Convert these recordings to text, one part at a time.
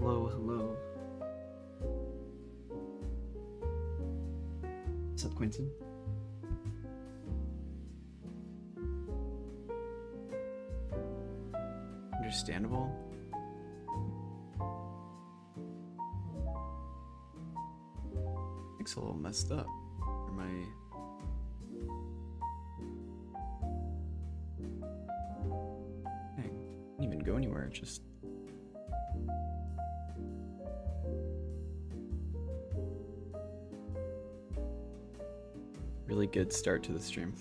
Hello, hello. What's up, Quentin? Understandable. Looks a little messed up. Or my... Dang, didn't even go anywhere, just... Really good start to the stream.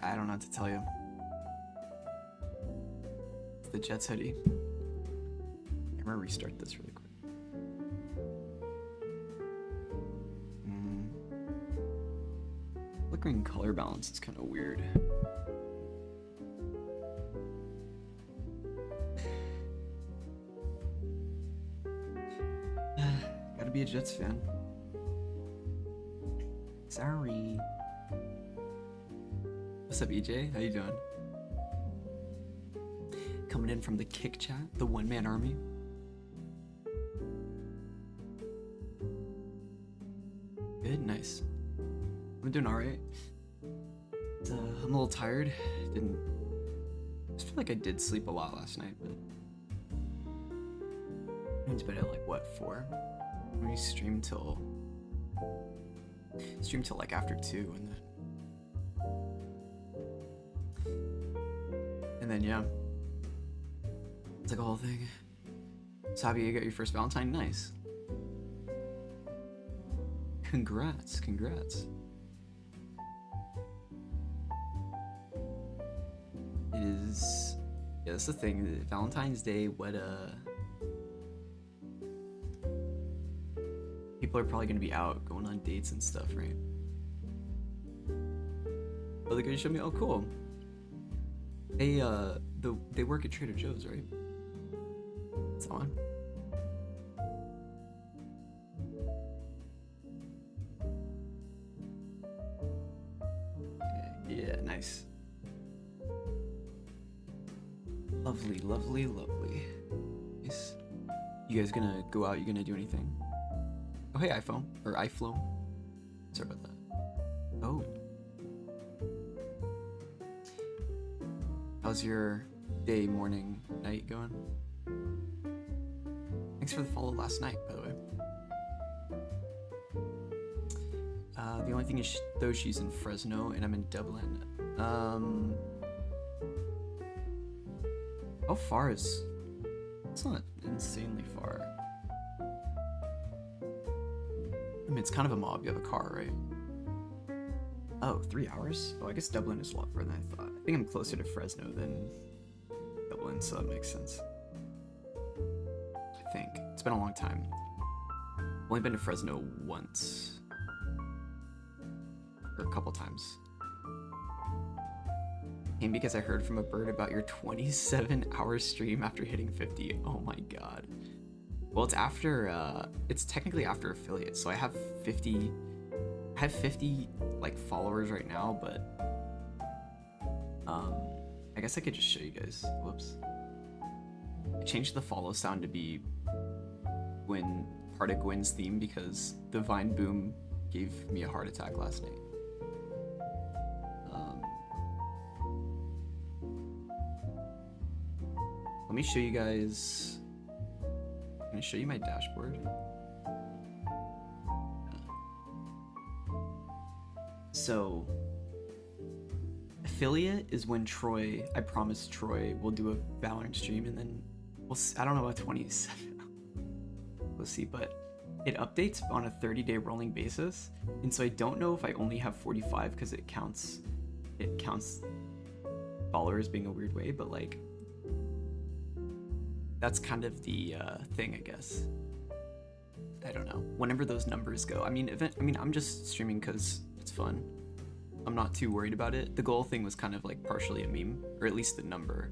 I don't know what to tell you. It's the Jets hoodie. I'm gonna restart this really quick. Flickering color balance is kind of weird. Gotta be a Jets fan. Sorry. What's up, EJ? How you doing? Coming in from the kick chat, the one-man army. Good, nice. I'm doing alright. I'm a little tired. I just feel like I did sleep a lot last night, but I went to bed at like what, 4? We streamed till like after 2, and then yeah, it's like a whole thing. Sabi, you got your first Valentine. Nice. Congrats. It is, yeah, that's the thing. Valentine's Day, people are probably gonna be out going on dates and stuff, right? Oh, they're gonna show me. Oh, cool. They work at Trader Joe's, right? That's on. Okay, yeah, nice. Lovely. Nice. You guys gonna go out? You gonna do anything? Oh, hey, iPhone or iFlow. Sorry about that. Oh. How's your day, morning, night going? Thanks for the follow last night, by the way. The only thing is, though, she's in Fresno and I'm in Dublin. How far is... It's not insanely far. I mean, it's kind of a mob. You have a car, right? Oh, 3 hours? Oh, I guess Dublin is a lot further than I thought. I think I'm closer to Fresno than Dublin, so that makes sense. I think. It's been a long time. I've only been to Fresno once. Or a couple times. Came because I heard from a bird about your 27-hour stream after hitting 50. Oh my god. Well, it's after, it's technically after affiliate, so I have 50 like followers right now, but I guess I could just show you guys. Whoops. I changed the follow sound to be part of Gwen's theme because the Vine boom gave me a heart attack last night. Let me show you guys. Can I show you my dashboard? So, affiliate is when I promised Troy we'll do a Valorant stream, and then I don't know about 27. We'll see, but it updates on a 30-day rolling basis, and so I don't know if I only have 45 because it counts followers being a weird way, but like, that's kind of the thing, I guess. I don't know. Whenever those numbers go, I mean, I'm just streaming because it's fun. I'm not too worried about it. The goal thing was kind of like partially a meme, or at least the number.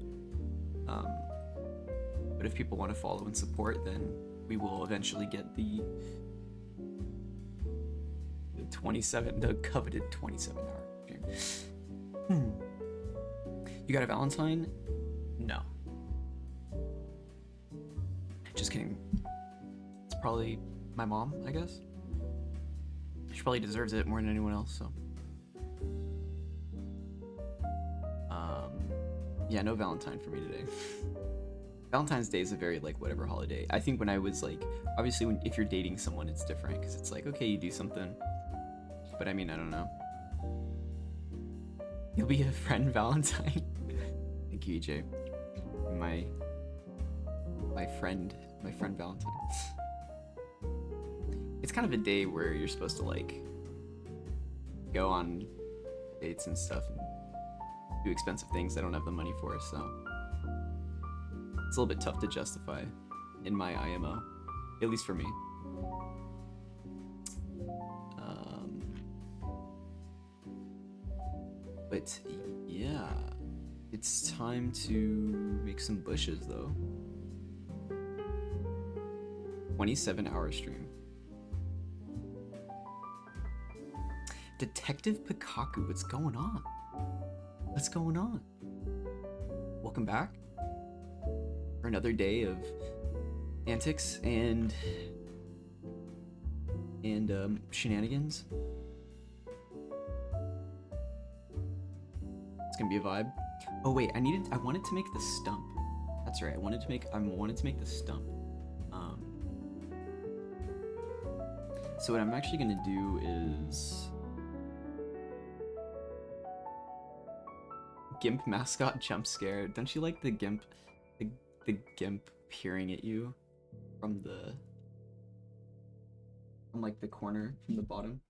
But if people want to follow and support, then we will eventually get the 27, the coveted 27-hour stream. You got a Valentine? No. Just kidding. It's probably my mom, I guess. She probably deserves it more than anyone else, so. Yeah, no Valentine for me today. Valentine's Day is a very, like, whatever holiday. I think when I was, like, obviously if you're dating someone, it's different, because it's like, okay, you do something. But I mean, I don't know. You'll be a friend Valentine. Thank you, EJ. My friend Valentine. It's kind of a day where you're supposed to, like, go on dates and stuff and do expensive things I don't have the money for, so it's a little bit tough to justify in my IMO, at least for me. But yeah, it's time to make some bushes though. 27-hour stream. Detective Pikaku, what's going on? What's going on? Welcome back for another day of antics and shenanigans. It's gonna be a vibe. Oh wait, I wanted to make the stump. That's right. I wanted to make the stump. So what I'm actually gonna do is Gimp mascot jump scare. Don't you like the Gimp, the Gimp peering at you from like the corner from the bottom?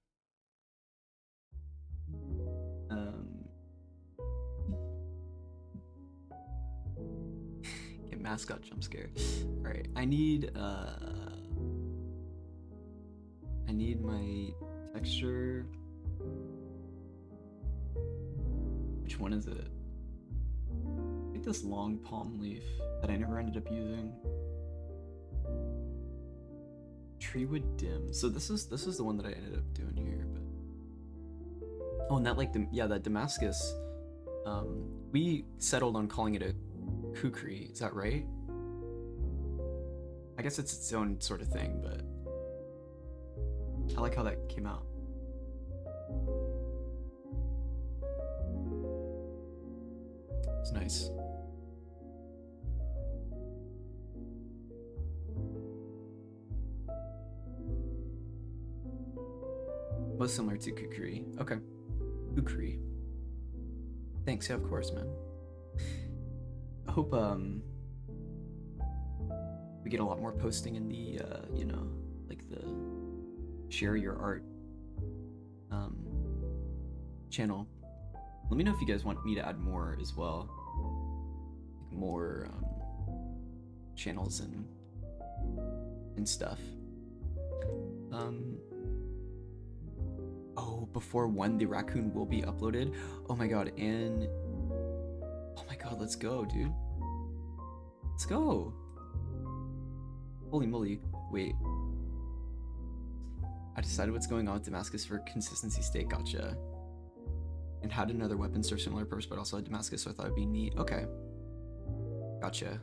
Gimp mascot jump scare. All right, I need my texture. Which one is it? I think this long palm leaf that I never ended up using. Treewood dim. So this is the one that I ended up doing here, but oh, and that like that Damascus. We settled on calling it a kukri. Is that right? I guess it's its own sort of thing, but I like how that came out. It's nice. Most similar to kukri. Okay. Kukri. Thanks, yeah, of course, man. I hope we get a lot more posting in the you know, like the share your art channel. Let me know if you guys want me to add more as well, like more channels and stuff. Oh, before 1 the raccoon will be uploaded. Oh my god, and oh my god, let's go, dude. Let's go. Holy moly. Wait, I decided what's going on with Damascus for consistency sake. Gotcha. And had another weapon serve similar purpose, but also had Damascus, so I thought it'd be neat. Okay. Gotcha.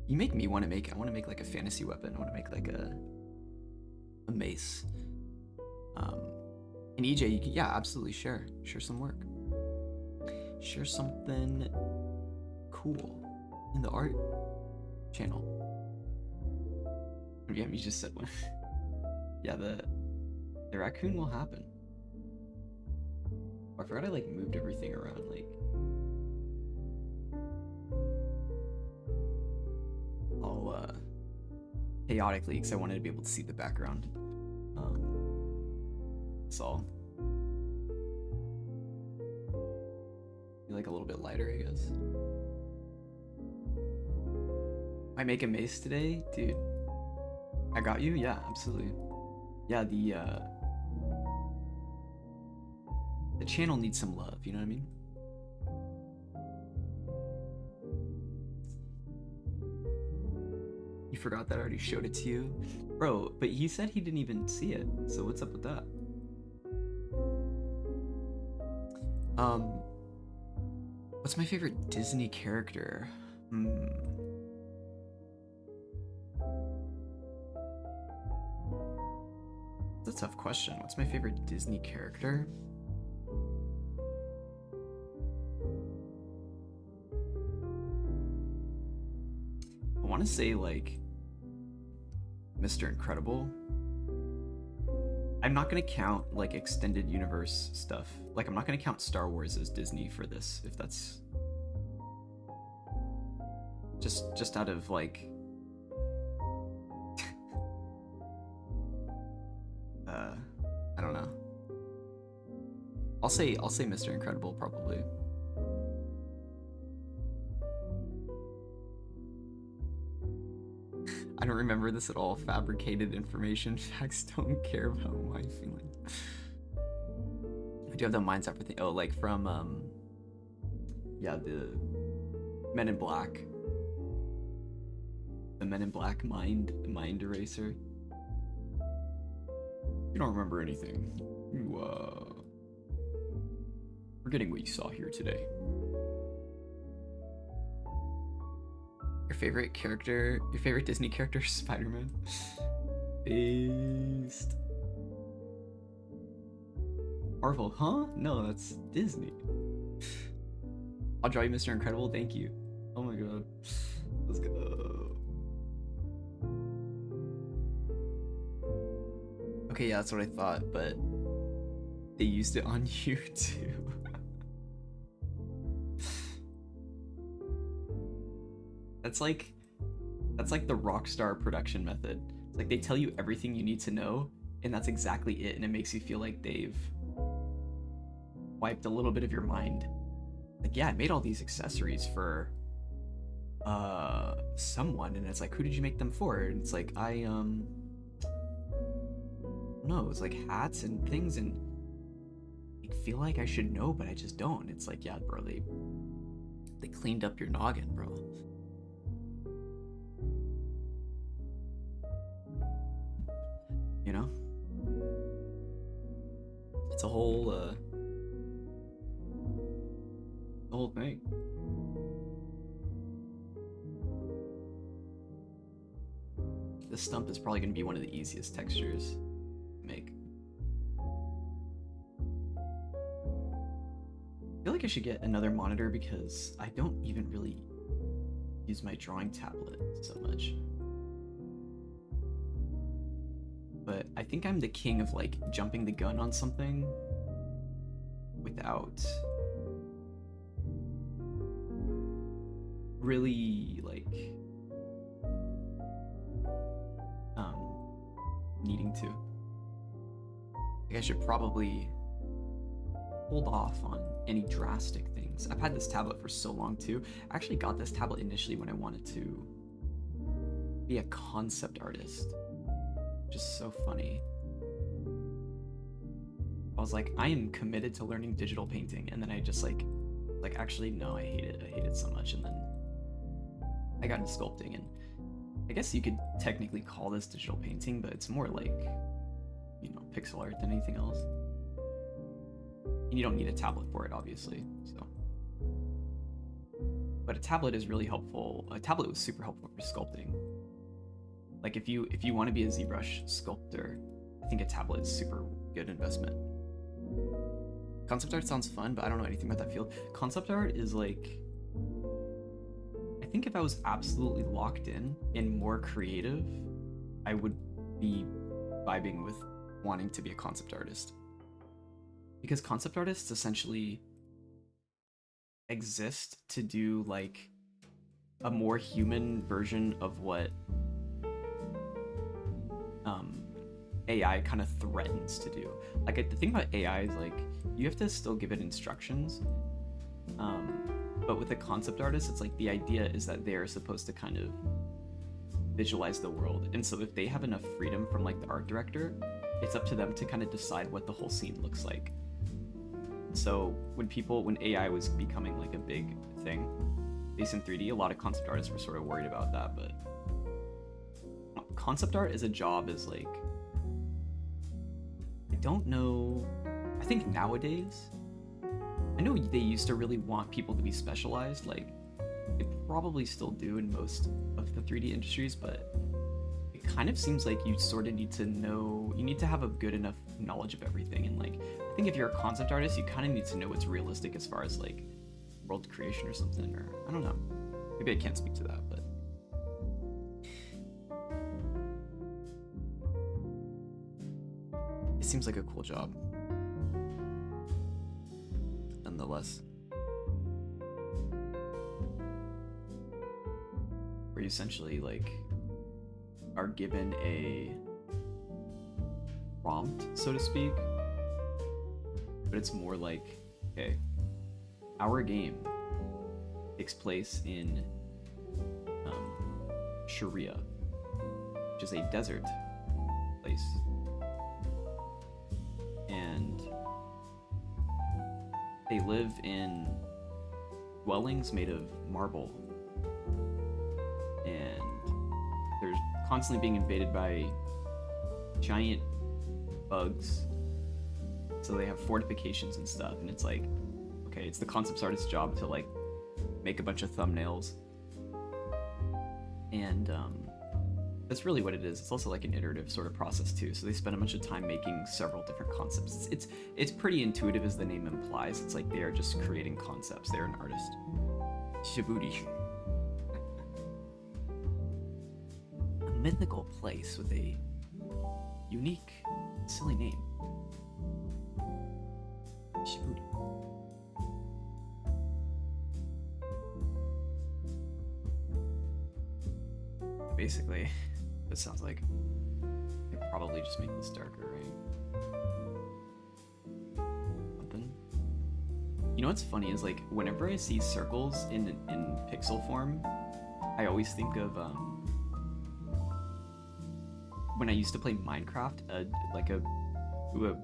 You make me want to make, I want to make like a fantasy weapon. I want to make like a mace. And EJ, you can, yeah, absolutely share some work. Share something cool in the art channel. Yeah, you just said one. Yeah, the raccoon will happen. Oh, I forgot I like moved everything around, like all chaotically, because I wanted to be able to see the background. That's all. Be like a little bit lighter, I guess. I make a mace today, dude. I got you? Yeah, absolutely. Yeah, the channel needs some love, you know what I mean? You forgot that I already showed it to you? Bro, but he said he didn't even see it, so what's up with that? What's my favorite Disney character? That's a tough question. What's my favorite Disney character? I want to say like Mr. Incredible. I'm not gonna count like extended universe stuff. Like I'm not gonna count Star Wars as Disney for this, if that's just out of like I don't know. I'll say Mr. Incredible probably. I don't remember this at all. Fabricated information. Facts don't care about my feeling. I do have the mindset for thing. Oh, like from yeah, the Men in Black. The Men in Black mind eraser. You don't remember anything. You forgetting what you saw here today. Your favorite character, your favorite Disney character, Spider-Man. Based. Marvel, huh? No, that's Disney. I'll draw you Mr. Incredible, thank you. Oh my god. Let's go. Okay, yeah, that's what I thought, but they used it on YouTube. That's like the Rockstar production method. It's like they tell you everything you need to know, and that's exactly it, and it makes you feel like they've wiped a little bit of your mind. Like, yeah, I made all these accessories for someone, and it's like, who did you make them for? And it's like, I no, it's like hats and things, and I feel like I should know, but I just don't. It's like, yeah, bro, they cleaned up your noggin, bro. You know? It's a whole the whole thing. This stump is probably going to be one of the easiest textures to make. I feel like I should get another monitor because I don't even really use my drawing tablet so much. But I think I'm the king of like jumping the gun on something without really like needing to. Like I should probably hold off on any drastic things. I've had this tablet for so long too. I actually got this tablet initially when I wanted to be a concept artist. Just so funny. I was like, I am committed to learning digital painting, and then I just like actually no, I hate it. I hate it so much, and then I got into sculpting, and I guess you could technically call this digital painting, but it's more like, you know, pixel art than anything else. And you don't need a tablet for it, obviously. So, but a tablet is really helpful. A tablet was super helpful for sculpting. Like if you want to be a ZBrush sculptor, I think a tablet is super good investment. Concept art sounds fun, but I don't know anything about that field. Concept art is like, I think if I was absolutely locked in and more creative, I would be vibing with wanting to be a concept artist. Because concept artists essentially exist to do like a more human version of what AI kind of threatens to do. Like the thing about AI is like you have to still give it instructions, but with a concept artist, it's like the idea is that they're supposed to kind of visualize the world, and so if they have enough freedom from like the art director, it's up to them to kind of decide what the whole scene looks like. So when AI was becoming like a big thing, based in 3D, a lot of concept artists were sort of worried about that, but concept art as a job is like, I don't know, I think nowadays, I know they used to really want people to be specialized, like they probably still do in most of the 3D industries, but it kind of seems like you sort of need to know, you need to have a good enough knowledge of everything. And like, I think if you're a concept artist, you kind of need to know what's realistic as far as like world creation or something, or I don't know. Maybe I can't speak to that, but it seems like a cool job, nonetheless. Where you essentially like are given a prompt, so to speak, but it's more like, okay, our game takes place in Sharia, which is a desert place, and they live in dwellings made of marble, and they're constantly being invaded by giant bugs, so they have fortifications and stuff. And it's like, okay, it's the concept artist's job to like make a bunch of thumbnails, and that's really what it is. It's also like an iterative sort of process too, so they spend a bunch of time making several different concepts. It's pretty intuitive, as the name implies. It's like they are just creating concepts. They're an artist. Djibouti. A mythical place with a unique, silly name. Djibouti. Basically, it sounds like I could probably just make this darker, right? Something. You know what's funny is like whenever I see circles in pixel form, I always think of when I used to play Minecraft, to a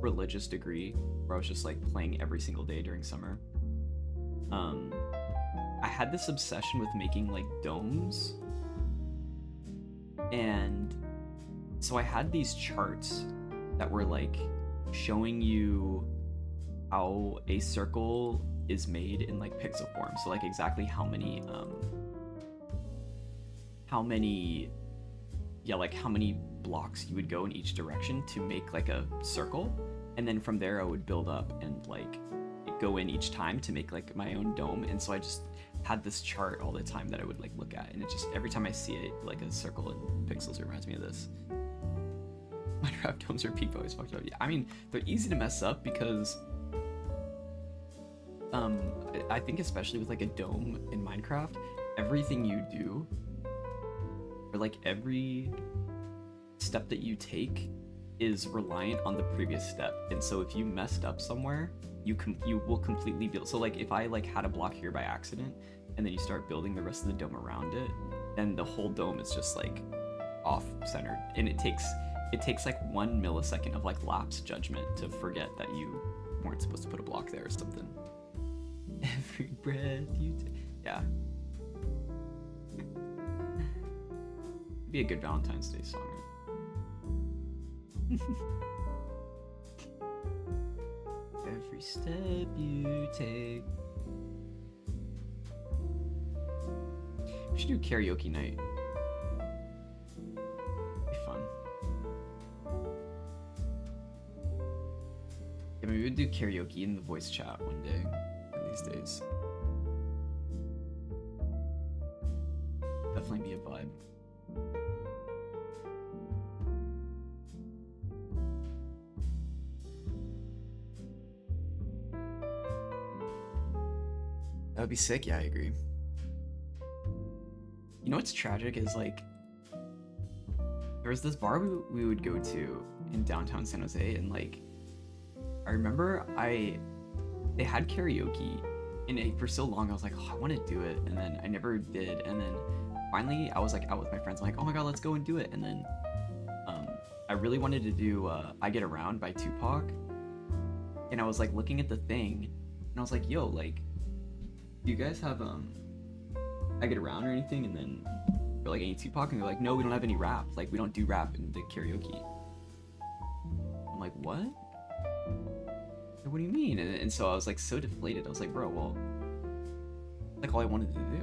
religious degree, where I was just like playing every single day during summer. I had this obsession with making like domes. And so I had these charts that were like showing you how a circle is made in like pixel form. So like exactly how many blocks you would go in each direction to make like a circle. And then from there I would build up and like go in each time to make like my own dome. And so I just had this chart all the time that I would like look at, and it just, every time I see it, like a circle in pixels, it reminds me of this. Minecraft domes are peak always fucked up. Yeah, I mean, they're easy to mess up because I think especially with like a dome in Minecraft, everything you do, or like every step that you take, is reliant on the previous step. And so if you messed up somewhere, you will completely build. So like if I like had a block here by accident, and then you start building the rest of the dome around it, then the whole dome is just like off centered, and it takes like 1 millisecond of like lapse judgment to forget that you weren't supposed to put a block there or something. Every breath you take. Yeah. It'd be a good Valentine's Day song. Every step you take. We should do karaoke night. Be fun. Yeah, maybe we'll do karaoke in the voice chat one day, one of these days. Definitely be a vibe. That would be sick. Yeah, I agree. You know what's tragic is like, there was this bar we would go to in downtown San Jose, and like, I remember they had karaoke, and for so long I was like, oh, I want to do it, and then I never did, and then finally I was like out with my friends, I'm like, oh my god, let's go and do it. And then I really wanted to do I Get Around by Tupac, and I was like looking at the thing, and I was like, yo, like, do you guys have I Get Around or anything? And then they're like, any Tupac? And they're like, no, we don't have any rap. Like, we don't do rap in the karaoke. I'm like, what? What do you mean? And so I was like so deflated. I was like, bro, well, like all I wanted to do.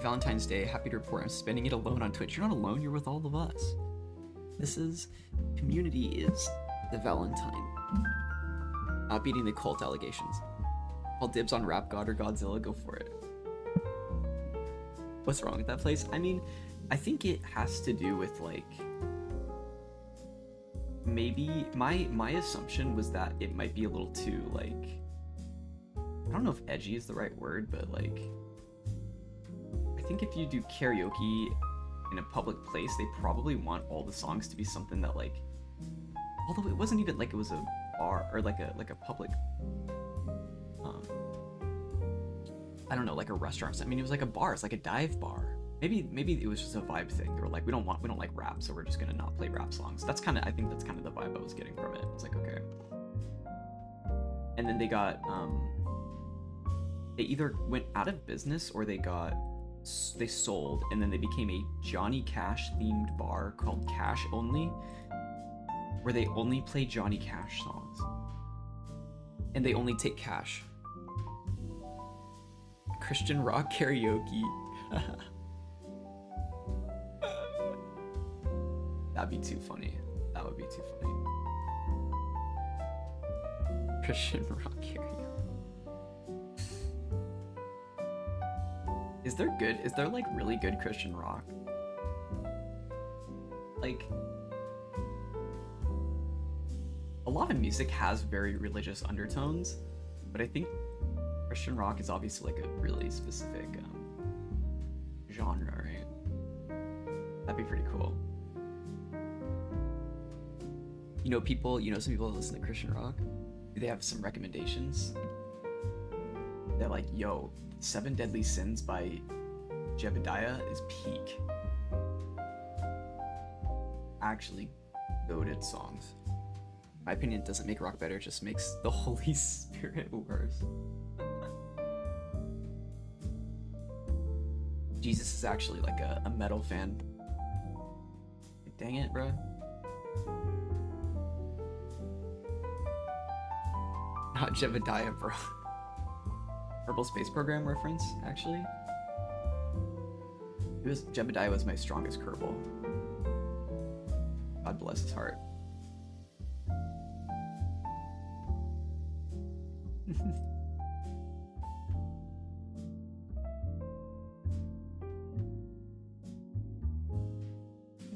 Valentine's Day, happy to report I'm spending it alone on Twitch. You're not alone, you're with all of us. This is, community is the Valentine. Not beating the cult allegations. Call dibs on Rap God or Godzilla, go for it. What's wrong with that place? I mean, I think it has to do with like, maybe my assumption was that it might be a little too like, I don't know if edgy is the right word, but like, I think if you do karaoke in a public place, they probably want all the songs to be something that like, although it wasn't even like it was a bar or like a public, I don't know, like a restaurant. I mean, it was like a bar. It's like a dive bar. Maybe it was just a vibe thing. They were like, we don't like rap, so we're just gonna not play rap songs. That's kind of, I think that's kind of the vibe I was getting from it. It's like, okay. And then they got, they either went out of business or they sold, and then they became a Johnny Cash themed bar called Cash Only, where they only play Johnny Cash songs. And they only take cash. Christian rock karaoke. That'd be too funny. That would be too funny. Christian rock karaoke. Is there like really good Christian rock? Like, a lot of music has very religious undertones, but I think Christian rock is obviously like a really specific genre, right? That'd be pretty cool. You know, some people that listen to Christian rock, do they have some recommendations? They're like, yo, 7 Deadly Sins by Jebediah is peak. Actually goated songs. In my opinion, it doesn't make rock better, it just makes the Holy Spirit worse. Jesus is actually like a metal fan. Dang it, bro. Not Jebediah, bro. Kerbal Space Program reference, actually. Jebediah was my strongest Kerbal. God bless his heart.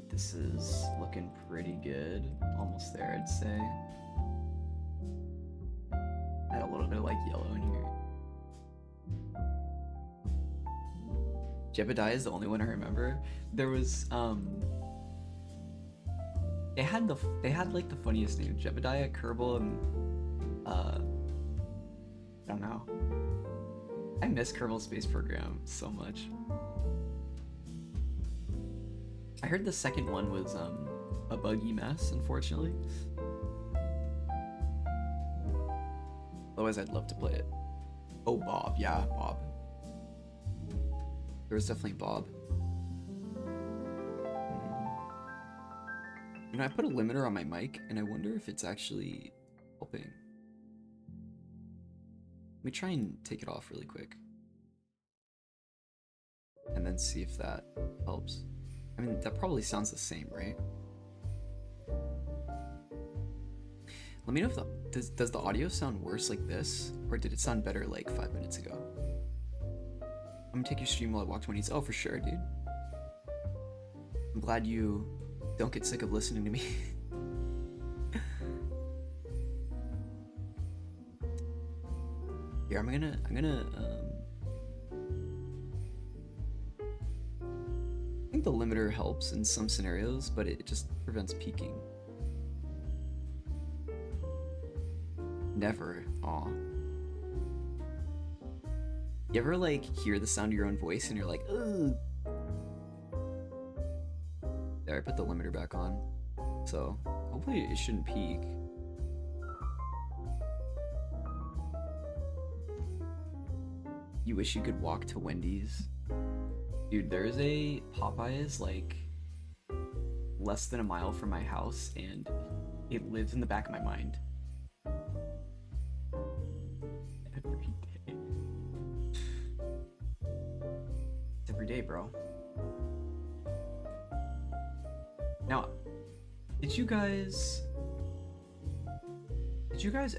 This is looking pretty good. Almost there, I'd say. Add a little bit of like yellow in here. Jebediah is the only one I remember. There was they had like the funniest names. Jebediah, Kerbal, and I don't know. I miss Kerbal Space Program so much. I heard the second one was a buggy mess, unfortunately. Otherwise, I'd love to play it. Oh, Bob. Yeah, Bob. There was definitely Bob. You know, I put a limiter on my mic, and I wonder if it's actually helping. Let me try and take it off really quick. And then see if that helps. I mean, that probably sounds the same, right? Let me know if does the audio sound worse like this, or did it sound better like 5 minutes ago? I'm gonna take your stream while I walk 20s. Oh, for sure, dude. I'm glad you don't get sick of listening to me. Here, I'm gonna I think the limiter helps in some scenarios, but it just prevents peaking. Never. Aw. You ever like hear the sound of your own voice and you're like, ugh? There, I put the limiter back on. So hopefully it shouldn't peak. You wish you could walk to Wendy's? Dude, there's a Popeyes like less than a mile from my house, and It lives in the back of my mind. Every day. It's every day, bro. Now, did you guys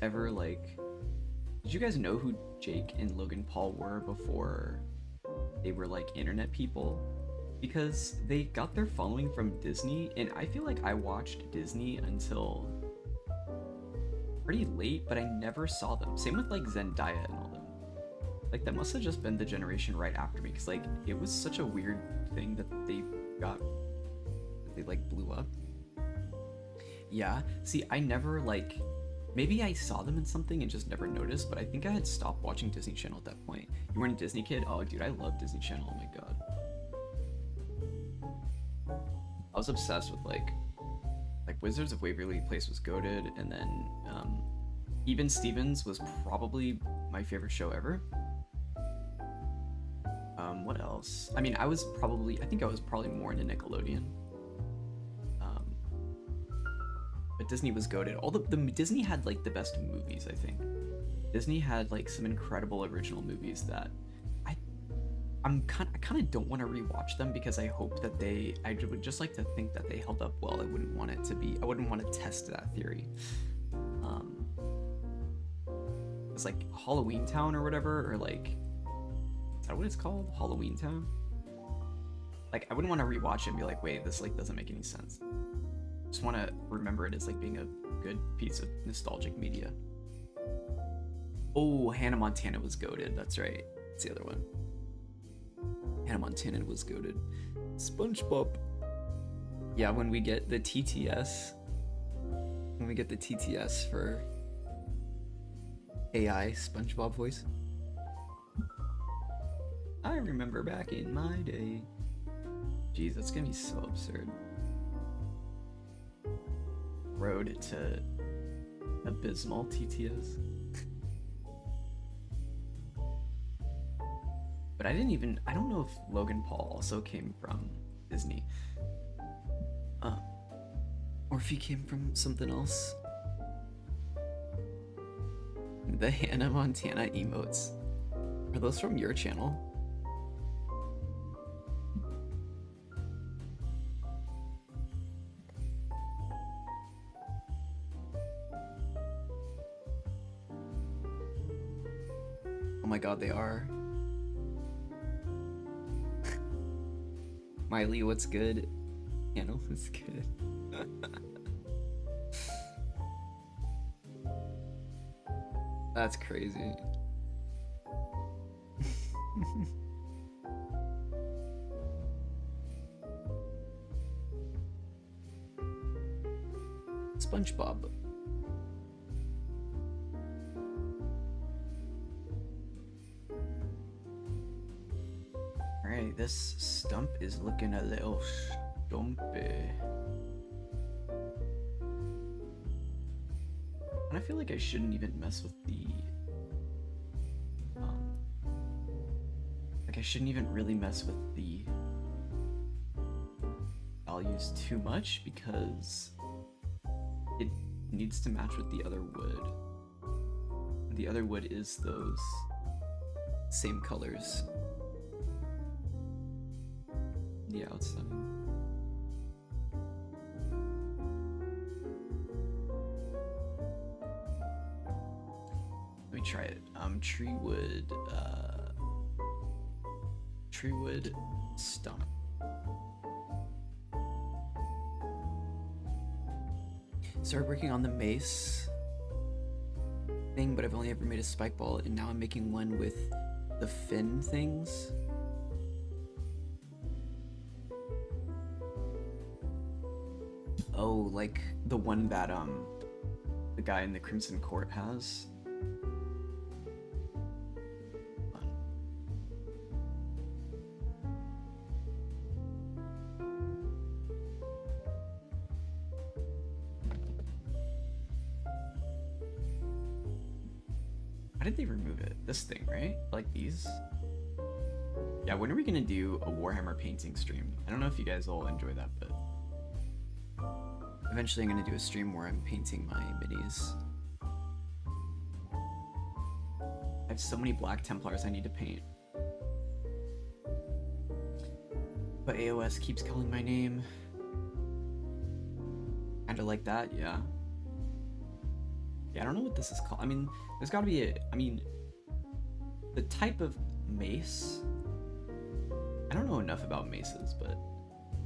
ever like, did you guys know who Jake and Logan Paul were before they were like internet people? Because they got their following from Disney, and I feel like I watched Disney until pretty late, but I never saw them. Same with like Zendaya and all them. Like that must have just been the generation right after me, because like it was such a weird thing that they got, that they like blew up. Yeah, see, I never like, maybe I saw them in something and just never noticed, but I think I had stopped watching Disney Channel at that point. You weren't a Disney kid? Oh dude, I love Disney Channel, oh my god. I was obsessed with like Wizards of Waverly Place was goated, and then Even Stevens was probably my favorite show ever. What else? I mean, I think I was probably more into Nickelodeon. But Disney was goated. All the Disney had like the best movies, I think. Disney had like some incredible original movies that I kind of don't want to rewatch them, because I hope that I would just like to think that they held up well. I wouldn't want to test that theory. It's like Halloween Town or whatever, or like, is that what it's called? Halloween Town? Like, I wouldn't want to rewatch it and be like, wait, this like doesn't make any sense. Just want to remember it as like being a good piece of nostalgic media. Oh, Hannah Montana was goated. That's right. That's the other one. Hannah Montana was goated. SpongeBob. Yeah, when we get the TTS. When we get the TTS for AI SpongeBob voice. I remember back in my day. Jeez, that's gonna be so absurd. Road to abysmal TTS. But I don't know if Logan Paul also came from Disney. Or if he came from something else. The Hannah Montana emotes. Are those from your channel? Oh my god, they are. Miley, what's good? Hannah, what's good? That's crazy. SpongeBob. Alright, this stump is looking a little stumpy. And I feel like I shouldn't even mess with the like I shouldn't even really mess with the values too much, because it needs to match with the other wood. The other wood is those same colors. The outside. Let me try it. Tree wood stump. Started working on the mace thing, but I've only ever made a spike ball, and now I'm making one with the fin things. Oh, like the one that the guy in the Crimson Court has. How did they remove it? This thing, right? Like these? Yeah, when are we gonna do a Warhammer painting stream? I don't know if you guys will enjoy that, but Eventually I'm gonna do a stream where I'm painting my minis. I have so many black Templars I need to paint. But AOS keeps calling my name. Kinda like that, yeah. Yeah, I don't know what this is called. I mean, there's gotta be the type of mace. I don't know enough about maces, but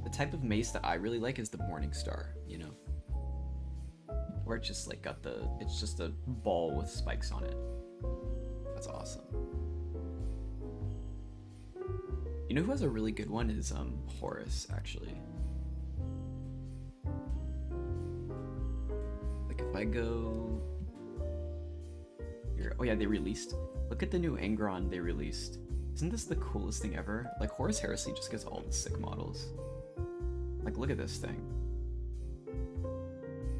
the type of mace that I really like is the Morning Star, you know? Where it's just like it's just a ball with spikes on it. That's awesome. You know who has a really good one is Horus, actually. Like if I go here, oh yeah, they released. Look at the new Angron they released. Isn't this the coolest thing ever? Like Horus Heresy just gets all the sick models. Like look at this thing.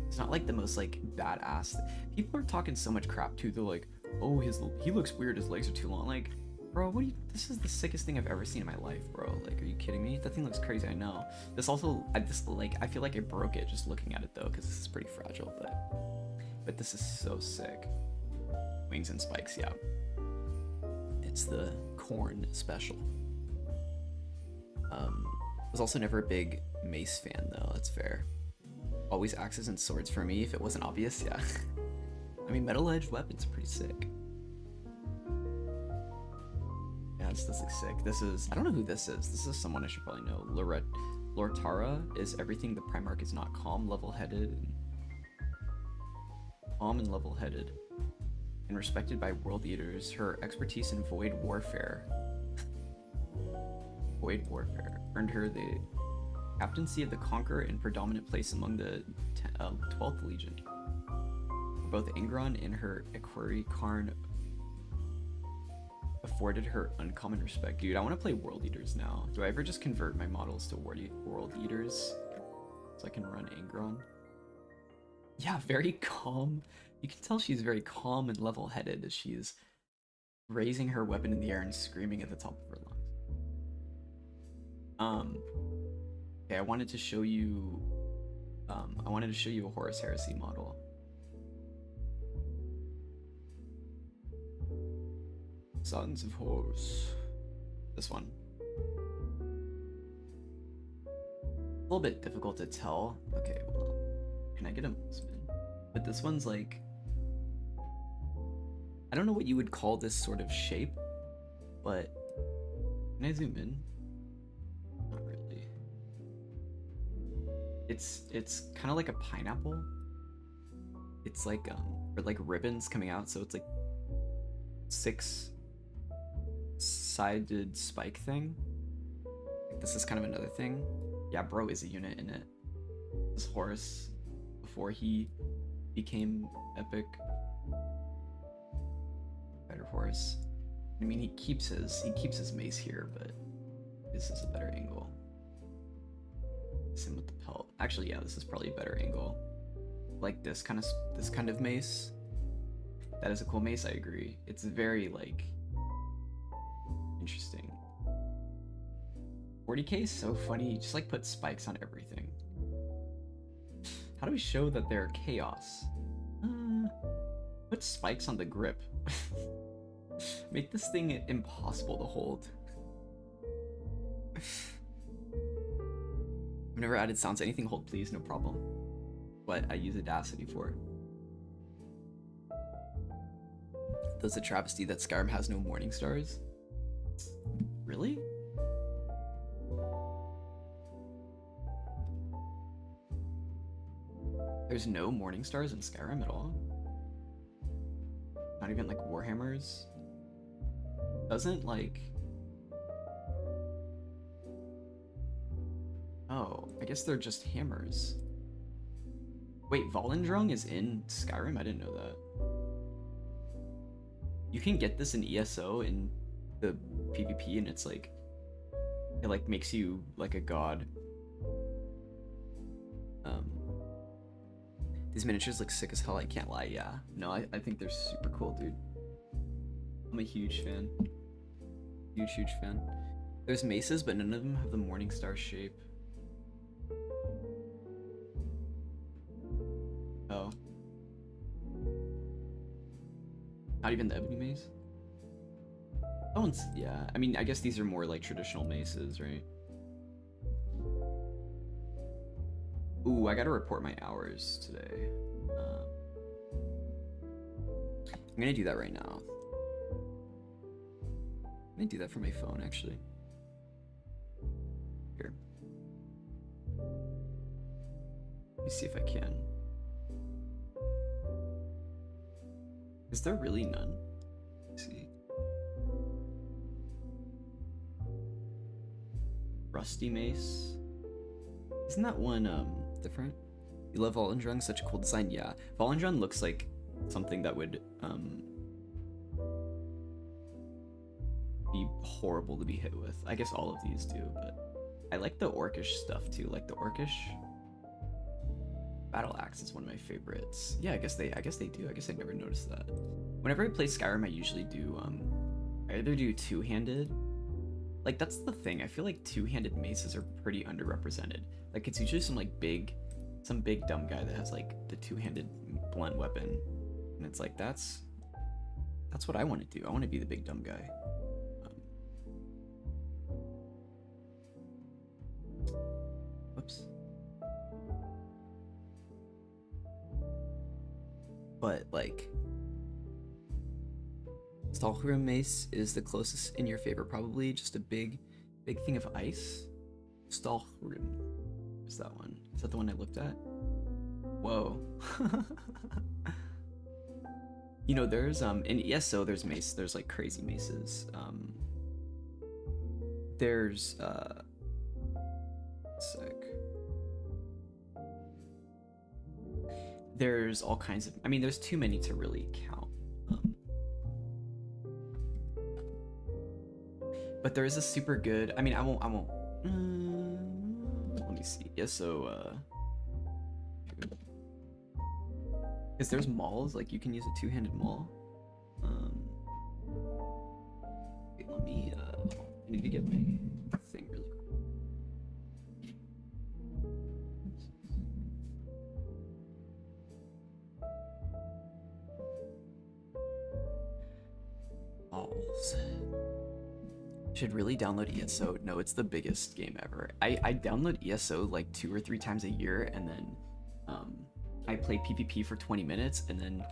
It's not like the most like badass. People are talking so much crap too. They're like, oh, he looks weird. His legs are too long. Like, bro, what do you? This is the sickest thing I've ever seen in my life, bro. Like, are you kidding me? That thing looks crazy. I know. This also, I feel like I broke it just looking at it though, because this is pretty fragile. But this is so sick. Wings and spikes, yeah. It's the corn special. I was also never a big mace fan though. That's fair. Always axes and swords for me if it wasn't obvious, yeah. I mean, metal-edged weapons are pretty sick. Yeah, this looks sick. This is, I don't know who this is. This is someone I should probably know. Lortara is everything the Primarch is not. Calm, level-headed, and respected by world eaters. Her expertise in void warfare earned her the captaincy of the Conqueror and predominant place among the 12th Legion. Both Angron and her Equerry Karn afforded her uncommon respect. Dude, I want to play World Eaters now. Do I ever just convert my models to World Eaters so I can run Angron? Yeah, very calm. You can tell she's very calm and level-headed as she's raising her weapon in the air and screaming at the top of her lungs. Okay, I wanted to show you a Horus Heresy model. Sons of Horus. This one. A little bit difficult to tell. Okay, well, can I get a spin? But this one's like, I don't know what you would call this sort of shape, but can I zoom in? Not really. It's kind of like a pineapple. It's like or like ribbons coming out, so it's like 6-sided spike thing. Like this is kind of another thing. Yeah, bro is a unit in it. This is Horus before he became epic. Better Horus. I mean, he keeps his mace here, but this is a better angle. Same with the pelt. Actually, yeah, this is probably a better angle. Like this kind of mace. That is a cool mace, I agree. It's very like interesting. 40k is so funny. You just like put spikes on everything. How do we show that they're chaos? Put spikes on the grip. Make this thing impossible to hold. I've never added sounds. Anything hold please, no problem. But I use Audacity for it. That's a travesty that Skyrim has no morning stars. Really? There's no morning stars in Skyrim at all? Not even like Warhammers? Doesn't like... Oh, I guess they're just hammers. Wait, Volendrung is in Skyrim? I didn't know that. You can get this in ESO in the PvP and it's like... It like makes you like a god. These miniatures look sick as hell, I can't lie, yeah. No, I think they're super cool, dude. I'm a huge fan. Huge fan. There's maces, but none of them have the Morning Star shape. Oh. Not even the ebony mace? That one's, yeah. I mean, I guess these are more like traditional maces, right? Ooh, I gotta report my hours today. I'm gonna do that right now. I'm gonna do that from my phone, actually. Here. Let me see if I can. Is there really none? Let's see. Rusty Mace. Isn't that one different? You love Volendrung, such a cool design. Yeah, Volendrung looks like something that would be horrible to be hit with. I guess all of these do, but I like the orcish stuff too. Like the orcish battle axe is one of my favorites. Yeah, I guess they do. I guess I never noticed that. Whenever I play Skyrim, I usually do I either do two-handed. Like that's the thing. I feel like two-handed maces are pretty underrepresented. Like it's usually some big dumb guy that has like the two-handed blunt weapon, and it's like that's what I want to do. I want to be the big dumb guy. Whoops. But like Stalhrim mace is the closest in your favor, probably just a big thing of ice. Stalhrim. Is that one? Is that the one I looked at? Whoa. You know, there's in ESO there's mace, there's like crazy maces. There's sec. There's all kinds of, I mean, there's too many to really count. But there is a super good, I mean, I won't, let me see. Yeah, so, because there's mauls, like you can use a two-handed maul. Wait, let me, I need to get my thing really quick. Mauls. Should really download ESO. No, it's the biggest game ever. I download ESO like 2 or 3 times a year, and then I play PvP for 20 minutes, and then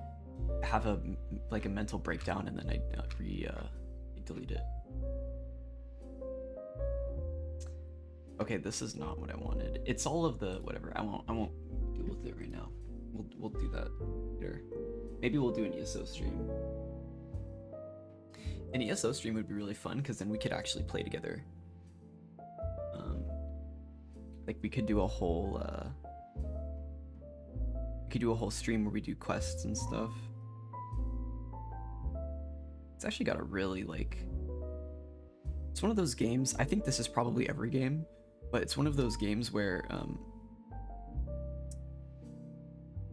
have a mental breakdown, and then I delete it. Okay, this is not what I wanted. It's all of the whatever. I won't deal with it right now. We'll do that later. Maybe we'll do an ESO stream. An ESO stream would be really fun because then we could actually play together. Like we could do a whole stream where we do quests and stuff. It's actually got a really it's one of those games. I think this is probably every game, but it's one of those games where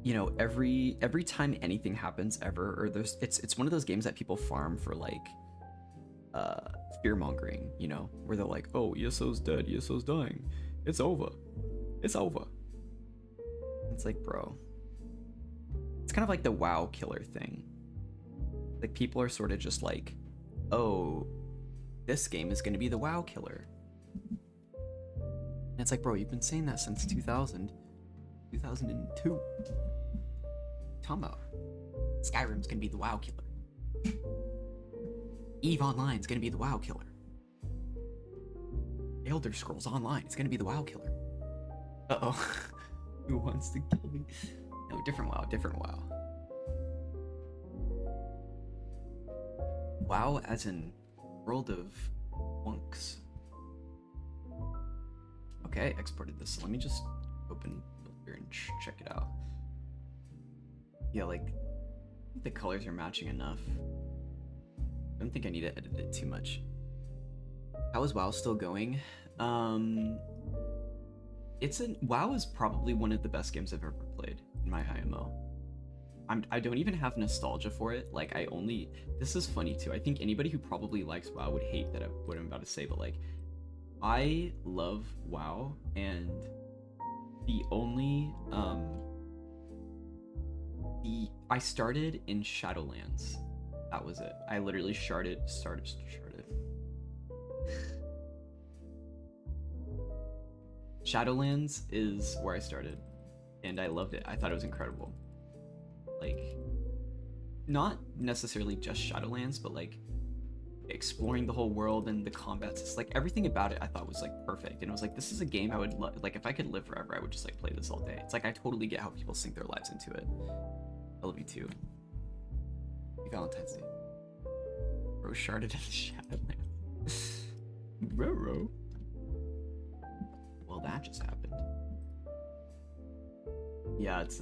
you know, every time anything happens ever, or it's one of those games that people farm for fear mongering, you know, where they're like, oh, ESO's dead, ESO's dying, it's over. It's like, bro, it's kind of like the WoW killer thing. Like people are sort of just like, oh, this game is gonna be the WoW killer. And it's like, bro, you've been saying that since 2002. Talking about Skyrim's gonna be the WoW killer. EVE Online's gonna be the WoW killer. Elder Scrolls Online is gonna be the WoW killer. Uh-oh. Who wants to kill me? No, different WoW, different WoW. WoW as in World of Wonks. Okay, I exported this. So let me just open here and check it out. Yeah, like the colors are matching enough. I don't think I need to edit it too much. How is WoW still going? WoW is probably one of the best games I've ever played in my IMO. I don't even have nostalgia for it. Like this is funny too. I think anybody who probably likes WoW would hate what I'm about to say, but like I love WoW, and the only I started in Shadowlands. That was it. I literally started. Shadowlands is where I started, and I loved it. I thought it was incredible. Like, not necessarily just Shadowlands, but like exploring the whole world and the combats. It's like everything about it I thought was like perfect, and it was like, this is a game I would like if I could live forever. I would just like play this all day. It's like I totally get how people sink their lives into it. I love you too. Happy Valentine's Day. Bro sharded in Shadowlands. Bro. Well, that just happened. Yeah, it's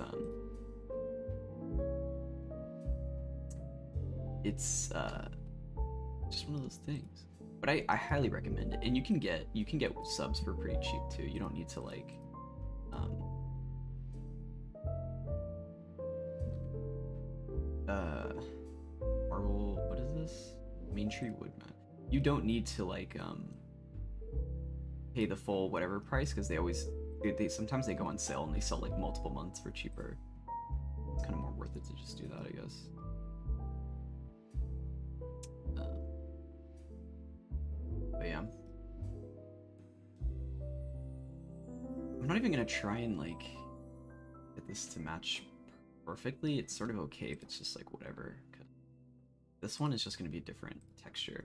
just one of those things. But I highly recommend it, and you can get subs for pretty cheap too. You don't need to like Marvel, what is this? Main Tree Woodman. You don't need to like pay the full whatever price, because they sometimes they go on sale and they sell like multiple months for cheaper. It's kind of more worth it to just do that, I guess. But yeah, I'm not even gonna try and like get this to match perfectly. It's sort of okay if it's just like whatever. This one is just gonna be a different texture.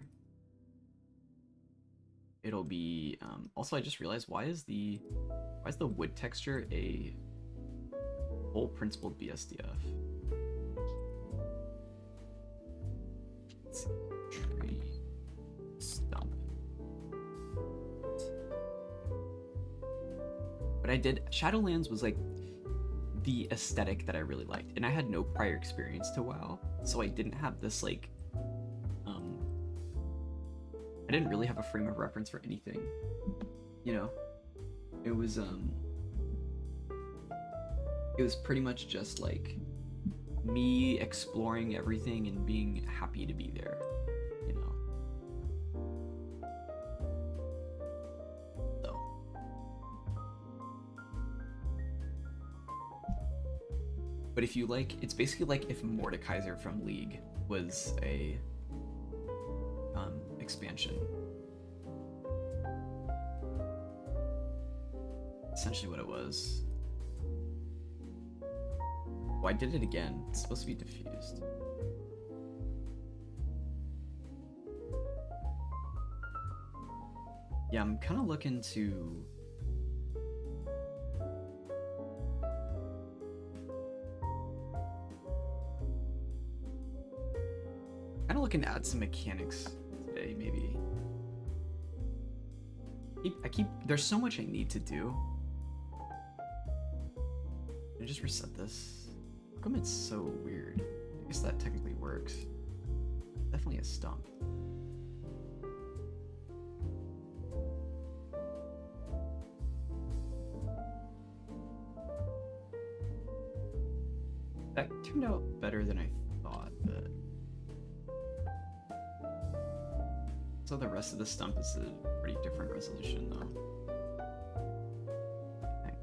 It'll be also, I just realized, why is the wood texture a whole principled BSDF? Let's see. Tree stump. But I did, Shadowlands was like the aesthetic that I really liked, and I had no prior experience to WoW, so I didn't have this like I didn't really have a frame of reference for anything, you know. It was pretty much just like me exploring everything and being happy to be there, you know. So but if you like, it's basically like if Mordekaiser from League was a expansion. Essentially what it was. Oh, I did it again. It's supposed to be diffused. Yeah, I'm kind of looking to add some mechanics today, maybe. There's so much I need to do. Can I just reset this? How come it's so weird? I guess that technically works. Definitely a stump. That turned out better than I thought, but so the rest of the stump is a pretty different resolution, though. Okay.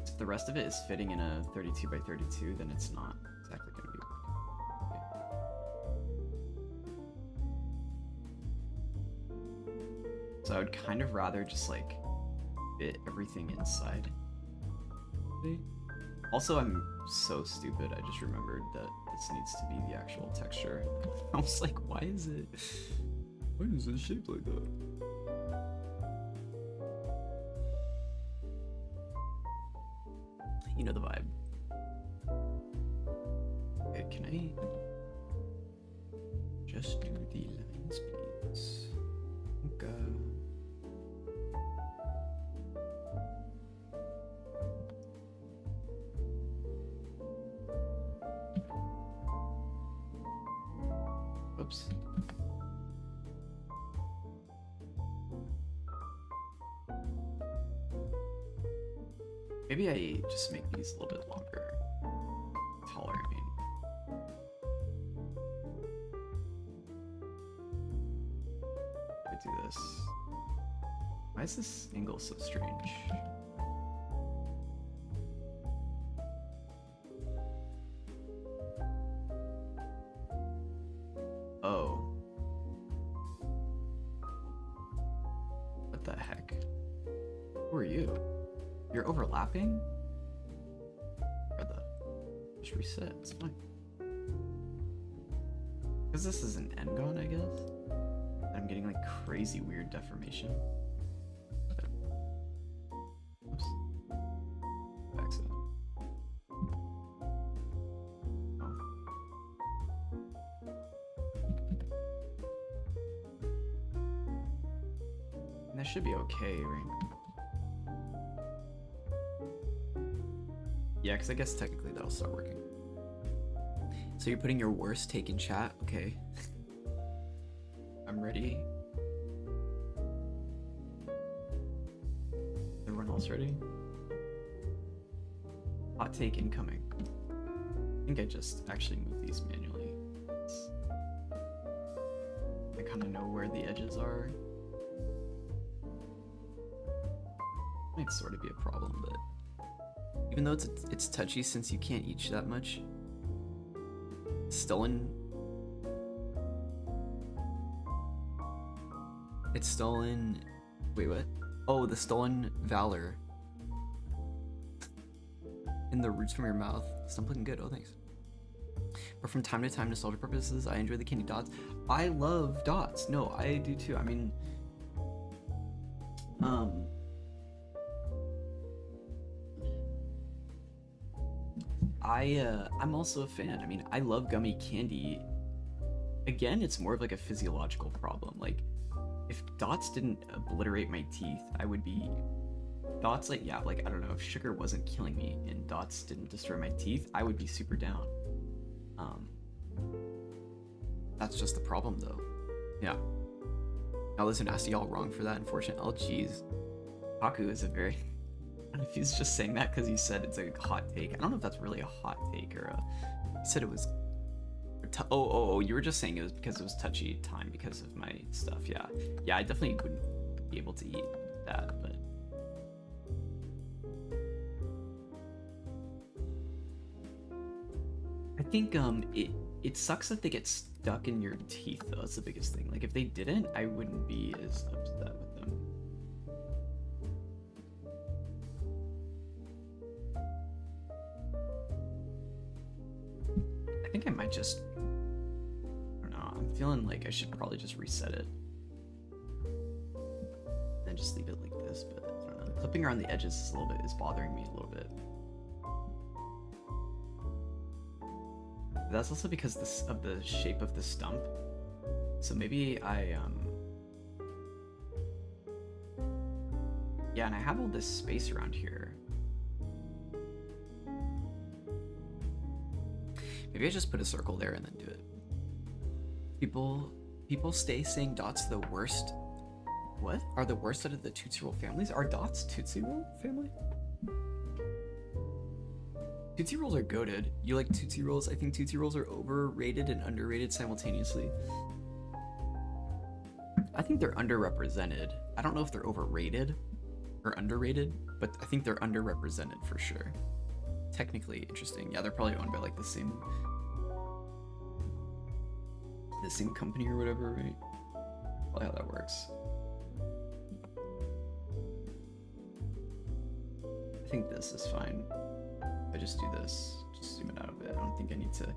If the rest of it is fitting in a 32 by 32, then it's not exactly going to be working. Okay. So I would kind of rather just like fit everything inside. Also, I'm so stupid. I just remembered that this needs to be the actual texture. I was like, why is it shaped like that? You know the vibe. Okay, can I just do the line speeds? Okay. Whoops. Maybe I just make these a little bit longer. Taller, I mean. I do this. Why is this angle so strange? Oh. What the heck? Who are you? You're overlapping? Or the... Just reset, it's fine. Because this is an Engon, I guess? I'm getting like crazy weird deformation. Oops. Accident. Oh. And that should be okay, right? Yeah, because I guess technically that'll start working. So you're putting your worst take in chat? Okay. I'm ready. Everyone else ready? Hot take incoming. I think I just actually moved these manually. I kind of know where the edges are. Might sort of be a problem, but even though it's touchy since you can't eat that much, stolen. It's stolen. Wait, what? Oh, the stolen valor in the roots from your mouth. It's not looking good. Oh, thanks. But from time to time, nostalgia purposes, I enjoy the candy dots. I love dots. No, I do too. I mean, I'm also a fan. I mean, I love gummy candy. Again, it's more of like a physiological problem. Like, if dots didn't obliterate my teeth, I would be... Dots, like, yeah, like, I don't know, if sugar wasn't killing me and dots didn't destroy my teeth, I would be super down. That's just the problem, though. Yeah. Now listen, nasty, y'all wrong for that, unfortunately. Oh, jeez. Haku is a very... I don't know if he's just saying that because he said it's a hot take. I don't know if that's really a hot take or a... He said it was... Oh, you were just saying it was because it was touchy time because of my stuff. Yeah, I definitely wouldn't be able to eat that, but I think it sucks that they get stuck in your teeth though. That's the biggest thing. Like if they didn't, I wouldn't be as upset with them. I think I might just... I'm feeling like I should probably just reset it. Then just leave it like this, but I don't know. Clipping around the edges is is bothering me a little bit. But that's also because of the shape of the stump. So maybe yeah, and I have all this space around here. Maybe I just put a circle there and then do it. People stay saying dots the worst. What? Are the worst out of the Tootsie Roll families? Are dots Tootsie Roll family? Tootsie Rolls are goated. You like Tootsie Rolls? I think Tootsie Rolls are overrated and underrated simultaneously. I think they're underrepresented. I don't know if they're overrated or underrated, but I think they're underrepresented for sure. Technically interesting. Yeah, they're probably owned by like the same company or whatever, right? Probably how that works. I think this is fine. If I just do this, just zoom it out a bit. I don't think I need to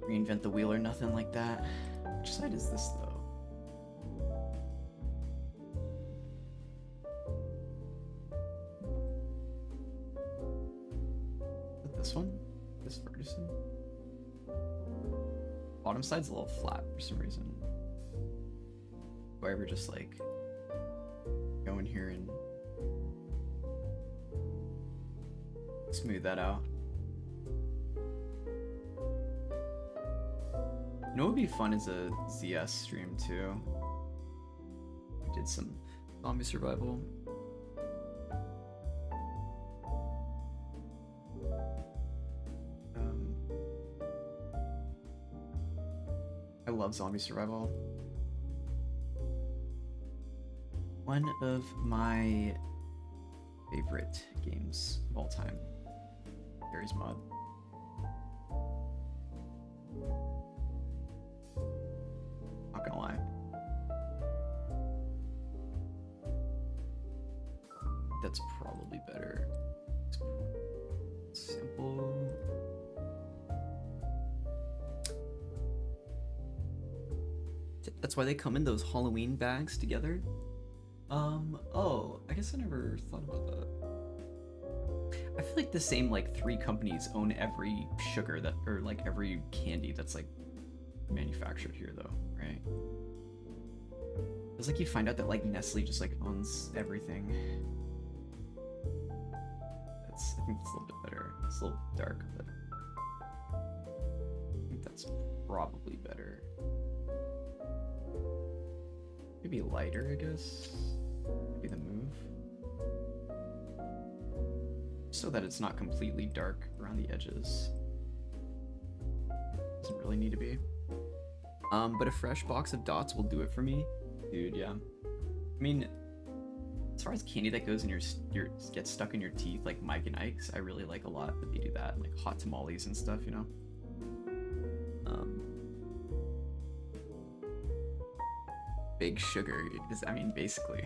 reinvent the wheel or nothing like that. Which side is this though? Is it this one? This Ferguson? Bottom side's a little flat for some reason. Do I ever just like go in here and smooth that out? You know what would be fun is a ZS stream too. We did some zombie survival. I love zombie survival. One of my favorite games of all time. Gary's mod. that's probably better. Simple. That's why they come in those Halloween bags together. Oh, I guess I never thought about that. I feel like the same like 3 companies own every sugar that, or like every candy that's like manufactured here though, right? It's like you find out that like Nestle just like owns everything. I think it's a little bit better. It's a little dark, but I think that's probably better. Maybe lighter, I guess. Maybe the move. So that it's not completely dark around the edges. Doesn't really need to be. But a fresh box of dots will do it for me. Dude, yeah. I mean, as far as candy that goes in your gets stuck in your teeth, like Mike and Ike's, I really like a lot that they do that, like hot tamales and stuff, you know. Big Sugar is, I mean, basically,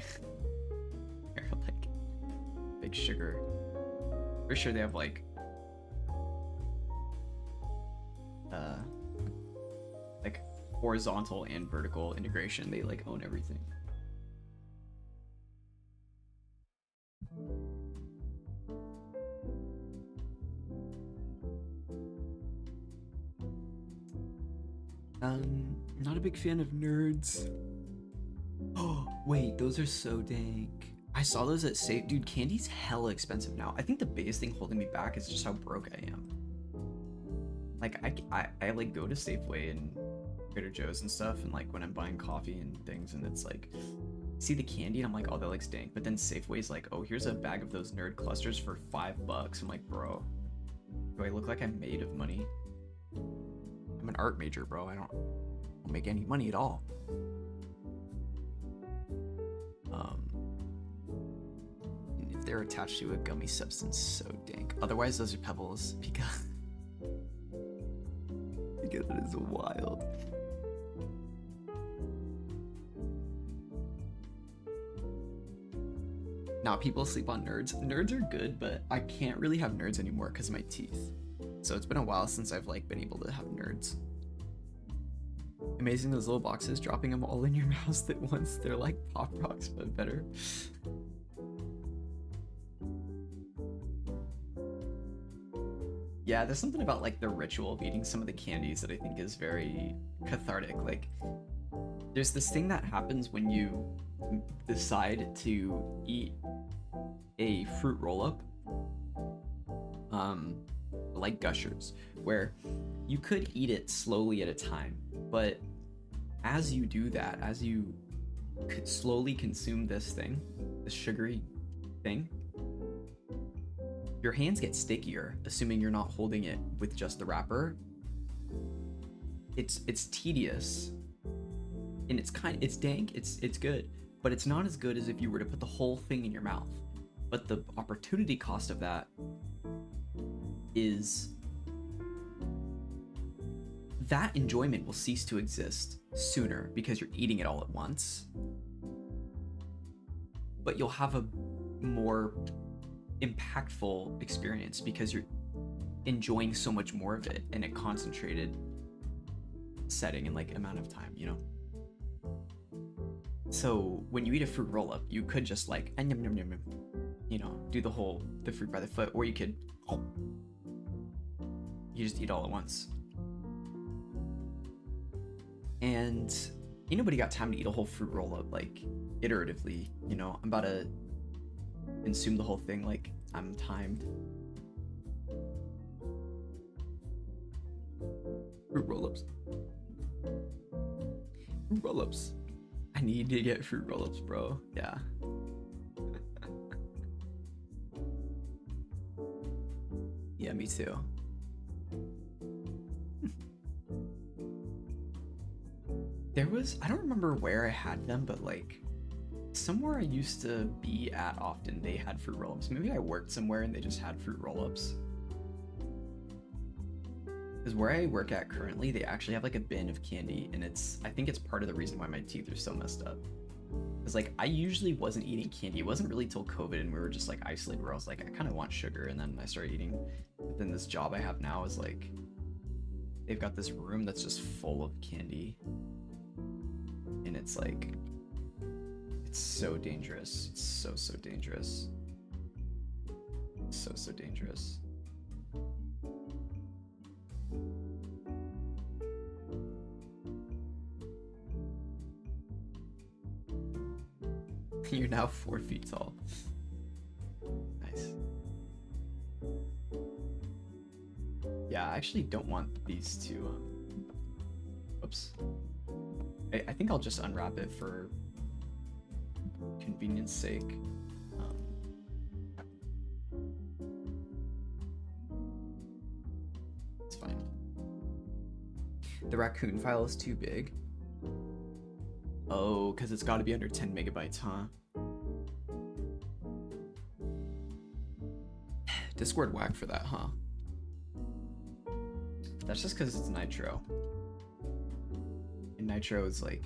they're like Big Sugar. For sure, they have like horizontal and vertical integration. They like own everything. Not a big fan of nerds. Oh, wait, those are so dank. I saw those at Safe. Dude, candy's hella expensive now. I think the biggest thing holding me back is just how broke I am. Like, I like go to Safeway and Trader Joe's and stuff, and like when I'm buying coffee and things, and it's like, see the candy and I'm like, oh, that looks dank. But then Safeway's like, oh, here's a bag of those nerd clusters for $5. I'm like, bro, do I look like I'm made of money? I'm an art major, bro. I don't make any money at all. If they're attached to a gummy substance, so dank. Otherwise, those are pebbles because it is wild. Now people sleep on nerds. Nerds are good, but I can't really have nerds anymore because of my teeth. So it's been a while since I've like been able to have nerds. Amazing, those little boxes, dropping them all in your mouth at once. They're like Pop Rocks, but better. Yeah, there's something about like the ritual of eating some of the candies that I think is very cathartic. Like, there's this thing that happens when you decide to eat a fruit roll-up, like Gushers, where you could eat it slowly at a time, but as you do that, as you could slowly consume this thing, this sugary thing, your hands get stickier, assuming you're not holding it with just the wrapper. It's tedious, and it's dank, it's good, but it's not as good as if you were to put the whole thing in your mouth. But the opportunity cost of that is that enjoyment will cease to exist sooner because you're eating it all at once. But you'll have a more impactful experience because you're enjoying so much more of it in a concentrated setting and like amount of time, you know? So when you eat a fruit roll-up, you could just like, you know, do the fruit by the foot, or you could, you just eat all at once. And ain't nobody got time to eat a whole fruit roll-up like iteratively, you know? I'm about to consume the whole thing like I'm timed. Fruit roll-ups. Fruit roll-ups. I need to get fruit roll-ups, bro. Yeah. Yeah, me too. I don't remember where I had them, but like somewhere I used to be at often, they had fruit roll-ups. Maybe I worked somewhere and they just had fruit roll-ups. Because where I work at currently, they actually have like a bin of candy, and I think it's part of the reason why my teeth are so messed up. Because like I usually wasn't eating candy. It wasn't really till COVID and we were just like isolated where I was like, I kind of want sugar, and then I started eating. But then this job I have now is like, they've got this room that's just full of candy, and it's like, it's so dangerous. It's so dangerous. So dangerous. You're now 4 feet tall. Nice. Yeah, I actually don't want these to, oops. I think I'll just unwrap it for convenience sake. It's fine. The raccoon file is too big. Oh, because it's got to be under 10 megabytes, huh? Discord whack for that, huh? That's just because it's Nitro. And Nitro is like...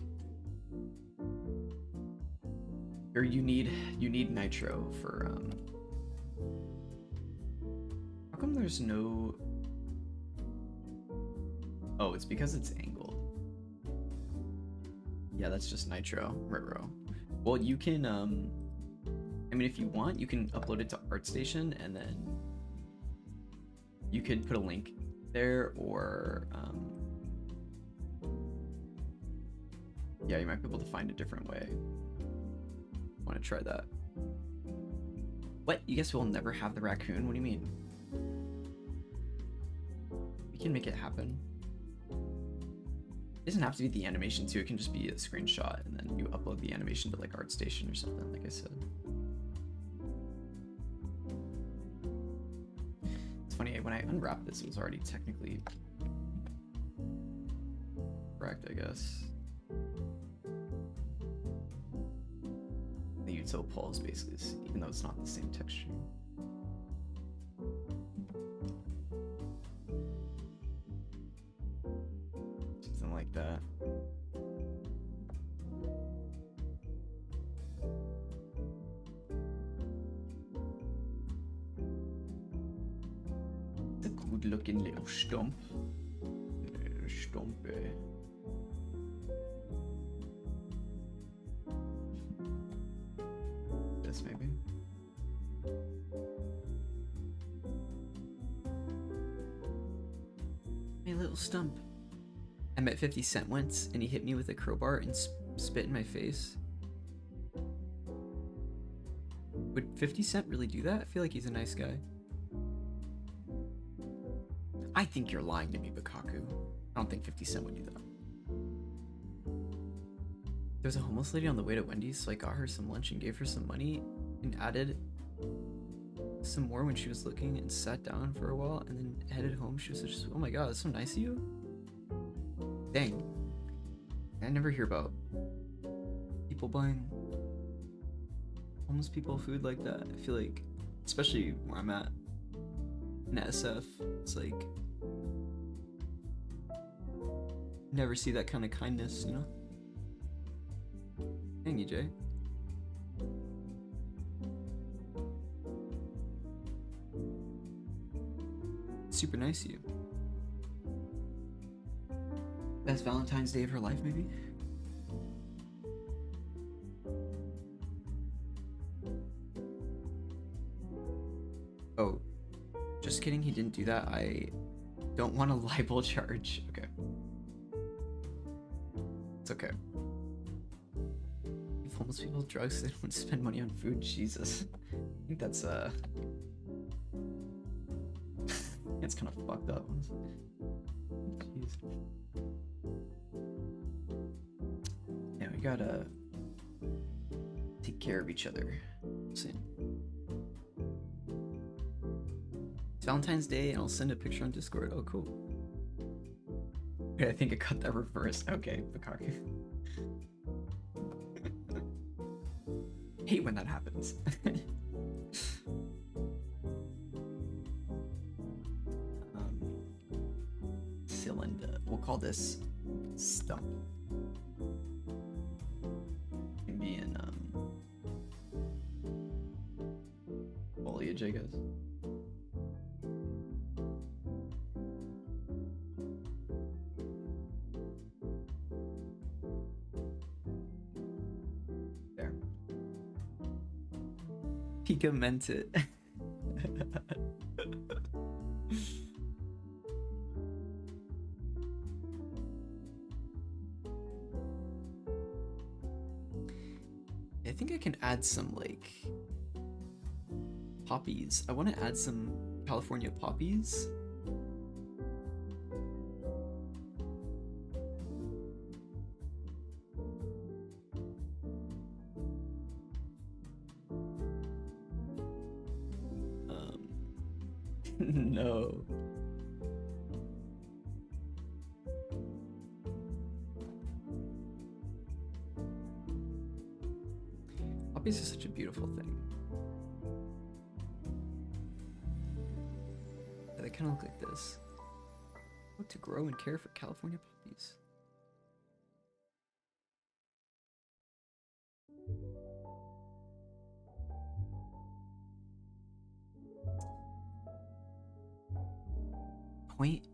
Or you need Nitro for, How come there's no... Oh, it's because it's angled. Yeah, that's just Nitro. Ruh-roh. Well, you can, I mean, if you want, you can upload it to ArtStation, and then you could put a link there, or, yeah, you might be able to find a different way. Want to try that? What? You guess we'll never have the raccoon? What do you mean? We can make it happen. It doesn't have to be the animation too, it can just be a screenshot and then you upload the animation to like ArtStation or something, like I said. It's funny, when I unwrapped this, it was already technically correct, I guess. The util pulse basically, even though it's not the same texture. Something like that. It's a good looking little stump. Stumpy. This maybe. Hey, little stump. I met 50 Cent once, and he hit me with a crowbar and spit in my face. Would 50 Cent really do that? I feel like he's a nice guy. I think you're lying to me, Bukaku. I don't think 50 Cent would do that. There was a homeless lady on the way to Wendy's, so I got her some lunch and gave her some money and added some more when she was looking and sat down for a while and then headed home. She was just, oh my god, that's so nice of you. Dang. I never hear about people buying homeless people food like that. I feel like, especially where I'm at in SF, it's like, never see that kind of kindness, you know? Dang you, Jay. Super nice of you. Best Valentine's Day of her life, maybe? Oh, just kidding, he didn't do that. I don't want a libel charge. Okay. It's okay. If homeless people drugs, they don't spend money on food. Jesus. I think that's, it's kind of fucked up, honestly. Jeez. Yeah, we gotta take care of each other. It's Valentine's Day, and I'll send a picture on Discord. Oh, cool. Okay, I think I cut that reverse. Okay, Bukaku. Hate when that happens. Cylinder. We'll call this stump. Can be in Jacobs. There. Pika meant it. I think I can add some like poppies. I want to add some California poppies. No. Poppies are such a beautiful thing. They kind of look like this. How to grow and care for California poppies. Wait.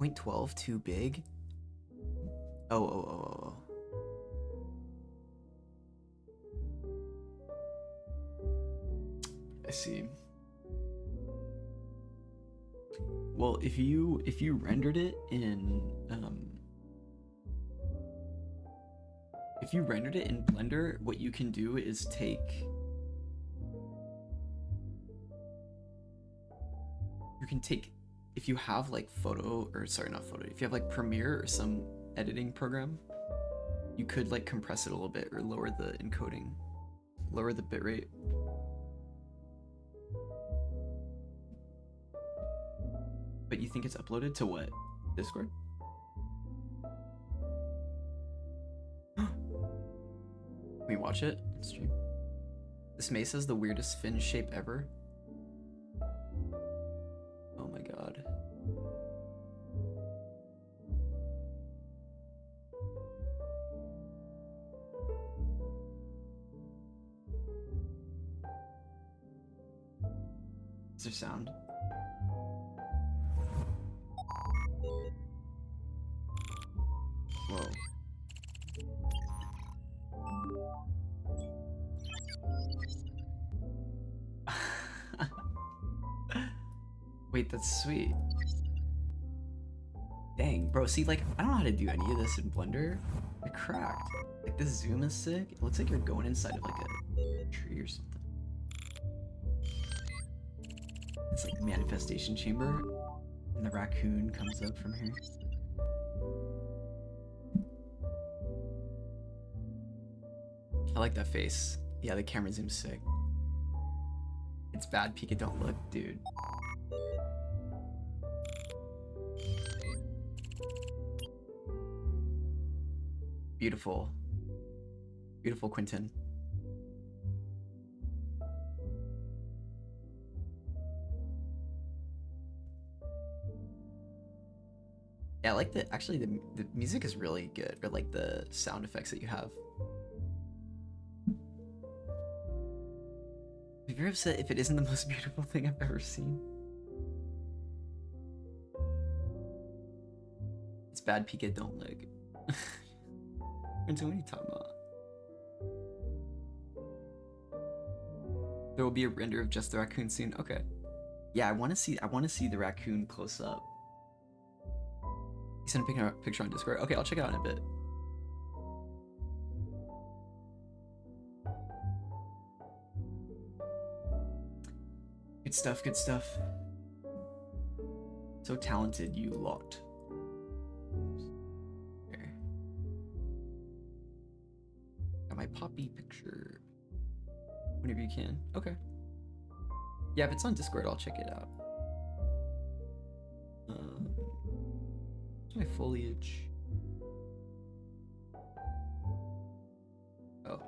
0.12 too big? Oh. I see. Well, if you rendered it in Blender, what you can do is if you have like if you have like Premiere or some editing program, you could like compress it a little bit or lower the encoding, lower the bitrate. But you think it's uploaded to what? Discord? Can we watch it on stream? This mace has the weirdest fin shape ever. Oh my god. Is there sound? Whoa. Wait, that's sweet. Dang, bro, see, like, I don't know how to do any of this in Blender. I cracked. Like, this zoom is sick. It looks like you're going inside of, like, a tree or something. It's like manifestation chamber, and the raccoon comes up from here. I like that face. Yeah, the camera zoom's sick. It's bad, Pika, don't look, dude. Beautiful. Beautiful, Quentin. Yeah, I like actually the music is really good, or like the sound effects that you have. Have you ever said if it isn't the most beautiful thing I've ever seen? It's bad, Pika, don't look. What are you talking about? There will be a render of just the raccoon soon. Okay. Yeah, I want to see the raccoon close up. You sent a picture on Discord. Okay, I'll check it out in a bit. Good stuff, good stuff. So talented, you lot. There. Got my poppy picture. Whenever you can. Okay. Yeah, if it's on Discord, I'll check it out. Where's my foliage? Oh.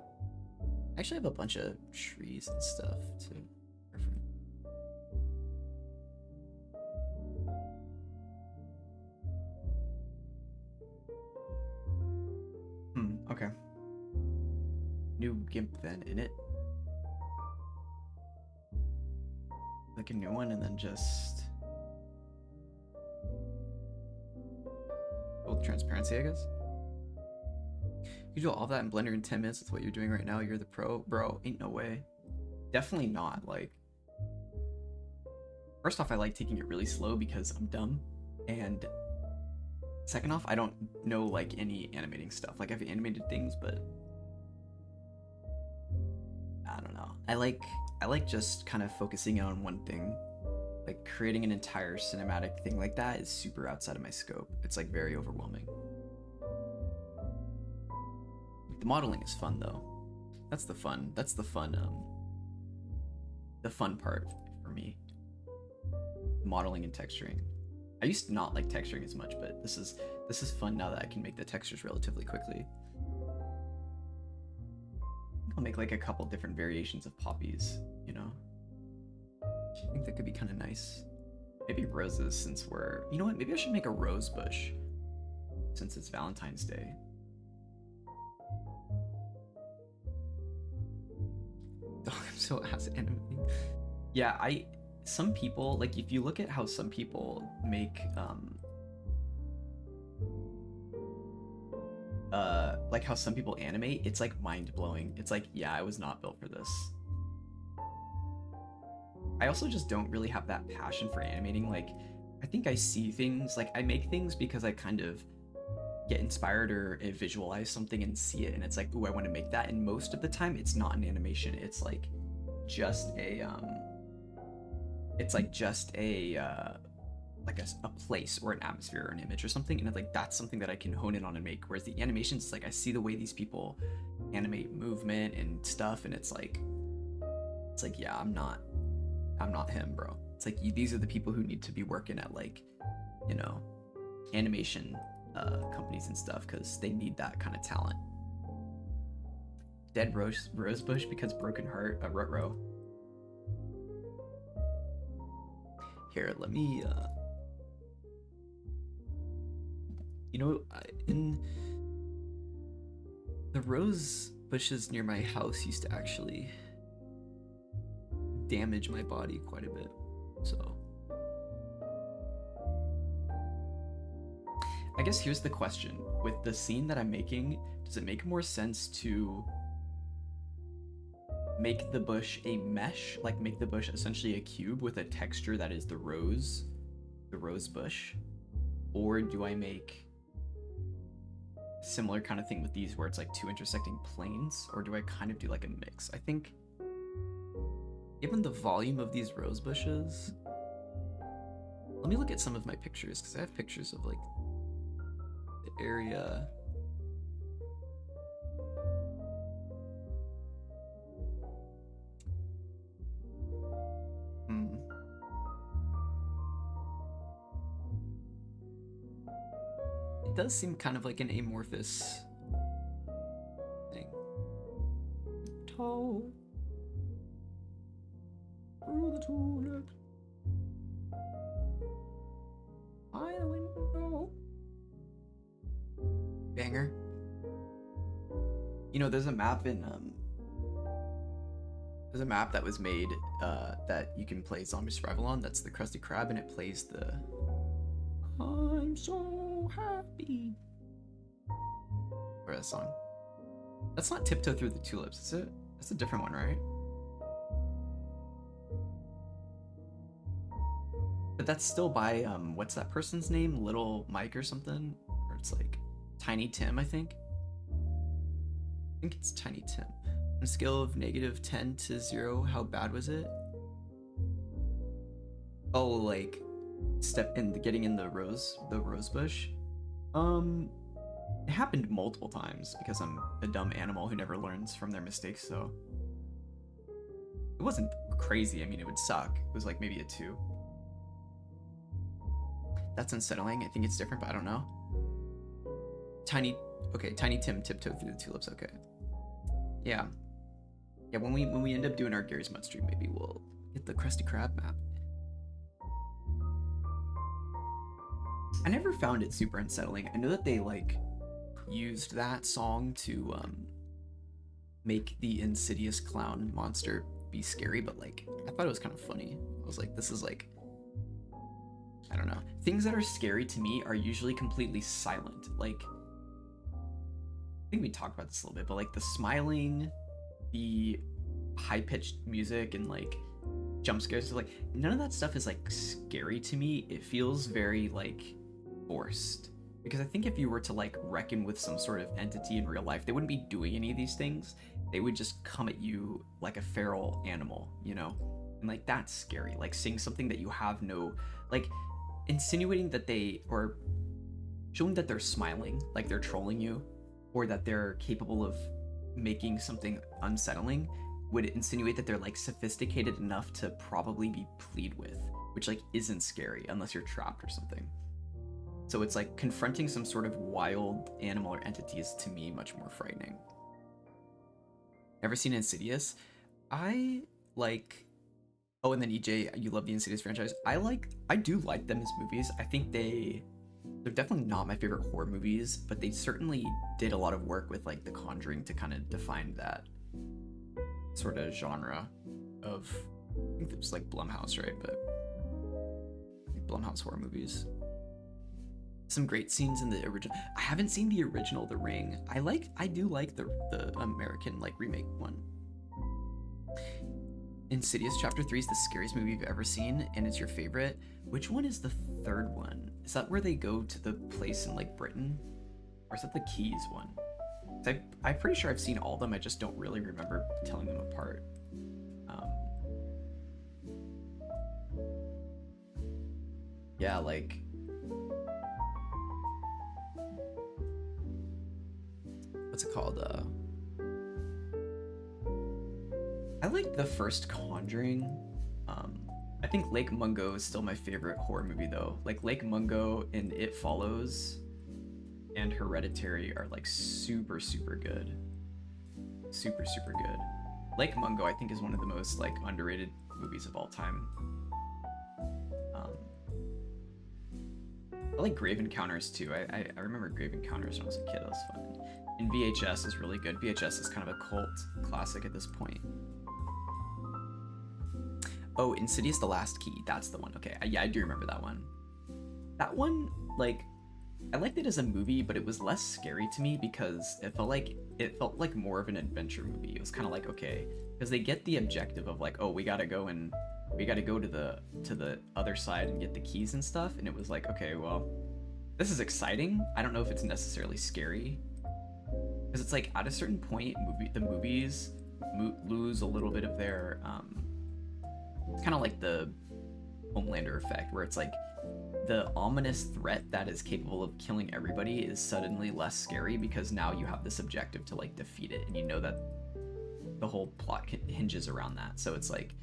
I actually have a bunch of trees and stuff too. Okay. New gimp then, in it. make a new one and then just build transparency, I guess. You do all that in Blender in 10 minutes with what you're doing right now. You're the pro. Bro, ain't no way. Definitely not. Like, first off, I like taking it really slow because I'm dumb. And second off, I don't know like any animating stuff. Like I've animated things, but I don't know. I like just kind of focusing on one thing. Like creating an entire cinematic thing like that is super outside of my scope. It's like very overwhelming. The modeling is fun though. That's the fun part for me. Modeling and texturing. I used to not like texturing as much, but this is fun now that I can make the textures relatively quickly. I'll make like a couple different variations of poppies, you know? I think that could be kind of nice. Maybe roses since we're... You know what? Maybe I should make a rose bush since it's Valentine's Day. Oh, I'm so ass animating. Yeah, some people, like if you look at how some people make like how some people animate, it's like mind-blowing. It's like, yeah, I was not built for this. I also just don't really have that passion for animating. Like, I think I see things, like I make things because I kind of get inspired or visualize something and see it, and it's like, ooh, I want to make that. And most of the time it's not an animation, it's like just a like a place or an atmosphere or an image or something, and it's like that's something that I can hone in on and make. Whereas the animations, it's like I see the way these people animate movement and stuff, and it's like yeah, I'm not him, bro. It's like these are the people who need to be working at like, you know, animation companies and stuff, because they need that kind of talent. Dead rose bush because broken heart. Rutro. Here, let me you know, in the rose bushes near my house used to actually damage my body quite a bit, so I guess here's the question. With the scene that I'm making, does it make more sense to make the bush a mesh, like make the bush essentially a cube with a texture that is the rose bush? Or do I make a similar kind of thing with these where it's like two intersecting planes? Or do I kind of do like a mix? I think given the volume of these rose bushes, let me look at some of my pictures, because I have pictures of like the area. It does seem kind of like an amorphous thing. Tall through the tulips by the window. Banger. You know, there's a map in there's a map that was made that you can play zombie survival on. That's the Krusty Krab, and it plays the I'm so happy. Or that song. That's not Tiptoe Through the Tulips, is it? That's a different one, right? But that's still by what's that person's name? Little Mike or something? Or it's like Tiny Tim, I think. I think it's Tiny Tim. On a scale of -10 to 0, how bad was it? Oh, like getting in the rose bush. It happened multiple times because I'm a dumb animal who never learns from their mistakes, so it wasn't crazy. I mean, it would suck. It was like maybe a 2. That's unsettling. I think it's different, but I don't know. Tiny Tim Tiptoe Through the Tulips. Okay. Yeah. When we end up doing our Gary's Mud stream, maybe we'll hit the Krusty Krab map. I never found it super unsettling. I know that they like used that song to make the insidious clown monster be scary, but like I thought it was kind of funny. I was like, this is like, I don't know. Things that are scary to me are usually completely silent. Like, I think we talked about this a little bit, but like the smiling, the high-pitched music, and like jump scares, like none of that stuff is like scary to me. It feels very like forced. Because I think if you were to like reckon with some sort of entity in real life, they wouldn't be doing any of these things. They would just come at you like a feral animal, you know? And like that's scary. Like seeing something that you have no, like insinuating that they, or showing that they're smiling, like they're trolling you, or that they're capable of making something unsettling would insinuate that they're like sophisticated enough to probably be played with, which like isn't scary unless you're trapped or something. So it's like confronting some sort of wild animal or entity is to me much more frightening. Ever seen Insidious? I like, oh, and then EJ, you love the Insidious franchise. I do like them as movies. I think they're definitely not my favorite horror movies, but they certainly did a lot of work with like The Conjuring to kind of define that sort of genre of, I think it's like Blumhouse, right? But Blumhouse horror movies. Some great scenes in the original. I haven't seen the original The Ring. I do like the American like remake one. Insidious Chapter 3 is the scariest movie you've ever seen, and it's your favorite. Which one is the third one? Is that where they go to the place in like Britain? Or is that the Keys one? I'm pretty sure I've seen all of them, I just don't really remember telling them apart. Yeah, like, what's it called? I like the first Conjuring. I think Lake Mungo is still my favorite horror movie though. Like Lake Mungo and It Follows and Hereditary are like super, super good. Super, super good. Lake Mungo I think is one of the most like underrated movies of all time. I like Grave Encounters too. I remember Grave Encounters when I was a kid. That was fun. And VHS is really good. VHS is kind of a cult classic at this point. Oh, Insidious: The Last Key. That's the one. Okay, yeah, I do remember that one. That one, like, I liked it as a movie, but it was less scary to me because it felt like more of an adventure movie. It was kind of like, okay, because they get the objective of like, oh, we gotta go to the other side and get the keys and stuff, and it was like, okay, well, this is exciting. I don't know if it's necessarily scary, because it's like at a certain point, the movies lose a little bit of their it's kind of like the Homelander effect, where it's like the ominous threat that is capable of killing everybody is suddenly less scary because now you have this objective to like defeat it, and you know that the whole plot hinges around that. So it's like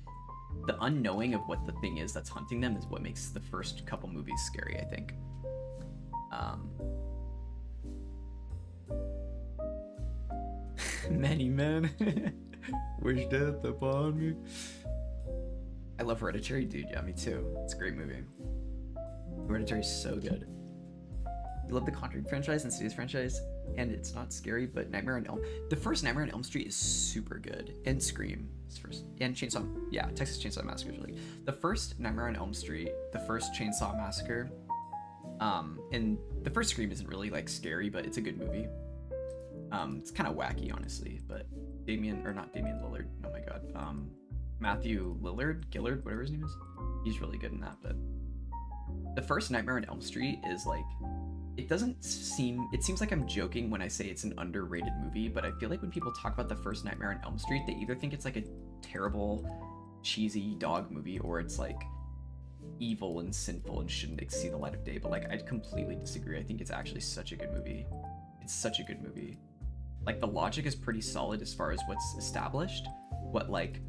the unknowing of what the thing is that's hunting them is what makes the first couple movies scary, I think. Many men wish death upon me. I love Hereditary, dude. Yeah, me too. It's a great movie. Hereditary is so good. You love the Conjuring franchise and Insidious franchise, and it's not scary, but Nightmare on Elm. The first Nightmare on Elm Street is super good, and Scream is first, and Chainsaw. Yeah, Texas Chainsaw Massacre is really good. The first Nightmare on Elm Street, the first Chainsaw Massacre, and the first Scream isn't really like scary, but it's a good movie. It's kind of wacky, honestly, but not Damian Lillard. Oh my god. Matthew Gillard, whatever his name is. He's really good in that, but the first Nightmare on Elm Street is like, it seems like I'm joking when I say it's an underrated movie, but I feel like when people talk about the first Nightmare on Elm Street, they either think it's like a terrible, cheesy dog movie, or it's like evil and sinful and shouldn't see the light of day. But like, I completely disagree. I think it's actually such a good movie. It's such a good movie. Like, the logic is pretty solid as far as what's established, what like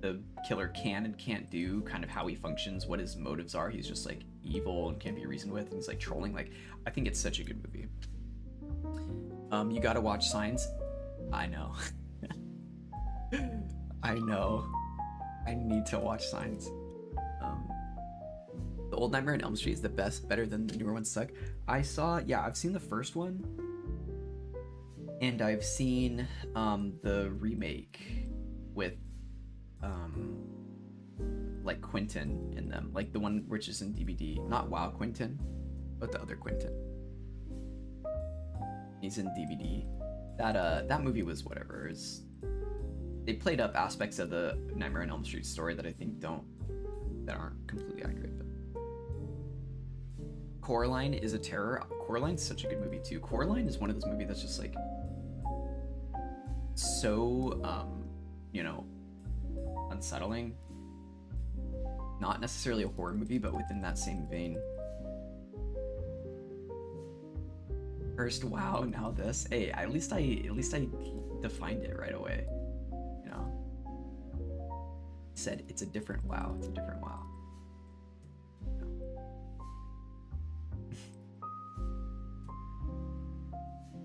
the killer can and can't do, kind of how he functions, what his motives are. He's just like evil and can't be reasoned with, and he's like trolling. Like, I think it's such a good movie. You gotta watch Signs. I know. I know. I need to watch Signs. The old Nightmare on Elm Street is the best, better than the newer ones suck. I've seen the first one, and I've seen the remake with um like Quentin in them, like the one which is in DVD, not WoW Quentin, but the other Quentin. He's in DVD. That movie was whatever. They played up aspects of the Nightmare on Elm Street story that I think aren't completely accurate. But Coraline is a terror. Coraline's such a good movie too. Coraline is one of those movies that's just like so you know, unsettling. Not necessarily a horror movie, but within that same vein. First WoW, now this. Hey, at least I defined it right away. You know, said it's a different WoW. It's a different WoW.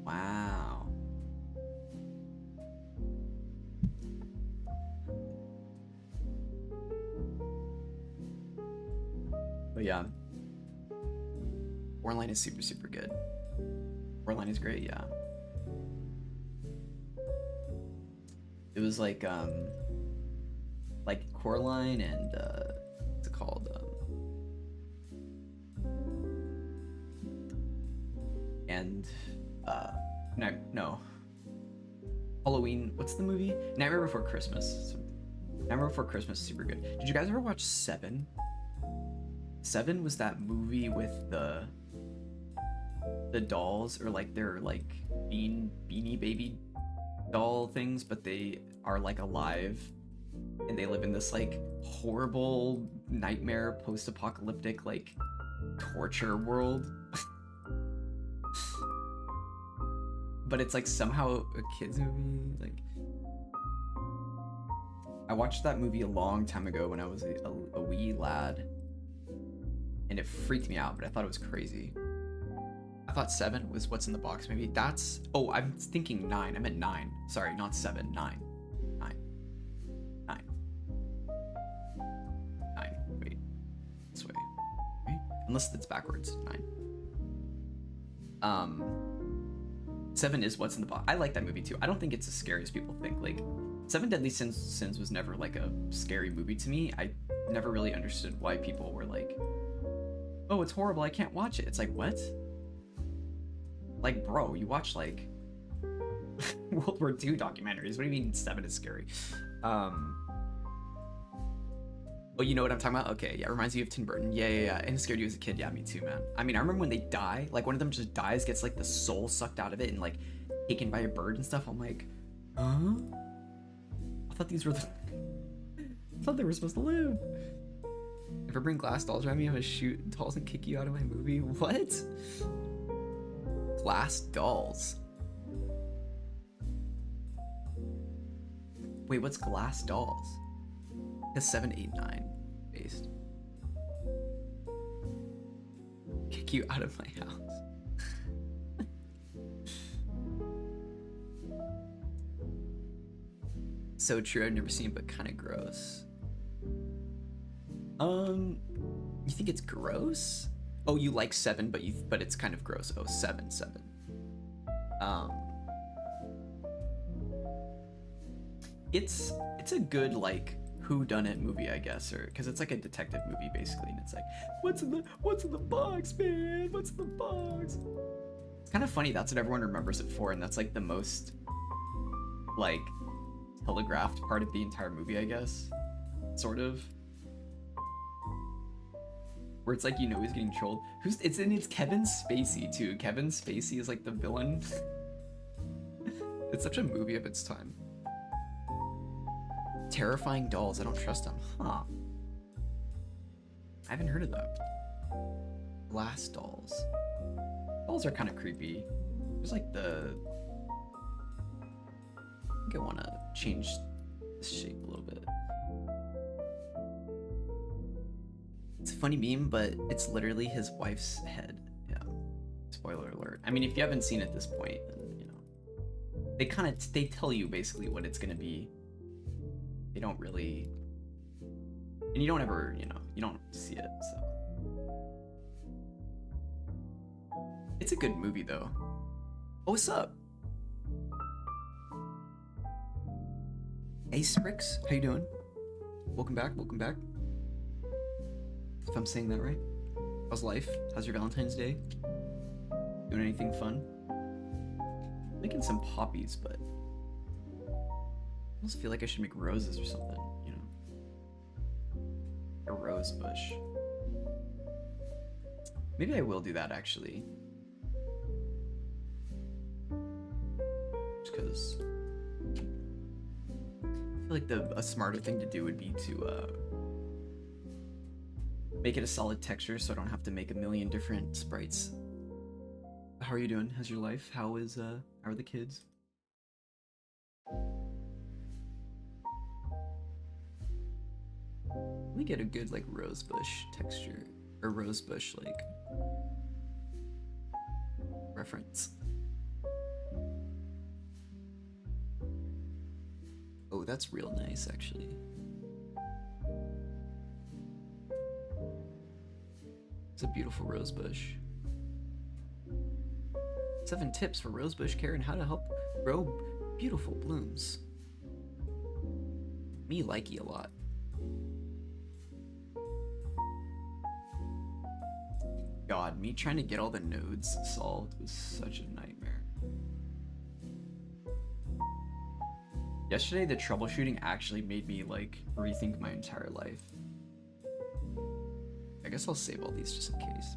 Wow. But yeah, Warline is super, super good. Warline is great, yeah. It was like Coraline and what's it called? And no, Halloween. What's the movie? Nightmare Before Christmas. Nightmare Before Christmas is super good. Did you guys ever watch Seven? Seven was that movie with the dolls, or like they're like beanie baby doll things, but they are like alive and they live in this like horrible nightmare post-apocalyptic like torture world. But it's like somehow a kids movie. Like, I watched that movie a long time ago when I was a wee lad, and it freaked me out, but I thought it was crazy. I thought Seven was What's in the Box maybe. That's, oh, I'm thinking 9. I meant 9. Sorry, not 7. 9. 9. 9. 9. Wait. This way. Wait. Unless it's backwards. 9. 7 is What's in the Box. I like that movie too. I don't think it's as scary as people think. Like, 7 Deadly Sins was never like a scary movie to me. I never really understood why people were like, oh, it's horrible, I can't watch it. It's like, what? Like, bro, you watch like World War II documentaries. What do you mean 7 is scary? Oh, you know what I'm talking about? Okay, yeah, it reminds you of Tim Burton. Yeah. And it scared you as a kid. Yeah, me too, man. I mean, I remember when they die, like one of them just dies, gets like the soul sucked out of it and like taken by a bird and stuff. I'm like, huh? I thought these were I thought they were supposed to live. If I bring glass dolls around me, I'm gonna shoot dolls and kick you out of my movie. What? Glass dolls. Wait, what's glass dolls? It's 7, 8, 9 based. Kick you out of my house. So true, I've never seen it, but kind of gross. You think it's gross? Oh, you like 7, but it's kind of gross. Oh, 7. It's a good like whodunit movie, I guess, or because it's like a detective movie basically, and it's like, what's in the box, man? What's in the box? It's kind of funny. That's what everyone remembers it for, and that's like the most like telegraphed part of the entire movie, I guess, sort of. Where it's like, you know, he's getting trolled. It's Kevin Spacey too. Kevin Spacey is like the villain. It's such a movie of its time. Terrifying dolls. I don't trust them. Huh. I haven't heard of them. Glass dolls. Dolls are kind of creepy. There's like I think I want to change the shape a little bit. It's a funny meme, but it's literally his wife's head. Yeah. Spoiler alert. I mean, if you haven't seen it at this point, then, you know, they tell you basically what it's gonna be. They don't really, and you don't ever, you know, you don't see it, so. It's a good movie though. Oh, what's up? Hey Sprix, how you doing? Welcome back, welcome back. If I'm saying that right. How's life? How's your Valentine's Day? Doing anything fun? Making some poppies, but I almost feel like I should make roses or something, you know? A rose bush. Maybe I will do that actually. Just because I feel like a smarter thing to do would be to make it a solid texture so I don't have to make a million different sprites. How are you doing? How's your life? How are the kids? Let me get a good like rose bush texture or rose bush like reference. Oh, that's real nice actually. 'It's a beautiful rose bush. 7 tips for rosebush care and how to help grow beautiful blooms. Me likey a lot. God, me trying to get all the nodes solved was such a nightmare. Yesterday, the troubleshooting actually made me like rethink my entire life. I guess I'll save all these just in case.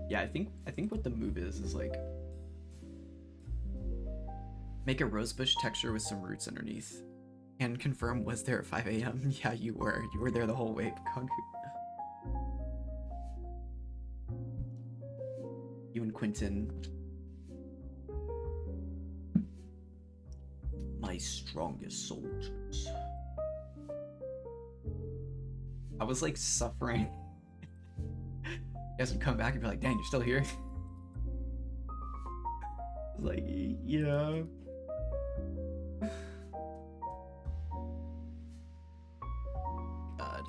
Yeah, I think what the move is like make a rosebush texture with some roots underneath. And confirm, was there at 5 a.m? Yeah, you were. You were there the whole way, Pikachu. You and Quentin. My strongest soldiers. I was like suffering. You guys would come back and be like, dang, you're still here? I was like, yeah. God.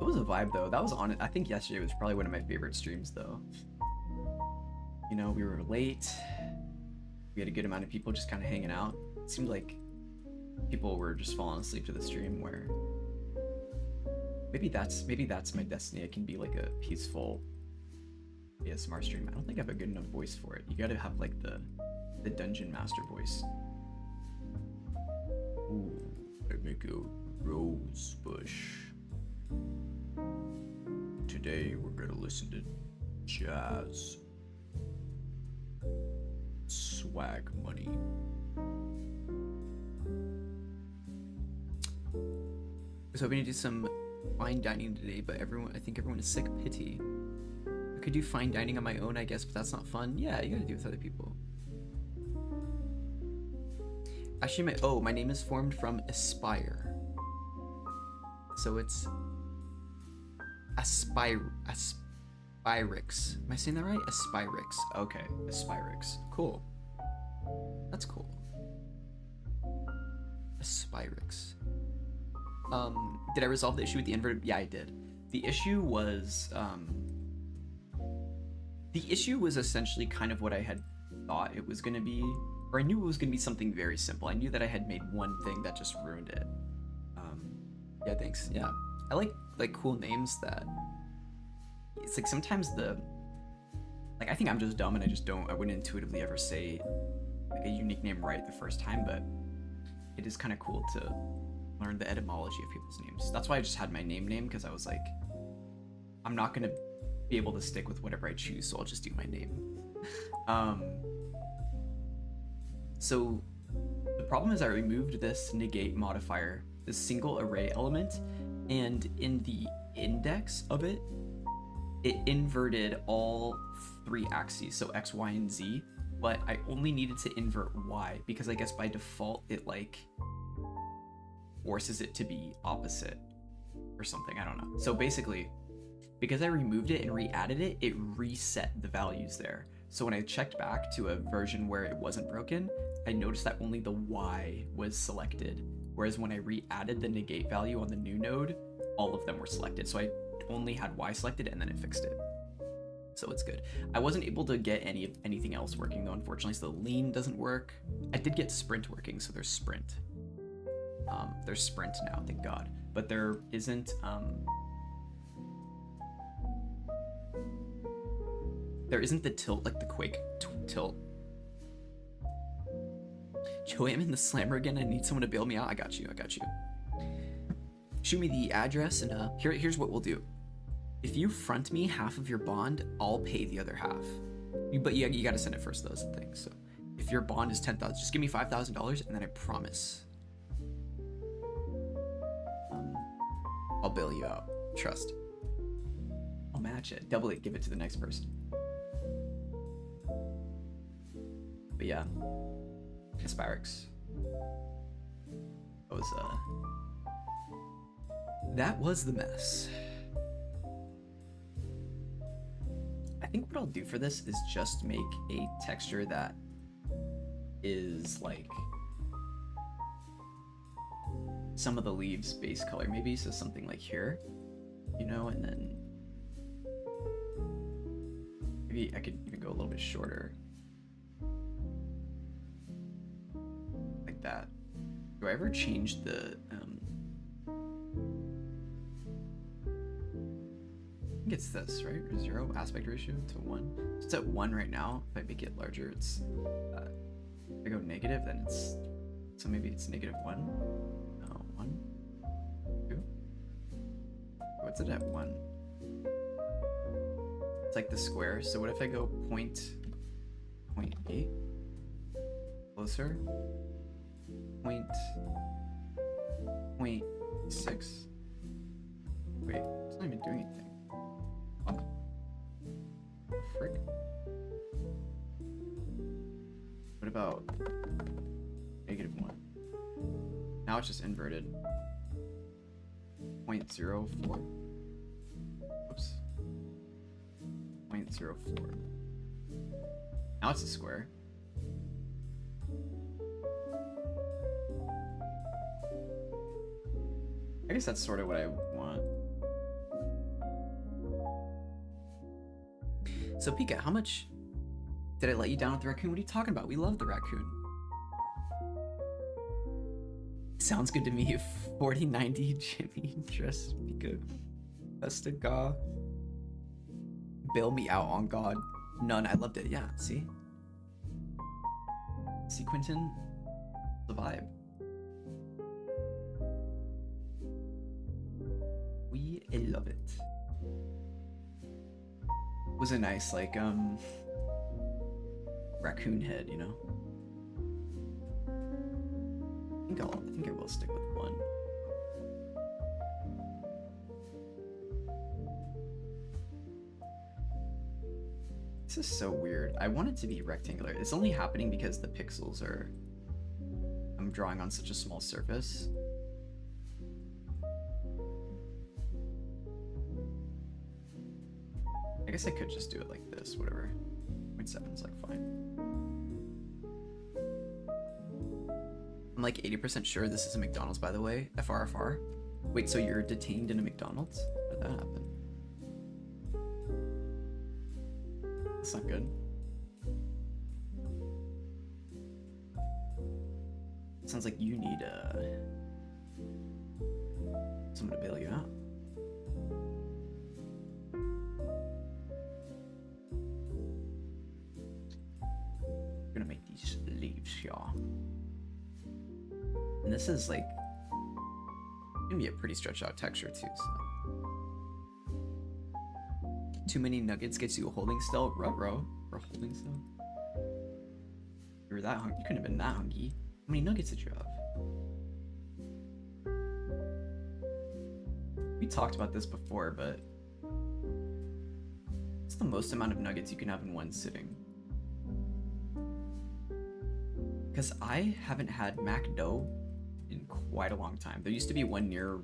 It was a vibe though. That was on it. I think yesterday was probably one of my favorite streams though. You know, we were late. We had a good amount of people just kind of hanging out. It seemed like people were just falling asleep to the stream where maybe that's my destiny. I can be like a peaceful ASMR stream. I don't think I have a good enough voice for it. You gotta have like the dungeon master voice. Ooh, I make a rose bush. Today we're gonna listen to jazz. Swag money. I was hoping to do some fine dining today, but I think everyone is sick. Pity. I could do fine dining on my own, I guess, but that's not fun. Yeah, you gotta do it with other people. Actually, my name is formed from Aspire. So it's Aspirix. Am I saying that right? Aspirix. Okay, Aspirix. Cool. That's cool. Aspirix. Did I resolve the issue with the inverted? Yeah, I did. The issue was essentially kind of what I had thought it was gonna be, or I knew it was gonna be something very simple. I knew that I had made one thing that just ruined it. Yeah, thanks. Yeah, I like cool names that. It's like sometimes I think I'm just dumb and I wouldn't intuitively ever say like a unique name right the first time, but it is kind of cool to learn the etymology of people's names. That's why I just had my name because I was like, I'm not gonna be able to stick with whatever I choose, so I'll just do my name. So the problem is I removed this negate modifier, this single array element, and in the index of it, it inverted all 3 axes, so X, Y, and Z, but I only needed to invert Y because I guess by default it like forces it to be opposite or something, I don't know. So basically, because I removed it and re-added it, it reset the values there. So when I checked back to a version where it wasn't broken, I noticed that only the Y was selected, whereas when I re-added the negate value on the new node, all of them were selected. So I only had Y selected and then it fixed it. So it's good. I wasn't able to get anything else working though, unfortunately. So the lean doesn't work. I did get sprint working, so there's sprint. There's sprint now, thank God. But there isn't the tilt, like the Quake tilt. Joey, I'm in the slammer again. I need someone to bail me out. I got you. Shoot me the address, and here's what we'll do. If you front me half of your bond, I'll pay the other half. But you gotta send it first, though, is the thing. So if your bond is 10,000, just give me $5,000, and then I promise I'll bail you out. Trust. I'll match it. Double it. Give it to the next person. But yeah, Aspirix. That was the mess. I think what I'll do for this is just make a texture that is like some of the leaves base color, maybe, so something like here, you know, and then maybe I could even go a little bit shorter, like that. Do I ever change the I think it's this, right? 0 aspect ratio to 1. So it's at 1 right now. If I make it larger, it's if I go negative, then it's, so maybe it's -1. No, 1, 2. What's it at 1? It's like the square. So what if I go 0.8 closer? 0.6. Wait, it's not even doing anything. Oh. Frick. What about -1? Now it's just inverted. 0.04. Oops. 0.04. Now it's a square. I guess that's sort of what I want. So Pika, how much did I let you down with the raccoon? What are you talking about? We love the raccoon. Sounds good to me. 4090 Jimmy Dress Pika. Best of God. Bail me out on God. None. I loved it. Yeah, see? See, Quentin? The vibe. We love it. Was a nice, like, raccoon head, you know? I think I will stick with 1. This is so weird. I want it to be rectangular. It's only happening because the pixels are... I'm drawing on such a small surface. I guess I could just do it like this, whatever. 0.7 is like fine. I'm like 80% sure this is a McDonald's, by the way. FRFR. Wait, so you're detained in a McDonald's? How did that happen? That's not good. Sounds like you need someone to bail you out. I'm gonna make these leaves, y'all. And this is like gonna be a pretty stretched out texture too, so. Too many nuggets gets you a holding still. Ruh-roh for a holding still. You were that hungry. You couldn't have been that hungry. How many nuggets did you have? We talked about this before, but what's the most amount of nuggets you can have in one sitting? Because I haven't had Mac dough in quite a long time. There used to be one near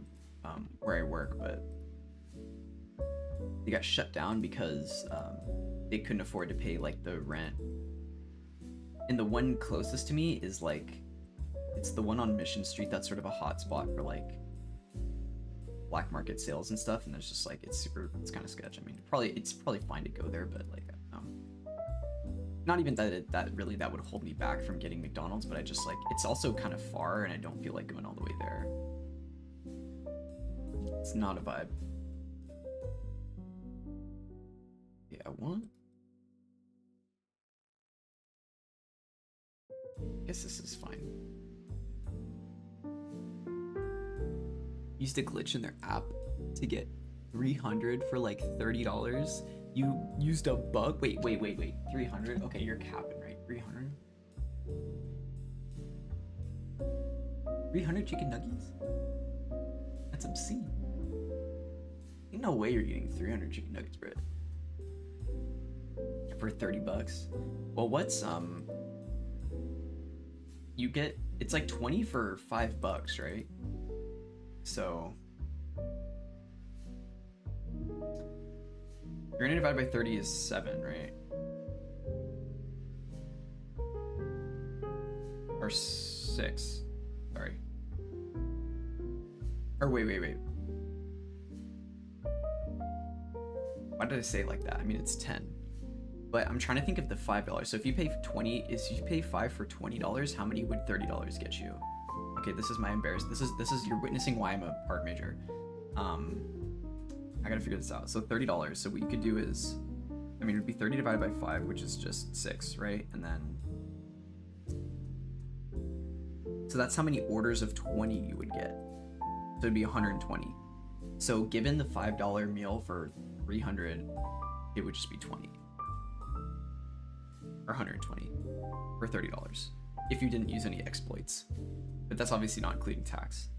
where I work, but they got shut down because they couldn't afford to pay like the rent. And the one closest to me is like, it's the one on Mission Street that's sort of a hot spot for like black market sales and stuff, and there's just like it's kind of sketch. I mean, it's probably fine to go there, but like not even that really that would hold me back from getting McDonald's, but I just like it's also kind of far, and I don't feel like going all the way there. It's not a vibe. Yeah, what? I guess this is fine. Used a glitch in their app to get 300 for like $30. You used a bug? Wait. 300? Okay, you're capping, right? 300? 300 chicken nuggets? That's obscene. Ain't no way you're getting 300 chicken nuggets, bro. For $30. Well, what's you get, it's like 20 for $5, right? So 300 divided by 30 is 7, right? Or 6. Sorry. Or wait. Why did I say it like that? I mean, it's 10. But I'm trying to think of the $5. So if you pay 20, if you pay 5 for $20, how many would $30 get you? Okay, this is my embarrassment. This is you're witnessing why I'm a art major. I gotta figure this out. So $30. So what you could do is, I mean, it would be 30 divided by 5, which is just 6, right? And then, so that's how many orders of 20 you would get. So it'd be 120. So given the $5 meal for 300, it would just be 20. Or 120 for $30 if you didn't use any exploits, but that's obviously not including tax.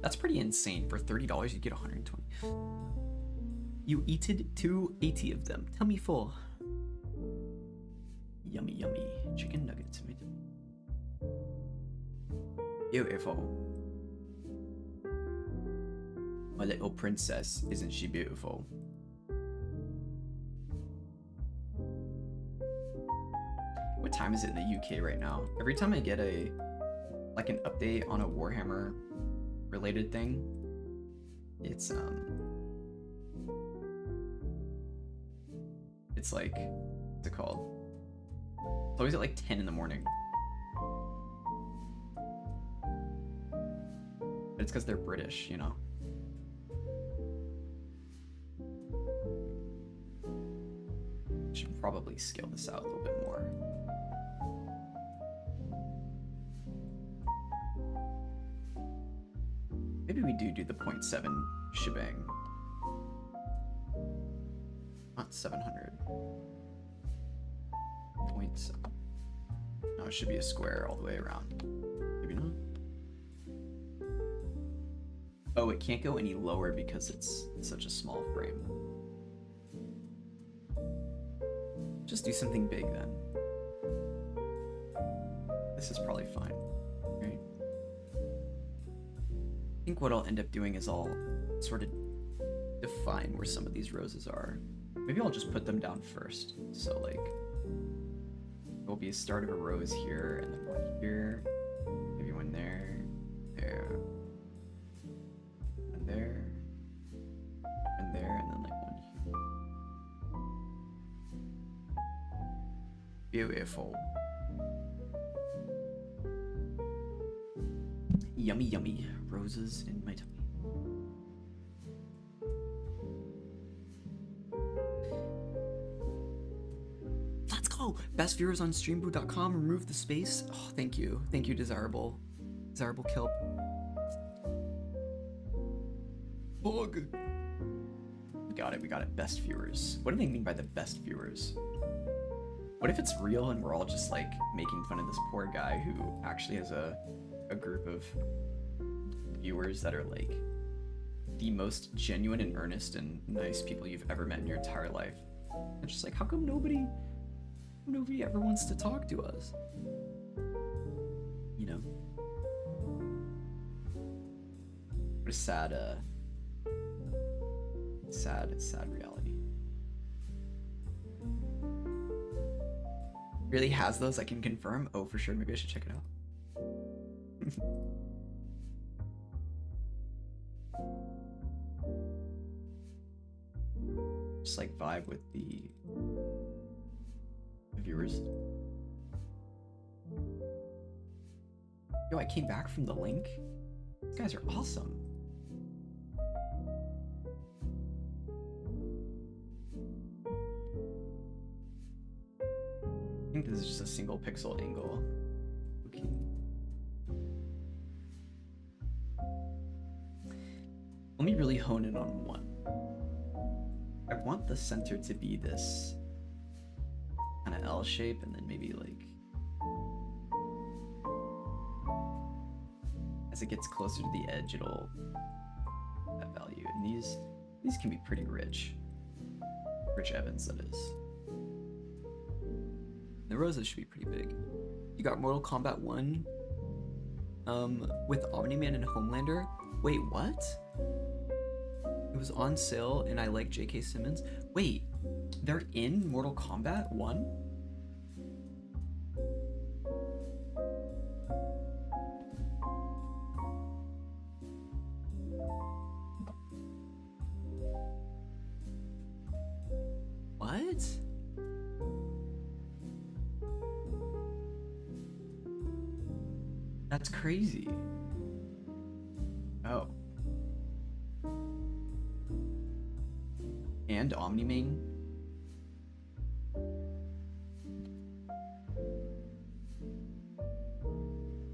That's pretty insane. For $30 you get 120. You eated 280 of them. Tummy full. Yummy chicken nuggets. Beautiful. My little princess, isn't she beautiful? What time is it in the UK right now? Every time I get an update on a Warhammer related thing, it's like, what's it called? It's always at like 10 in the morning. But it's because they're British, you know? Should probably scale this out a little bit more. Maybe we do the 0.7 shebang. Not 700. 0.7. No, it should be a square all the way around. Maybe not. Oh, it can't go any lower because it's such a small frame. Just do something big then. This is probably fine, right? I think what I'll end up doing is I'll sort of define where some of these roses are. Maybe I'll just put them down first. So like, there'll be a start of a rose here, and then one here, maybe one there, there, and there, and there, and then like one here. Beautiful. Yummy roses in my tummy. Let's go! Best viewers on streamboo.com. Remove the space. Oh, thank you, Desirable Kelp. Bug. We got it. Best viewers. What do they mean by the best viewers? What if it's real and we're all just like making fun of this poor guy who actually has a group of viewers that are like the most genuine and earnest and nice people you've ever met in your entire life? And just like, how come nobody ever wants to talk to us? You know? What a sad reality. Really has those, I can confirm. Oh, for sure, maybe I should check it out. just like vibe with the viewers. Yo, I came back from the link. These guys are awesome. I think this is just a single pixel angle. Okay. Let me really hone in on one. I want the center to be this kind of L shape, and then maybe like as it gets closer to the edge, it'll that value. And these can be pretty rich. Rich Evans, that is. The roses should be pretty big. You got Mortal Kombat 1 with Omni-Man and Homelander. Wait, what? It was on sale and I like J.K. Simmons. Wait, they're in Mortal Kombat 1? What? That's crazy. Oh. And Omni-Man?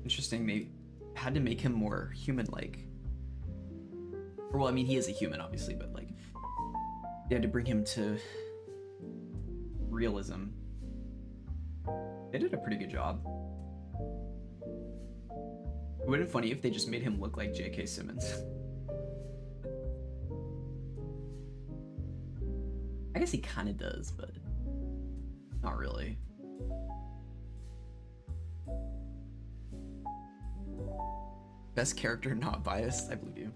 Interesting, they had to make him more human-like. Or, well, I mean, he is a human, obviously, but, like, they had to bring him to realism. They did a pretty good job. It would have been funny if they just made him look like J.K. Simmons. I guess he kind of does, but not really. Best character, not biased. I believe you.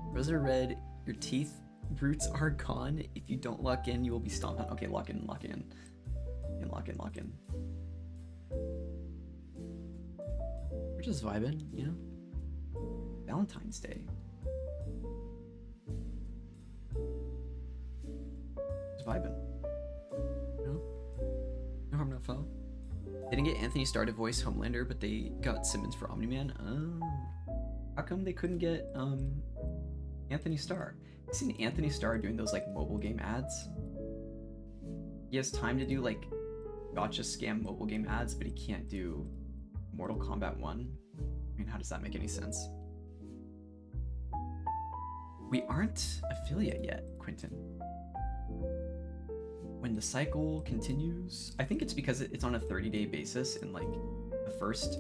Rosa Red, your teeth roots are gone. If you don't lock in, you will be stomped on. Okay, lock in, lock in. Lock in, lock in. We're just vibing, you know? Valentine's Day. Just vibing. You know? No harm, no foul. They didn't get Anthony Starr to voice Homelander, but they got Simmons for Omni-Man. Oh. How come they couldn't get Anthony Starr? I've seen Anthony Starr doing those like mobile game ads. He has time to do like gotcha scam mobile game ads, but he can't do Mortal Kombat 1. I mean, how does that make any sense? We aren't affiliate yet, Quentin. When the cycle continues, I think it's because it's on a 30-day basis, and like the first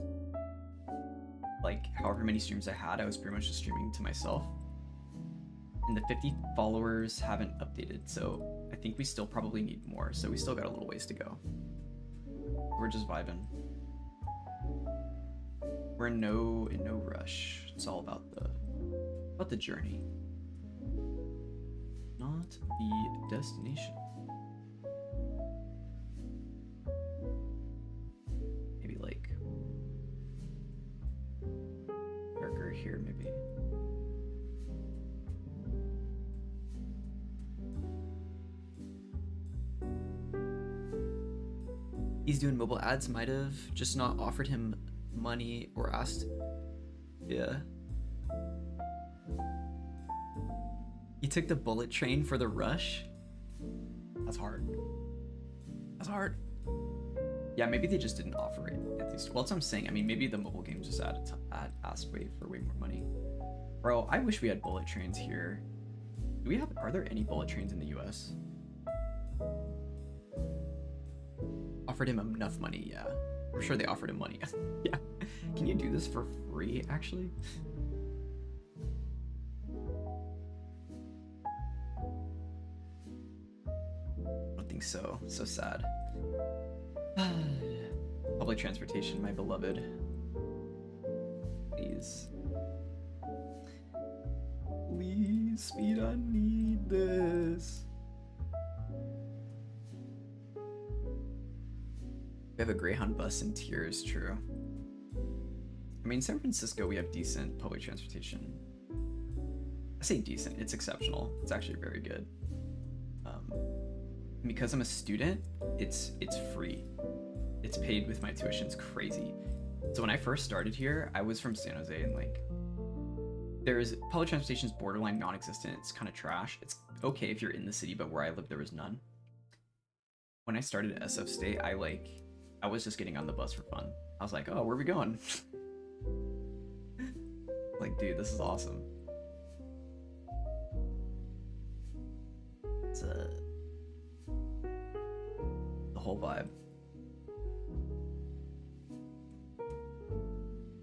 like however many streams I had, I was pretty much just streaming to myself. And the 50 followers haven't updated, so I think we still probably need more, so we still got a little ways to go. We're just vibing. We're in no rush. It's all about the journey, not the destination. Maybe like darker here, maybe. He's doing mobile ads, might have just not offered him money or asked. Yeah. He took the bullet train for the rush? That's hard. That's hard. Yeah, maybe they just didn't offer it at least. Well, that's what I'm saying. I mean, maybe the mobile games just asked for way more money. Bro, I wish we had bullet trains here. Are there any bullet trains in the US? Offered him enough money, yeah. I'm sure they offered him money. Yeah. Can you do this for free, actually? I don't think so. So sad. Public transportation, my beloved. Please. Please, speed, I need this. We have a Greyhound bus in Tears, true. I mean, San Francisco, we have decent public transportation. I say decent, it's exceptional. It's actually very good. And because I'm a student, it's free. It's paid with my tuition. It's crazy. So when I first started here, I was from San Jose, and like, there's public transportation's borderline non-existent. It's kind of trash. It's okay if you're in the city, but where I live, there was none. When I started at SF State, I was just getting on the bus for fun. I was like, oh, where are we going? Like, dude, this is awesome. It's the whole vibe.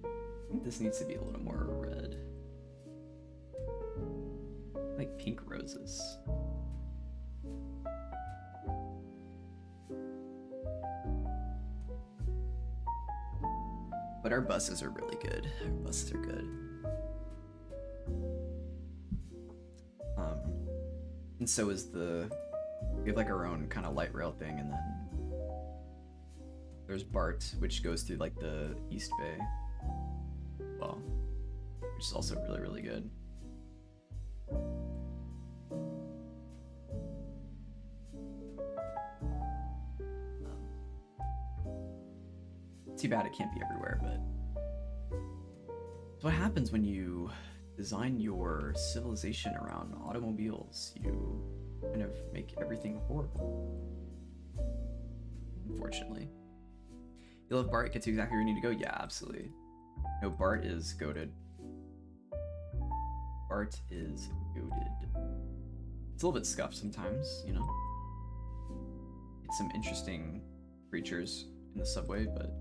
I think this needs to be a little more red. Like pink roses. But our buses are really good. Our buses are good. And so is we have like our own kind of light rail thing, and then there's BART, which goes through like the East Bay. Well, which is also really, really good. Too bad it can't be everywhere, but it's what happens when you design your civilization around automobiles. You kind of make everything horrible. Unfortunately. You love BART, gets you exactly where you need to go? Yeah, absolutely. No, BART is goated. BART is goated. It's a little bit scuffed sometimes, you know? It's some interesting creatures in the subway, but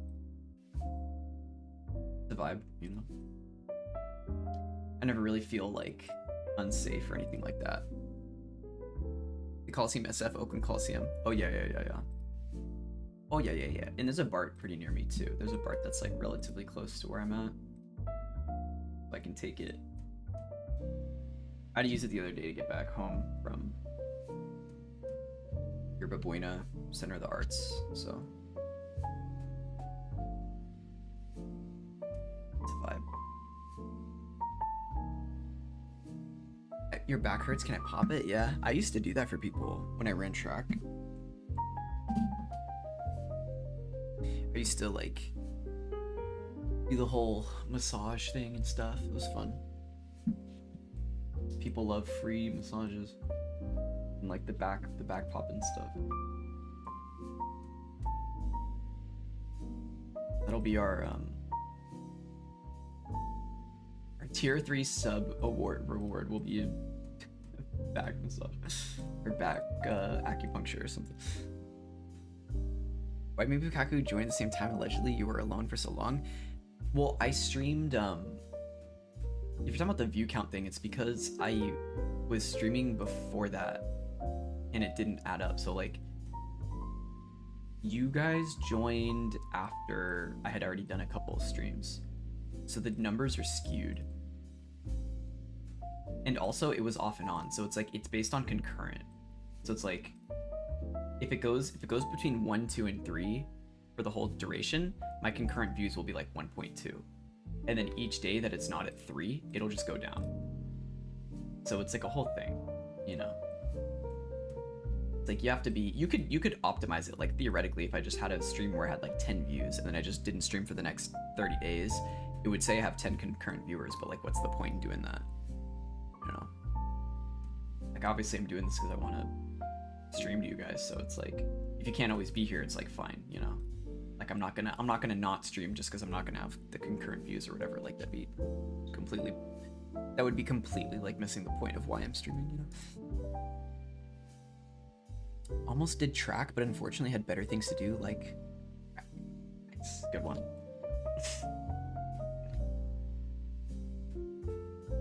the vibe, you know? I never really feel like unsafe or anything like that. The Coliseum SF, Oakland Coliseum. Oh yeah. Oh yeah. And there's a BART pretty near me too. There's a BART that's like relatively close to where I'm at. So I can take it. I had to use it the other day to get back home from Yerba Buena, Center of the Arts, so. It's a vibe. Your back hurts, can I pop it? Yeah, I used to do that for people when I ran track. I used to like do the whole massage thing and stuff. It was fun. People love free massages and like the back popping stuff. That'll be our tier 3 sub reward will be a back massage or back acupuncture or something. Why maybe Kaku joined at the same time? Allegedly you were alone for so long. Well, I streamed if you're talking about the view count thing, it's because I was streaming before that and it didn't add up. So like you guys joined after I had already done a couple of streams, so the numbers are skewed. And also it was off and on, so it's like it's based on concurrent. So it's like if it goes between 1, 2, and 3 for the whole duration, my concurrent views will be like 1.2. And then each day that it's not at 3, it'll just go down. So it's like a whole thing, you know. It's like you have to be, you could optimize it. Like theoretically, if I just had a stream where I had like 10 views and then I just didn't stream for the next 30 days, it would say I have 10 concurrent viewers, but like what's the point in doing that? You know? Like obviously I'm doing this because I want to stream to you guys, so it's like if you can't always be here, it's like fine, you know. Like I'm not gonna not stream just because I'm not gonna have the concurrent views or whatever. Like that would be completely like missing the point of why I'm streaming, you know. Almost did track, but unfortunately had better things to do. Like, it's a good one.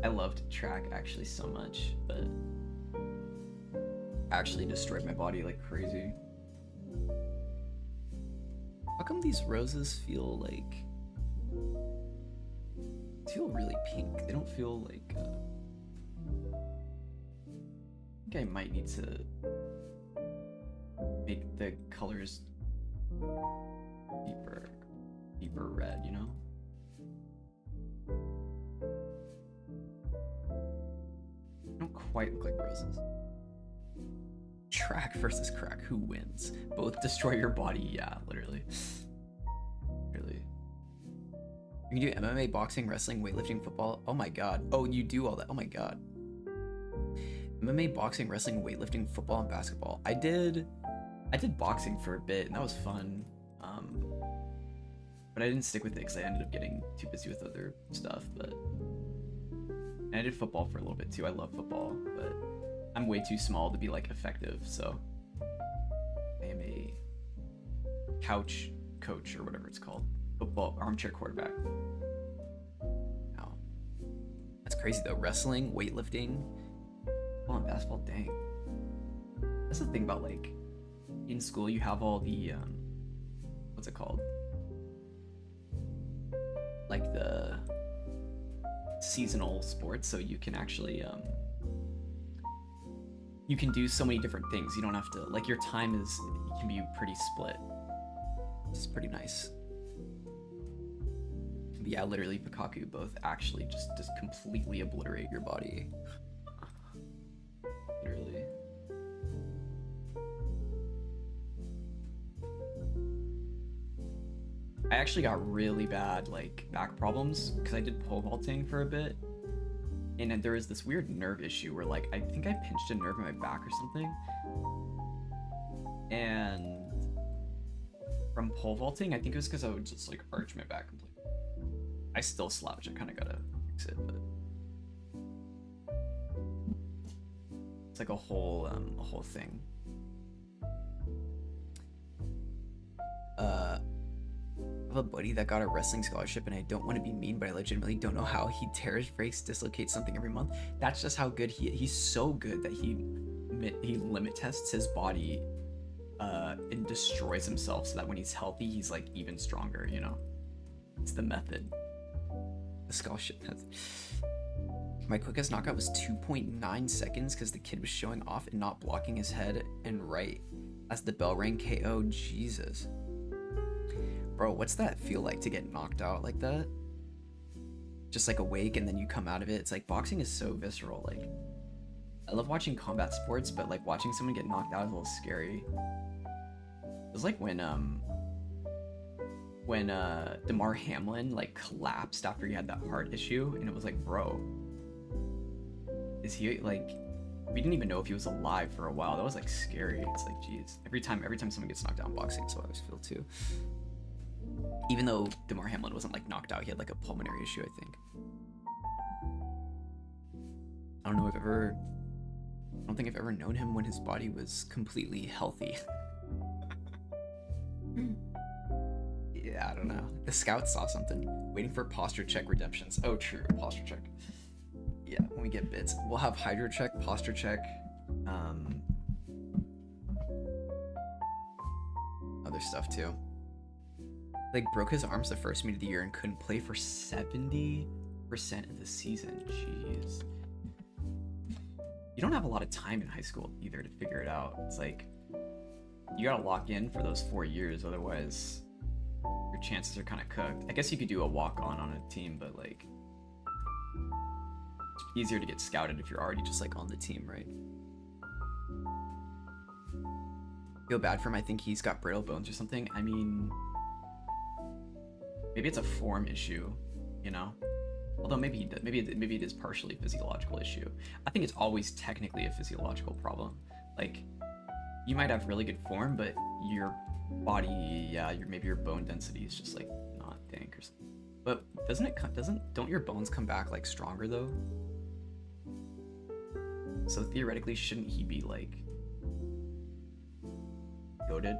I loved track actually so much, but actually destroyed my body like crazy. How come these roses feel really pink? They don't feel like I think I might need to make the colors deeper red, you know? They don't quite look like roses. track versus crack, who wins? Both destroy your body. Yeah, literally. Literally. You can do MMA, boxing, wrestling, weightlifting, football. Oh my god. Oh, you do all that. Oh my god. MMA, boxing, wrestling, weightlifting, football, and basketball. I did boxing for a bit, and that was fun. But I didn't stick with it because I ended up getting too busy with other stuff. But and I did football for a little bit too. I love football, but I'm way too small to be like effective. So I am a couch coach or whatever it's called, football armchair quarterback. Wow, that's crazy though. Wrestling, weightlifting, football, and basketball. Dang, that's the thing about like in school you have all the what's it called? Like the seasonal sports, so you can actually you can do so many different things. You don't have to like your time can be pretty split. It's pretty nice. But yeah, literally Bukaku both actually just completely obliterate your body. Literally. I actually got really bad like back problems because I did pole vaulting for a bit, and then there was this weird nerve issue where like I think I pinched a nerve in my back or something, and from pole vaulting I think it was because I would just like arch my back completely. I still slouch. I kind of gotta fix it, but it's like a whole thing. I have a buddy that got a wrestling scholarship, and I don't want to be mean, but I legitimately don't know how he tears, breaks, dislocates something every month. That's just how good he's so good that he limit tests his body and destroys himself so that when he's healthy he's like even stronger, you know. It's the method, the scholarship method. My quickest knockout was 2.9 seconds because the kid was showing off and not blocking his head and right as the bell rang. KO. Jesus. Bro, what's that feel like to get knocked out like that? Just like awake and then you come out of it. It's like boxing is so visceral. Like, I love watching combat sports, but like watching someone get knocked out is a little scary. It was like when Damar Hamlin like collapsed after he had that heart issue, and it was like, bro, is he like, we didn't even know if he was alive for a while. That was like scary. It's like, geez, every time someone gets knocked out in boxing, so I always feel too. Even though Damar Hamlin wasn't like knocked out, he had like a pulmonary issue, I think. I don't think I've ever known him when his body was completely healthy. Yeah, I don't know. The scouts saw something. Waiting for posture check redemptions. Oh, true, posture check. Yeah, when we get bits, we'll have hydro check, posture check, other stuff too. Like broke his arms the first meet of the year and couldn't play for 70% of the season. Jeez. You don't have a lot of time in high school either to figure it out. It's like you gotta lock in for those 4 years, otherwise your chances are kind of cooked. I guess you could do a walk-on on a team, but like it's easier to get scouted if you're already just like on the team, right? Feel bad for him. I think he's got brittle bones or something. I mean, maybe it's a form issue, you know? Although maybe he does, maybe it is partially a physiological issue. I think it's always technically a physiological problem. Like, you might have really good form, but your body, yeah, maybe your bone density is just like not dank or something. But don't your bones come back like stronger though? So theoretically, shouldn't he be like goated?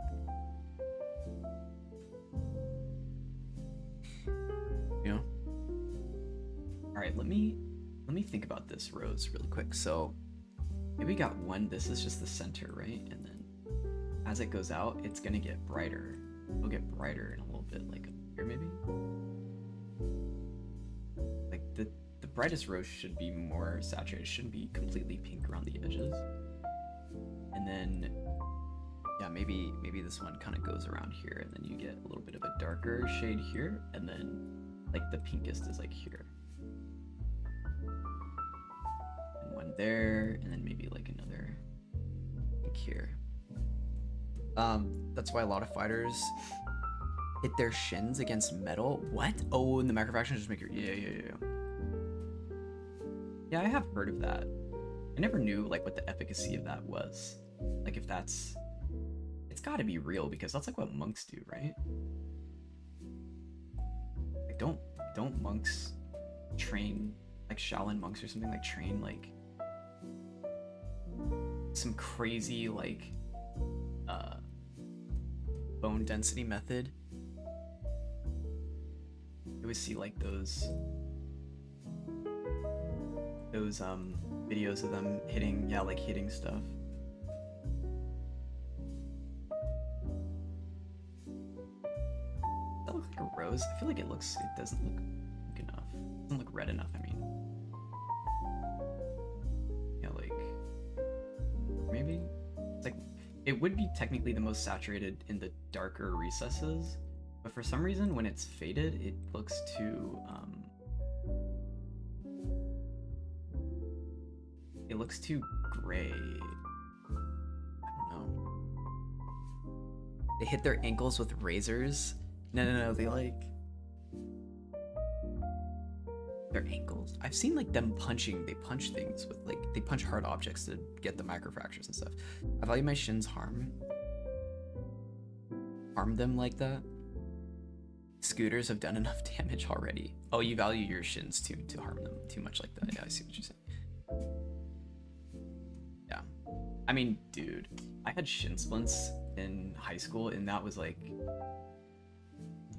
You know? All right, let me think about this, Rose, really quick. So maybe we got one. This is just the center, right? And then as it goes out, it's gonna get brighter. It'll get brighter in a little bit, like here maybe. Like the brightest rose should be more saturated. It shouldn't be completely pink around the edges. And then yeah, maybe this one kind of goes around here, and then you get a little bit of a darker shade here, and then like the pinkest is like here. And one there, and then maybe like another pink like here. That's why a lot of fighters hit their shins against metal. What? Oh, and the microfractions just make your yeah, I have heard of that. I never knew like what the efficacy of that was. Like if that's, it's got to be real because that's like what monks do, right? Like don't monks train, like Shaolin monks or something, like train like some crazy like bone density method? I always see like those videos of them hitting, yeah, like hitting stuff. Does that look like a rose? I feel like it doesn't look pink enough. It doesn't look red enough, I mean. Yeah, like, maybe? It's like, it would be technically the most saturated in the darker recesses, but for some reason when it's faded, it looks too, it looks too gray. I don't know. They hit their ankles with razors. No, they like their ankles. I've seen like them punching, they punch things with like, they punch hard objects to get the microfractures and stuff. I value my shins harm them like that. Scooters have done enough damage already. Oh, you value your shins to harm them too much like that. Yeah, I see what you're saying. Yeah. I mean, dude, I had shin splints in high school and that was like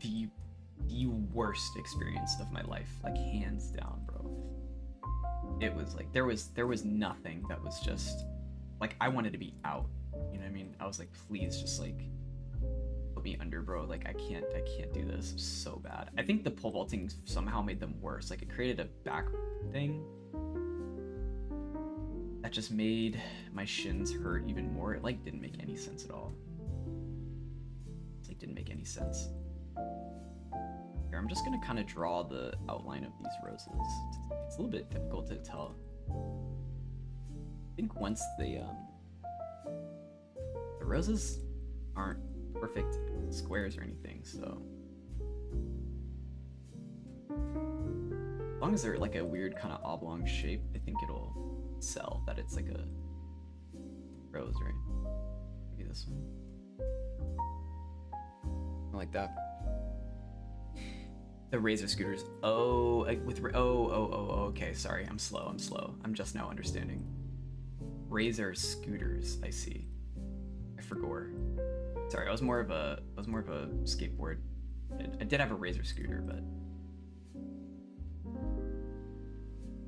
the worst experience of my life, like hands down, bro. It was like there was nothing that was just like I wanted to be out. You know what I mean? I was like, please just like put me under, bro. Like I can't do this. It was so bad. I think the pole vaulting somehow made them worse. Like it created a back thing that just made my shins hurt even more. It like didn't make any sense at all. It like didn't make any sense. Here, I'm just gonna kind of draw the outline of these roses. It's a little bit difficult to tell. I think once the roses aren't perfect squares or anything, so as long as they're like a weird kind of oblong shape, I think it'll sell that it's like a rose, right? Maybe this one. I like that. The razor scooters. Oh, okay. Sorry, I'm slow. I'm just now understanding. Razor scooters. I see. I forgot. Sorry, I was more of a skateboard. I did have a razor scooter, but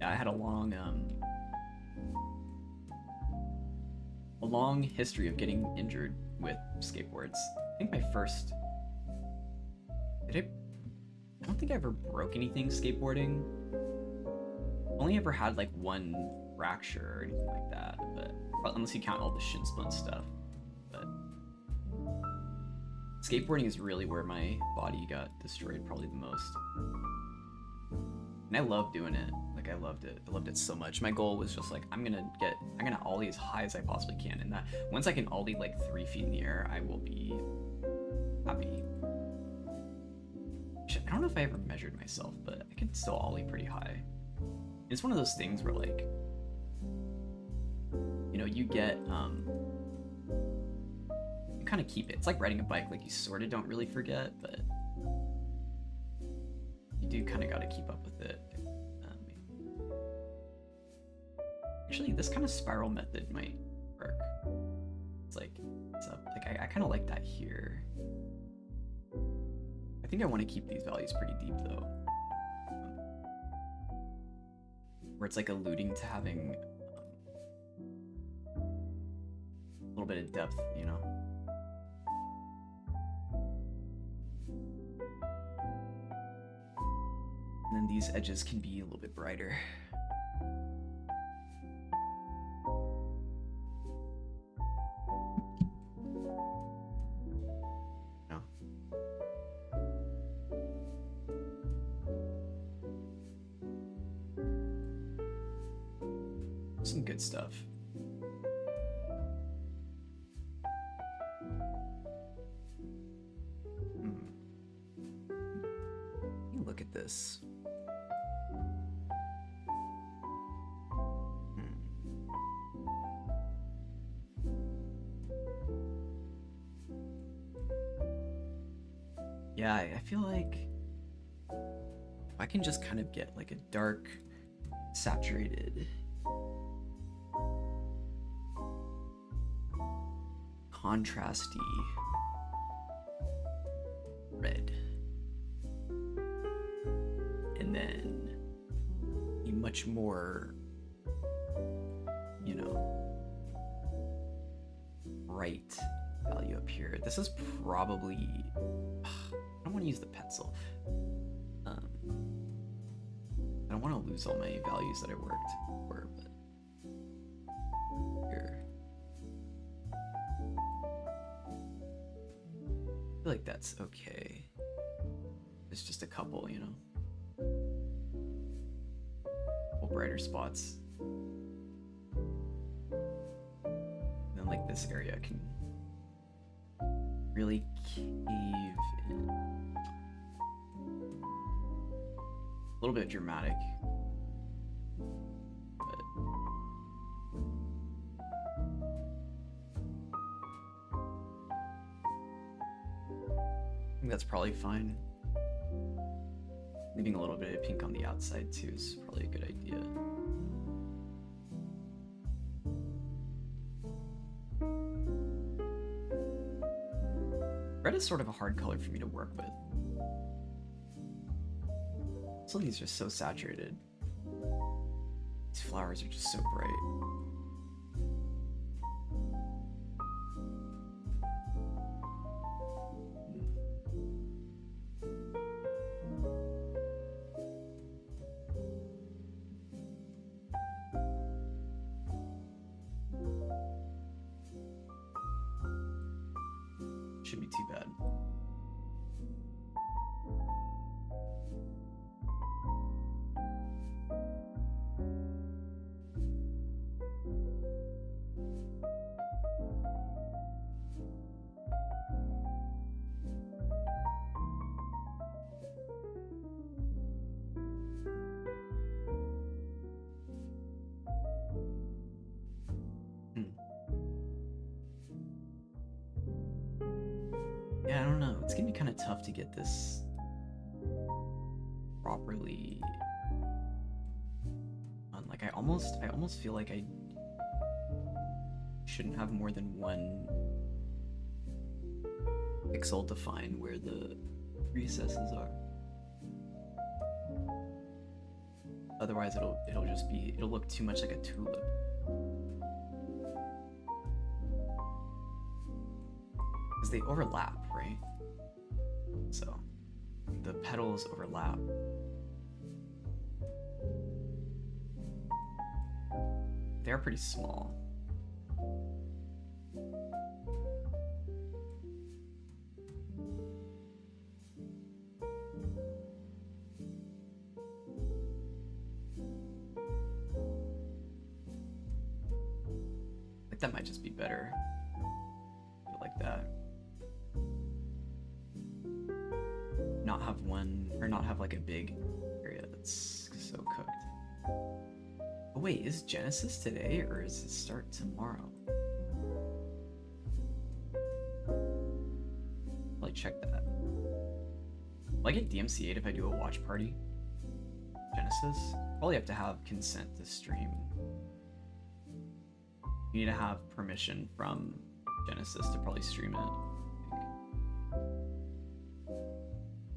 yeah, I had a long history of getting injured with skateboards. I think my first. I don't think I ever broke anything skateboarding. Only ever had like one fracture or anything like that, but unless you count all the shin splint stuff. But skateboarding is really where my body got destroyed probably the most. And I loved doing it. Like I loved it. I loved it so much. My goal was just like I'm gonna ollie as high as I possibly can, and that once I can ollie like 3 feet in the air, I will be happy. I don't know if I ever measured myself, but I could still ollie pretty high. It's one of those things where like, you know, you get, you kind of keep it. It's like riding a bike, like you sort of don't really forget, but you do kind of got to keep up with it. Actually, this kind of spiral method might work. It's like, it's up. Like I kind of like that here. I think I want to keep these values pretty deep though. Where it's like alluding to having a little bit of depth, you know? And then these edges can be a little bit brighter. Some good stuff. at this. Yeah, I feel like I can just kind of get like a dark, saturated, contrasty red, and then a much more, you know, bright value up here. This is probably, I don't want to use the pencil. I don't want to lose all my values that I worked for, but here. I feel like that's okay. It's just a couple, you know. Couple brighter spots. And then like this area can really cave in. A little bit dramatic, but I think that's probably fine. Leaving a little bit of pink on the outside too is probably a good idea. Red is sort of a hard color for me to work with. Some of these are so saturated. These flowers are just so bright. Shouldn't be too bad. Yeah, I don't know. It's gonna be kind of tough to get this properly on. Like, I almost feel like I shouldn't have more than one pixel define where the recesses are. Otherwise, it'll look too much like a tulip. Because they overlap, right? So the petals overlap. They're pretty small. Like that might just be better. Like that. Not have one, or not have like a big area that's so cooked. Oh wait, is Genesis today or is it start tomorrow? I'll check that. Will I get DMCA'd if I do a watch party? Genesis? Probably have to have consent to stream. You need to have permission from Genesis to probably stream it.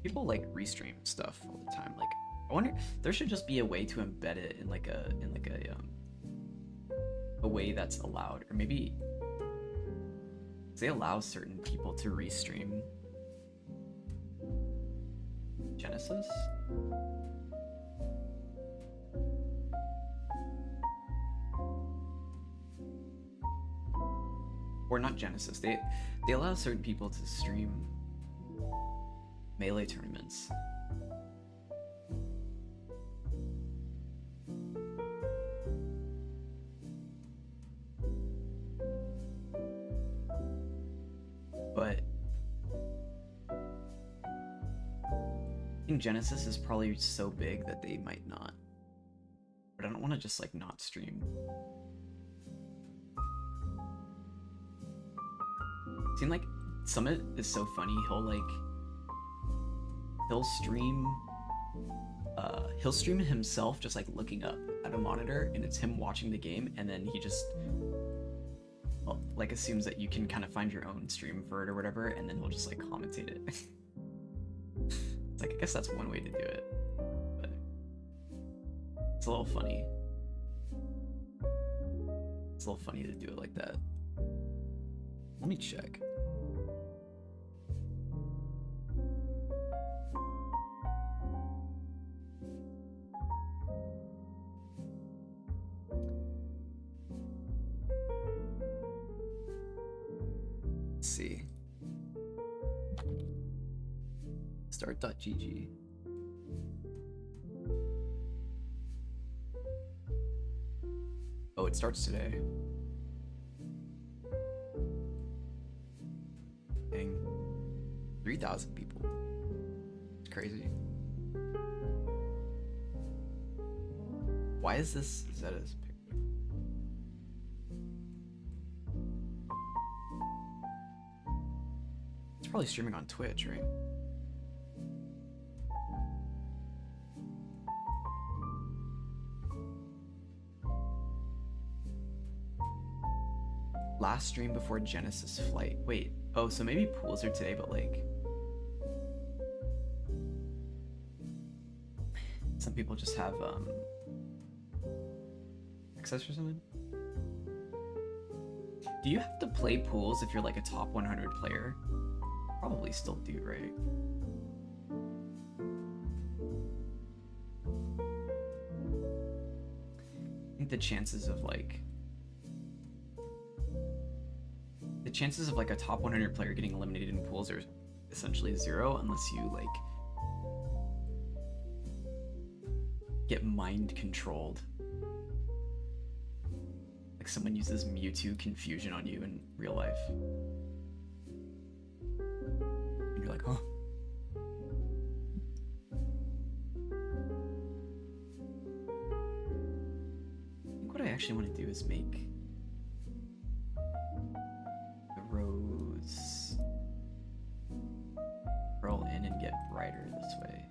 People like restream stuff all the time. Like, I wonder, there should just be a way to embed it in like a way that's allowed, or maybe they allow certain people to restream Genesis. Or not Genesis. They allow certain people to stream Melee tournaments. But I think Genesis is probably so big that they might not. But I don't want to just like not stream. Seem like Summit is so funny. He'll stream himself just like looking up at a monitor, and it's him watching the game, and then he just like assumes that you can kind of find your own stream for it or whatever, and then he'll just like commentate it. It's like, I guess that's one way to do it, but it's a little funny. It's a little funny to do it like that. Let me check. Let's see. Start.gg. Oh, it starts today. Dang. 3,000 people. It's crazy. Why is this? Is that his picture? It's probably streaming on Twitch, right? Last stream before Genesis flight. Wait, oh, so maybe pools are today, but like some people just have access or something. Do you have to play pools if you're like a top 100 player? Probably still do, right? I think the chances of a top 100 player getting eliminated in pools are essentially 0 unless you like get mind controlled. Like someone uses Mewtwo confusion on you in real life. And you're like, huh? I think what I actually want to do is make rows roll in and get brighter this way.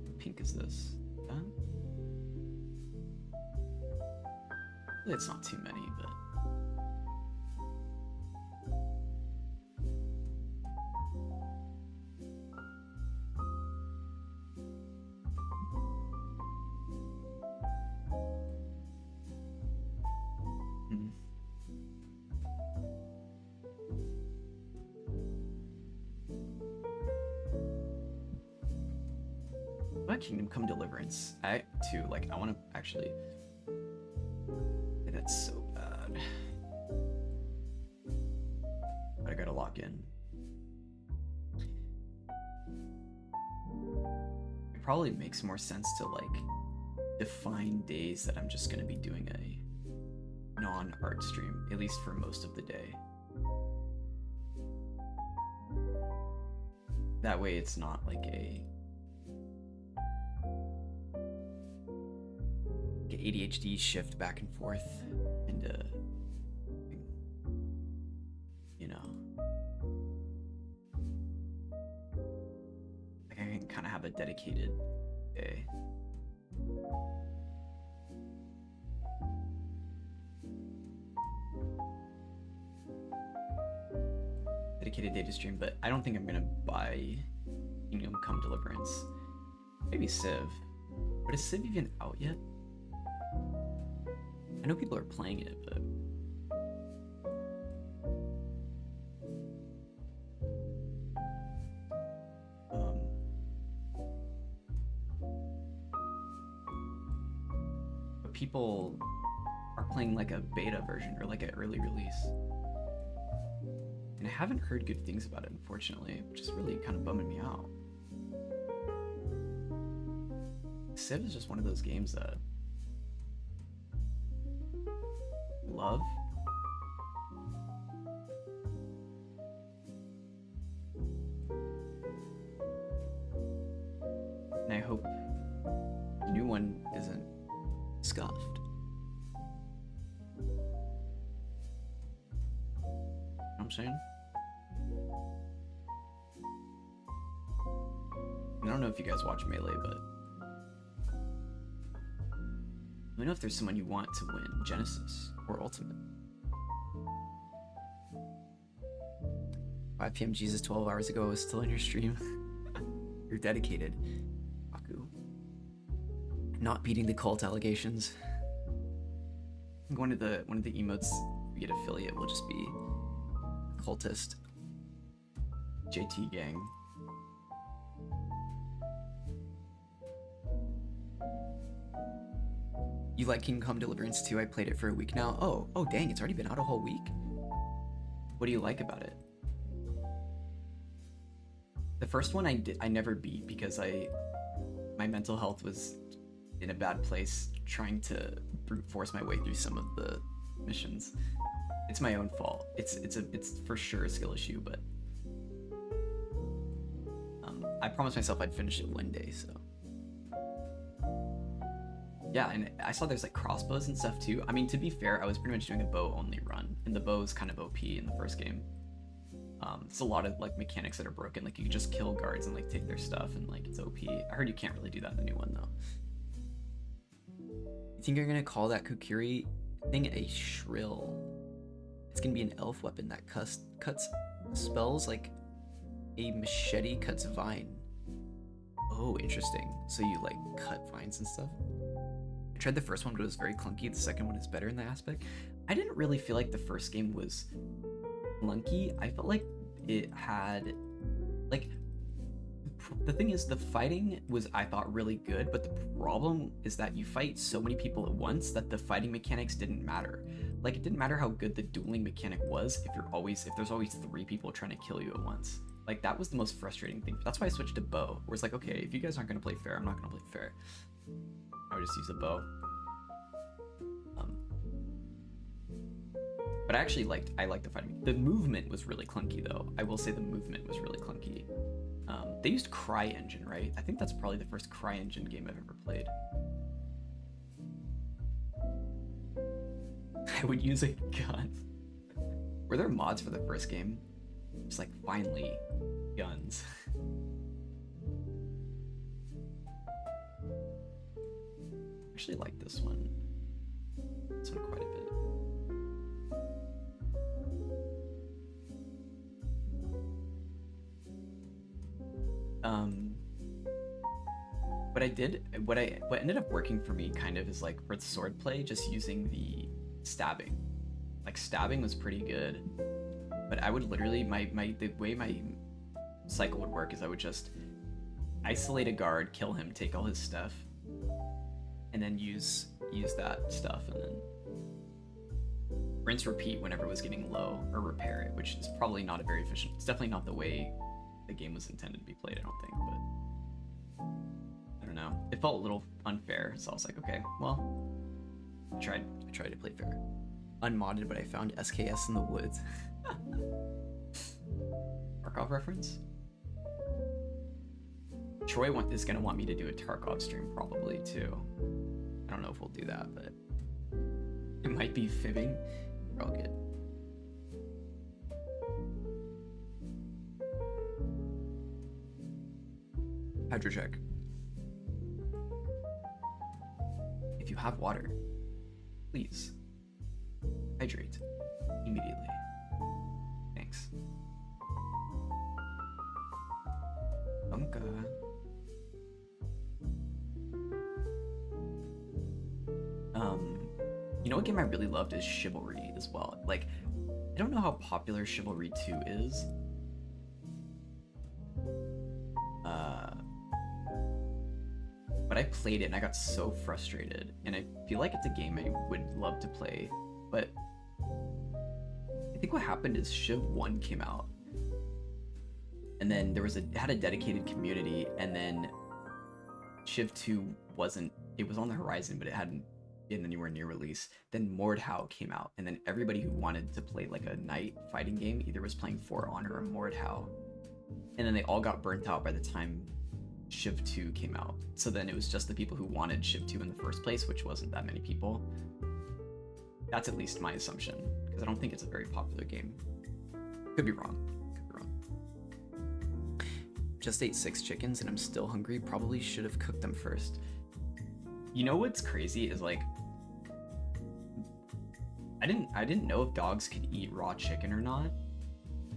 What pink is this? It's not too many, but Kingdom Come Deliverance. I want to actually. That's so bad. I gotta log in. It probably makes more sense to like define days that I'm just gonna be doing a non-art stream, at least for most of the day. That way it's not like a ADHD shift back and forth into, you know, like I can kind of have a dedicated day. Dedicated day to stream, but I don't think I'm gonna buy Kingdom Come Deliverance. Maybe Civ. But is Civ even out yet? I know people are playing it, but people are playing like a beta version or like an early release, and I haven't heard good things about it, unfortunately, which is really kind of bumming me out. Civ is just one of those games that love, scuffed. You know what I'm saying? I don't know if you guys watch Melee, but let me know if there's someone you want to win Genesis or Ultimate. 5 p.m. Jesus, 12 hours ago, I was still in your stream. You're dedicated. Aku. Not beating the cult allegations. One of the emotes we get affiliate will just be cultist. JT gang. You like Kingdom Come Deliverance 2? I played it for a week now. Oh dang, it's already been out a whole week? What do you like about it? The first one I never beat because my mental health was in a bad place trying to brute force my way through some of the missions. It's my own fault. It's for sure a skill issue, but I promised myself I'd finish it one day, so. Yeah, and I saw there's like crossbows and stuff too. I mean, to be fair, I was pretty much doing a bow only run, and the bow is kind of OP in the first game. It's a lot of like mechanics that are broken. Like you can just kill guards and like take their stuff, and like it's OP. I heard you can't really do that in the new one though. You think you're gonna call that Kukiri thing a shrill? It's gonna be an elf weapon that cuts spells like a machete cuts vine. Oh, interesting. So you like cut vines and stuff? I tried the first one, but it was very clunky. The second one is better in that aspect. I didn't really feel like the first game was clunky. I felt like it had, like, the thing is, the fighting was, I thought, really good, but the problem is that you fight so many people at once that the fighting mechanics didn't matter. Like, it didn't matter how good the dueling mechanic was if there's always 3 people trying to kill you at once. Like, that was the most frustrating thing. That's why I switched to bow, where it's like, okay, if you guys aren't gonna play fair, I'm not gonna play fair. I would just use a bow. But I actually liked the fighting. The movement was really clunky though. I will say the movement was really clunky. They used CryEngine, right? I think that's probably the first CryEngine game I've ever played. I would use a gun. Were there mods for the first game? Just like, finally, guns. I actually like this one. This one quite a bit. What ended up working for me kind of is like for the sword play, just using the stabbing. Like stabbing was pretty good, but I would literally, the way my cycle would work is I would just isolate a guard, kill him, take all his stuff, and then use that stuff, and then rinse repeat whenever it was getting low, or repair it, which is probably not a very efficient. It's definitely not the way the game was intended to be played, I don't think, but I don't know. It felt a little unfair, so I was like, okay, well, I tried to play fair. Unmodded, but I found SKS in the woods. Tarkov reference? Troy is gonna want me to do a Tarkov stream probably too. I don't know if we'll do that, but it might be fibbing. We're all good. Hydro check. If you have water, please hydrate immediately. Thanks. Dunka. You know what game I really loved is Chivalry as well. Like, I don't know how popular Chivalry 2 is. But I played it and I got so frustrated, and I feel like it's a game I would love to play, but I think what happened is Civ 1 came out, and then it had a dedicated community, and then Civ 2 it was on the horizon, but it hadn't been anywhere near release. Then Mordhau came out, and then everybody who wanted to play like a knight fighting game either was playing For Honor or Mordhau, and then they all got burnt out by the time Shiv 2 came out. So then it was just the people who wanted Shiv 2 in the first place, which wasn't that many people. That's at least my assumption, because I don't think it's a very popular game. Could be wrong. Could be wrong. Just ate 6 chickens and I'm still hungry. Probably should have cooked them first. You know what's crazy is like, I didn't know if dogs could eat raw chicken or not.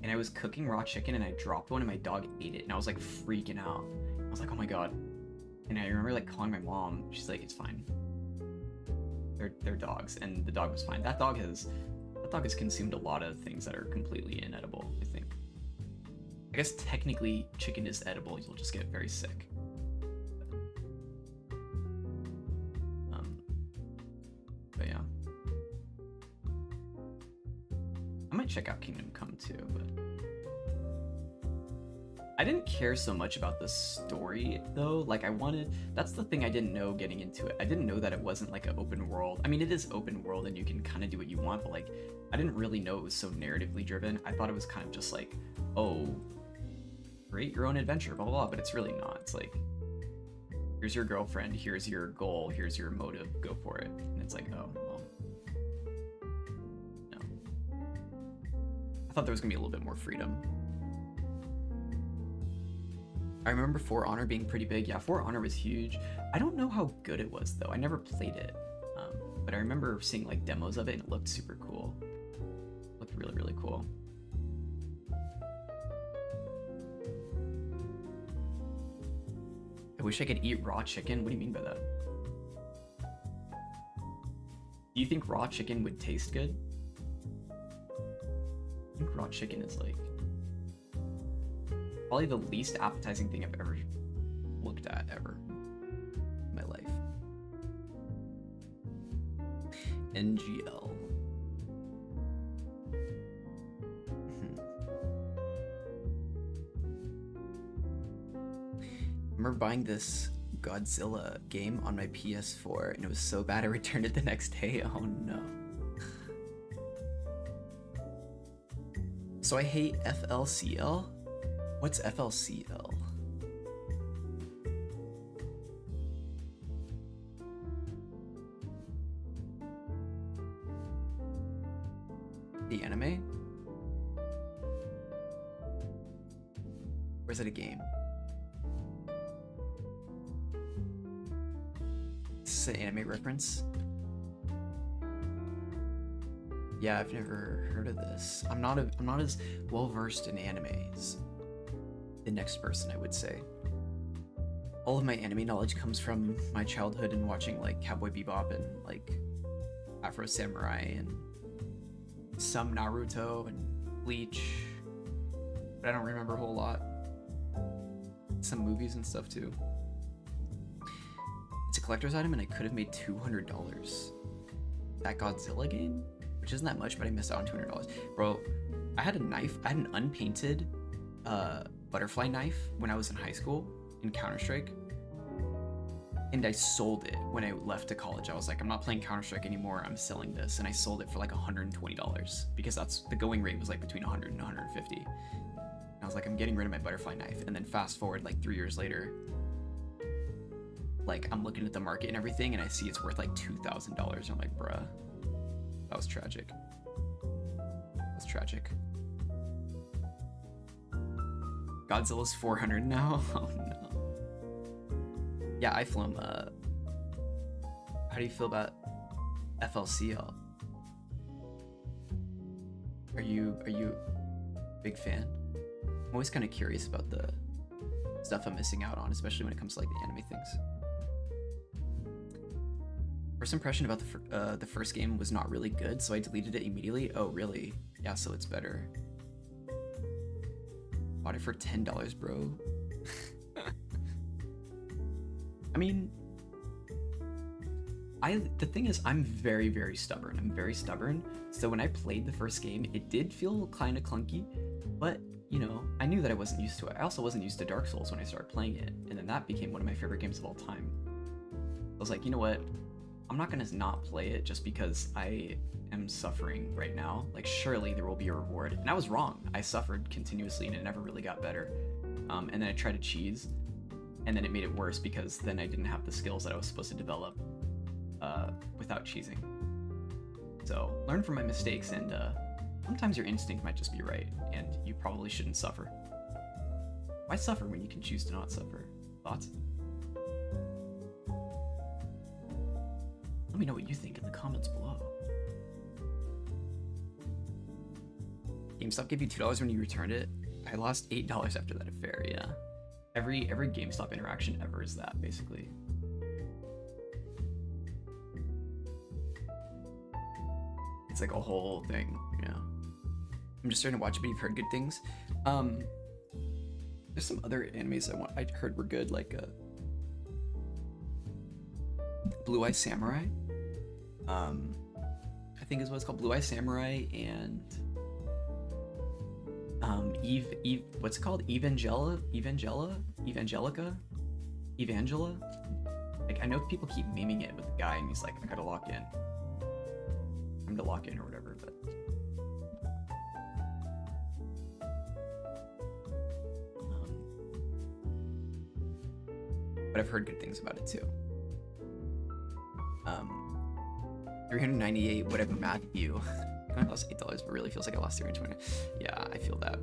And I was cooking raw chicken and I dropped one and my dog ate it and I was like freaking out. I was like, oh my god. And I remember like calling my mom. She's like, it's fine. They're dogs, and the dog was fine. That dog has consumed a lot of things that are completely inedible, I think. I guess technically chicken is edible, you'll just get very sick. But yeah. I might check out Kingdom Come too, but I didn't care so much about the story though. Like that's the thing I didn't know getting into it. I didn't know that it wasn't like an open world. I mean, it is open world and you can kind of do what you want, but like, I didn't really know it was so narratively driven. I thought it was kind of just like, oh, create your own adventure, blah, blah, blah, but it's really not. It's like, here's your girlfriend, here's your goal, here's your motive, go for it. And it's like, oh, well, no. I thought there was gonna be a little bit more freedom. I remember For Honor being pretty big. Yeah, For Honor was huge. I don't know how good it was though. I never played it, but I remember seeing like demos of it and it looked super cool. It looked really, really cool. I wish I could eat raw chicken. What do you mean by that? Do you think raw chicken would taste good? I think raw chicken is like probably the least appetizing thing I've ever looked at ever in my life. NGL. I remember buying this Godzilla game on my PS4 and it was so bad I returned it the next day. Oh no. So I hate FLCL? What's FLCL? The anime? Or is it a game? Is this an anime reference? Yeah, I've never heard of this. I'm not as well versed in animes. The next person, I would say. All of my anime knowledge comes from my childhood and watching like Cowboy Bebop and like Afro Samurai and some Naruto and Bleach, but I don't remember a whole lot. Some movies and stuff too. It's a collector's item and I could have made $200. That Godzilla game? Which isn't that much, but I missed out on $200. Bro, I had a knife, I had an unpainted butterfly knife when I was in high school in Counter-Strike, and I sold it when I left to college. I was like, I'm not playing Counter-Strike anymore, I'm selling this, and I sold it for like $120 because that's the going rate was like between 100 and 150. And I was like, I'm getting rid of my butterfly knife, and then fast forward like 3 years later, like I'm looking at the market and everything and I see it's worth like $2,000. I'm like, bruh, that was tragic. That's tragic. Godzilla's 400 now? Oh no. Yeah, iFlum, how do you feel about FLCL? Are you a big fan? I'm always kind of curious about the stuff I'm missing out on, especially when it comes to like the anime things. First impression about the first game was not really good, so I deleted it immediately. Oh really? Yeah, so it's better. Bought it for $10, bro. I mean, the thing is, I'm very, very stubborn. I'm very stubborn. So when I played the first game, it did feel kind of clunky, but you know, I knew that I wasn't used to it. I also wasn't used to Dark Souls when I started playing it, and then that became one of my favorite games of all time. I was like, you know what? I'm not gonna not play it just because I am suffering right now. Like, surely there will be a reward. And I was wrong. I suffered continuously and it never really got better. And then I tried to cheese. and then it made it worse because then I didn't have the skills that I was supposed to develop without cheesing. So learn from my mistakes, and sometimes your instinct might just be right, and you probably shouldn't suffer. Why suffer when you can choose to not suffer? Thoughts? Let me know what you think in the comments below. GameStop gave you $2 when you returned it. I lost $8 after that affair, yeah. Every GameStop interaction ever is that, basically. It's like a whole thing, yeah. I'm just starting to watch it, but you've heard good things. There's some other animes I heard were good, like Blue Eye Samurai. I think is what it's called, Blue Eye Samurai, and Eve, what's it called? Evangelica? Like, I know people keep memeing it with the guy, and he's like, I gotta lock in. I'm to lock in or whatever, but. But I've heard good things about it too. 398, whatever math you. I lost $8, but really feels like I lost 320. Yeah, I feel that.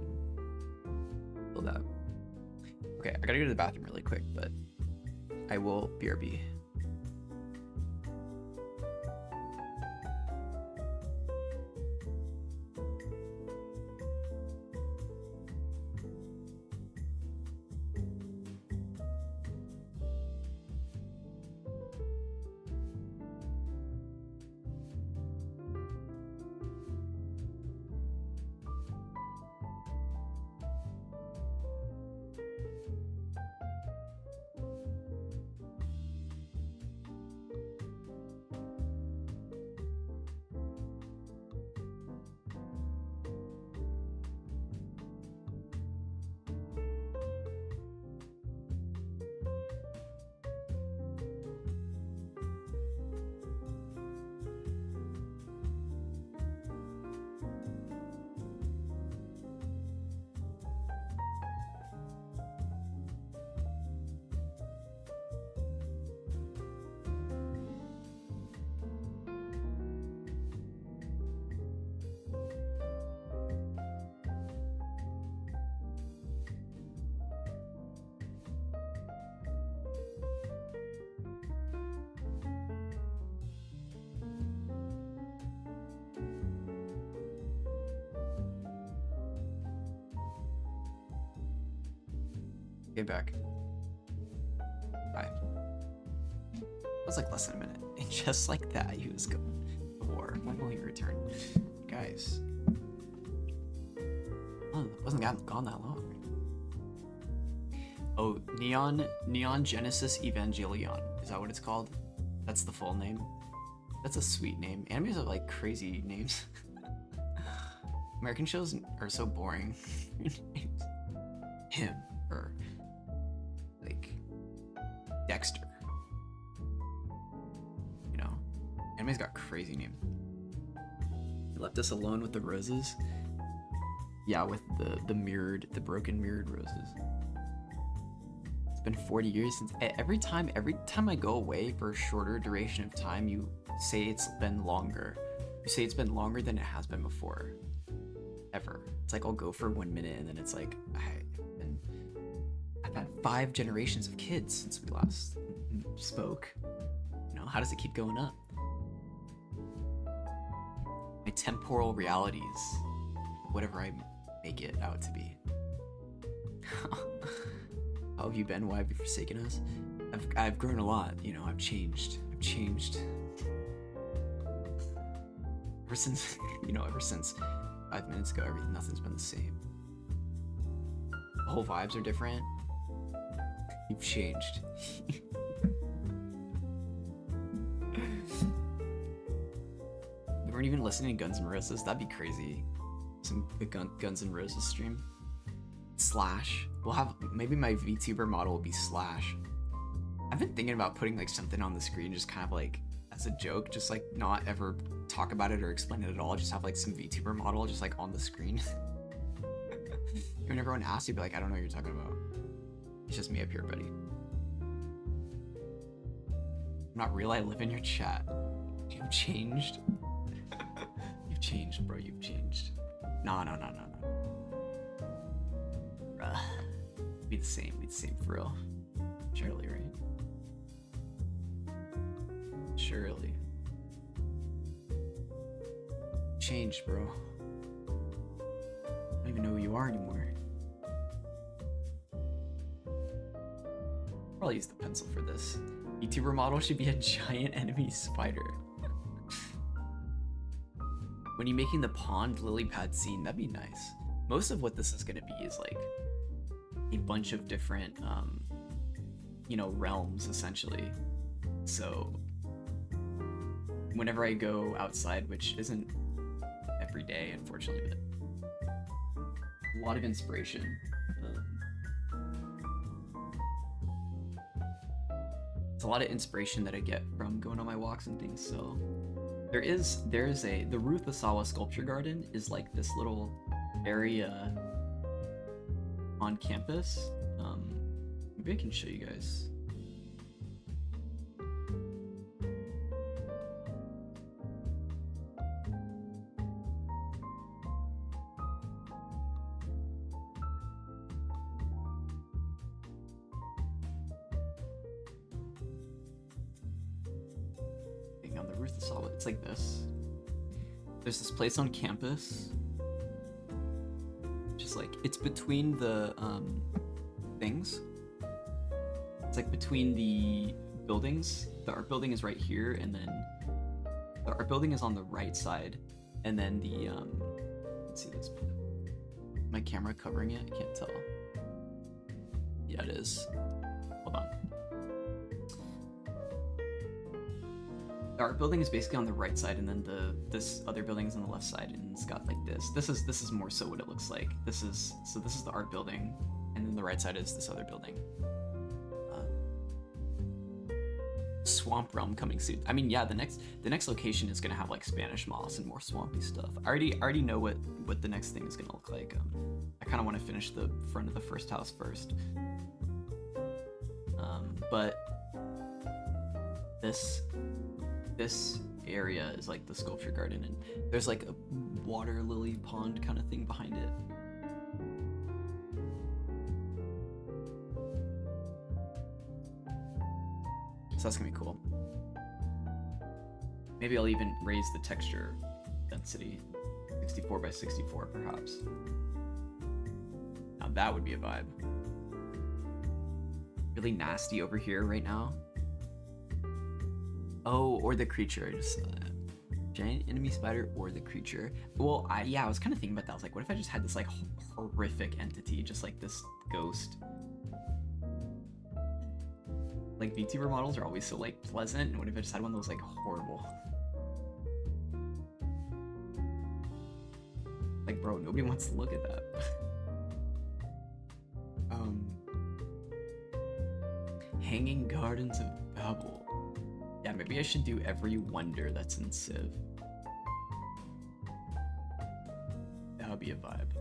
Okay, I gotta go to the bathroom really quick, but I will BRB. Get back. Bye. It was like less than a minute. And just like that, he was going to war. When will he return? Guys. Oh, it wasn't gone that long. Oh, Neon Genesis Evangelion. Is that what it's called? That's the full name. That's a sweet name. Animes have like crazy names. American shows are so boring. Him, or like Dexter. You know, anime's got crazy names. He left us alone with the roses. Yeah, with the broken mirrored roses. It's been 40 years since. Every time I go away for a shorter duration of time, you say it's been longer. You say it's been longer than it has been before. Ever. It's like I'll go for 1 minute and then it's like I've had 5 generations of kids since we last spoke. You know, how does it keep going up? My temporal realities, whatever I make it out to be. How have you been? Why have you forsaken us? I've grown a lot, you know, I've changed. Ever since 5 minutes ago, nothing's been the same. The whole vibes are different. You've changed. We weren't even listening to Guns N' Roses. That'd be crazy. Some Guns N' Roses stream. Slash. We'll have, maybe my VTuber model will be Slash. I've been thinking about putting like something on the screen, just kind of like as a joke, just like not ever talk about it or explain it at all. Just have like some VTuber model just like on the screen. When everyone asks you, be like, I don't know what you're talking about. It's just me up here, buddy. I'm not real, I live in your chat. You've changed. You've changed, bro, you've changed. No. Bruh. Be the same for real. Surely, right? Surely. Changed, bro. I don't even know who you are anymore. Probably use the pencil for this. YouTuber model should be a giant enemy spider. When you're making the pond lily pad scene, that'd be nice. Most of what this is gonna be is like a bunch of different, you know, realms essentially. So whenever I go outside, which isn't every day, unfortunately, but a lot of inspiration. It's a lot of inspiration that I get from going on my walks and things. So there is the Ruth Asawa Sculpture Garden is like this little area on campus. Maybe I can show you guys. On the Ruth Asawa, it's like this. There's this place on campus. Just like it's between the things. It's like between the buildings. The art building is right here, and then the art building is on the right side, and then the let's see this. My camera covering it? I can't tell. Yeah, it is. Hold on. The art building is basically on the right side, and then this other building is on the left side, and it's got like this. This is more so what it looks like. This is the art building, and then the right side is this other building. Swamp Realm coming soon. I mean, yeah, the next location is gonna have like Spanish moss and more swampy stuff. I already know what the next thing is gonna look like. I kind of want to finish the front of the first house first. But this area is like the sculpture garden, and there's like a water lily pond kind of thing behind it. So that's gonna be cool. Maybe I'll even raise the texture density, 64 by 64 perhaps. Now that would be a vibe. Really nasty over here right now. Oh, or the creature. I just saw that. Giant enemy spider or the creature. Well, I was kind of thinking about that. I was like, what if I just had this like horrific entity, just like this ghost? Like VTuber models are always so like pleasant, and what if I just had one that was like horrible? Like, bro, nobody wants to look at that. Hanging Gardens of Babel. Yeah, maybe I should do every wonder that's in Civ. That would be a vibe.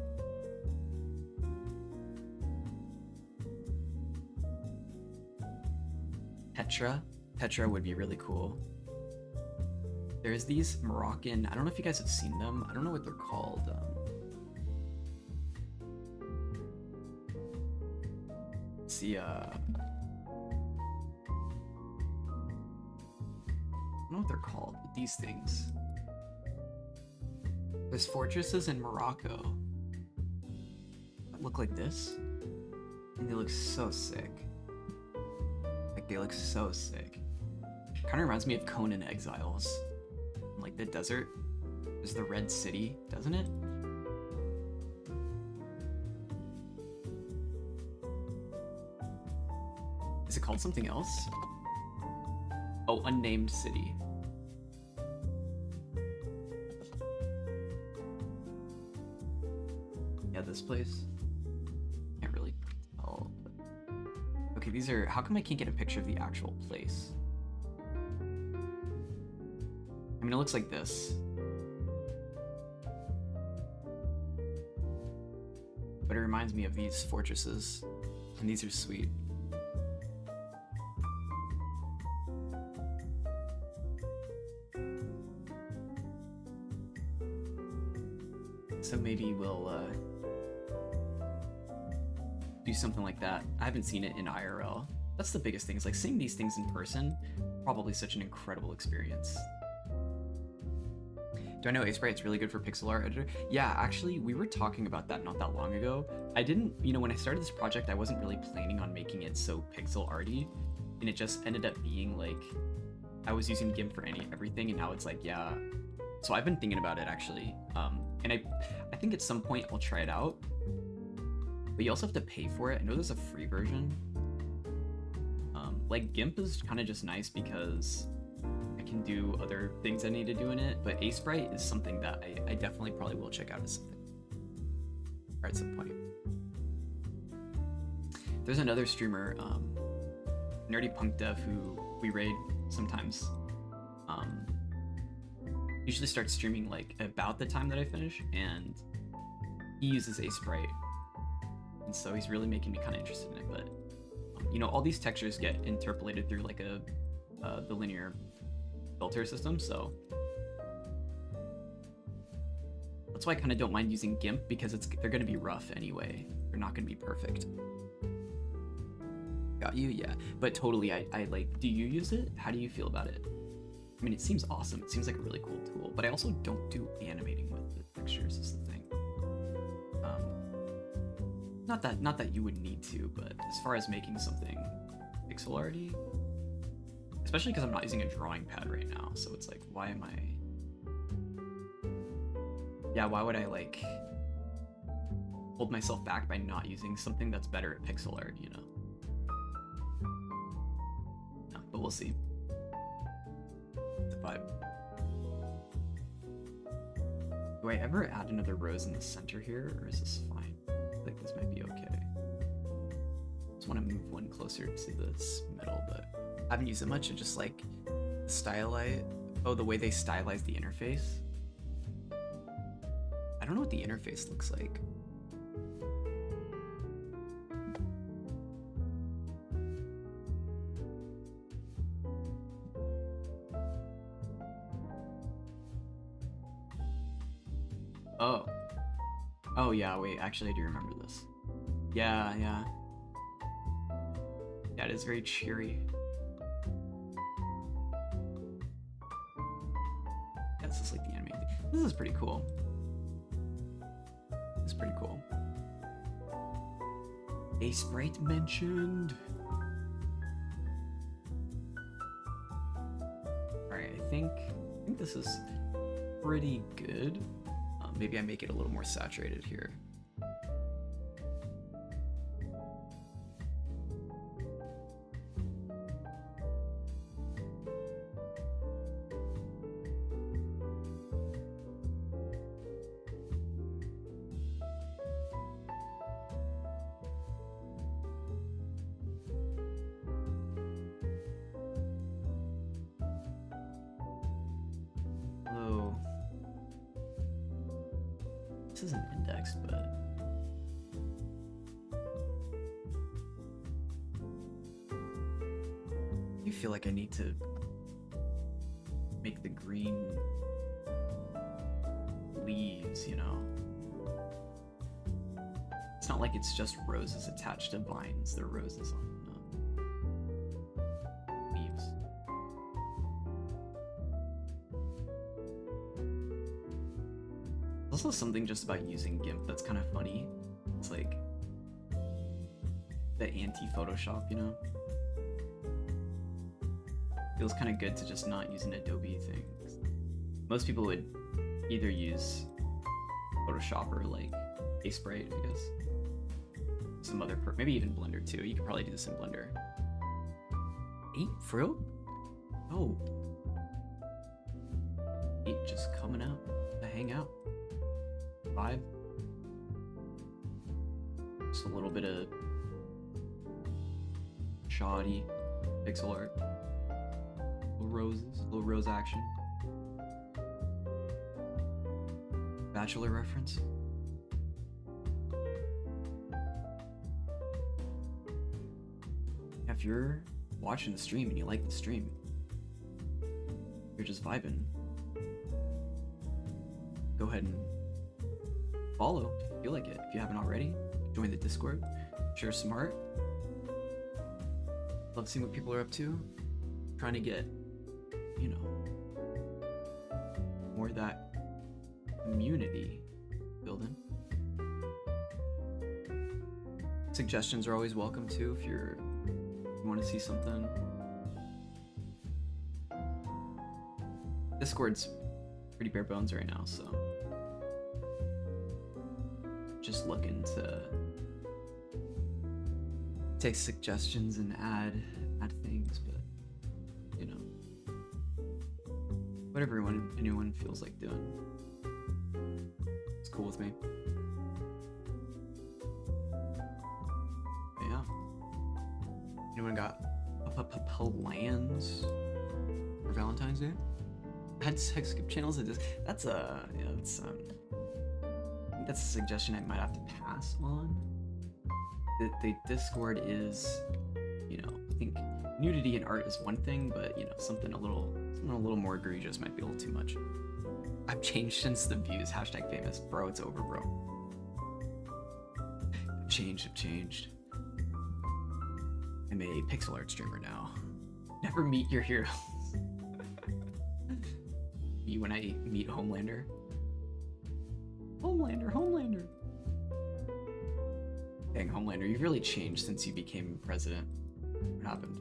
Petra would be really cool. There's these Moroccan, I don't know if you guys have seen them. I don't know what they're called. See, I don't know what they're called, but these things. There's fortresses in Morocco that look like this, and they look so sick. Like, they look so sick. Kind of reminds me of Conan Exiles. Like, the desert is the Red City, doesn't it? Is it called something else? Oh, Unnamed City. Yeah, this place. Can't really tell. Okay, these are... How come I can't get a picture of the actual place? I mean, it looks like this. But it reminds me of these fortresses. And these are sweet. So maybe we'll do something like that. I haven't seen it in IRL. That's the biggest thing, is like seeing these things in person, probably such an incredible experience. Do I know Asebright? It's really good for pixel art editor. Yeah, actually, we were talking about that not that long ago. I didn't, you know, when I started this project, I wasn't really planning on making it so pixel arty, and it just ended up being like, I was using GIMP for everything, and now it's like, yeah. So I've been thinking about it actually, and I think at some point I'll try it out, but you also have to pay for it. I know there's a free version. Like GIMP is kind of just nice because I can do other things I need to do in it, but Asebright is something that I definitely probably will check out at some point. There's another streamer, Nerdy Punk Dev, who we raid sometimes. Usually starts streaming like about the time that I finish, and he uses Asebright, and so he's really making me kind of interested in it. But you know, all these textures get interpolated through like the linear filter system, so that's why I kind of don't mind using GIMP, because they're going to be rough anyway. They're not going to be perfect. Got you, yeah. But totally, I like. Do you use it? How do you feel about it? I mean, it seems awesome. It seems like a really cool tool, but I also don't do animating with the textures, is the thing. Not that you would need to, but as far as making something pixel arty, especially because I'm not using a drawing pad right now, so it's like, why am I? Yeah, why would I like hold myself back by not using something that's better at pixel art, you know? No, but we'll see. It's a vibe. Do I ever add another rose in the center here, or is this fine? I think this might be okay. Just want to move one closer to this middle, but I haven't used it much. I just like the way they stylize the interface. I don't know what the interface looks like. Oh yeah, wait, actually I do remember this. Yeah. Yeah, it is very cheery. That's just like the anime thing. This is pretty cool. It's pretty cool. Asebright mentioned. Alright, I think this is pretty good. Maybe I make it a little more saturated here. This is an index, but I feel like I need to make the green leaves, you know? It's not like it's just roses attached to vines, they're roses on leaves. There's also something just about using GIMP that's kind of funny. It's like the anti-Photoshop, you know? Feels kind of good to just not use an Adobe thing. Most people would either use Photoshop or like Asebright, I guess. Some other, maybe even Blender too. You could probably do this in Blender. 8 for real? Oh. 8 just coming out to hang out. 5. Just a little bit of shoddy pixel art. Little roses, little rose action. Bachelor reference. If you're watching the stream and you like the stream, you're just vibing, go ahead and follow if you feel like it. If you haven't already, join the Discord. Share smart. Love seeing what people are up to. Trying to get, you know, more of that community building. Suggestions are always welcome too if you want to see something. Discord's pretty bare bones right now, so just looking to take suggestions and add things, but you know, whatever anyone feels like doing, it's cool with me. But yeah, anyone got plans for Valentine's Day? Had sex skip channels? That's a suggestion I might have to pass on. The Discord is, you know, I think nudity in art is one thing, but you know, something a little more egregious might be a little too much. I've changed since the views. #famous. Bro, it's over, bro. I've changed. I'm a pixel art streamer now. Never meet your heroes. Me when I meet Homelander. Homelander. Dang, Homelander, you've really changed since you became president. What happened?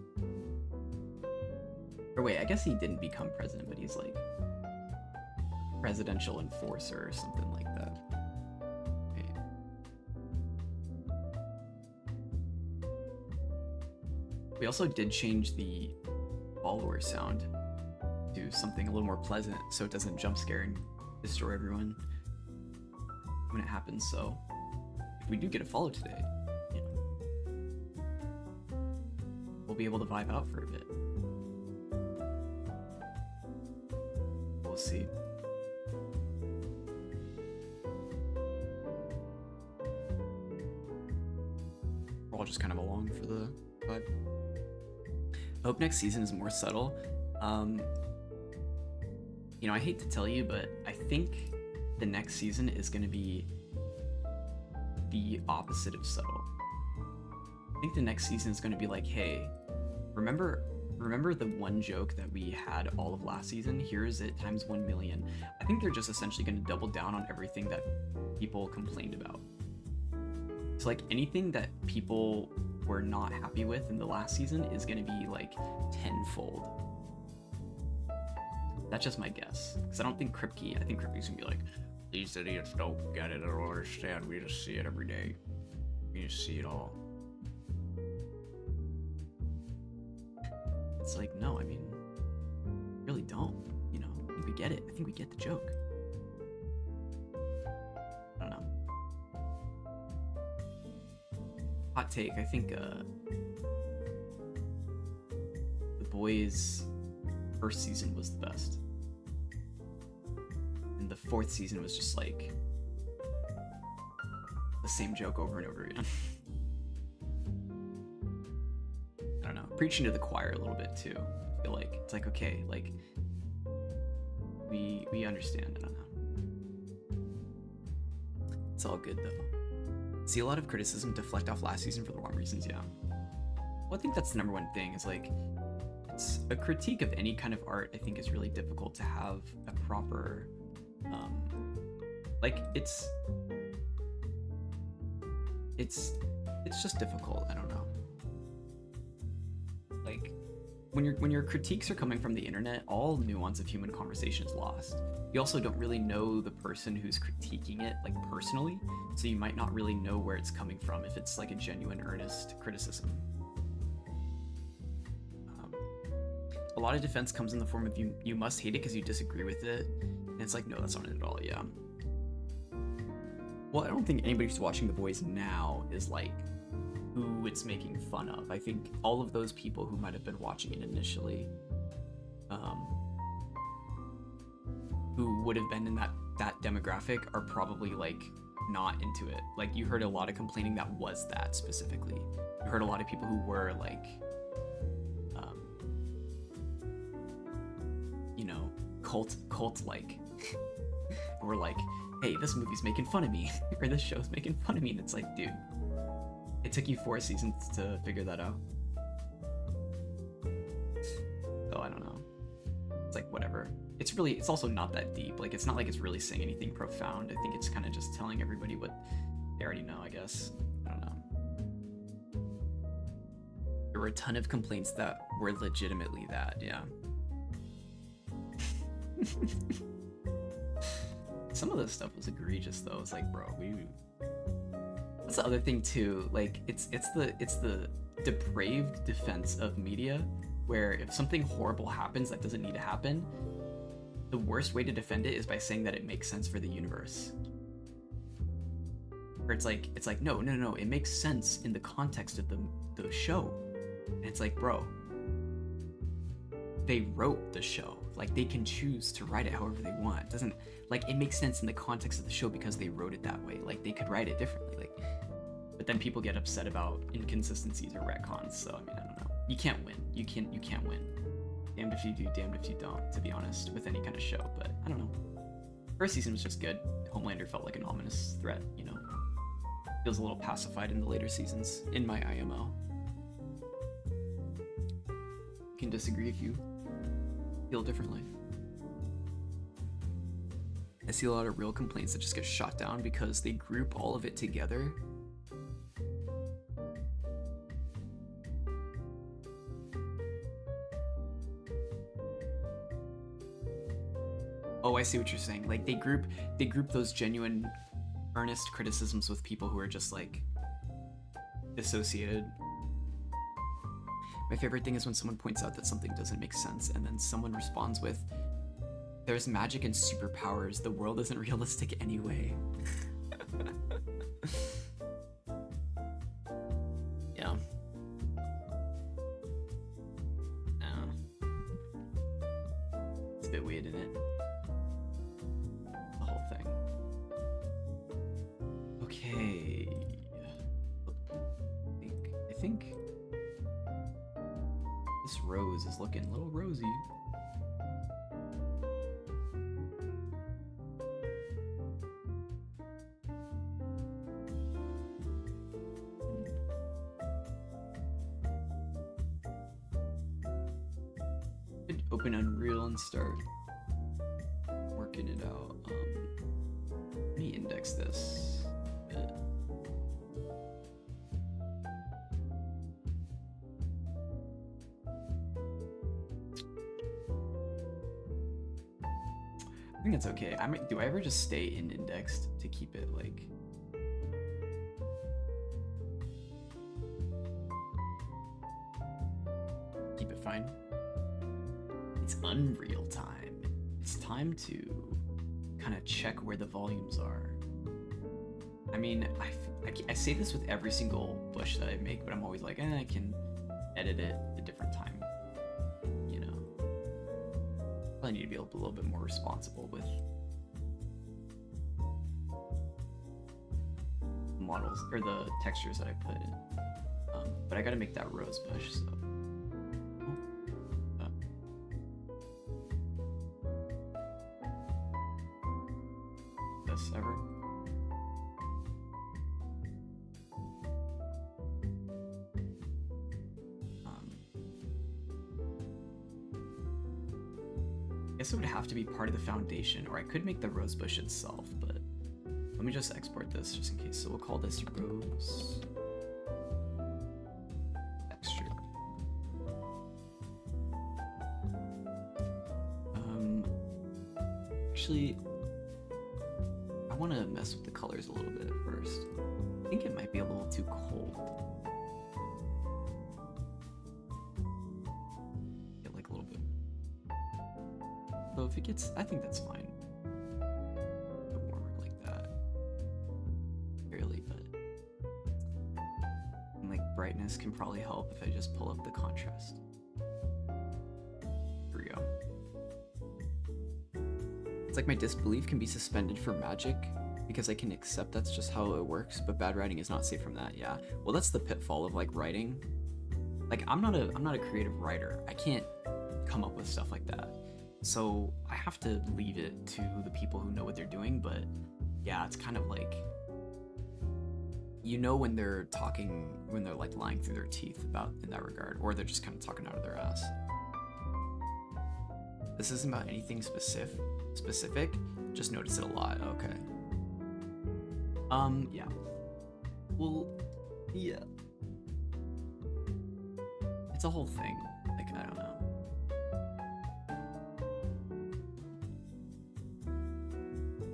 Or wait, I guess he didn't become president, but he's like presidential enforcer or something like that. Okay. We also did change the follower sound to something a little more pleasant so it doesn't jump scare and destroy everyone when it happens. So if we do get a follow today, you know, we'll be able to vibe out for a bit. We'll see. We're all just kind of along for the vibe. I hope next season is more subtle. You know, I hate to tell you, but I think the next season is going to be the opposite of subtle. I think the next season is going to be like, hey, remember the one joke that we had all of last season? Here is it times 1 million. I think they're just essentially going to double down on everything that people complained about. So like anything that people were not happy with in the last season is going to be like tenfold. That's just my guess, because I think Kripke's gonna be like, these idiots don't get it, I don't understand, we just see it every day. We just see it all. It's like, no, I mean, really don't, you know, I think we get it. I think we get the joke. I don't know. Hot take, I think The Boys' first season was the best. And the fourth season was just like the same joke over and over again. I don't know. Preaching to the choir a little bit too. I feel like it's like, okay, like we understand. I don't know. It's all good though. See a lot of criticism deflect off last season for the wrong reasons, yeah. Well, I think that's the number one thing is like, it's a critique of any kind of art, I think, is really difficult to have a proper, like it's just difficult. I don't know. Like when your critiques are coming from the internet, all nuance of human conversation is lost. You also don't really know the person who's critiquing it, like personally, so you might not really know where it's coming from if it's like a genuine, earnest criticism. A lot of defense comes in the form of you must hate it because you disagree with it, and it's like, no, that's not it at all. Yeah. Well, I don't think anybody who's watching The Boys now is like who it's making fun of. I think all of those people who might have been watching it initially, who would have been in that demographic, are probably like not into it. Like you heard a lot of complaining that was that specifically. You heard a lot of people who were like, you know, cult like We're like, hey, this movie's making fun of me, or this show's making fun of me, and it's like, dude, it took you 4 seasons to figure that out. So I don't know. It's like, whatever. It's also not that deep. Like, it's not like it's really saying anything profound. I think it's kind of just telling everybody what they already know, I guess. I don't know. There were a ton of complaints that were legitimately that, yeah. Some of this stuff was egregious though. It's like, bro, that's the other thing too. Like, it's the depraved defense of media, where if something horrible happens that doesn't need to happen, the worst way to defend it is by saying that it makes sense for the universe. Or it's like no, it makes sense in the context of the show. And it's like, bro, they wrote the show. Like, they can choose to write it however they want. It doesn't, like, it makes sense in the context of the show because they wrote it that way. Like, they could write it differently. Like, but then people get upset about inconsistencies or retcons. So I mean, I don't know. You can't win. You can't win. Damned if you do, damned if you don't, to be honest, with any kind of show. But I don't know. First season was just good. Homelander felt like an ominous threat, you know. Feels a little pacified in the later seasons, in my IMO. You can disagree if you feel differently. I see a lot of real complaints that just get shot down because they group all of it together. Oh, I see what you're saying. Like, they group those genuine, earnest criticisms with people who are just like dissociated. My favorite thing is when someone points out that something doesn't make sense, and then someone responds with, "There's magic and superpowers. The world isn't realistic anyway." Yeah. It's a bit weird, isn't it? The whole thing. Okay. I think this rose is looking a little rosy. Could open Unreal and start working it out. Let me index this a bit. I think it's okay. Do I ever just stay in indexed to keep it like? Keep it fine. It's Unreal time. It's time to kind of check where the volumes are. I mean, I say this with every single bush that I make, but I'm always like, I can edit it a different time. You know, I need to be a little bit more responsible with models or the textures that I put in. But I gotta make that rose bush, so. This ever. I guess it would have to be part of the foundation, or I could make the rose bush itself, but let me just export this just in case. So we'll call this rose texture. Actually, I want to mess with the colors a little bit at first. I think it might be a little too cold. Get like a little bit. So if it gets, I think that's fine. A bit warmer like that. Barely, but. And like brightness can probably help if I just pull up the contrast. Here we go. It's like my disbelief can be suspended for magic because I can accept that's just how it works, but bad writing is not safe from that. Yeah. Well, that's the pitfall of like writing. Like I'm not a creative writer. I can't come up with stuff like that. So I have to leave it to the people who know what they're doing, but yeah, it's kind of like, you know, when they're talking, when they're like lying through their teeth about in that regard, or they're just kind of talking out of their ass. This isn't about anything specific, just notice it a lot. Okay. Yeah. Well, yeah. It's a whole thing. Like, I don't know.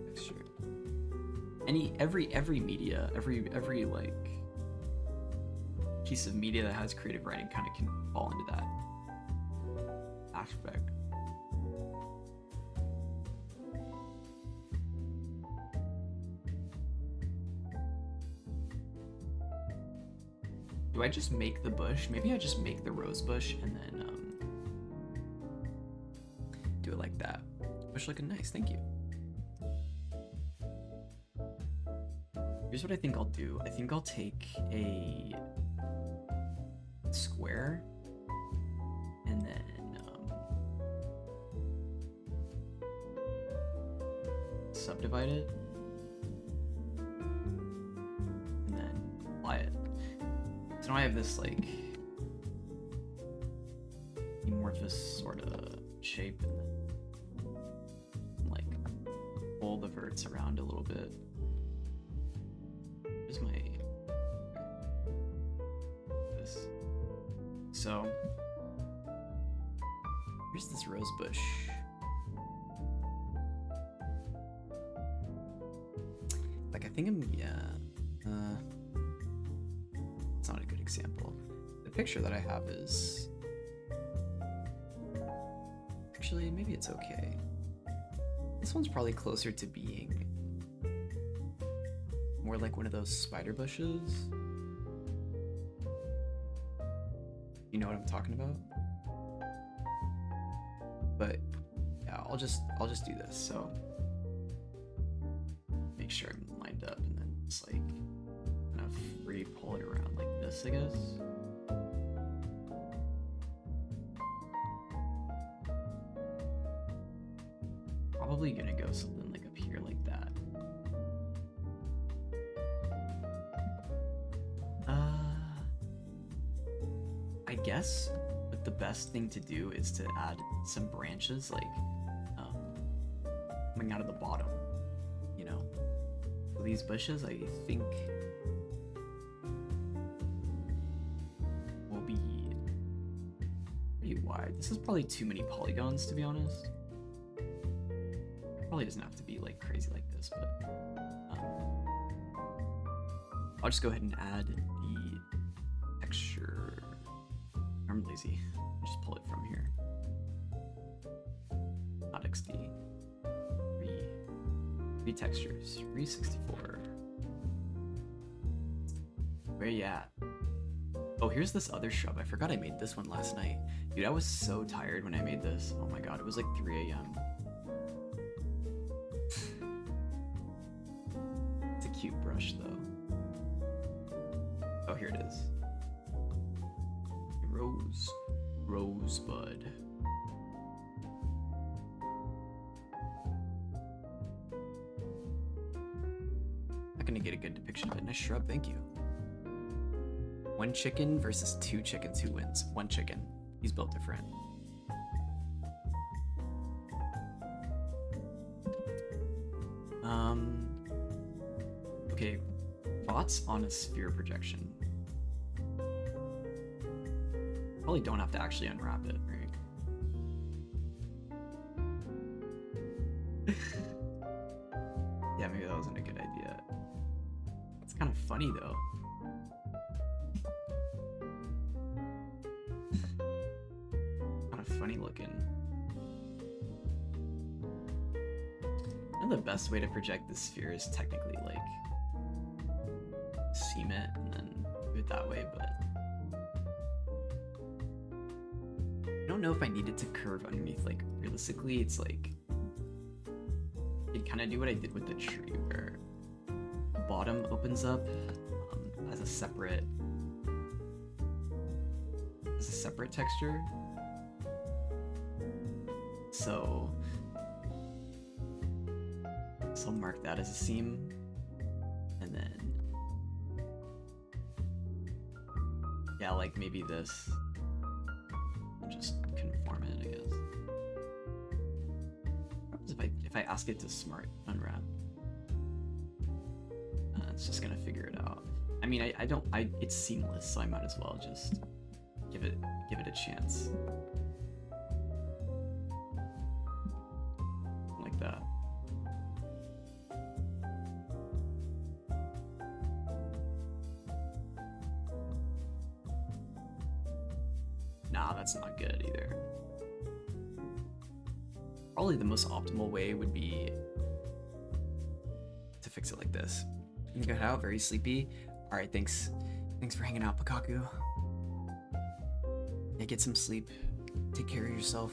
Texture. Every media, every like piece of media that has creative writing kind of can fall into that aspect. Do I just make the bush? Maybe I just make the rose bush and then do it like that. Bush looking nice, thank you. Here's what I think I'll do. I think I'll take a square and then subdivide it and then apply it. So now I have this like amorphous sort of shape and then like pull the verts around a little bit. Here's my this. So here's this rose bush. Like I think I'm it's not a good example. The picture that I have is actually maybe it's okay. This one's probably closer to being more like one of those spider bushes. You know what I'm talking about? But yeah, I'll just do this. So make sure I'm lined up and then just like kind of free pull it around like this, I guess. Probably gonna go something like up here like that. I guess, but the best thing to do is to add some branches like coming out of the bottom, you know? So these bushes, I think, will be pretty wide. This is probably too many polygons, to be honest. It probably doesn't have to be like crazy like this, but I'll just go ahead and add the texture. I'm lazy. I'll just pull it from here. Not XD. Retextures. Re64. Where you at? Oh, here's this other shrub. I forgot I made this one last night. Dude, I was so tired when I made this. Oh my god, it was like 3 a.m. It's a cute brush though. Oh, here it is. Rosebud. Not gonna get a good depiction of it. Nice shrub, thank you. 1 chicken versus 2 chickens. Who wins? 1 chicken. He's built different. Okay, thoughts on a sphere projection? Probably don't have to actually unwrap it, right? Yeah, maybe that wasn't a good idea. It's kind of funny though. Kind of funny looking. And the best way to project the sphere is technically like seam it and then do it that way, but I don't know if I need it to curve underneath. Like realistically, it's like it kind of do what I did with the tree, where the bottom opens up as a separate texture, So I'll mark that as a seam, and then yeah, like maybe this. I'll just conform it, I guess. What happens if I ask it to smart unwrap? It's just gonna figure it out. I mean, it's seamless, so I might as well just give it a chance. Like that. Nah, that's not good either. Probably the most optimal way would be to fix it like this. You got out, very sleepy. All right, thanks for hanging out, Pakaku. Yeah, get some sleep. Take care of yourself.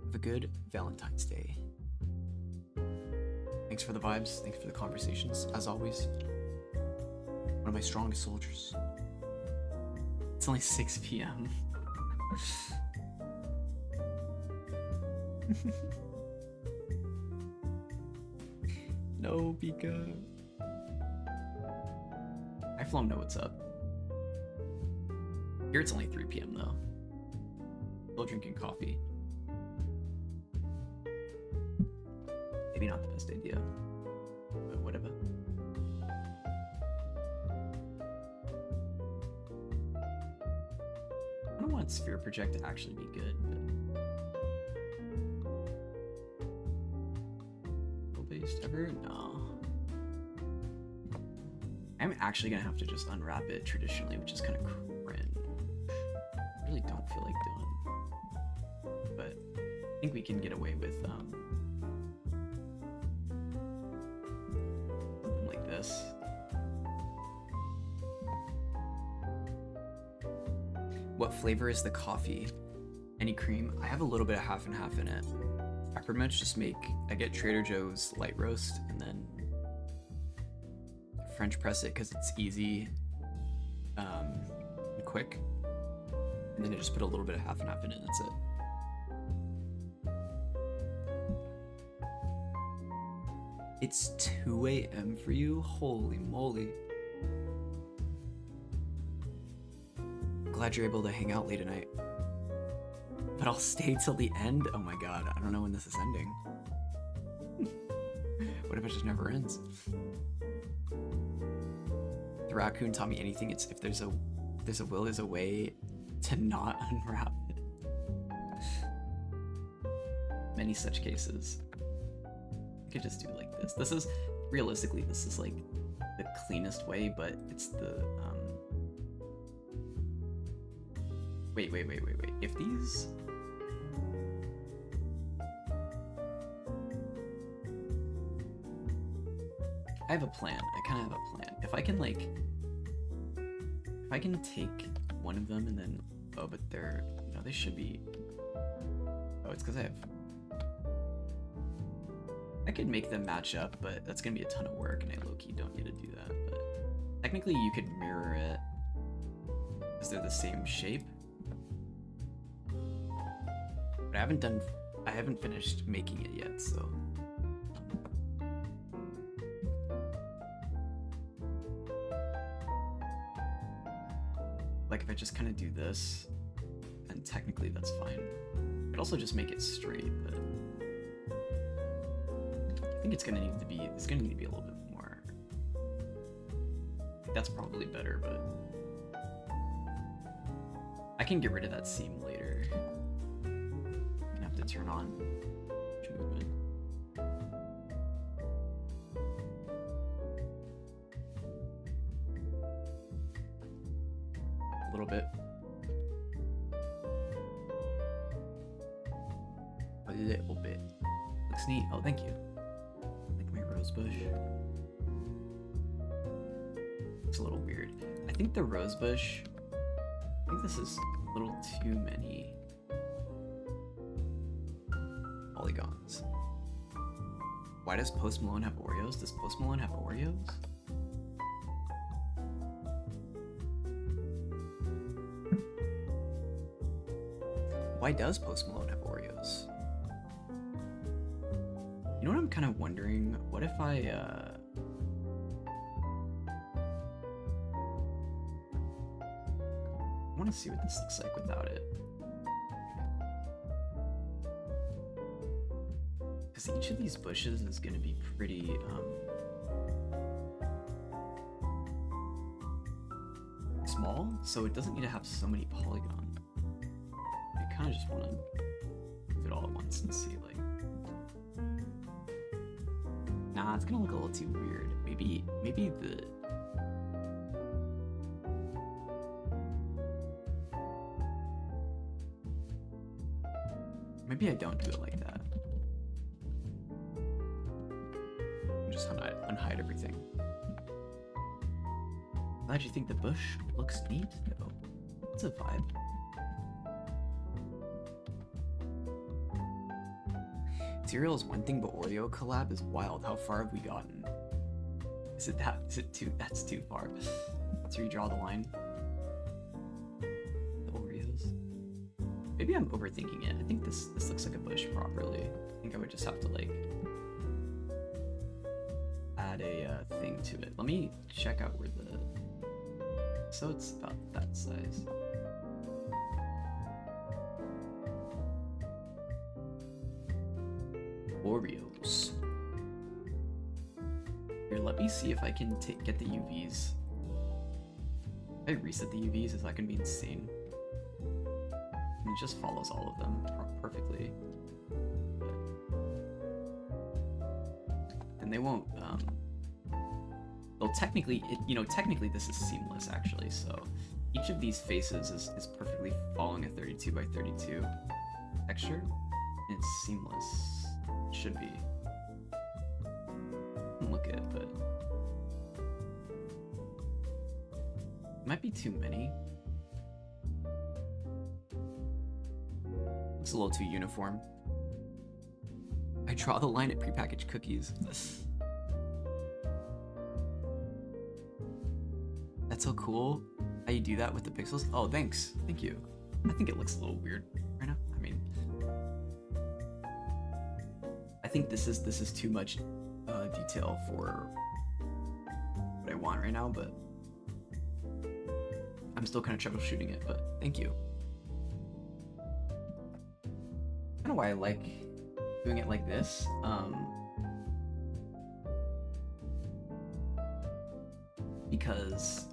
Have a good Valentine's Day. Thanks for the vibes. Thanks for the conversations. As always, one of my strongest soldiers. It's only 6 p.m. No, Pika. I Flom know what's up. Here it's only 3 p.m. though. Still drinking coffee. Maybe not the best idea, but whatever. I don't want Sphere Project to actually be good, but based ever? No. I'm actually gonna have to just unwrap it traditionally, which is kind of cringe. I really don't feel like doing, but I think we can get away with something like this. What flavor is the coffee? Any cream? I have a little bit of half and half in it. I pretty much just I get Trader Joe's light roast and then French press it because it's easy and quick. And then I just put a little bit of half and half in it, and that's it. It's 2 a.m. for you? Holy moly. Glad you're able to hang out late at night. But I'll stay till the end? Oh my god, I don't know when this is ending. What if it just never ends? The raccoon taught me anything. It's if there's a will, there's a way to not unwrap it. Many such cases. I could just do like this. This is, realistically, this is like the cleanest way, but it's the, Wait. If these... I have a plan. I kind of have a plan. If I can take one of them and then, oh, but they're, they should be, oh, it's because I could make them match up, but that's going to be a ton of work, and I low-key don't need to do that, but technically you could mirror it because they're the same shape. But I haven't finished making it yet, so. Like if I just kind of do this, and technically that's fine. I'd also just make it straight, but I think it's gonna need to be a little bit more. That's probably better, but I can get rid of that seam later. To turn on movement. A little bit. A little bit. Looks neat. Oh, thank you. Like my rose bush. It's a little weird. I think the rose bush, I think this is a little too many polygons. Why does Post Malone have Oreos? Does Post Malone have Oreos? Why does Post Malone have Oreos? You know what I'm kind of wondering? What if I want to see what this looks like without it. Because each of these bushes is going to be pretty small, so it doesn't need to have so many polygons. I kind of just want to move it all at once and see, like... Nah, it's going to look a little too weird. Maybe the... Maybe I don't do it like that. Just unhide everything. Glad you think the bush looks neat, though. It's a vibe. Cereal is one thing, but Oreo collab is wild. How far have we gotten? Is it too? That's too far. Let's redraw the line. The Oreos. Maybe I'm overthinking it. I think this looks like a bush properly. I think I would just have to like add a thing to it. Let me check out where the... So it's about that size. Oreos. Here, let me see if I can get the UVs. If I reset the UVs, is that gonna be insane? And it just follows all of them perfectly. And they won't, well, technically, technically this is seamless, actually, so each of these faces is perfectly following a 32 by 32 texture, and it's seamless. It should be. Look at it, but it might be too many. Looks a little too uniform. I draw the line at prepackaged cookies. That's so cool. How you do that with the pixels? Oh, thanks. Thank you. I think it looks a little weird right now. I mean, I think this is too much detail for what I want right now, but I'm still kind of troubleshooting it, but thank you. Kind of why I like doing it like this. Because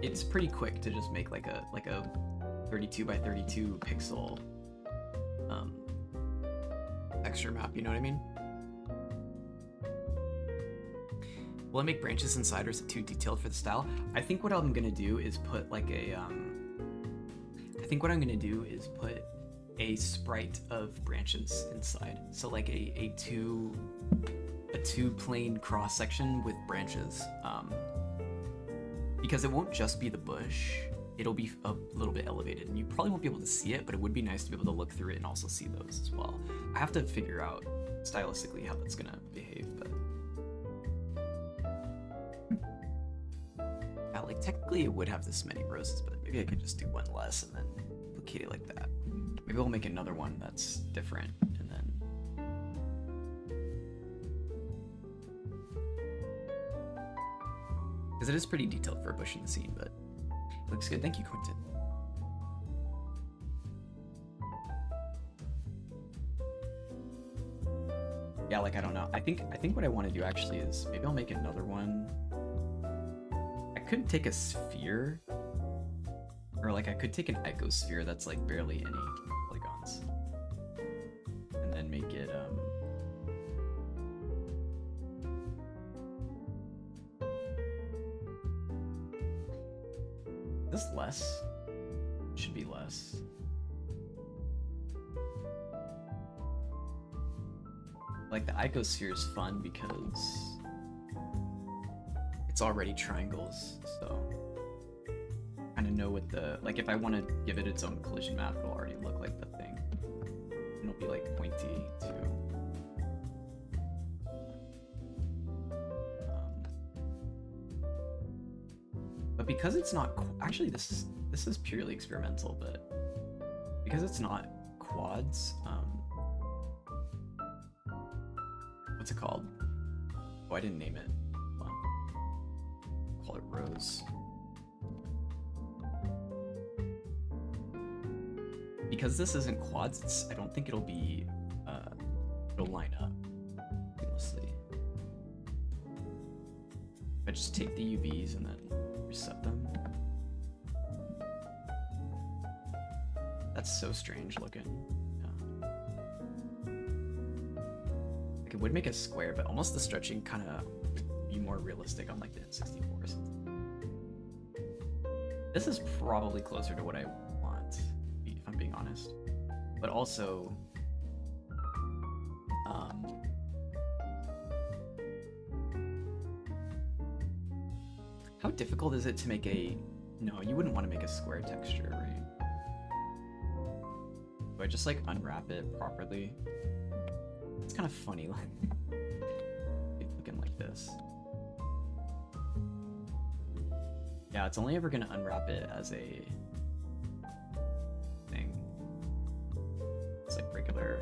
it's pretty quick to just make like a 32 by 32 pixel texture map, you know what I mean? Will I make branches inside, or is it too detailed for the style? I think what I'm gonna do is put like a a sprite of branches inside. So like a two plane cross section with branches. Because it won't just be the bush, it'll be a little bit elevated, and you probably won't be able to see it, but it would be nice to be able to look through it and also see those as well. I have to figure out stylistically how that's gonna behave, but yeah, like technically it would have this many roses, but maybe I could just do one less and then duplicate it like that. Maybe we'll make another one that's different, and then because it is pretty detailed for a bush in the scene, but it looks good. Thank you, Quentin. Yeah, like, I don't know. I think what I want to do actually is maybe I'll make another one. I could take a sphere, or like I could take an icosphere that's like barely any polygons, and then make it this less? Should be less. Like the icosphere is fun because it's already triangles, so I kind of know what the, like if I want to give it its own collision map, it'll already look like the thing. And it'll be like pointy too. But because it's not, actually this is purely experimental, but because it's not quads, what's it called? Oh, I didn't name it. Hold on. Call it rows. Because this isn't quads, I don't think it'll be, it'll line up seamlessly. I just take the UVs and then reset them. That's so strange looking. Yeah. Like it would make a square, but almost the stretching kind of be more realistic on like the N64 or something. This is probably closer to what I want, if I'm being honest. But also, how difficult is it to make a... No, you wouldn't want to make a square texture, right? Do I just like unwrap it properly? It's kind of funny, like looking like this. Yeah, it's only ever gonna unwrap it as a thing. It's like regular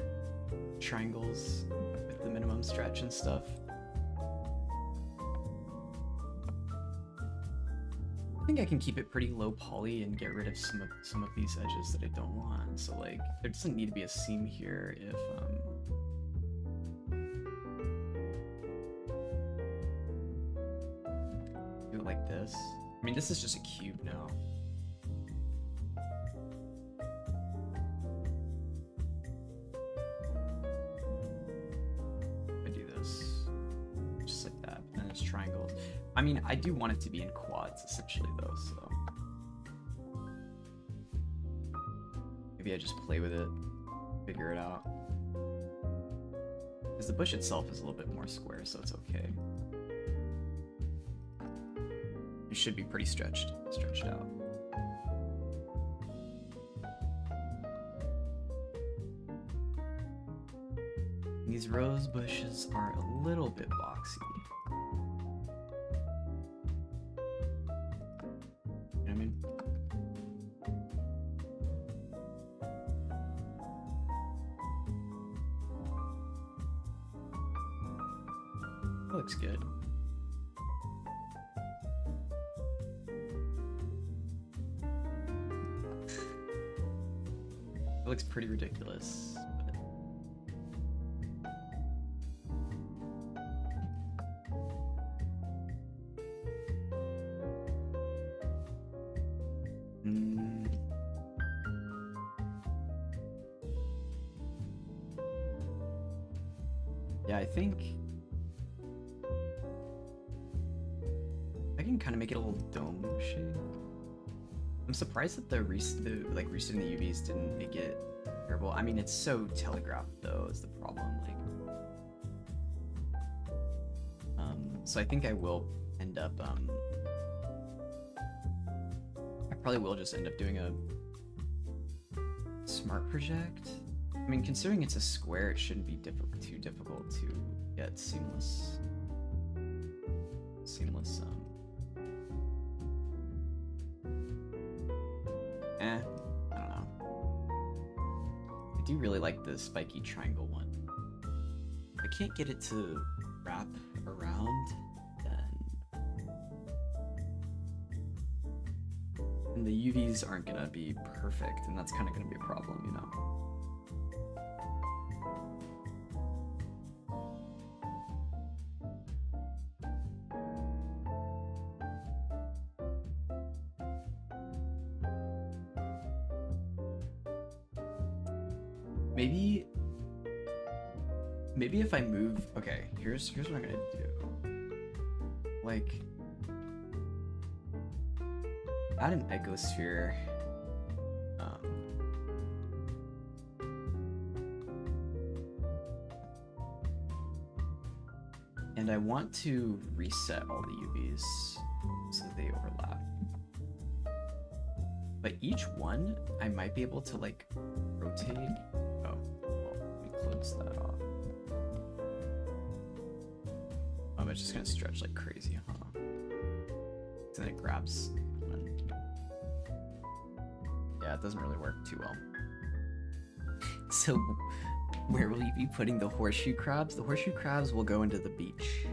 triangles with the minimum stretch and stuff. I think I can keep it pretty low poly and get rid of some of these edges that I don't want. So like, there doesn't need to be a seam here if do it like this. I mean, this is just a cube now. I do this just like that, and then it's triangles. I mean, I do want it to be in quads, essentially, though, so... Maybe I just play with it, figure it out. Because the bush itself is a little bit more square, so it's okay. It should be pretty stretched out. These rose bushes are a little bit boxy. You know what I mean? That looks good. It looks pretty ridiculous. Yeah, I think I can kind of make it a little dome shade. I'm surprised that the resetting the UVs didn't make it terrible. I mean, it's so telegraphed though is the problem. Like, so I think I will end up. I probably will just end up doing a smart project. I mean, considering it's a square, it shouldn't be too difficult to get seamless. I don't know. I do really like the spiky triangle one. If I can't get it to wrap around, then the UVs aren't gonna be perfect, and that's kind of gonna be a problem, you know? Maybe if I move, okay, here's what I'm gonna do. Like, add an ecosphere. And I want to reset all the UVs so that they overlap. But each one, I might be able to like rotate. Oh, well, let me close that off. Oh, it's just gonna stretch like crazy, huh? So then it grabs. Yeah, it doesn't really work too well. So, where will you be putting the horseshoe crabs? The horseshoe crabs will go into the beach.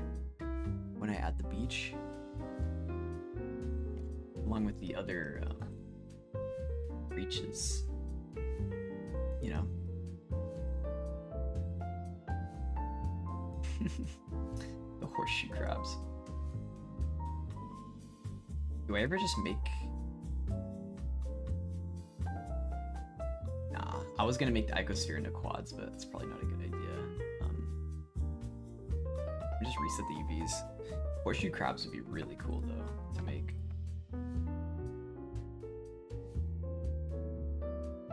When I add the beach, along with the other creatures, you know. The horseshoe crabs. Do I ever just make... Nah, I was gonna make the icosphere into quads, but it's probably not a good idea. Just reset the UVs. Horseshoe crabs would be really cool though to make.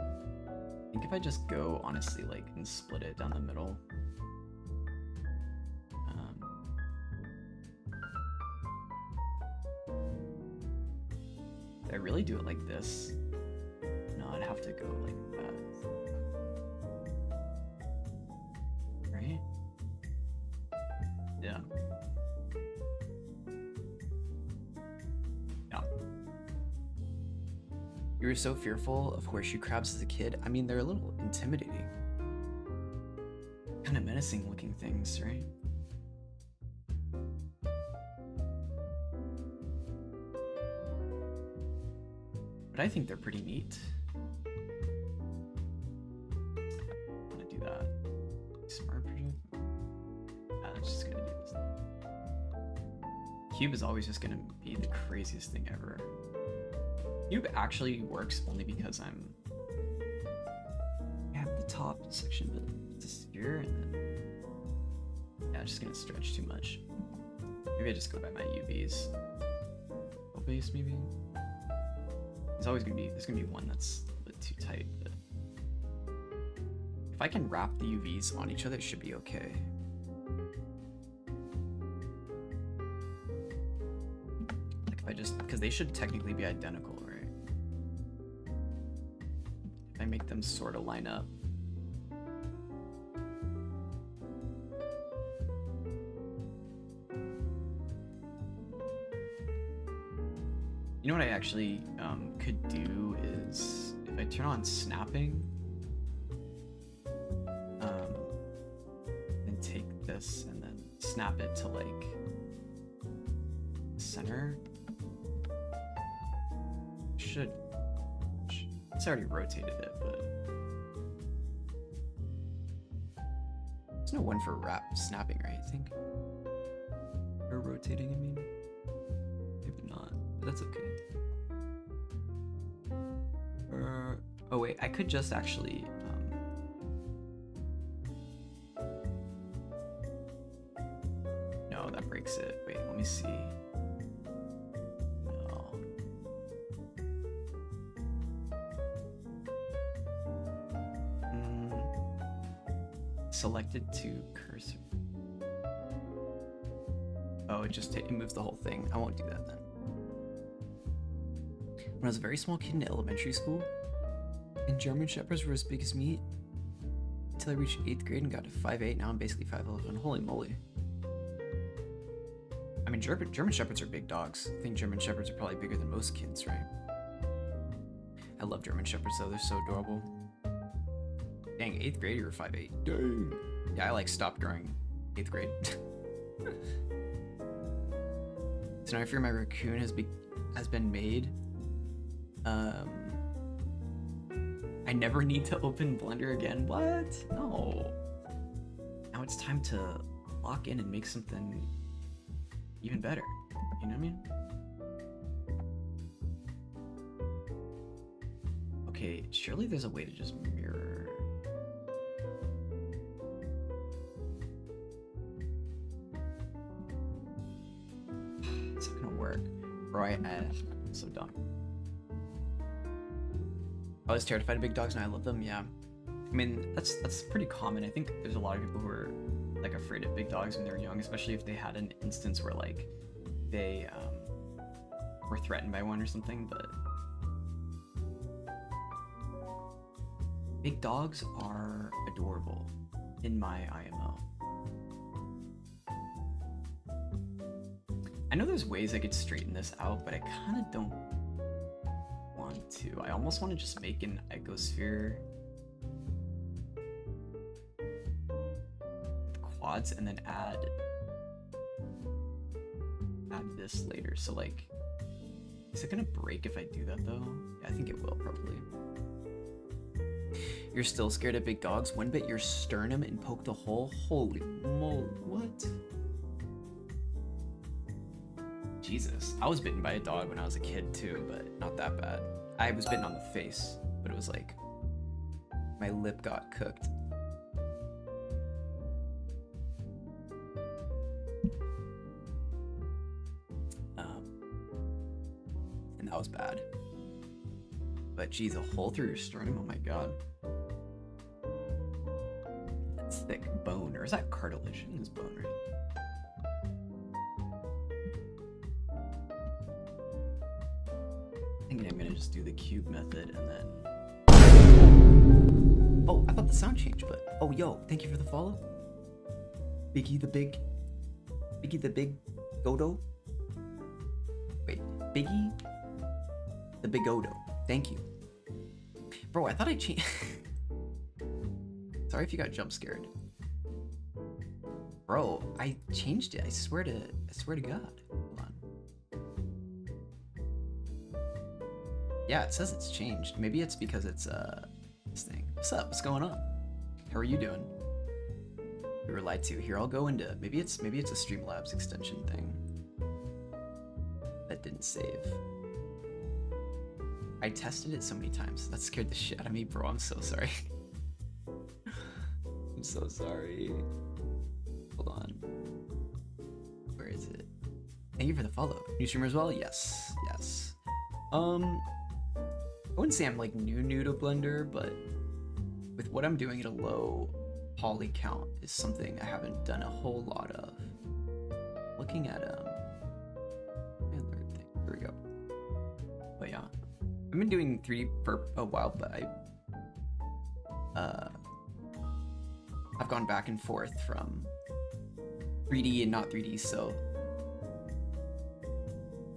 I think if I just go honestly like and split it down the middle. Did I really do it like this? No, I'd have to go like that. Right? Yeah. Yeah. You were so fearful of horseshoe crabs as a kid. I mean, they're a little intimidating. Kind of menacing looking things, right? But I think they're pretty neat. I'm gonna do that. Smart project. I'm just gonna do this. Cube is always just gonna be the craziest thing ever. Cube actually works only because I have the top section of the sphere, and then yeah, it's just gonna stretch too much. Maybe I just go by my UVs. Base maybe. There's always gonna be one that's a bit too tight, but if I can wrap the UVs on each other, it should be okay. Like if I just, because they should technically be identical, right? If I make them sort of line up. You know what I actually could do is if I turn on snapping, and take this and then snap it to like center. It's already rotated it, but there's no one for snapping, right? I think. Or rotating, I mean. Maybe not, but that's okay. Oh wait, I could just actually no, that breaks it. Wait, let me see. No. Selected to cursor. Oh, it moves the whole thing. I won't do that then. When I was a very small kid in elementary school, and German Shepherds were as big as me, until I reached 8th grade and got to 5'8". Now I'm basically 5'11". Holy moly. I mean, German Shepherds are big dogs. I think German Shepherds are probably bigger than most kids, right? I love German Shepherds though, they're so adorable. Dang, 8th grade you were 5'8". Dang. Yeah, I like stopped growing 8th grade. So now I fear my raccoon has been made. I never need to open Blender again. What? No. Now it's time to lock in and make something even better. You know what I mean? Okay, surely there's a way to just mirror. It's not gonna work. Bro, I'm so dumb. I was terrified of big dogs and I love them, yeah. I mean, that's pretty common. I think there's a lot of people who are like afraid of big dogs when they're young, especially if they had an instance where like they were threatened by one or something, but big dogs are adorable in my IMO. I know there's ways I could straighten this out, but I kind of don't want to. I almost want to just make an icosphere quads and then add this later. So like, is it gonna break if I do that though? Yeah, I think it will probably. You're still scared of big dogs? One bit your sternum and poked a hole? Holy moly, what? Jesus, I was bitten by a dog when I was a kid too, but not that bad. I was bitten on the face, but it was like, my lip got cooked. And that was bad. But geez, a hole through your sternum, oh my god. That's thick bone, or is that cartilage? I think it's bone, right? I think I'm gonna just do the cube method and then... Oh, I thought the sound changed, but... Oh, yo, thank you for the follow. Biggie the Big Godo? Wait, Biggie the Big Godo. Thank you. Bro, I thought I changed... Sorry if you got jump scared. Bro, I changed it. I swear to God. Hold on. Yeah, it says it's changed. Maybe it's because it's this thing. What's up? What's going on? How are you doing? We were lied to. Here, I'll go into maybe it's a Streamlabs extension thing that didn't save. I tested it so many times. That scared the shit out of me, bro. I'm so sorry. I'm so sorry. Hold on. Where is it? Thank you for the follow. New streamer as well? Yes. Yes. I wouldn't say I'm like new to Blender, but with what I'm doing at a low poly count is something I haven't done a whole lot of. Looking at here we go. But yeah, I've been doing 3D for a while, but I've gone back and forth from 3D and not 3D, so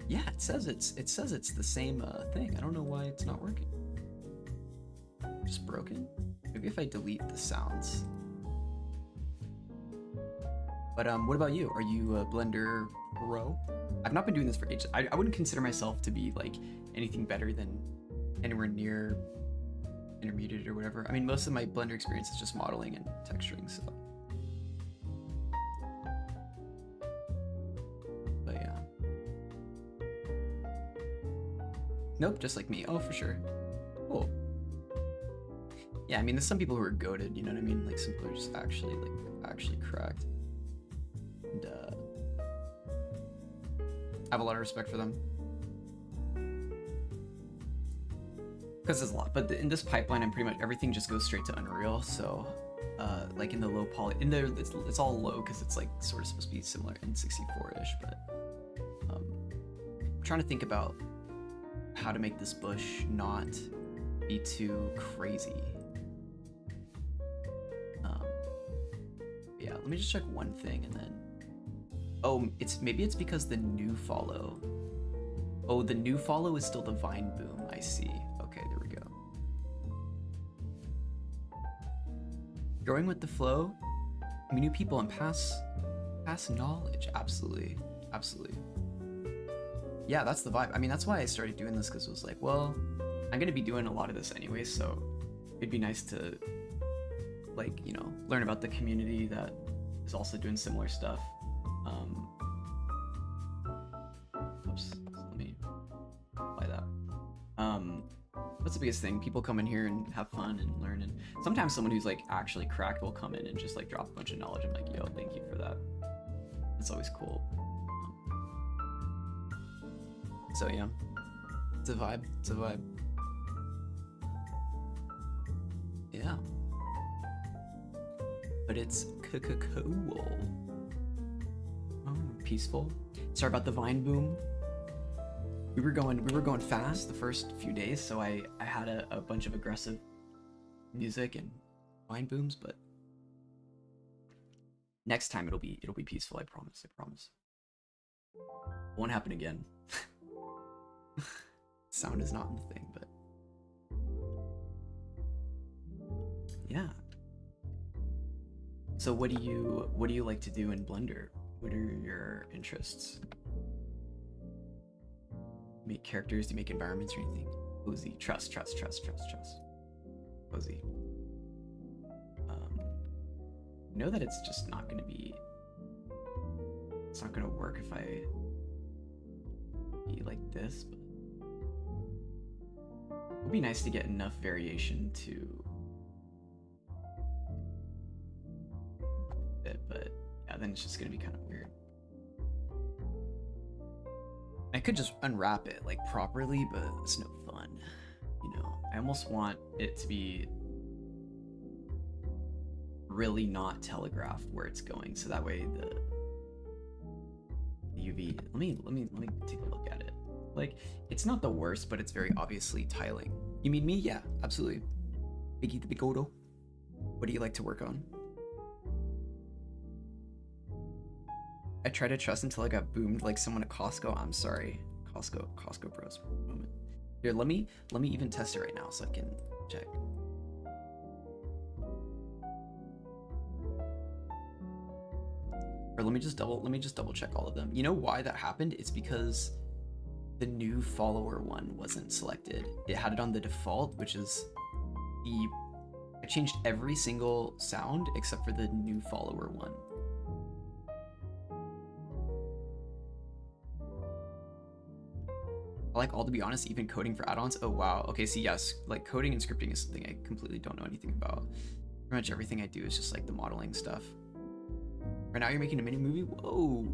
yeah, it says it's the same thing. I don't know why it's not working. Just broken? Maybe if I delete the sounds. But what about you? Are you a Blender pro? I've not been doing this for ages. I wouldn't consider myself to be like anything better than anywhere near intermediate or whatever. I mean, most of my Blender experience is just modeling and texturing, so. But yeah. Nope, just like me. Oh, for sure. Cool. Yeah, I mean, there's some people who are goated, you know what I mean? Like, some people are just actually cracked. And, I have a lot of respect for them. Because there's a lot, but in this pipeline, I'm pretty much, everything just goes straight to Unreal, so, like in the low poly, in there, it's all low, because it's like, sort of supposed to be similar in 64-ish, but, I'm trying to think about how to make this bush not be too crazy. Yeah, let me just check one thing and then... Oh, maybe it's because the new follow. Oh, the new follow is still the vine boom, I see. Okay, there we go. Growing with the flow, meet new people and pass knowledge. Absolutely, absolutely. Yeah, that's the vibe. I mean, that's why I started doing this, because it was like, well, I'm gonna be doing a lot of this anyway, so it'd be nice to, like, you know, learn about the community that is also doing similar stuff. Oops, let me apply that. What's the biggest thing? People come in here and have fun and learn, and sometimes someone who's like actually cracked will come in and just like drop a bunch of knowledge. I'm like, yo, thank you for that. It's always cool. So yeah, it's a vibe. It's a vibe. Yeah. But it's cool. Oh, peaceful. Sorry about the vine boom. We were going fast the first few days, so I had a bunch of aggressive music and vine booms, but next time it'll be peaceful, I promise. It won't happen again. Sound is not the thing, but yeah. So what do you like to do in Blender? What are your interests? Make characters? Do you make environments or anything? Cozy. Trust. Cozy. I know that it's just not gonna be. It's not gonna work if I be like this, but it would be nice to get enough variation to fit, but yeah, then it's just gonna be kind of weird. I could just unwrap it like properly, but it's no fun. You know, I almost want it to be really not telegraphed where it's going, so that way the UV. Let me take a look at it. Like, it's not the worst, but it's very obviously tiling. You mean me? Yeah, absolutely. Biggie the Bigodo. What do you like to work on? I tried to trust until I got boomed like someone at Costco. I'm sorry. Costco bros moment. Here, let me even test it right now so I can check. Or let me just double check all of them. You know why that happened? It's because the new follower one wasn't selected. It had it on the default, which is I changed every single sound except for the new follower one. I like all, to be honest, even coding for add-ons. Oh wow. Okay, so yes, like coding and scripting is something I completely don't know anything about. Pretty much everything I do is just like the modeling stuff. Right now you're making a mini movie? Whoa.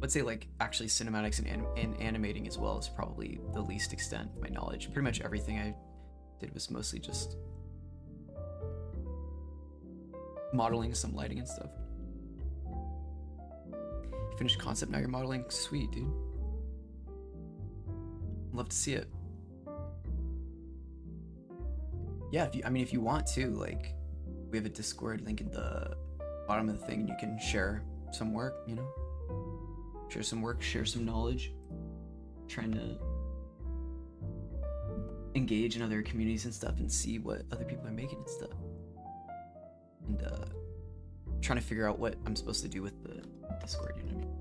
Let's say like actually cinematics and animating as well is probably the least extent of my knowledge. Pretty much everything I did was mostly just modeling, some lighting and stuff. Finished concept, now you're modeling? Sweet, dude. Love to see it. Yeah, if you want to, like, we have a Discord link in the bottom of the thing, and you can share some work, you know? Share some work, share some knowledge. Trying to engage in other communities and stuff and see what other people are making and stuff. And trying to figure out what I'm supposed to do with the Discord, you know what I mean?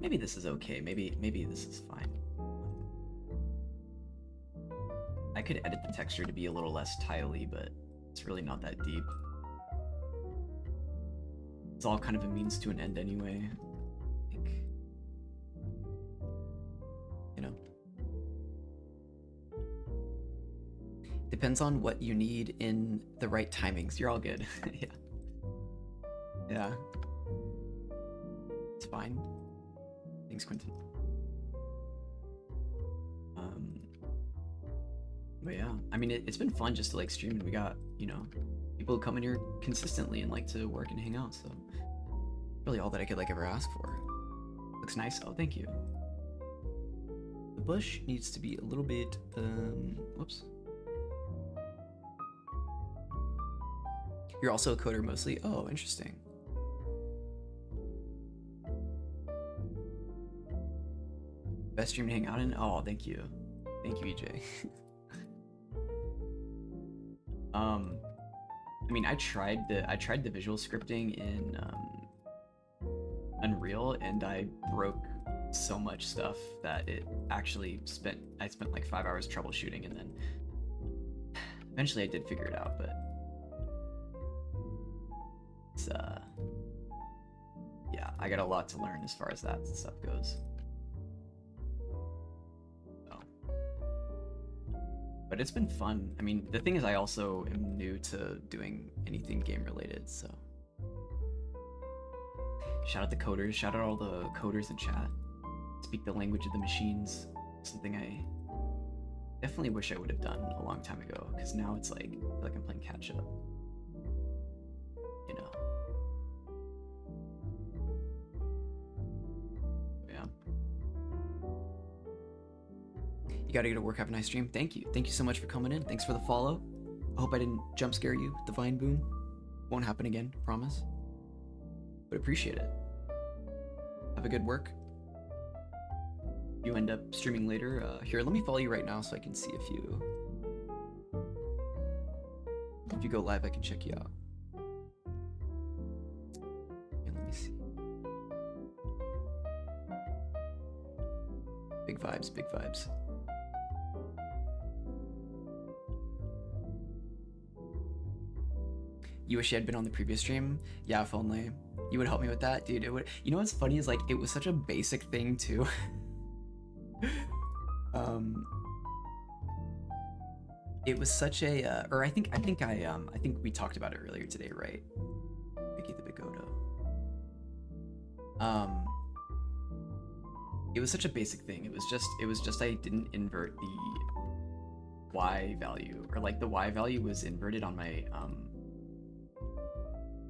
Maybe this is okay, maybe this is fine. I could edit the texture to be a little less tiley, but it's really not that deep. It's all kind of a means to an end anyway. Like, you know. Depends on what you need in the right timings. You're all good. Yeah. Yeah. It's fine. Thanks, Quentin. But yeah, I mean, it's been fun just to like stream, and we got, you know, people who come in here consistently and like to work and hang out, so really all that I could like ever ask for. Looks nice. Oh, thank you. The bush needs to be a little bit, whoops. You're also a coder mostly? Oh, interesting. Best stream to hang out in? Oh, thank you. Thank you, EJ. I mean, I tried the visual scripting in Unreal, and I broke so much stuff that it actually I spent like 5 hours troubleshooting, and then eventually I did figure it out, but it's yeah, I got a lot to learn as far as that stuff goes. But it's been fun. I mean, the thing is, I also am new to doing anything game related, so. Shout out the coders, shout out all the coders in chat. Speak the language of the machines. Something I definitely wish I would have done a long time ago, because now it's like, I feel like I'm playing catch up. You know. Yeah. You gotta go to work, have a nice stream. Thank you. Thank you so much for coming in. Thanks for the follow. I hope I didn't jump scare you with the Vine boom. Won't happen again, promise. But appreciate it. Have a good work. You end up streaming later. Here, let me follow you right now so I can see if you If you go live, I can check you out. Yeah, let me see. Big vibes, big vibes. You wish you had been on the previous stream? Yeah, if only. You would help me with that, dude. It would. You know what's funny is like it was such a basic thing too. It was such a, or I think we talked about it earlier today, right? Vicky the Bigoto. It was such a basic thing. It was just I didn't invert the Y value, or like the Y value was inverted on my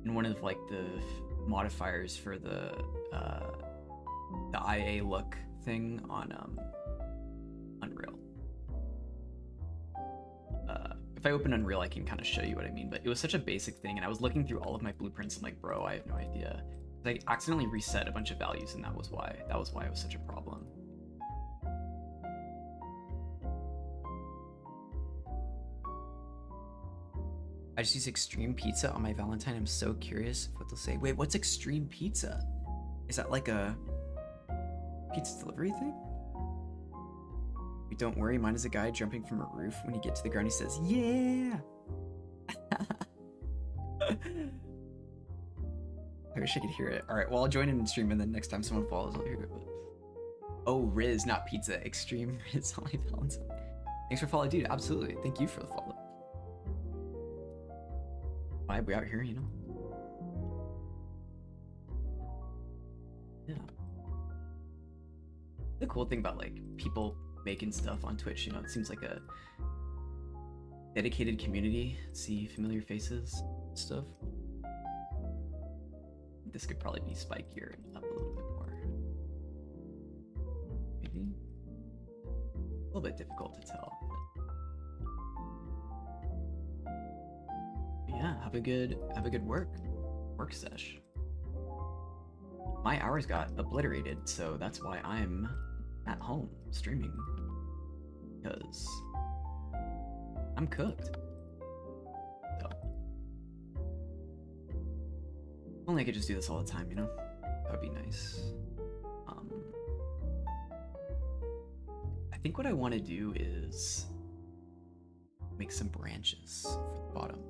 in one of like the modifiers for the IA look thing on Unreal. If I open Unreal, I can kind of show you what I mean, but it was such a basic thing, and I was looking through all of my blueprints. I'm like, bro, I have no idea. I accidentally reset a bunch of values, and that was why it was such a problem. I just use Extreme Pizza on my Valentine. I'm so curious what they'll say. Wait, what's Extreme Pizza? Is that like a pizza delivery thing? Don't worry, mine is a guy jumping from a roof. When you get to the ground, he says, yeah! I wish I could hear it. Alright, well, I'll join in the stream, and then next time someone follows, I'll hear it. Oh, Riz, not pizza. Extreme Riz on my Valentine. Thanks for following, dude. Absolutely. Thank you for the follow. Vibe, we out here, you know? Yeah. The cool thing about, like, people making stuff on Twitch, you know, it seems like a dedicated community. See familiar faces and stuff. This could probably be spikier and up a little bit more. Maybe a little bit difficult to tell. But yeah, have a good work sesh. My hours got obliterated, so that's why I'm at home streaming, because I'm cooked. So only I could just do this all the time, you know? That would be nice. I think what I want to do is make some branches for the bottom.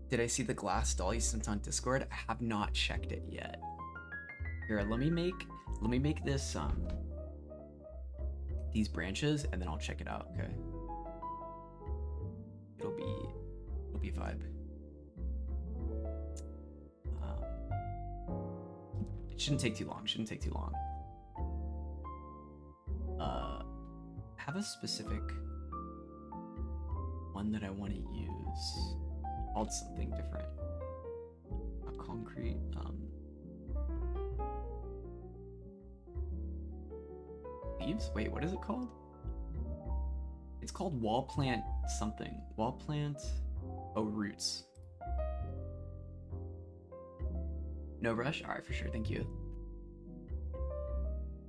Did I see the glass doll you sent on Discord? I have not checked it yet. Here, let me make this these branches, and then I'll check it out. Okay. It'll be vibe. It shouldn't take too long. Have a specific one that I want to use. Called something different. Not concrete. Leaves? Wait, what is it called? It's called wall plant something. Wall plant. Oh, roots. No rush? Alright, for sure. Thank you.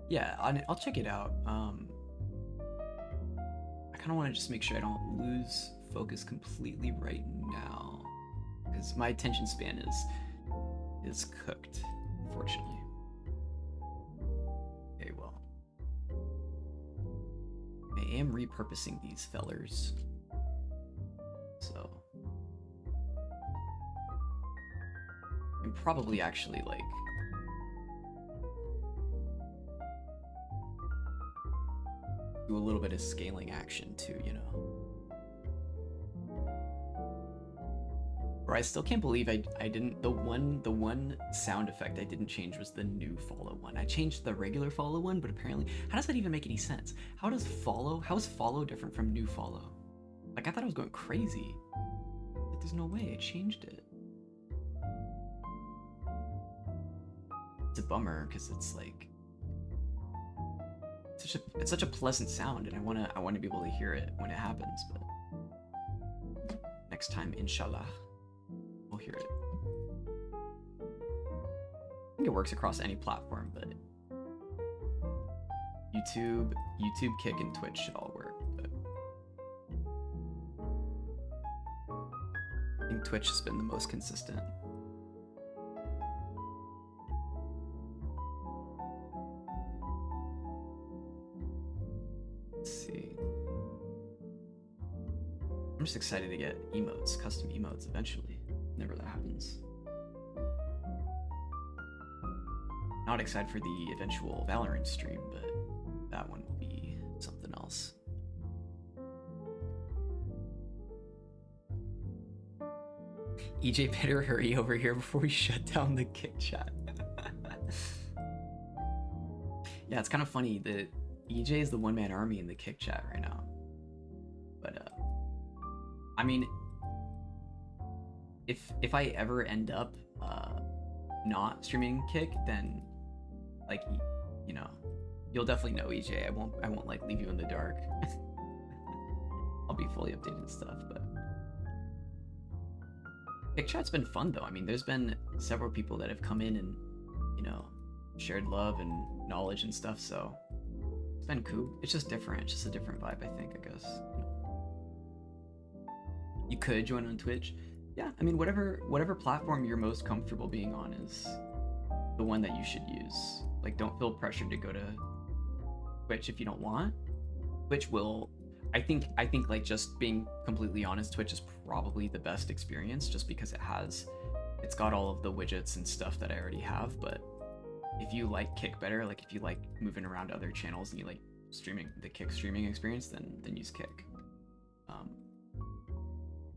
Yeah, I'll check it out. I kind of want to just make sure I don't lose focus completely right now, because my attention span is cooked, unfortunately. Okay, well, I am repurposing these fellers, so I'm probably actually like do a little bit of scaling action too, you know. Or I still can't believe I didn't, the one sound effect I didn't change was the new follow one. I changed the regular follow one, but apparently, how does that even make any sense? How is follow different from new follow? Like, I thought I was going crazy. Like, there's no way I changed it. It's a bummer, because it's like, it's such a pleasant sound, and I wanna be able to hear it when it happens, but next time, inshallah, we'll hear it. I think it works across any platform, but YouTube, Kick, and Twitch should all work. But think Twitch has been the most consistent. Let's see. I'm just excited to get emotes, custom emotes eventually, whenever that happens. Not excited for the eventual Valorant stream, but that one will be something else. EJ better hurry over here before we shut down the kick chat. Yeah, it's kind of funny that EJ is the one-man army in the kick chat right now. But I mean, if I ever end up not streaming kick, then like, you know, you'll definitely know, EJ. I won't like leave you in the dark. I'll be fully updated and stuff, but kick chat's been fun though. I mean, there's been several people that have come in and, you know, shared love and knowledge and stuff, so it's been cool. It's just different. It's just a different vibe, I think, I guess. You could join on Twitch. Yeah, I mean, whatever platform you're most comfortable being on is the one that you should use. Like, don't feel pressured to go to Twitch if you don't want. Twitch will, I think like, just being completely honest, Twitch is probably the best experience just because it's got all of the widgets and stuff that I already have. But if you like Kick better, like if you like moving around other channels and you like streaming the Kick streaming experience, then use Kick.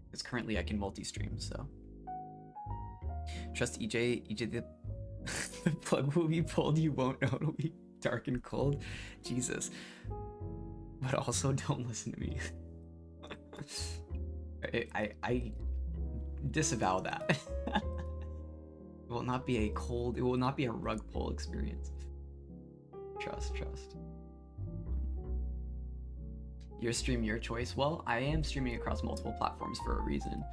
Because currently I can multi-stream, so trust EJ. The plug will be pulled. You won't know. It'll be dark and cold. Jesus. But also, don't listen to me. I disavow that. It will not be a cold. It will not be a rug pull experience. Trust. Your stream, your choice. Well, I am streaming across multiple platforms for a reason,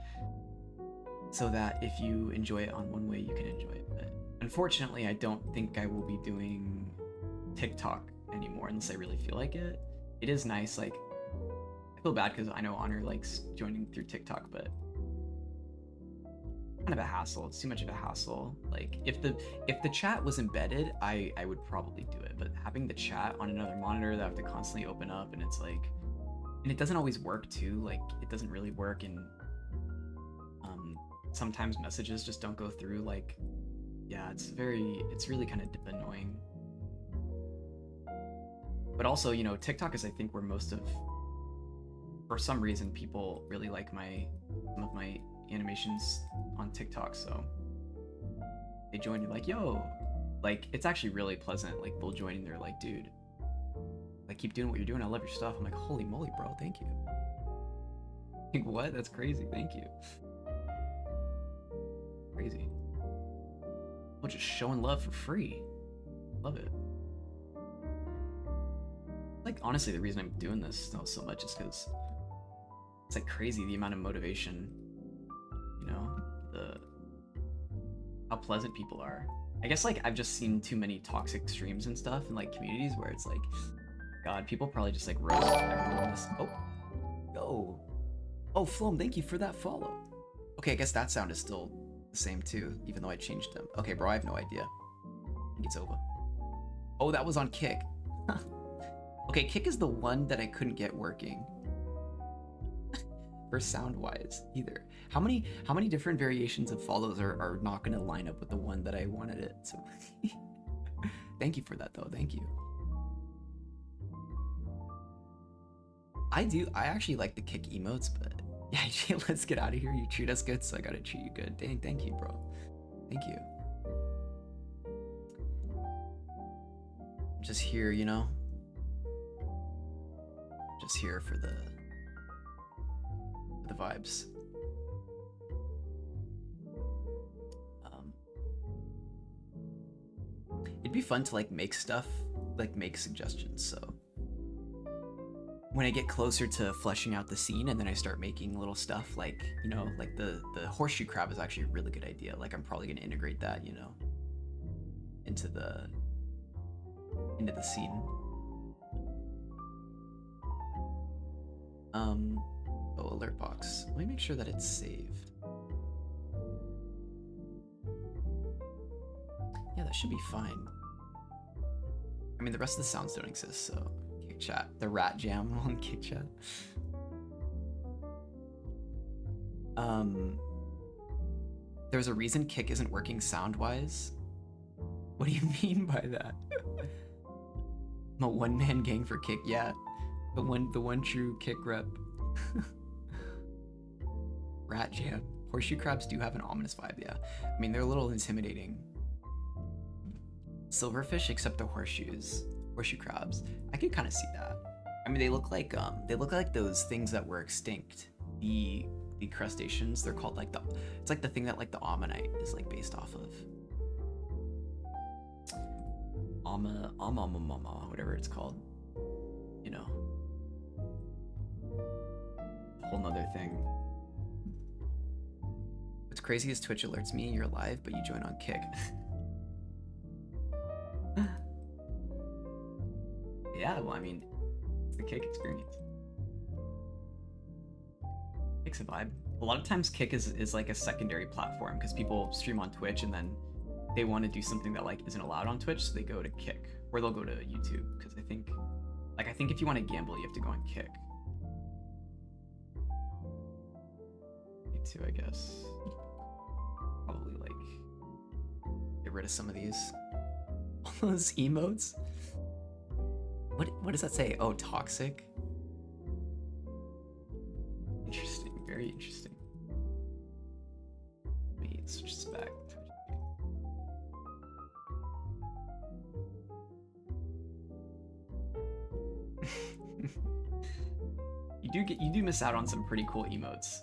so that if you enjoy it on one way, you can enjoy it. But unfortunately, I don't think I will be doing TikTok anymore unless I really feel like it. It is nice, like, I feel bad because I know Honor likes joining through TikTok, but kind of a hassle. It's too much of a hassle. Like, if the chat was embedded, I would probably do it, but having the chat on another monitor that I have to constantly open up, and it's like, and it doesn't always work too. Like, it doesn't really work, and sometimes messages just don't go through. Like, yeah, it's really kind of annoying. But also, you know, TikTok is, I think, where most of, for some reason, people really like some of my animations on TikTok, so they join and like, yo, like, it's actually really pleasant. Like, they'll join and they're like, dude, like, keep doing what you're doing. I love your stuff. I'm like, holy moly, bro, thank you. Like, what? That's crazy. Thank you. Crazy. Well, just showing love for free. Love it. Like, honestly, the reason I'm doing this so much is because it's like crazy the amount of motivation, you know, how pleasant people are. I guess, like, I've just seen too many toxic streams and stuff and like communities where it's like, God, people probably just like roast everyone. Oh, Flom, thank you for that follow. Okay, I guess that sound is still the same too, even though I changed them. Okay, bro, I have no idea. I think it's over. Oh, that was on Kick. Okay, Kick is the one that I couldn't get working for sound-wise either. How many different variations of follows are not going to line up with the one that I wanted it? So thank you for that though. Thank you. I actually like the Kick emotes, but yeah, let's get out of here. You treat us good, so I gotta treat you good. Dang, thank you, bro. Thank you. I'm just here, you know? Just here for the vibes. It'd be fun to like make stuff, like make suggestions, so when I get closer to fleshing out the scene and then I start making little stuff, like, you know, like the horseshoe crab is actually a really good idea. Like, I'm probably gonna integrate that, you know, into the scene. Oh, alert box. Let me make sure that it's saved. that should be fine. I mean, the rest of the sounds don't exist, so kick chat. The rat jam on kick chat. There's a reason kick isn't working sound-wise. What do you mean by that? I'm a one-man gang for kick, yeah. The one true kick rep. Rat jam. Horseshoe crabs do have an ominous vibe, yeah. I mean, they're a little intimidating. Silverfish, except the horseshoes. Horseshoe crabs. I could kind of see that. I mean, they look like those things that were extinct. The crustaceans. They're called like it's like the thing that like the ammonite is like based off of. Whatever it's called. You know. A whole nother thing. What's crazy is Twitch alerts me you're live, but you join on kick. Yeah, well, I mean, it's the kick experience. Kick's a vibe. A lot of times kick is like a secondary platform because people stream on Twitch and then they want to do something that like isn't allowed on Twitch, so they go to kick. Or they'll go to YouTube, because I think if you want to gamble, you have to go on kick. Me too, I guess. Probably like get rid of some of these. All those emotes. What does that say? Oh, toxic. Interesting, very interesting. Let me switch this back. You do miss out on some pretty cool emotes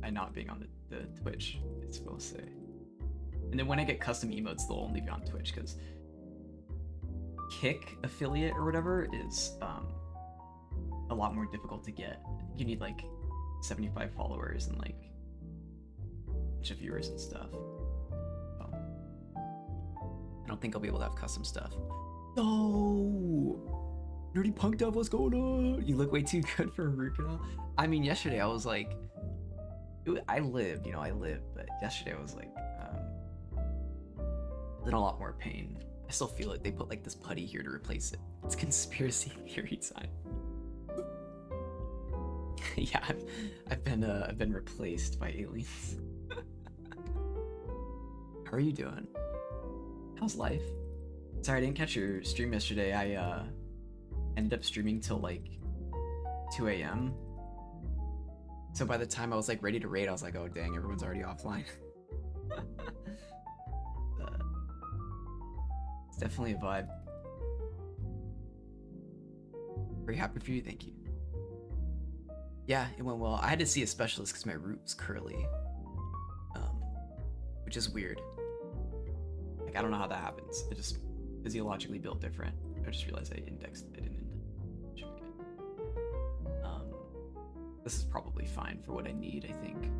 by not being on the Twitch, I will say. And then when I get custom emotes, they'll only be on Twitch because Kick affiliate or whatever is a lot more difficult to get. You need like 75 followers and like a bunch of viewers and stuff. So, I don't think I'll be able to have custom stuff. No! Nerdy Punk Dove, what's going on? You look way too good for a root canal. I mean, yesterday I was like, I lived, but yesterday I was like, in a lot more pain. I still feel it. They put like this putty here to replace it. It's conspiracy theory time. Yeah, I've been replaced by aliens. How are you doing? How's life? Sorry, I didn't catch your stream yesterday. I ended up streaming till like 2 a.m. So by the time I was like ready to raid, I was like, oh dang, everyone's already offline. It's definitely a vibe. Very happy for you, thank you. Yeah, it went well. I had to see a specialist because my root was curly, which is weird. Like, I don't know how that happens. It just physiologically built different. I just realized I didn't index. This is probably fine for what I need, I think.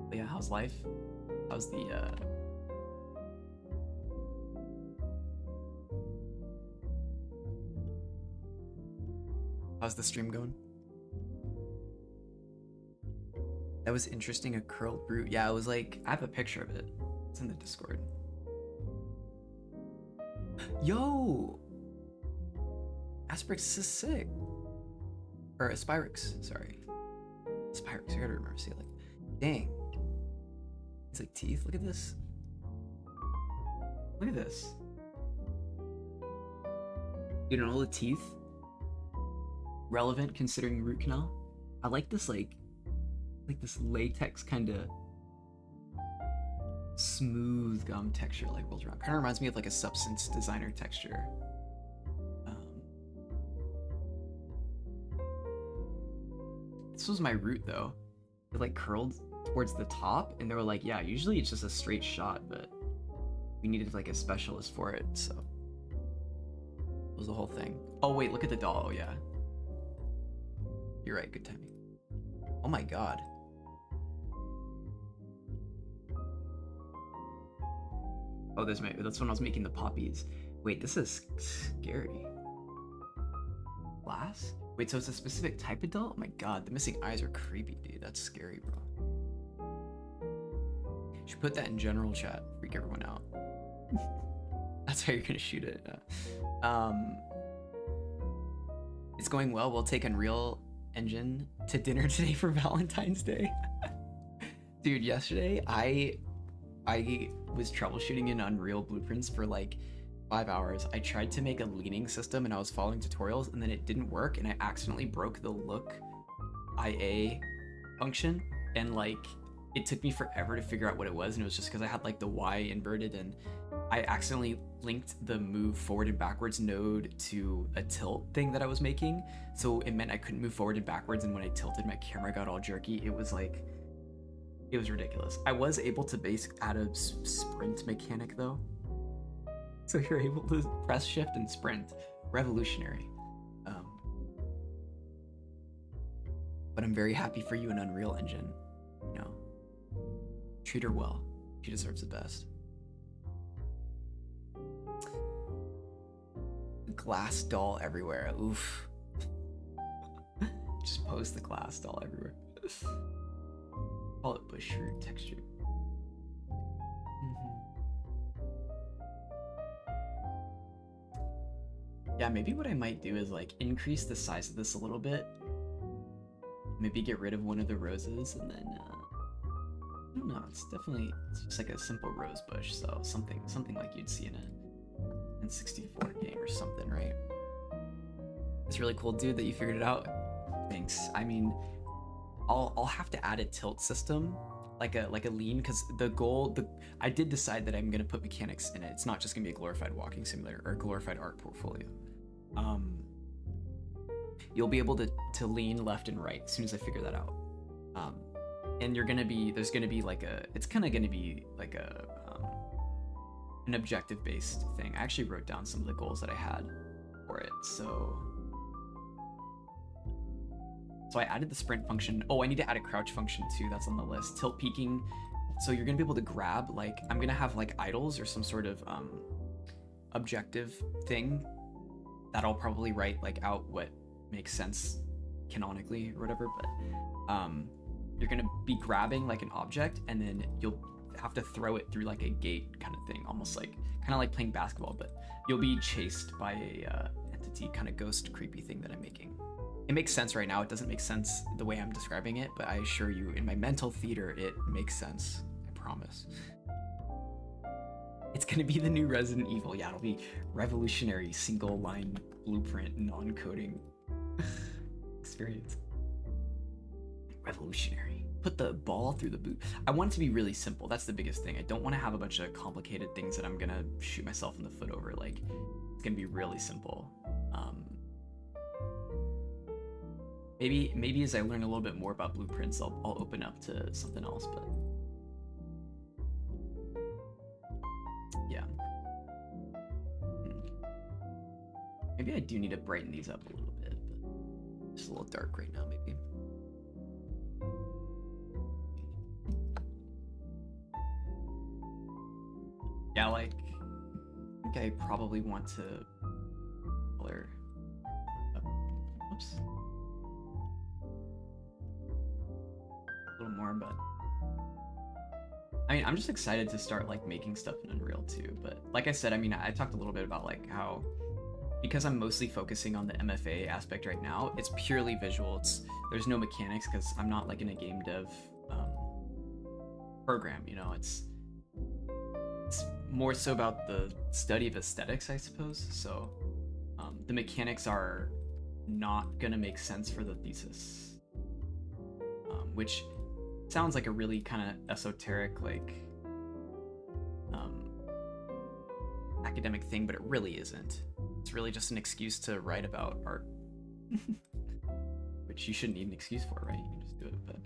But yeah, how's life? How's the how's the stream going? That was interesting, a curled root. Yeah, it was like, I have a picture of it. It's in the Discord. Yo! Asperix is sick. Or Aspirix, sorry. Aspirix, I gotta remember to say it like, dang. It's like teeth, look at this. Look at this. You know, all the teeth. Relevant considering root canal. I like this like this latex kind of smooth gum texture like rolls around. Kind of reminds me of like a Substance Designer texture. This was my root though. It like curled towards the top and they were like, yeah, usually it's just a straight shot, but we needed like a specialist for it, so it was the whole thing. Oh wait, look at the doll. Oh yeah. You're right, good timing. Oh my god. Oh, that's when I was making the poppies. Wait, this is scary. Glass? Wait, so it's a specific type of doll? Oh my god, the missing eyes are creepy, dude. That's scary, bro. Should put that in general chat. Freak everyone out. That's how you're gonna shoot it. It's going well. We'll take Unreal Engine to dinner today for Valentine's Day. Dude, yesterday I was troubleshooting in Unreal Blueprints for like 5 hours. I tried to make a leaning system and I was following tutorials and then it didn't work and I accidentally broke the look IA function and like it took me forever to figure out what it was, and it was just because I had like the Y inverted and I accidentally linked the move forward and backwards node to a tilt thing that I was making, so it meant I couldn't move forward and backwards, and when I tilted my camera got all jerky. It was ridiculous. I was able to add a sprint mechanic though, so you're able to press shift and sprint. Revolutionary. But I'm very happy for you in Unreal Engine. You know, treat her well. She deserves the best. Glass doll everywhere. Oof. Just post the glass doll everywhere. Call it bush root texture. Yeah, maybe what I might do is like increase the size of this a little bit. Maybe get rid of one of the roses and then I don't know, it's just like a simple rose bush, so something like you'd see in a N64 game or something, right? It's really cool, dude, that you figured it out. Thanks. I mean, I'll have to add a tilt system, like a lean, because I did decide that I'm gonna put mechanics in it. It's not just gonna be a glorified walking simulator or a glorified art portfolio. You'll be able to lean left and right as soon as I figure that out. And there's gonna be like it's kind of gonna be like an objective based thing. I actually wrote down some of the goals that I had for it. So I added the sprint function. Oh, I need to add a crouch function too. That's on the list. Tilt peaking. So you're gonna be able to grab, like, I'm gonna have like idols or some sort of objective thing that I'll probably write like out what makes sense canonically or whatever, but you're gonna be grabbing like an object and then you'll have to throw it through like a gate kind of thing, almost like kind of like playing basketball, but you'll be chased by a entity kind of ghost creepy thing that I'm making. It makes sense right now. It doesn't make sense the way I'm describing it, but I assure you in my mental theater it makes sense. I promise. It's gonna be the new Resident Evil. Yeah, it'll be revolutionary single line blueprint non-coding experience. Revolutionary. Put the ball through the boot. I want it to be really simple. That's the biggest thing. I don't want to have a bunch of complicated things that I'm gonna shoot myself in the foot over. Like, it's gonna be really simple. Maybe as I learn a little bit more about blueprints, I'll open up to something else. But yeah, maybe I do need to brighten these up a little bit. But it's a little dark right now, maybe. Yeah, like, I think I probably want to color up. Oops. A little more, but I mean, I'm just excited to start like making stuff in Unreal too. But like I said, I mean, I talked a little bit about like how, because I'm mostly focusing on the MFA aspect right now, it's purely visual. There's no mechanics because I'm not like in a game dev program, you know. It's more so about the study of aesthetics, I suppose. So the mechanics are not gonna make sense for the thesis, which sounds like a really kind of esoteric, like academic thing, but it really isn't. It's really just an excuse to write about art, which you shouldn't need an excuse for, right? You can just do it. But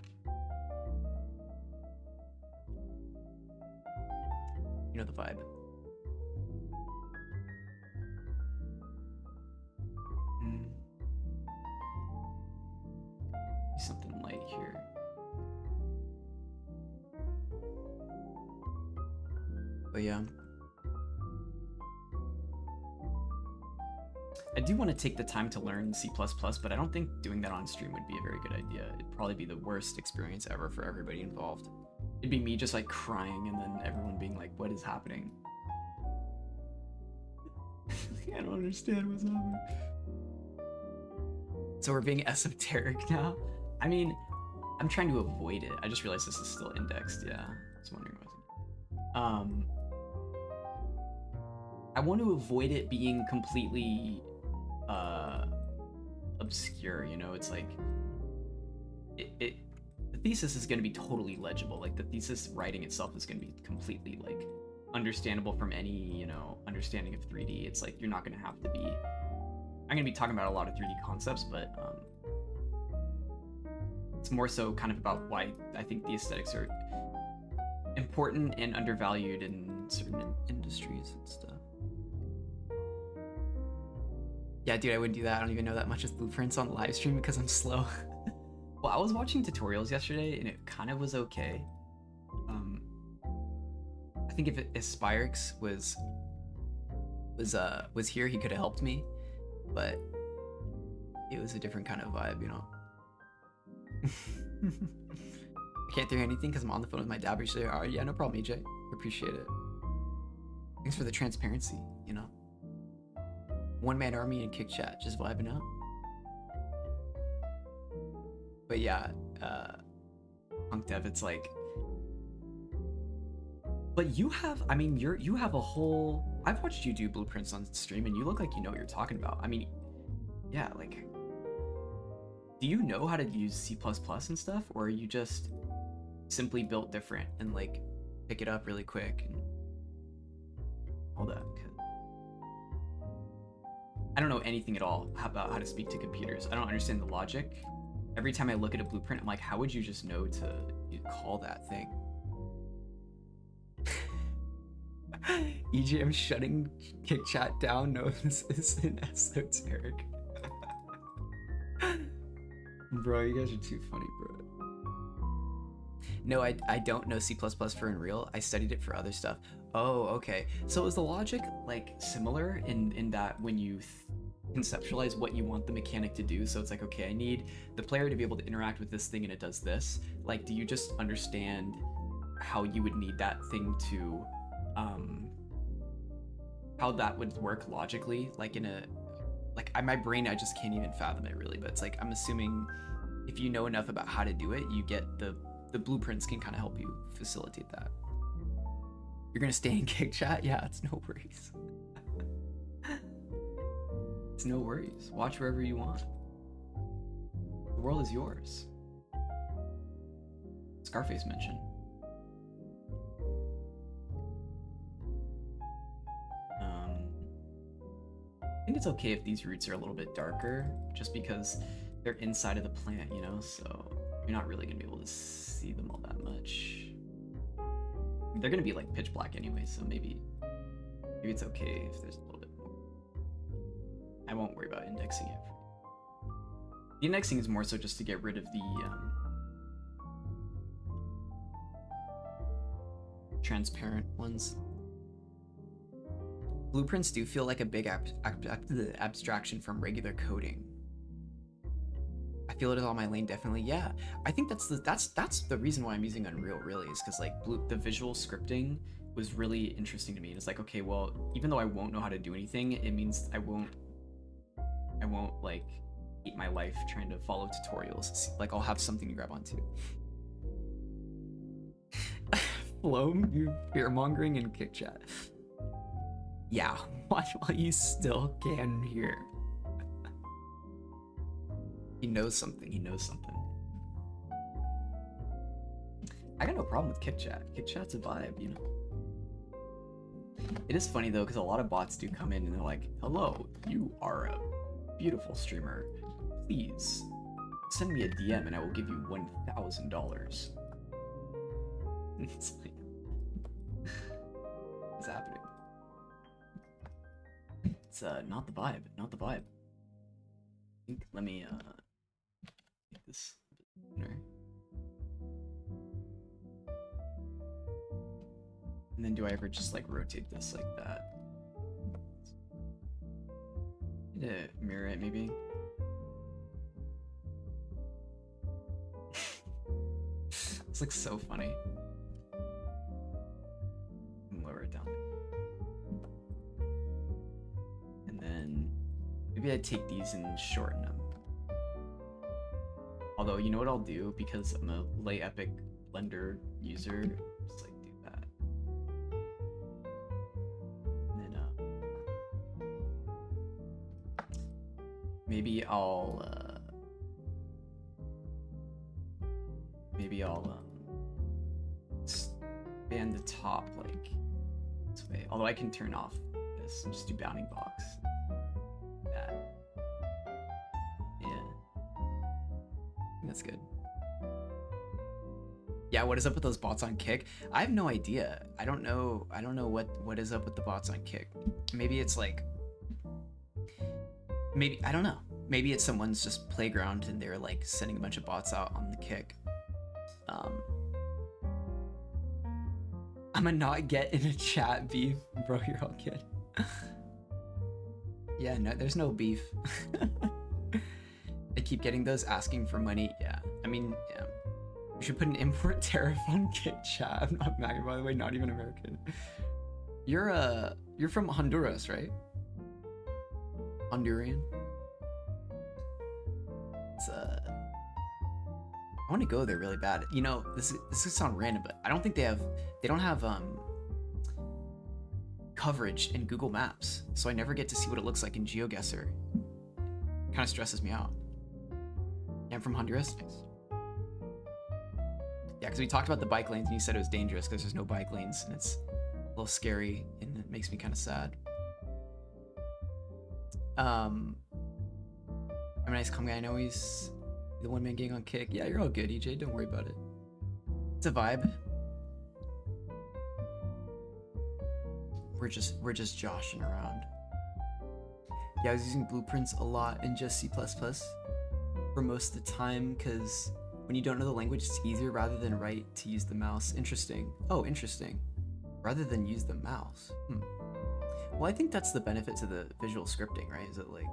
you know the vibe. Something light here. But yeah, I do want to take the time to learn C++, but I don't think doing that on stream would be a very good idea. It'd probably be the worst experience ever for everybody involved. It'd be me just like crying and then everyone being like, what is happening? I don't understand what's happening. So we're being esoteric now? I mean, I'm trying to avoid it. I just realized this is still indexed, yeah. I was wondering what I want to avoid it being completely obscure, you know? It's like the thesis is going to be totally legible. Like the thesis writing itself is going to be completely like understandable from any, you know, understanding of 3D. It's like you're not going to have to be. I'm going to be talking about a lot of 3D concepts, but it's more so kind of about why I think the aesthetics are important and undervalued in certain industries and stuff. Yeah, dude, I wouldn't do that. I don't even know that much of blueprints on the live stream because I'm slow. Well, I was watching tutorials yesterday and it kind of was okay. I think if Aspirix was here, he could have helped me, but it was a different kind of vibe, you know. I can't hear anything because I'm on the phone with my dad. But usually, oh, yeah, no problem, EJ. Appreciate it. Thanks for the transparency, you know. One-man army and kick chat, just vibing out. But yeah, Punk Dev, it's like. But you have, I mean, you have a whole. I've watched you do blueprints on stream, and you look like you know what you're talking about. I mean, yeah, like. Do you know how to use C++ and stuff, or are you just simply built different and like pick it up really quick and all that? I don't know anything at all about how to speak to computers. I don't understand the logic. Every time I look at a blueprint, I'm like, how would you just know to call that thing? EJ, I'm shutting kick chat down. No, this isn't esoteric. Bro, you guys are too funny, bro. No, I don't know C++ for Unreal. I studied it for other stuff. Oh, okay. So is the logic like similar in that when you conceptualize what you want the mechanic to do? So it's like, okay, I need the player to be able to interact with this thing and it does this. Like, do you just understand how you would need that thing to, how that would work logically? Like in a, like my brain, I just can't even fathom it really, but it's like, I'm assuming if you know enough about how to do it, you get the blueprints can kind of help you facilitate that. You're gonna stay in kick chat? Yeah, it's no worries. It's no worries. Watch wherever you want. The world is yours. Scarface mentioned. I think it's okay if these roots are a little bit darker, just because they're inside of the plant, you know, so you're not really gonna be able to see them all that much. They're gonna be like pitch black anyway, so maybe it's okay if there's a little bit more. I won't worry about indexing it. The indexing is more so just to get rid of the transparent ones. Blueprints do feel like a big abstraction from regular coding. I feel it is on my lane, definitely. Yeah, I think that's the reason why I'm using Unreal, really, is because like the visual scripting was really interesting to me. And it's like, okay, well, even though I won't know how to do anything, it means I won't like eat my life trying to follow tutorials. Like I'll have something to grab onto. Floam, you fear mongering and kick chat. Yeah, watch while you still can hear. He knows something. He knows something. I got no problem with kick chat. Kick chat's a vibe, you know. It is funny though, because a lot of bots do come in and they're like, "Hello, you are a beautiful streamer. Please send me a DM and I will give you $1,000." It's like, what's happening? It's not the vibe. Not the vibe. I think, let me make this a bit thinner. And then do I ever just like rotate this like that? Need to mirror it maybe. This looks so funny. Maybe I take these and shorten them. Although, you know what I'll do? Because I'm a Lay Epic Blender user, just like do that. And then, maybe I'll expand the top like this way. Although I can turn off this and just do bounding box. That. Yeah. I think that's good. Yeah, what is up with those bots on Kick? I have no idea. I don't know what is up with the bots on Kick. Maybe it's like, I don't know. Maybe it's someone's just playground and they're like sending a bunch of bots out on the Kick. I'ma not get in a chat beef, bro. You're all good. Yeah, no, there's no beef. I keep getting those asking for money. Yeah, I mean, yeah. We should put an import tariff on Kick chat. I'm not Maggie, by the way, not even American. You're from Honduras, right? Honduran. It's I want to go there really bad. You know, this could sound random, but I don't think they don't have coverage in Google Maps, so I never get to see what it looks like in GeoGuessr. Kind of stresses me out. Yeah, I'm from Honduras. Nice. Yeah, because we talked about the bike lanes and you said it was dangerous because there's no bike lanes and it's a little scary and it makes me kind of sad. I'm a nice calm guy. I know he's the one-man gang on Kick. Yeah, you're all good, EJ. Don't worry about it. It's a vibe. We're just joshing around. Yeah, I was using blueprints a lot in just C++ for most of the time because when you don't know the language, it's easier rather than write to use the mouse. Interesting. Oh, interesting. Rather than use the mouse. Well, I think that's the benefit to the visual scripting, right? Is that like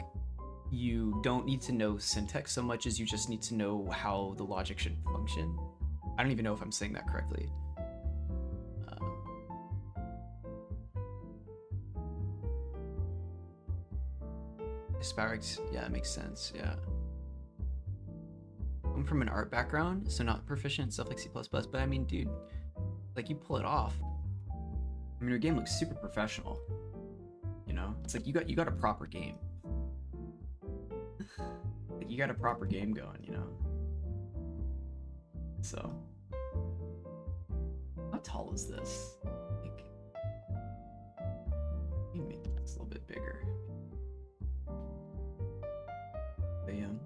you don't need to know syntax so much as you just need to know how the logic should function. I don't even know if I'm saying that correctly. Asparagus, yeah, it makes sense, yeah. I'm from an art background, so not proficient in stuff like C++, but I mean, dude, like you pull it off. I mean, your game looks super professional. You know, it's like you got a proper game. Like you got a proper game going, you know. So, how tall is this? Like, let me make this a little bit bigger. Bam.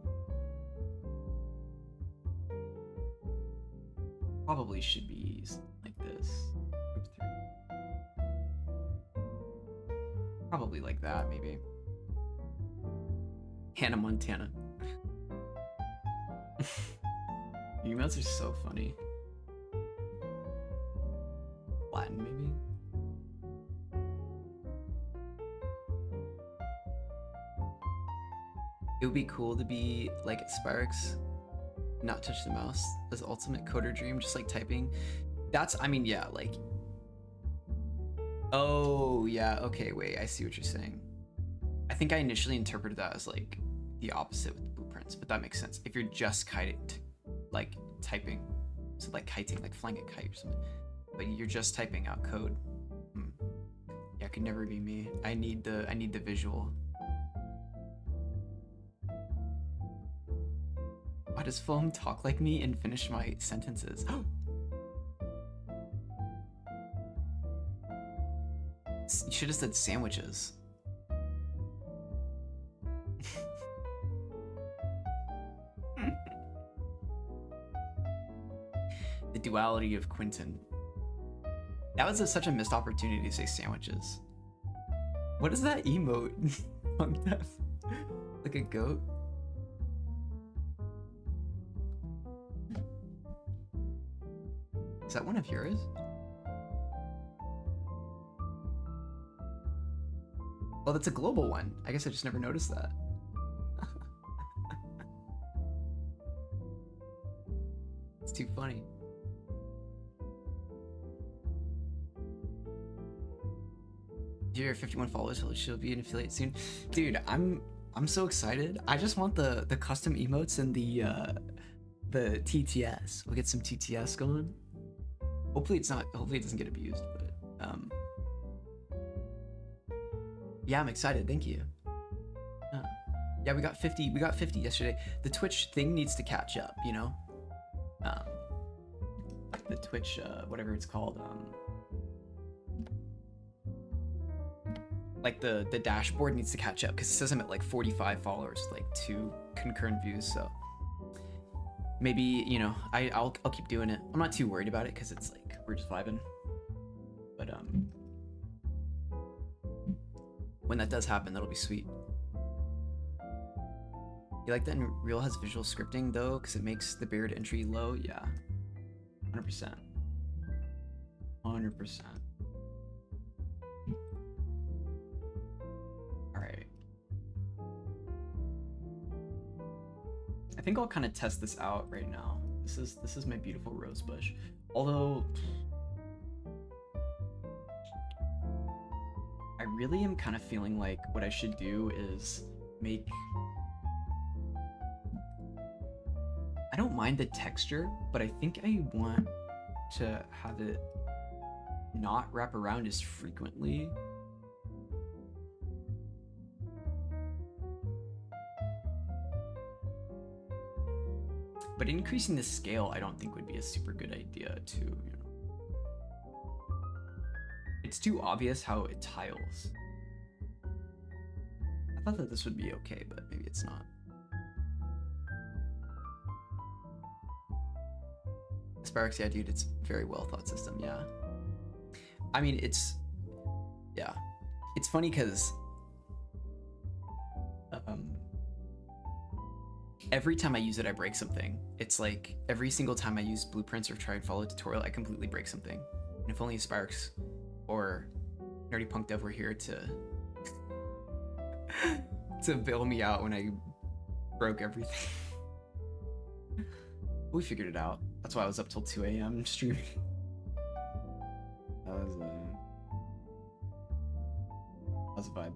Probably should be like this. Probably like that, maybe. Hannah Montana. Emails are so funny. Latin, maybe? It would be cool to be like Spyrex, not touch the mouse as ultimate coder dream, just like typing. That's, I mean, yeah, like. Oh, yeah, okay, wait, I see what you're saying. I think I initially interpreted that as like the opposite with blueprints, but that makes sense. If you're just kiting, like typing, so like kiting, like flying a kite or something, but you're just typing out code. Yeah, it could never be me. I need the visual. Why does Foam talk like me and finish my sentences? You should have said sandwiches. The duality of Quentin. That was such a missed opportunity to say sandwiches. What is that emote? Like a goat? Is that one of yours? Oh, that's a global one. I guess I just never noticed that. It's too funny. You're 51 followers, so she'll be an affiliate soon. Dude, I'm I'm so excited. I just want the custom emotes and the TTS. We'll get some TTS going. Hopefully it's not. Hopefully it doesn't get abused. But yeah, I'm excited. Thank you. Yeah, we got 50. We got 50 yesterday. The Twitch thing needs to catch up. You know. The Twitch, whatever it's called. Like the dashboard needs to catch up because it says I'm at like 45 followers, like 2 concurrent views. So maybe, you know, I'll keep doing it. I'm not too worried about it because it's like we're just vibing. But when that does happen, that'll be sweet. You like that Unreal has visual scripting though, because it makes the barrier to entry low? Yeah, 100%. 100%. Alright. I think I'll kind of test this out right now. This is my beautiful rose bush. Although I really am kind of feeling like what I should do is make... I don't mind the texture, but I think I want to have it not wrap around as frequently. But increasing the scale, I don't think would be a super good idea too, you know. It's too obvious how it tiles. I thought that this would be okay, but maybe it's not. Sparks, yeah, dude, it's very well thought system, yeah. I mean, it's, yeah. It's funny because every time I use it, I break something. It's like every single time I use blueprints or try and follow a tutorial, I completely break something. And if only Sparks or Nerdy Punk Dev were here to to bail me out when I broke everything. We figured it out. That's why I was up till 2 a.m. streaming. That was a vibe.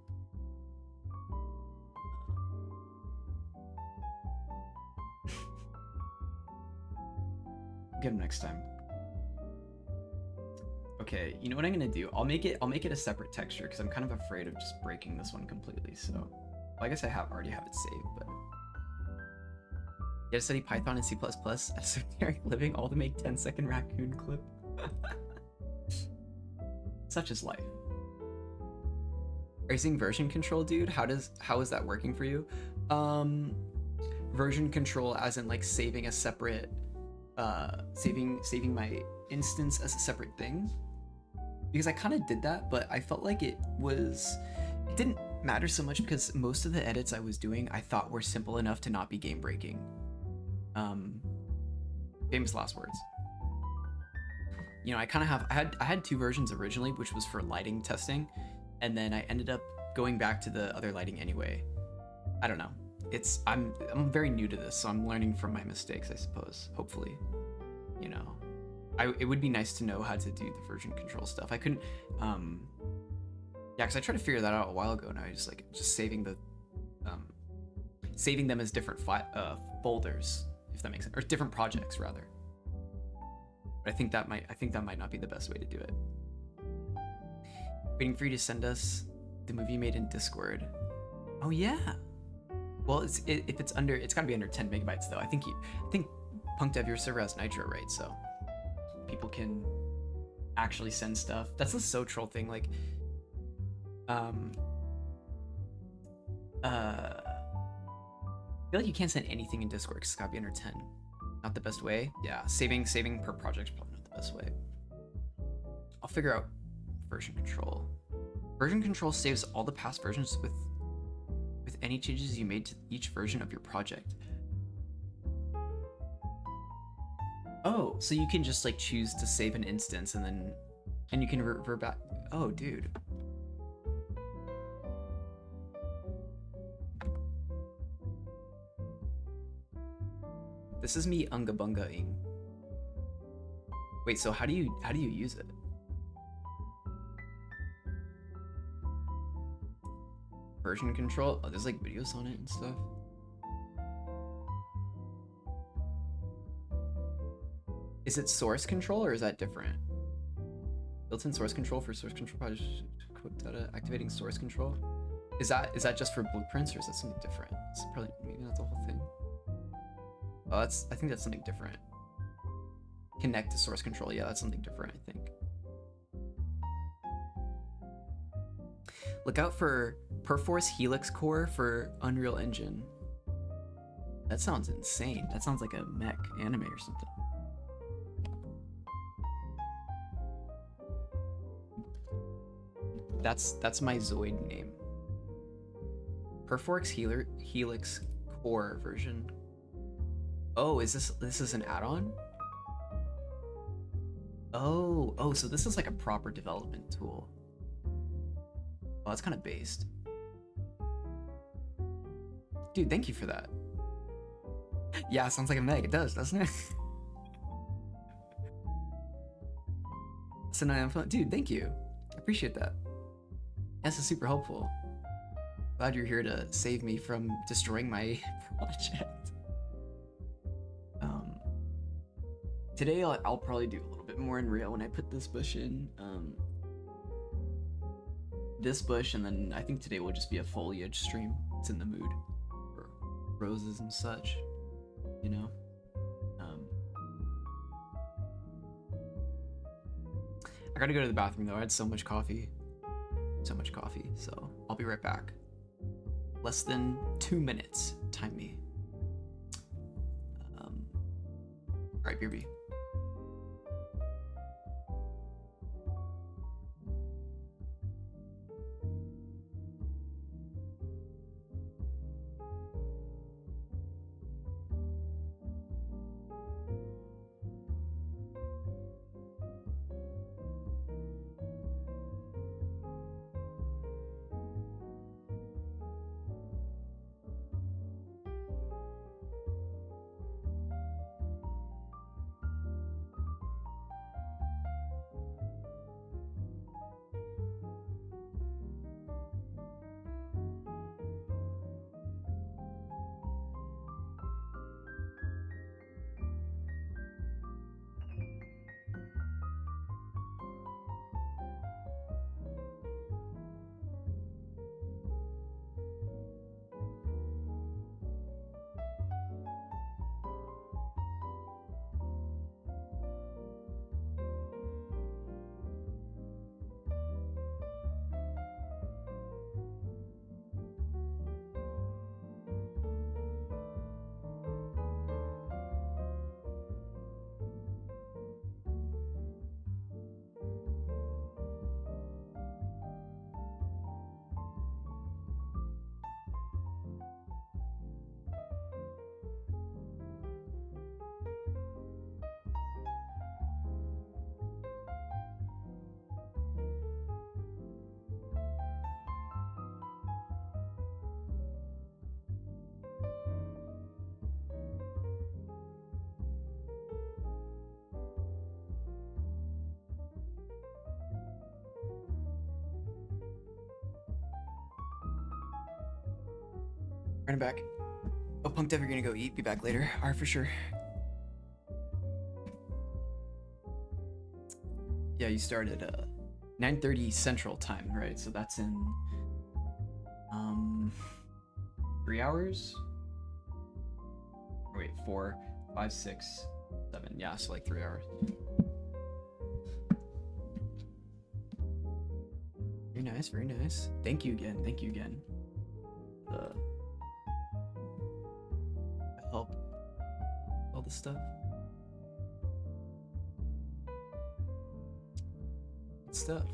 Get him next time. Okay, you know what I'm gonna do? I'll make it a separate texture because I'm kind of afraid of just breaking this one completely. So, well, I guess I already have it saved, but. You had to study Python and C++ at secondary living, all to make 10-second raccoon clip. Such is life. Are you saying version control, dude? How is that working for you? Version control as in like saving a separate, saving my instance as a separate thing. Because I kind of did that, but I felt like it didn't matter so much because most of the edits I was doing I thought were simple enough to not be game breaking. Famous last words. You know, I had 2 versions originally, which was for lighting testing, and then I ended up going back to the other lighting anyway. I don't know. I'm very new to this, so I'm learning from my mistakes, I suppose. Hopefully, you know, it would be nice to know how to do the version control stuff. I couldn't, yeah, because I tried to figure that out a while ago, and I was just saving them as different folders, if that makes sense, or different projects rather. But I think that might not be the best way to do it. Waiting for you to send us the movie you made in Discord. Oh yeah. Well, if it's under, it's got to be under 10 megabytes though. I think Punk Dev, your server has Nitro, right? So people can actually send stuff. That's the so troll thing. Like, I feel like you can't send anything in Discord because it's gotta be under 10. Not the best way. Yeah, saving per project is probably not the best way. I'll figure out version control. Version control saves all the past versions with any changes you made to each version of your project. Oh, so you can just like choose to save an instance and you can revert back. Oh, dude. This is me unga bunga-ing. Wait, so how do you use it? version control. Oh, there's like videos on it and stuff. Is it source control or is that different? Built-in source control for source control project, quick data, activating source control. Is that just for blueprints or is that something different? It's probably maybe not the whole thing. Oh, I think that's something different. Connect to source control. Yeah, that's something different, I think. Look out for Perforce Helix Core for Unreal Engine. That sounds insane. That sounds like a mech anime or something. That's my Zoid name. Perforce Helix Core version. Oh, is this is an add-on? Oh, so this is like a proper development tool. Oh, that's kind of based. Dude, thank you for that. Yeah, sounds like a meg. It does, doesn't it? Dude, thank you. I appreciate that. This is super helpful. Glad you're here to save me from destroying my project. Today I'll probably do a little bit more in real when I put this bush in. This bush, and then I think today will just be a foliage stream. It's in the mood for roses and such, you know. I gotta go to the bathroom though. I had so much coffee, so I'll be right back. Less than 2 minutes. Time me. All right, BRB. Running back. Oh, Punked Ever gonna go eat. Be back later. Alright, for sure. Yeah, you started 9:30 Central Time, right? So that's in 3 hours. Wait, 4, 5, 6, 7. Yeah, so like 3 hours. Very nice, very nice. Thank you again. Thank you again. Help. All this stuff. Good stuff.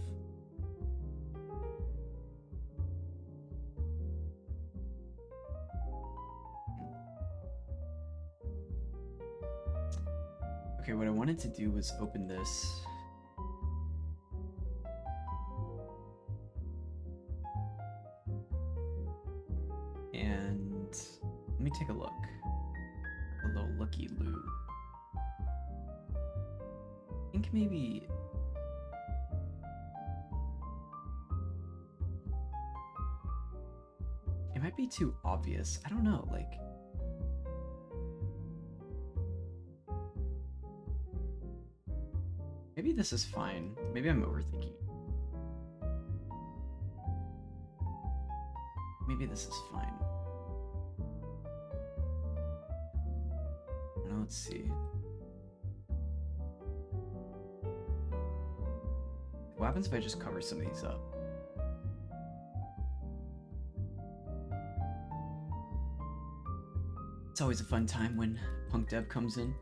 Okay, what I wanted to do was open this. And let me take a look. Hello, Lucky Lou. I think maybe... might be too obvious. I don't know, like... Maybe this is fine. Maybe I'm overthinking. Maybe this is fine. Now let's see. What happens if I just cover some of these up? It's always a fun time when Punk Dev comes in.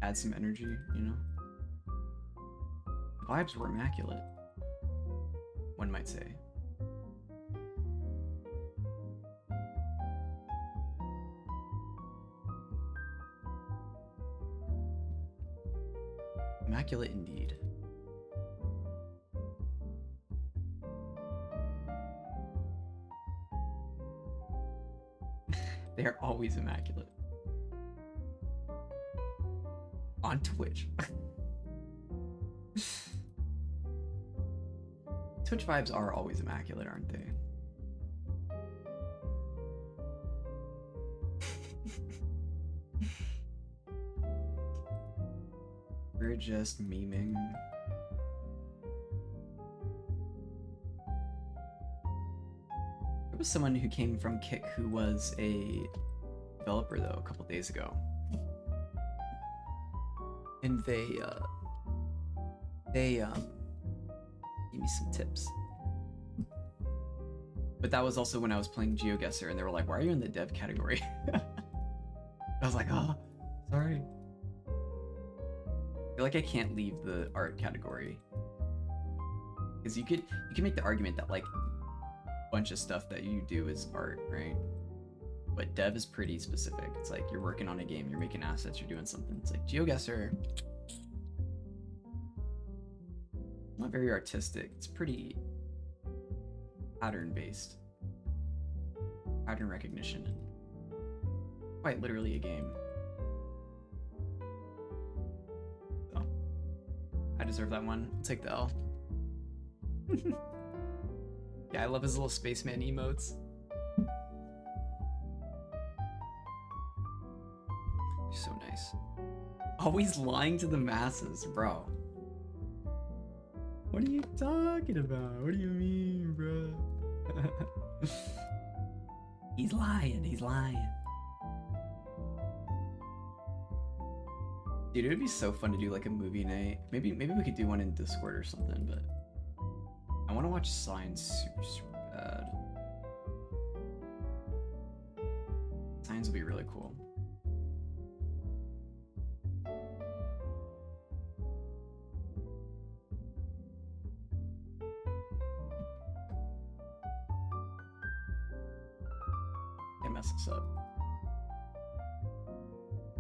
Add some energy, you know? The vibes were immaculate, one might say. Immaculate indeed. They are always immaculate. On Twitch. Twitch vibes are always immaculate, aren't they? We're just memeing. There was someone who came from Kick who was a developer though a couple days ago. And they gave me some tips. But that was also when I was playing GeoGuessr and they were like, why are you in the dev category? I was like, oh, sorry. I feel like I can't leave the art category. Because you can make the argument that like a bunch of stuff that you do is art, right? But dev is pretty specific. It's like you're working on a game, you're making assets, you're doing something. It's like GeoGuessr, not very artistic. It's pretty pattern based, pattern recognition, and quite literally a game. So I deserve that one. I'll take the L. Yeah, I love his little spaceman emotes. So nice. Always lying to the masses, bro. What are you talking about? What do you mean, bro? He's lying, he's lying. Dude, it would be so fun to do like a movie night. Maybe we could do one in Discord or something, but I want to watch Signs super bad. Signs will be really cool. Mess this up.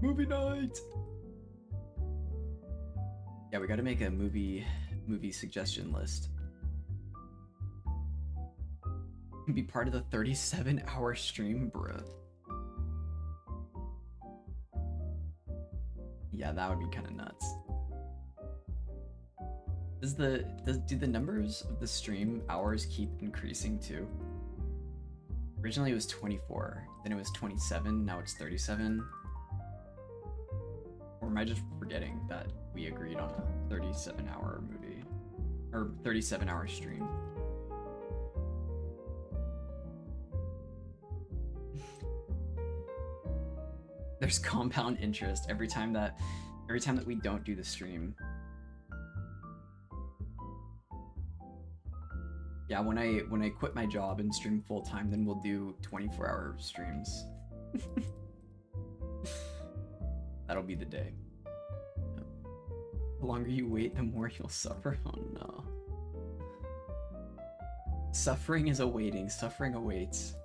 Movie night. Yeah, we got to make a movie suggestion list. Be part of the 37-hour stream, bruh. Yeah, that would be kind of nuts. Do the numbers of the stream hours keep increasing too? Originally it was 24, then it was 27, now it's 37. Or am I just forgetting that we agreed on a 37-hour movie? Or 37-hour stream? There's compound interest every time that we don't do the stream. Yeah, when I quit my job and stream full time, then we'll do 24-hour streams. That'll be the day. The longer you wait, the more you'll suffer. Oh no. Suffering is awaiting. Suffering awaits.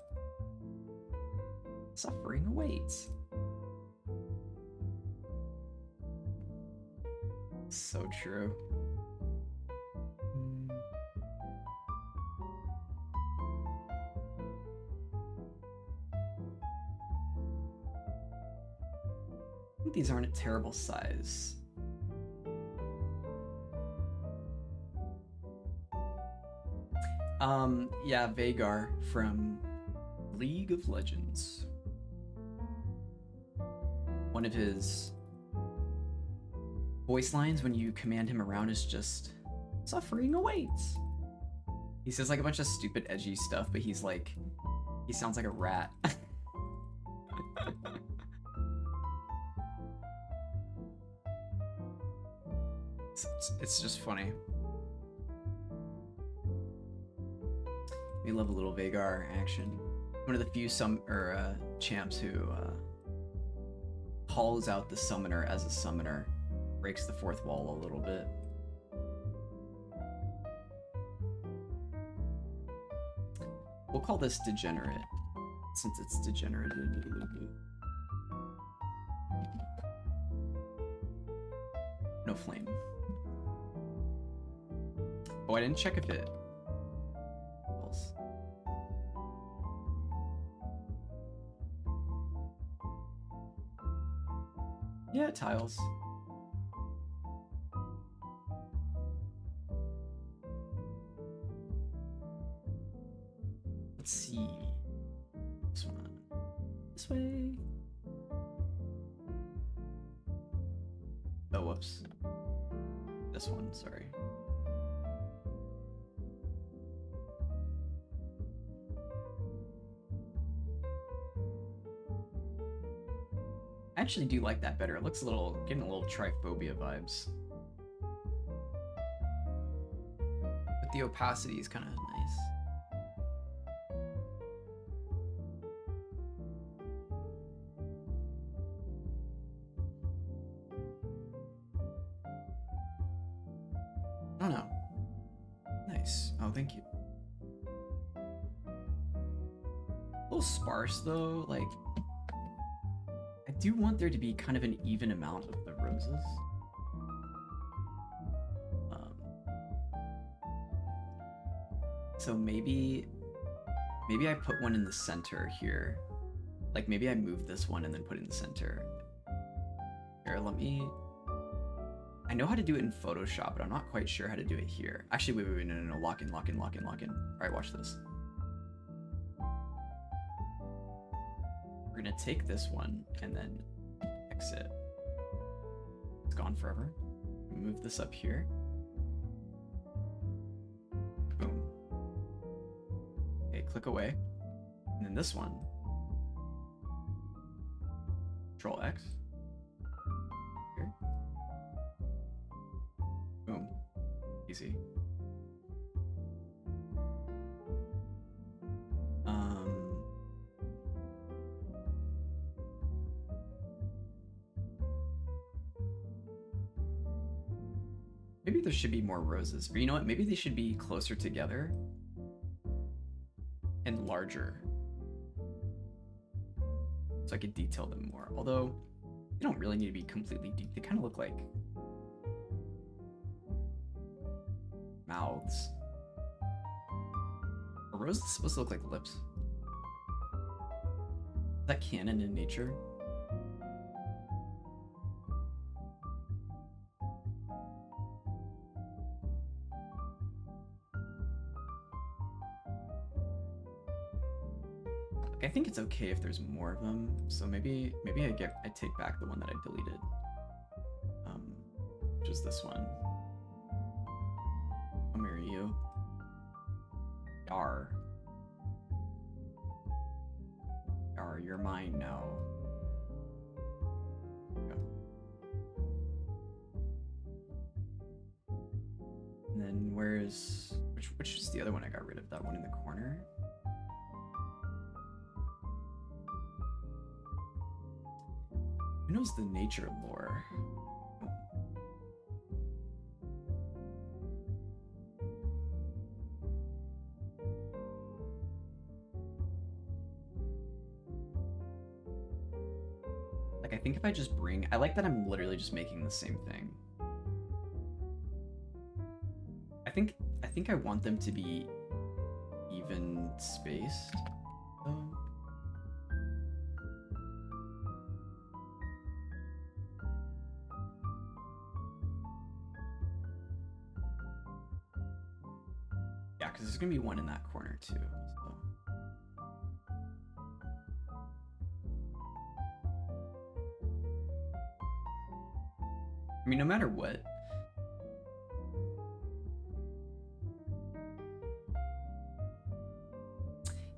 Suffering awaits. So true. I think these aren't a terrible size. Yeah, Vagar from League of Legends. One of his voice lines when you command him around is just, "Suffering awaits." He says like a bunch of stupid edgy stuff, but he's like, he sounds like a rat. It's just funny. We love a little Vagar action. One of the few champs who calls out the summoner as a summoner, breaks the fourth wall a little bit. We'll call this degenerate, since it's degenerated a little bit. No flame. Oh, I didn't check if it... Else. Yeah, tiles. Let's see. This one. This way. Oh, whoops. This one, sorry. I actually do like that better. It looks getting a little Triphobia vibes. But the opacity is kind of nice. Oh no. Nice. Oh, thank you. A little sparse though, like, I do want there to be kind of an even amount of the roses. So maybe I put one in the center here. Like maybe I move this one and then put it in the center. Here, I know how to do it in Photoshop, but I'm not quite sure how to do it here. Actually, wait, no, lock in. All right, watch this. We're gonna take this one and then exit. It's gone forever. Move this up here. Boom. Okay, click away. And then this one. Control X. Here. Boom. Easy. Maybe there should be more roses. Or you know what? Maybe they should be closer together and larger. So I could detail them more. Although, they don't really need to be completely deep. They kind of look like mouths. Are roses supposed to look like lips? Is that canon in nature? I think it's okay if there's more of them, so maybe I take back the one that I deleted, which is this one. I'll marry you. Yar, you're mine now. Go. And then where's which is the other one I got rid of? That one in the corner. Who knows the nature lore? Like, I think if I just I like that I'm literally just making the same thing. I think I want them to be even spaced, though. because there's gonna be one in that corner too. So. I mean, no matter what.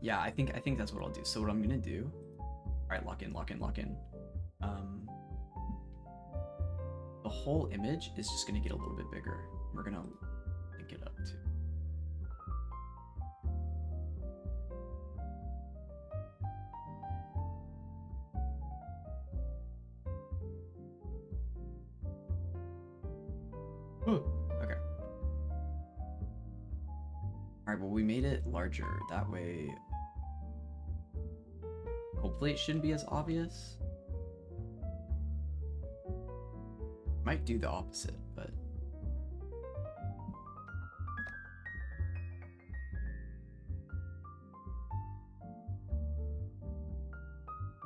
Yeah, I think that's what I'll do. So what I'm gonna do. All right, lock in. The whole image is just gonna get a little bit bigger. We're gonna link it up too. Okay. Alright, well we made it larger. That way, hopefully it shouldn't be as obvious. Might do the opposite, but...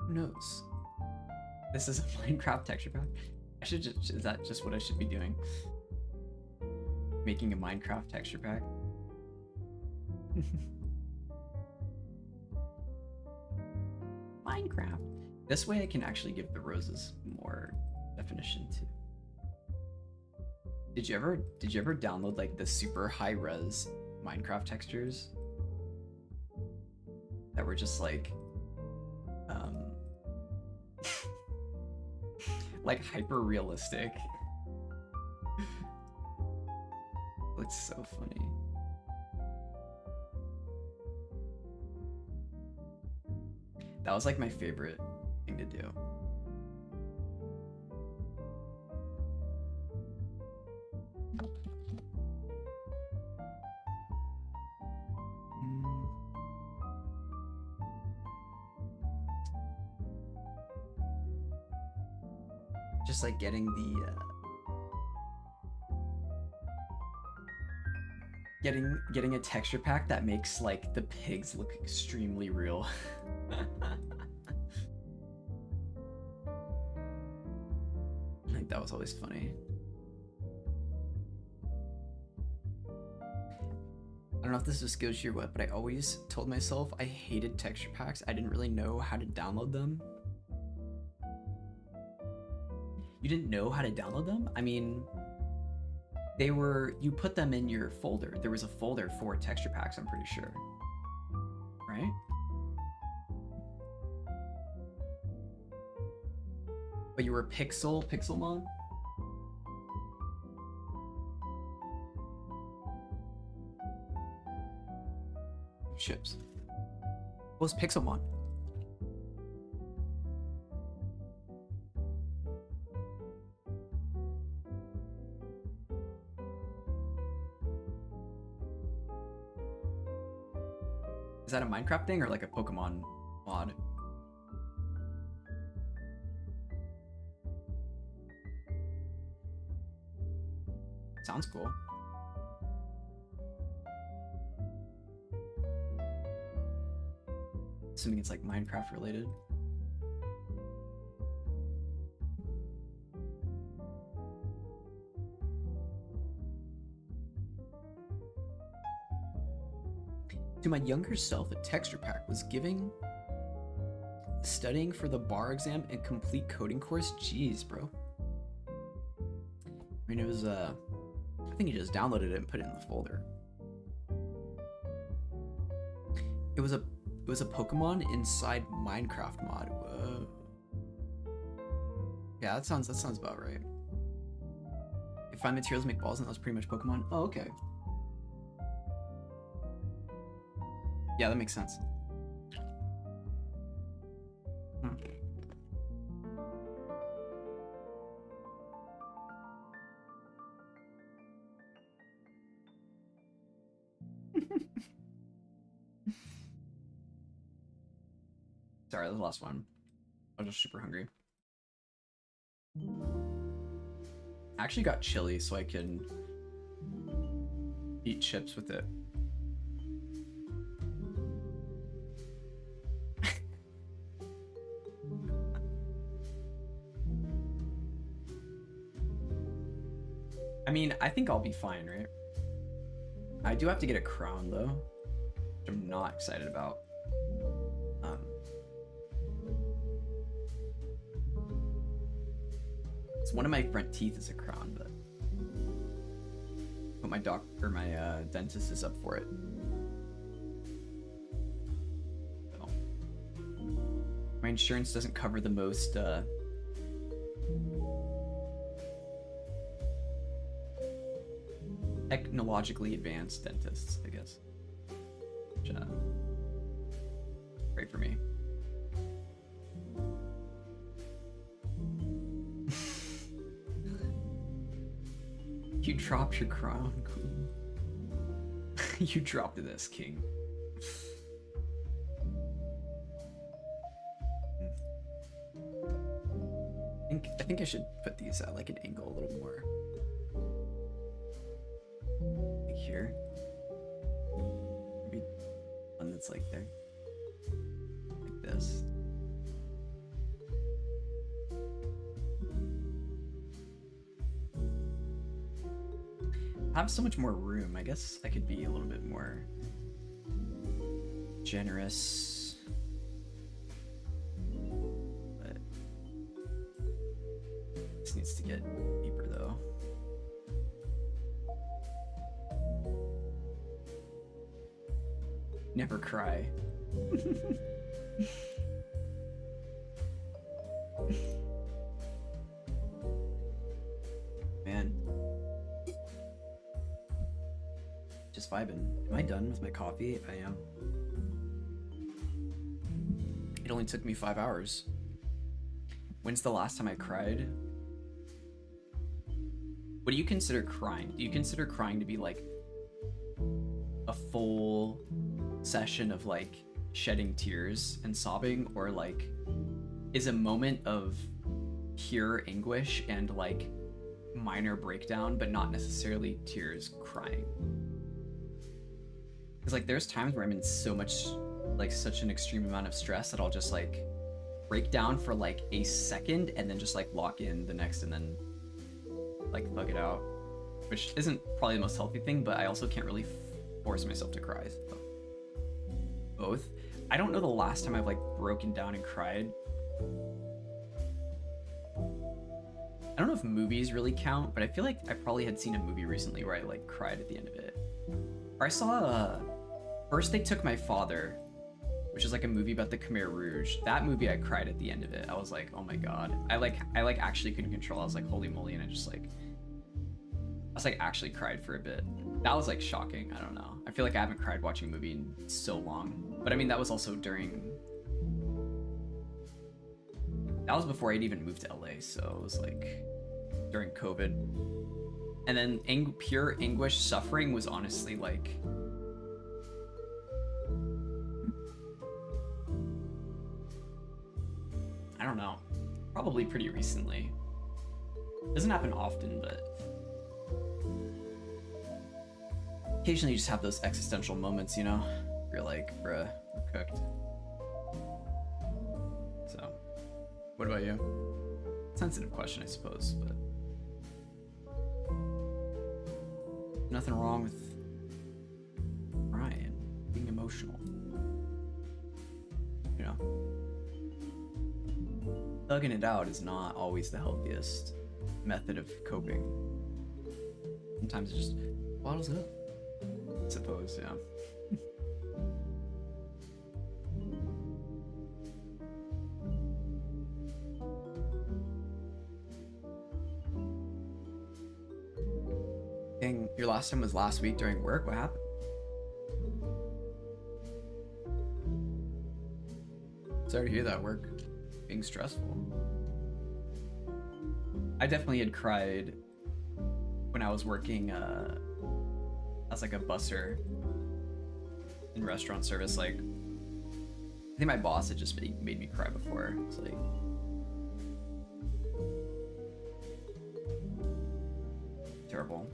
who knows? This is a Minecraft texture pack? I should just... is that just what I should be doing? Making a Minecraft texture pack? Minecraft. This way I can actually give the roses more definition too. Did you ever download like the super high res Minecraft textures that were just like like hyper realistic? Looks so funny. That was like my favorite thing to do. Just like getting the getting a texture pack that makes like the pigs look extremely real. Like that was always funny. I don't know if this was Skillshare or what, but I always told myself I hated texture packs. I didn't really know how to download them. You didn't know how to download them? I mean, they were, you put them in your folder. There was a folder for texture packs, I'm pretty sure. Right? But you were Pixelmon? Ships. What was Pixelmon? Is that a Minecraft thing or like a Pokemon mod? Sounds cool. Assuming it's like Minecraft related. To my younger self, a texture pack was giving, studying for the bar exam and complete coding course. Jeez, bro. I mean, it was, I think you just downloaded it and put it in the folder. It was a Pokemon inside Minecraft mod. Whoa. Yeah, that sounds about right. You find materials, make balls, and that was pretty much Pokemon. Oh, okay. Yeah, that makes sense. Sorry, that was the last one. I was just super hungry. I actually got chili so I can eat chips with it. I mean, I think I'll be fine, right? I do have to get a crown though, which I'm not excited about. It's one of my front teeth is a crown, but my dentist is up for it. So, my insurance doesn't cover the most technologically advanced dentists, I guess. Which, great for me. You dropped your crown, queen. You dropped this, king. I think I should put these at like an angle a little more. Like here. Maybe one that's like there. Like this. I have so much more room. I guess I could be a little bit more generous. But this needs to get deeper though. Never cry. Man. Just vibing. Am I done with my coffee? I am. It only took me 5 hours. When's the last time I cried? What do you consider crying? Do you consider crying to be like a full session of like shedding tears and sobbing, or like is a moment of pure anguish and like minor breakdown but not necessarily tears crying? Because like there's times where I'm in so much like such an extreme amount of stress that I'll just like break down for like a second and then just like lock in the next and then like thug it out, which isn't probably the most healthy thing, but I also can't really force myself to cry. So. Both. I don't know the last time I've like broken down and cried. I don't know if movies really count, but I feel like I probably had seen a movie recently where I like cried at the end of it. Or I saw First They Took My Father, which is like a movie about the Khmer Rouge. That movie I cried at the end of it. I was like, oh my god. I actually couldn't control. I was like, holy moly, and I actually cried for a bit. That was like shocking. I don't know. I feel like I haven't cried watching a movie in so long. But I mean, that was also that was before I'd even moved to LA, so it was like during COVID. And then pure anguish suffering was honestly like, I don't know, probably pretty recently. Doesn't happen often, but occasionally you just have those existential moments, you know? You're like, bruh, we're cooked. So, what about you? Sensitive question, I suppose, but nothing wrong with crying, being emotional. You know? Thugging it out is not always the healthiest method of coping. Sometimes it just bottles up, I suppose, yeah. Dang, your last time was last week during work? What happened? Sorry to hear that, work being stressful. I definitely had cried when I was working as like a busser in restaurant service. Like, I think my boss had just made me cry before. It's like, terrible.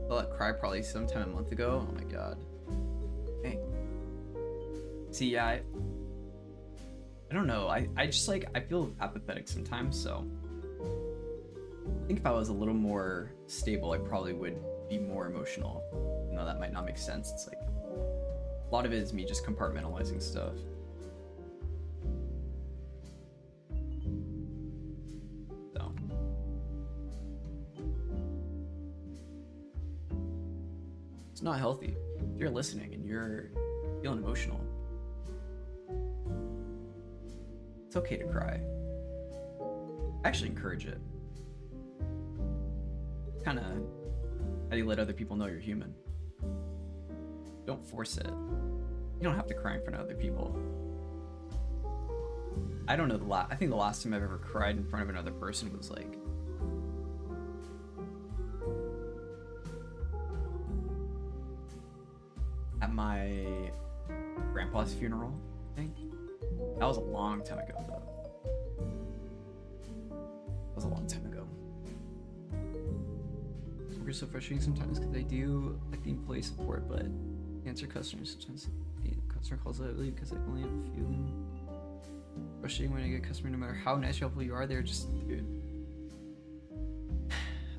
I let cry probably sometime a month ago. Oh my god. Hey. See, yeah, I don't know. I just like, I feel apathetic sometimes, so think if I was a little more stable, I probably would be more emotional. Even though that might not make sense. It's like a lot of it is me just compartmentalizing stuff. So it's not healthy. If you're listening and you're feeling emotional, it's okay to cry. I actually encourage it. Kind of how do you let other people know you're human? Don't force it. You don't have to cry in front of other people. I don't know I think the last time I've ever cried in front of another person was like at my grandpa's funeral, I think. That was a long time ago though. That was a long time ago. We're so frustrating sometimes because I do like the employee support, but answer customers sometimes. The customer calls out leave because I only have a few. Frustrating when I get a customer, no matter how nice or helpful you are, they're just, dude.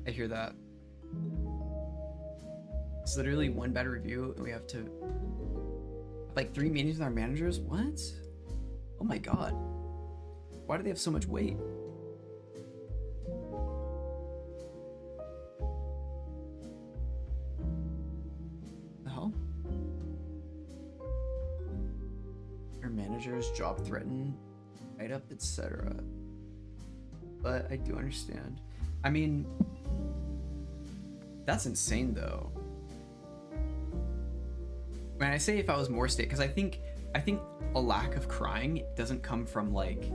I hear that. It's literally one bad review and we have to like 3 meetings with our managers. What? Oh my god. Why do they have so much weight? The hell? Your managers job threatened, write up, etc. But I do understand. I mean, that's insane though. When I say if I was more stable, because I think a lack of crying doesn't come from like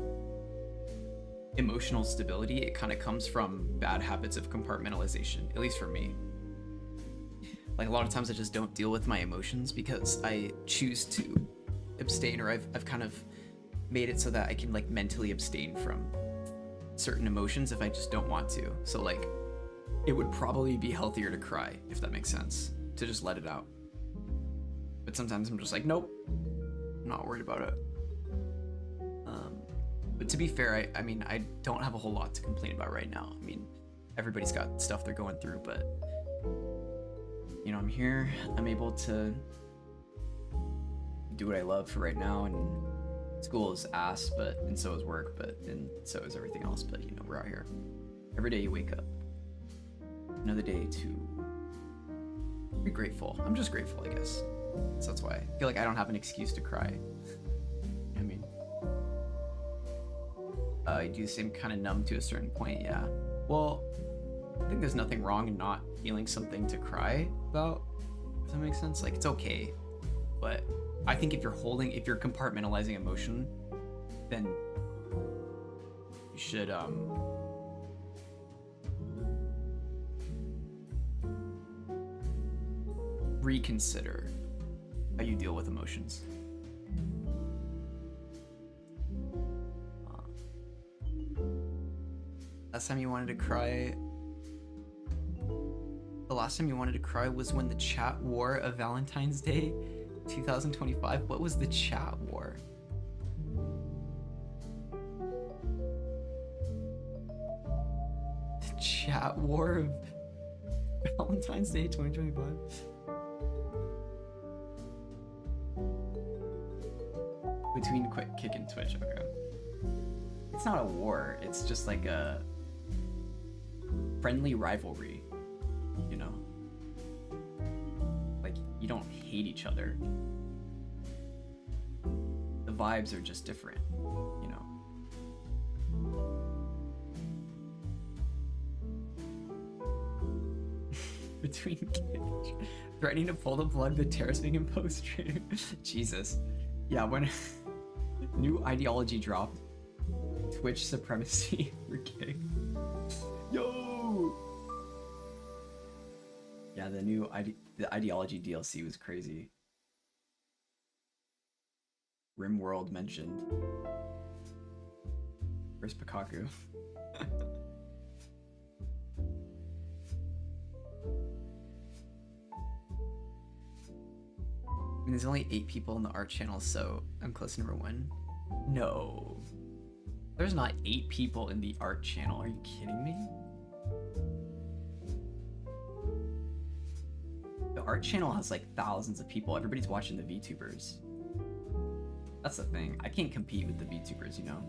emotional stability. It kind of comes from bad habits of compartmentalization, at least for me. Like a lot of times I just don't deal with my emotions because I choose to abstain, or I've kind of made it so that I can like mentally abstain from certain emotions if I just don't want to. So like it would probably be healthier to cry, if that makes sense, to just let it out. But sometimes I'm just like, nope, I'm not worried about it. But to be fair, I mean, I don't have a whole lot to complain about right now. I mean, everybody's got stuff they're going through, but you know, I'm here, I'm able to do what I love for right now, and school is ass, and so is work, and so is everything else, but you know, we're out here. Every day you wake up, another day to be grateful. I'm just grateful, I guess. So that's why I feel like I don't have an excuse to cry. I mean, I do seem kind of numb to a certain point, yeah. Well, I think there's nothing wrong in not feeling something to cry about, if that makes sense. Like, it's okay, but I think if you're compartmentalizing emotion, then you should reconsider how you deal with emotions. Last time you wanted to cry, the last time you wanted to cry was when the chat war of Valentine's Day 2025. What was the chat war? The chat war of Valentine's Day 2025? Between Quick Kick and Twitch, okay. It's not a war, it's just like a friendly rivalry, you know? Like, you don't hate each other. The vibes are just different, you know? Between kids, threatening to pull the plug, the terrorist being imposed. Jesus. Yeah, when new ideology dropped, Twitch supremacy for kick. Yo! Yeah, the ideology DLC was crazy. Rimworld mentioned. Where's Pikachu? I mean, there's only 8 people in the art channel, so I'm close to number 1. No. There's not 8 people in the art channel. Are you kidding me? art channel has like thousands of people. Everybody's watching the VTubers. That's the thing. I can't compete with the VTubers, you know?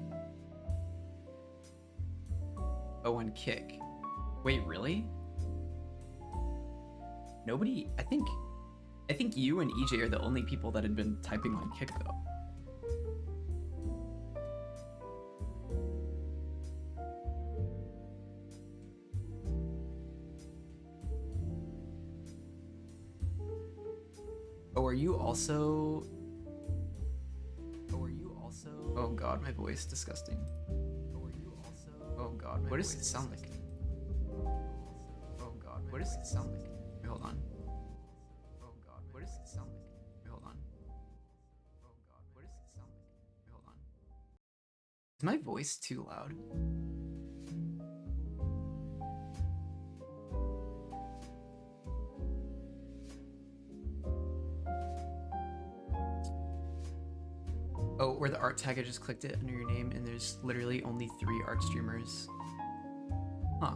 Oh, and Kick. Wait, really? Nobody, I think you and EJ are the only people that had been typing on Kick though. Oh, are you also... Oh god, my voice, disgusting. Oh god, what does it sound like? Oh god, what does it sound like? Wait, hold on. Oh god, what does it sound like? Wait, hold on. Oh god, what does it sound like? Wait, hold on. Is my voice too loud? Oh, where the art tag, I just clicked it under your name and there's literally only 3 art streamers. Huh.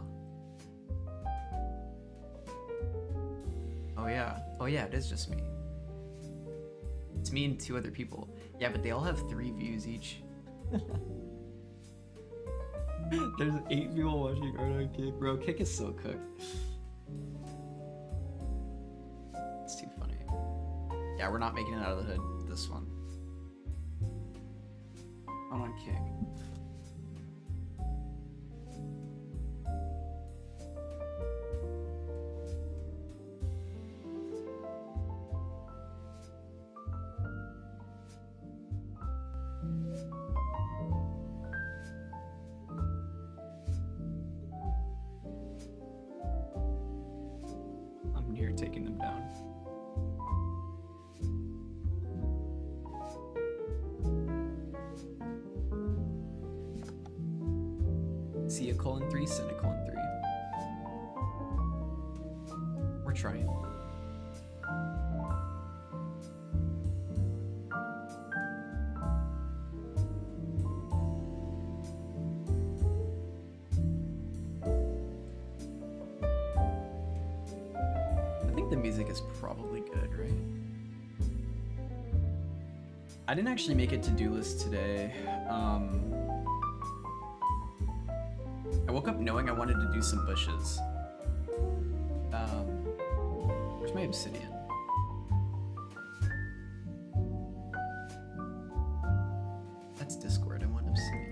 Oh yeah, it is just me. It's me and 2 other people. Yeah, but they all have 3 views each. There's 8 people watching art on Kick. Bro, Kick is so cooked. It's too funny. Yeah, we're not making it out of the hood this one. On Kick. I'm here taking them down. C:3, Semicolon 3. We're trying. I think the music is probably good, right? I didn't actually make a to-do list today. I woke up knowing I wanted to do some bushes. Where's my obsidian? That's Discord. I want obsidian.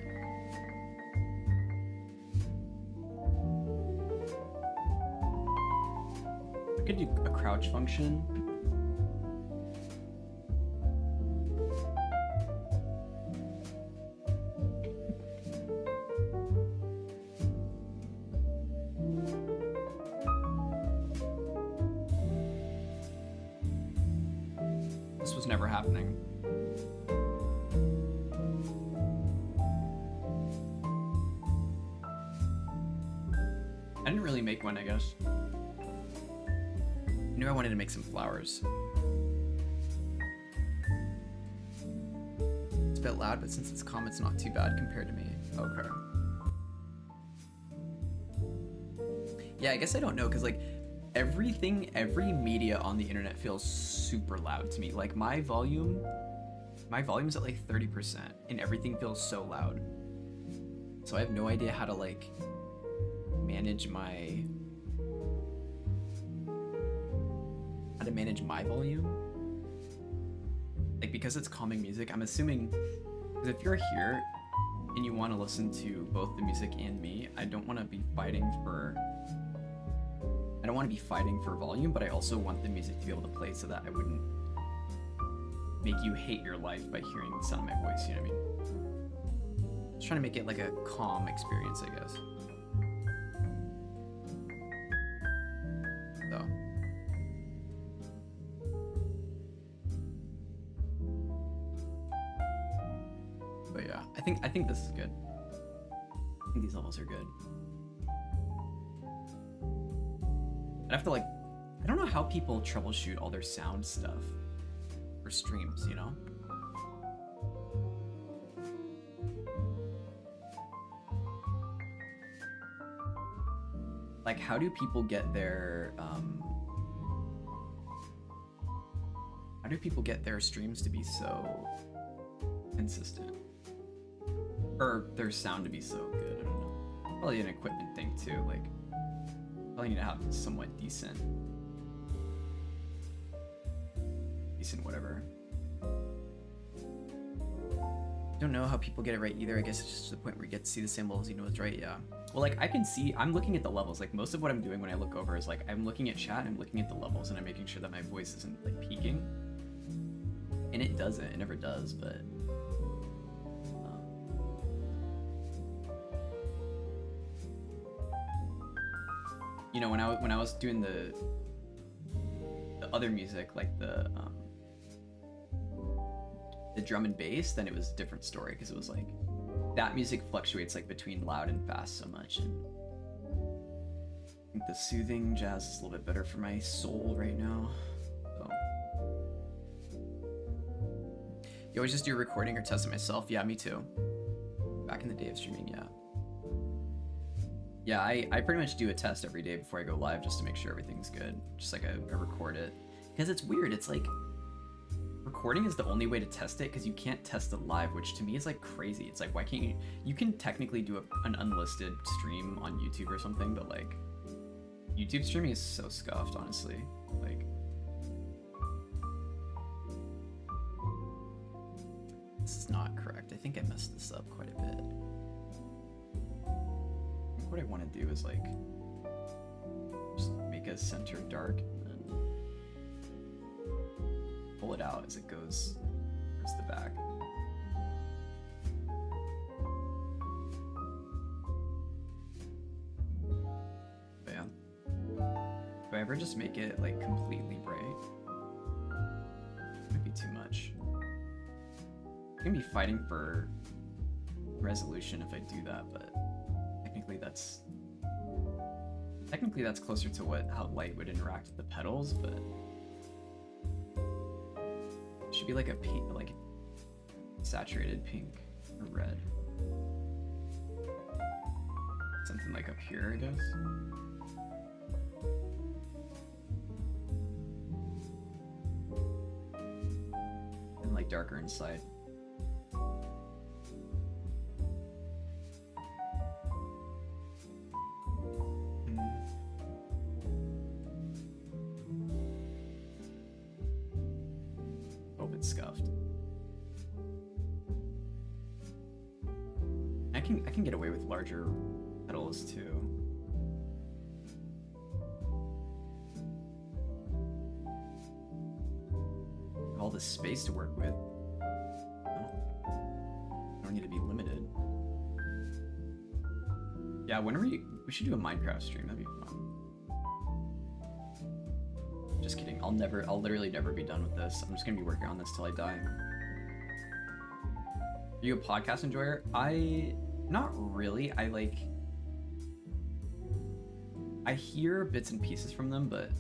I could do a crouch function. This was never happening. I didn't really make one, I guess. I knew I wanted to make some flowers. It's a bit loud, but since it's calm, it's not too bad compared to me. Okay. Yeah, I guess I don't know, because like every media on the internet feels super loud to me. Like my volume's at like 30% and everything feels so loud. So I have no idea how to like manage my volume. Like because it's calming music, I'm assuming, because if you're here and you want to listen to both the music and me, I don't want to be fighting for volume, but I also want the music to be able to play so that I wouldn't make you hate your life by hearing the sound of my voice, you know what I mean? Just trying to make it like a calm experience, I guess. So. But yeah, I think this is good. I think these levels are good. I'd have to like, I don't know how people troubleshoot all their sound stuff for streams, you know? Like how do people get their How do people get their streams to be so consistent? Or their sound to be so good? I don't know. Probably an equipment thing too. Like, probably need to have somewhat decent whatever. Don't know how people get it right either. I guess it's just to the point where you get to see the same levels, you know it's right. Yeah. Well, like I can see, I'm looking at the levels. Like most of what I'm doing when I look over is like I'm looking at chat, I'm looking at the levels, and I'm making sure that my voice isn't like peaking. And it doesn't. It never does. But you know, when I was doing the other music, like the drum and bass, then it was a different story because it was like that music fluctuates like between loud and fast so much, and I think the soothing jazz is a little bit better for my soul right now. So you always just do a recording or test it myself? Yeah, me too. Back in the day of streaming, yeah. Yeah, I pretty much do a test every day before I go live just to make sure everything's good. Just like I record it. Because it's weird, it's like recording is the only way to test it because you can't test it live, which to me is like crazy. It's like, why can't you? You can technically do an unlisted stream on YouTube or something, but like YouTube streaming is so scuffed, honestly. Like, this is not correct. I think I messed this up quite a bit. What I want to do is like just make a center dark and then pull it out as it goes towards the back. But yeah. Do I ever just make it like completely bright? Might be too much. I'm gonna be fighting for resolution if I do that, but technically that's closer to how light would interact with the pedals, but it should be like a pink, like saturated pink or red, something like up here, I guess. And like darker inside. Scuffed. I can get away with larger pedals too. I have all this space to work with. I don't need to be limited. Yeah, whenever we should do a Minecraft stream. That'd be fun. Just kidding. I'll literally never be done with this. I'm just gonna be working on this till I die. Are you a podcast enjoyer? Not really. I hear bits and pieces from them, but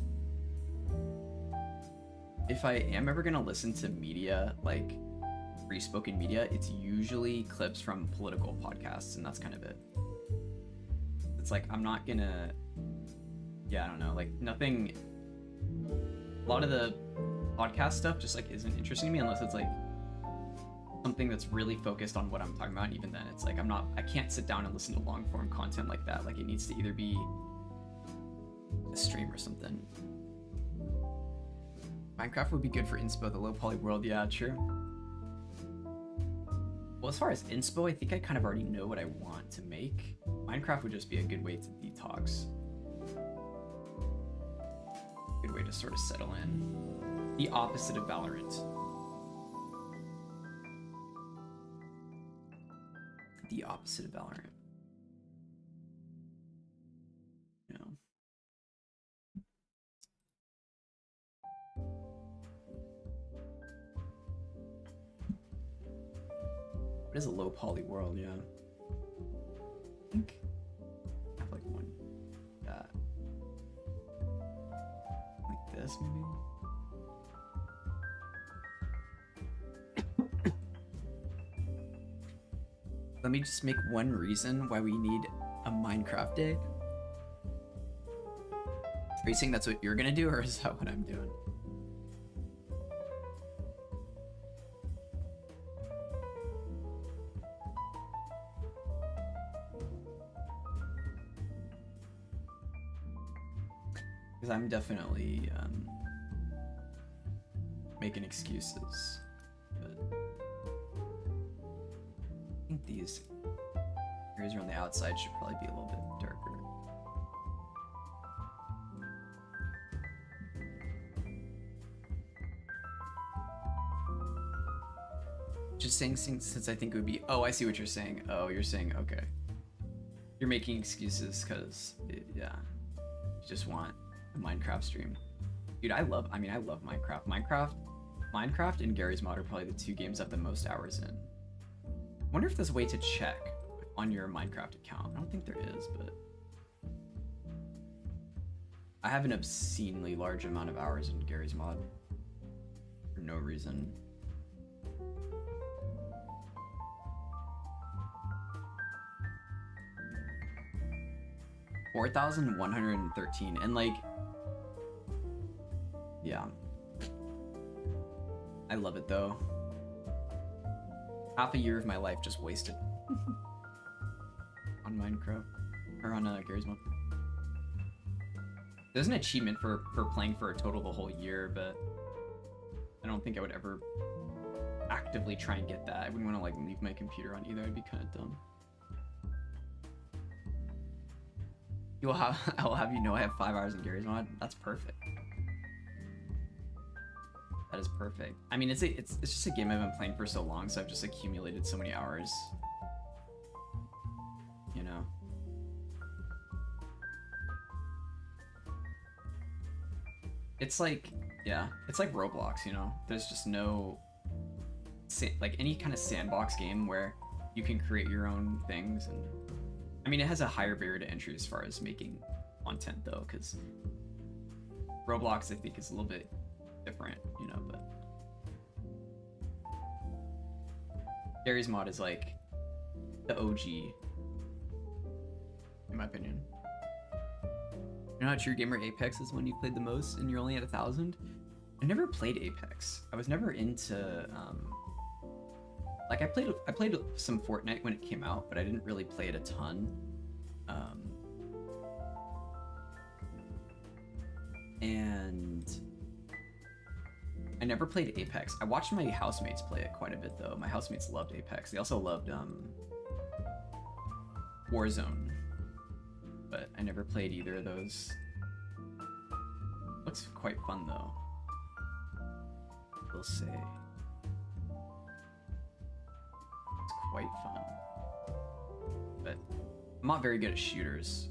if I am ever gonna listen to media, like free spoken media, it's usually clips from political podcasts, and that's kind of it. It's like, I'm not gonna, yeah, I don't know, like nothing. A lot of the podcast stuff just like isn't interesting to me unless it's like something that's really focused on what I'm talking about. And even then, it's like I can't sit down and listen to long form content like that. Like it needs to either be a stream or something. Minecraft would be good for inspo, the low poly world. Yeah, true. Well, as far as inspo, I think I kind of already know what I want to make. Minecraft would just be a good way to detox. Good way to sort of settle in. The opposite of Valorant. The opposite of Valorant. You know. It is a low poly world, yeah. I think I have like one that. Like this, maybe? Let me just make one reason why we need a Minecraft day. Are you saying that's what you're gonna do, or is that what I'm doing? I'm definitely making excuses, but I think these areas around the outside should probably be a little bit darker. Just saying since I think it would be, oh, I see what you're saying. Oh, you're saying, okay. You're making excuses because, yeah, you just want a Minecraft stream. Dude, I love Minecraft. Minecraft and Gary's Mod are probably the 2 games I have the most hours in. I wonder if there's a way to check on your Minecraft account. I don't think there is, but I have an obscenely large amount of hours in Gary's Mod for no reason. $4,113, and like, yeah, I love it though. Half a year of my life just wasted on Minecraft or on Gary's Mod. There's an achievement for playing for a total the whole year, but I don't think I would ever actively try and get that. I wouldn't want to like leave my computer on either. I'd be kind of dumb. I'll have you know I have 5 hours in Gary's Mod. That's perfect. That is perfect. I mean, it's just a game I've been playing for so long, so I've just accumulated so many hours. You know. It's like, yeah, it's like Roblox, you know. There's just no like any kind of sandbox game where you can create your own things. And I mean, it has a higher barrier to entry as far as making content though, because Roblox I think is a little bit different, you know, but Gary's Mod is like the OG, in my opinion. You know how True Gamer Apex is when you played the most and you're only at 1,000? I never played Apex. I was never into like I played some Fortnite when it came out, but I didn't really play it a ton. And I never played Apex. I watched my housemates play it quite a bit though. My housemates loved Apex. They also loved Warzone, but I never played either of those. Looks quite fun though, we'll say. It's quite fun, but I'm not very good at shooters.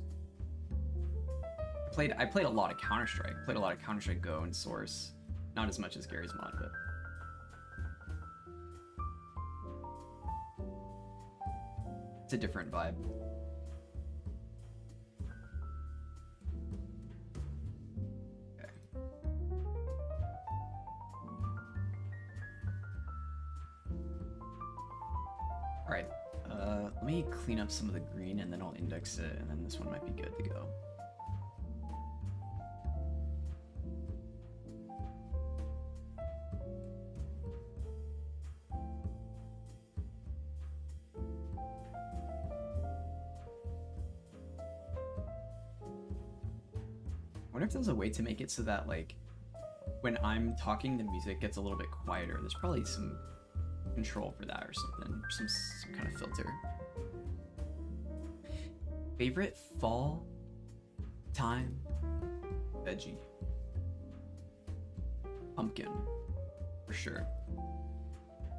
I played a lot of Counter-Strike. Played a lot of Counter-Strike Go and Source. Not as much as Gary's Mod, but it's a different vibe. Okay. All right. Let me clean up some of the green and then I'll index it, and then this one might be good to go. I wonder if there's a way to make it so that like when I'm talking the music gets a little bit quieter. There's probably some control for that or something, or some kind of filter. Favorite fall time veggie? Pumpkin, for sure.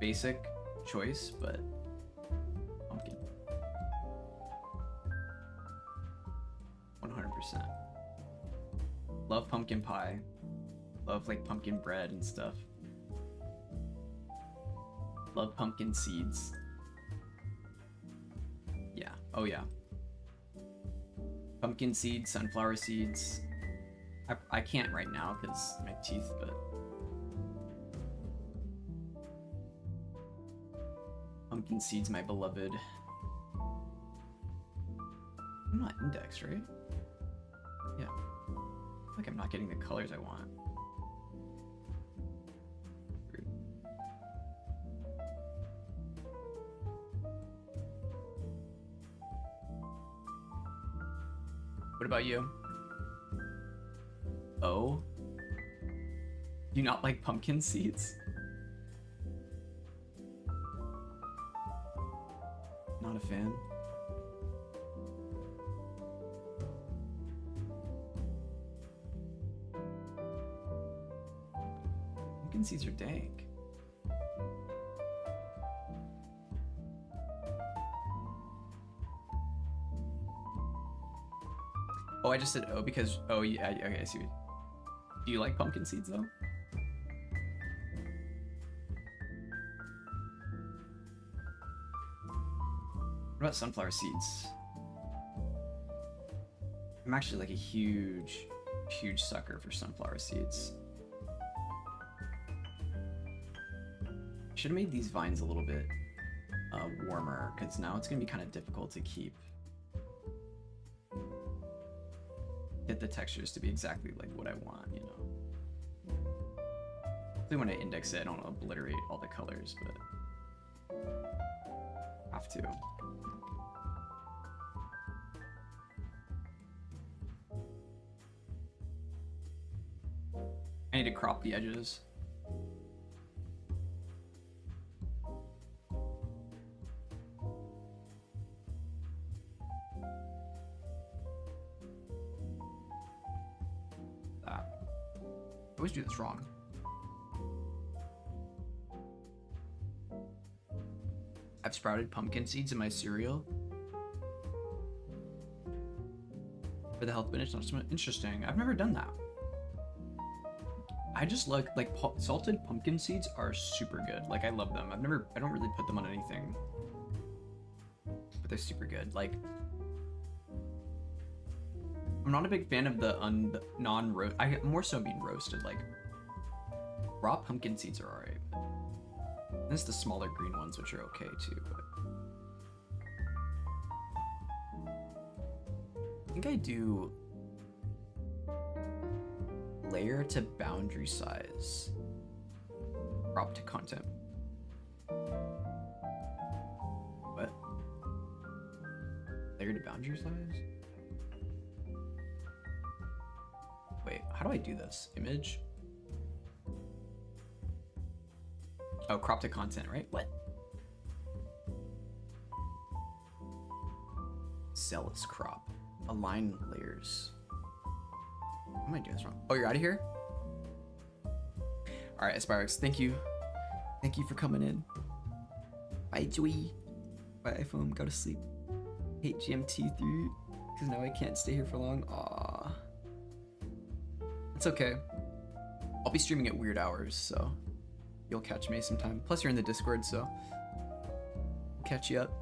Basic choice, but pumpkin. 100%. Love pumpkin pie. Love like pumpkin bread and stuff. Love pumpkin seeds. Yeah. Oh yeah. Pumpkin seeds, sunflower seeds. I can't right now because my teeth, but pumpkin seeds, my beloved. I'm not indexed, right? Yeah. I feel like I'm not getting the colors I want. Rude. What about you? Oh? Do you not like pumpkin seeds? Not a fan. Pumpkin seeds are dank. Oh, I just said oh because oh yeah, okay, I see. Do you like pumpkin seeds though? What about sunflower seeds? I'm actually like a huge sucker for sunflower seeds. Should have made these vines a little bit warmer, because now it's gonna be kind of difficult to get the textures to be exactly like what I want, you know. Hopefully when I index it, I don't obliterate all the colors, but have to. I need to crop the edges. I always do this wrong. I've sprouted pumpkin seeds in my cereal. For the health benefits, not so much. Interesting. I've never done that. I just like salted pumpkin seeds are super good. Like I love them. I don't really put them on anything, but they're super good. Like I'm not a big fan of the non-roast. I more so being roasted. Like raw pumpkin seeds are alright. There's the smaller green ones which are okay too. But I think I do layer to boundary size, crop to content. What? Layer to boundary size? Wait, how do I do this? Image? Oh, crop to content, right? What? Zealous crop. Align layers. Am I doing this wrong? Oh, you're out of here? All right, Aspirix, thank you. Thank you for coming in. Bye, Joey. Bye, iPhone. Go to sleep. Hate GMT3 because now I can't stay here for long. Aww. It's okay. I'll be streaming at weird hours, so you'll catch me sometime. Plus, you're in the Discord, so I'll catch you up.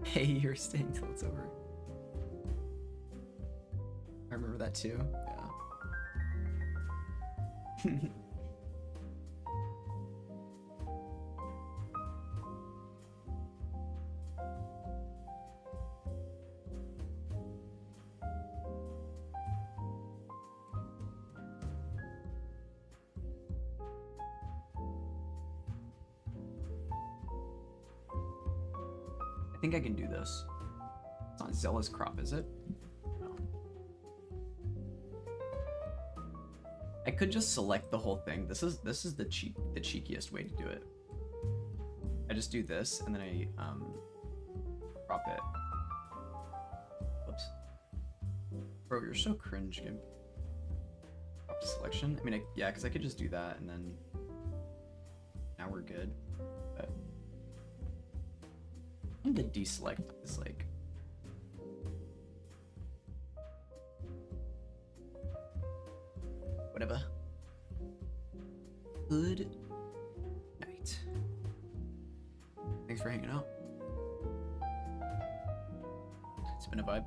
Hey, you're staying till it's over. I remember that too. Yeah. I think I can do this. It's not Zealous crop, is it? I could just select the whole thing. This is the cheekiest way to do it. I just do this and then I crop it. Whoops. Bro, you're so cringe, Gimp. Crop to selection. I mean, yeah, because I could just do that and then now we're good. But and the deselect is like whatever. Good night. Thanks for hanging out. It's been a vibe.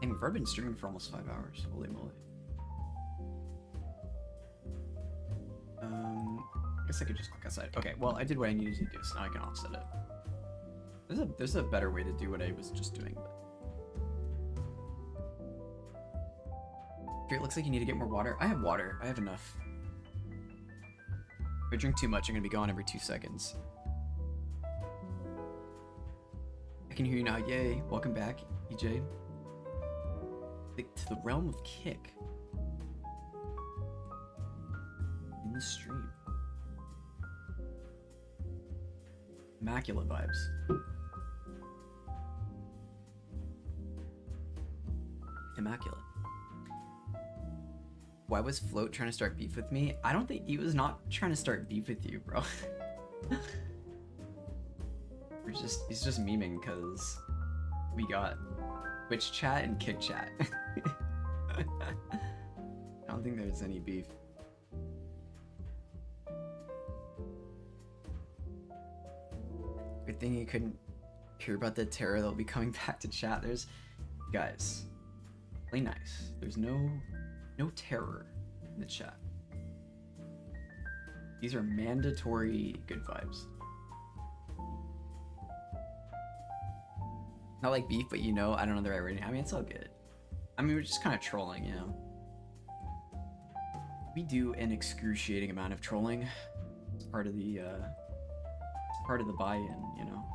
And we've already been streaming for almost 5 hours. Holy moly. I guess I could just click outside. Okay, well, I did what I needed to do, so now I can offset it. There's a better way to do what I was just doing, but it looks like you need to get more water. I have water. I have enough. If I drink too much, I'm gonna be gone every 2 seconds. I can hear you now. Yay! Welcome back, EJ. To the realm of kick in the stream. Immaculate vibes. Immaculate. Why was Float trying to start beef with me? I don't think he was not trying to start beef with you, bro. He's just memeing because we got Twitch chat and kick chat. I don't think there's any beef. Good thing you couldn't hear about the terror that'll be coming back to chat. There's, guys, play nice. There's no terror in the chat. These are mandatory good vibes. Not like beef, but you know, I don't know the right wording. I mean, it's all good. I mean, we're just kind of trolling, you know. We do an excruciating amount of trolling. It's part of the buy-in, you know.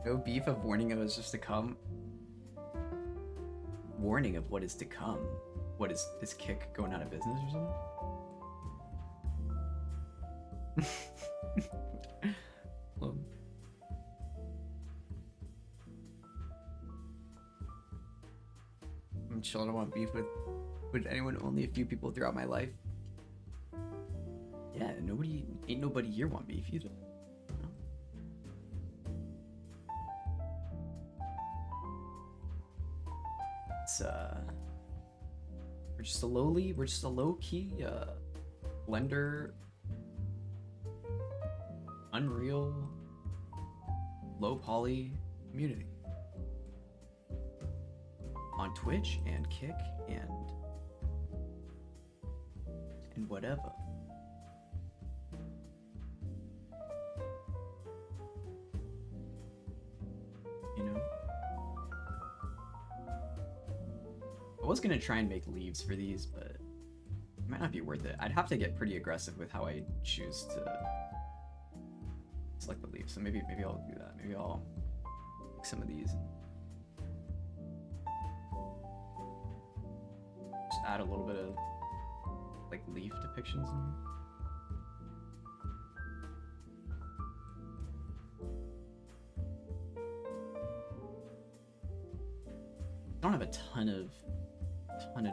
No beef of warning of what's just to come. Warning of what is to come. What is Kick going out of business or something? Well, I'm chill. I don't want beef with anyone. Only a few people throughout my life. Yeah, ain't nobody here want beef either. No. It's we're just a low-key Blender, Unreal, low poly community on Twitch and Kick and whatever. You know, I was gonna try and make leaves for these, but it might not be worth it. I'd have to get pretty aggressive with how I choose to select the leaves. So maybe I'll do that. Maybe I'll make some of these. Just add a little bit of like leaf depictions in here. I don't have a ton of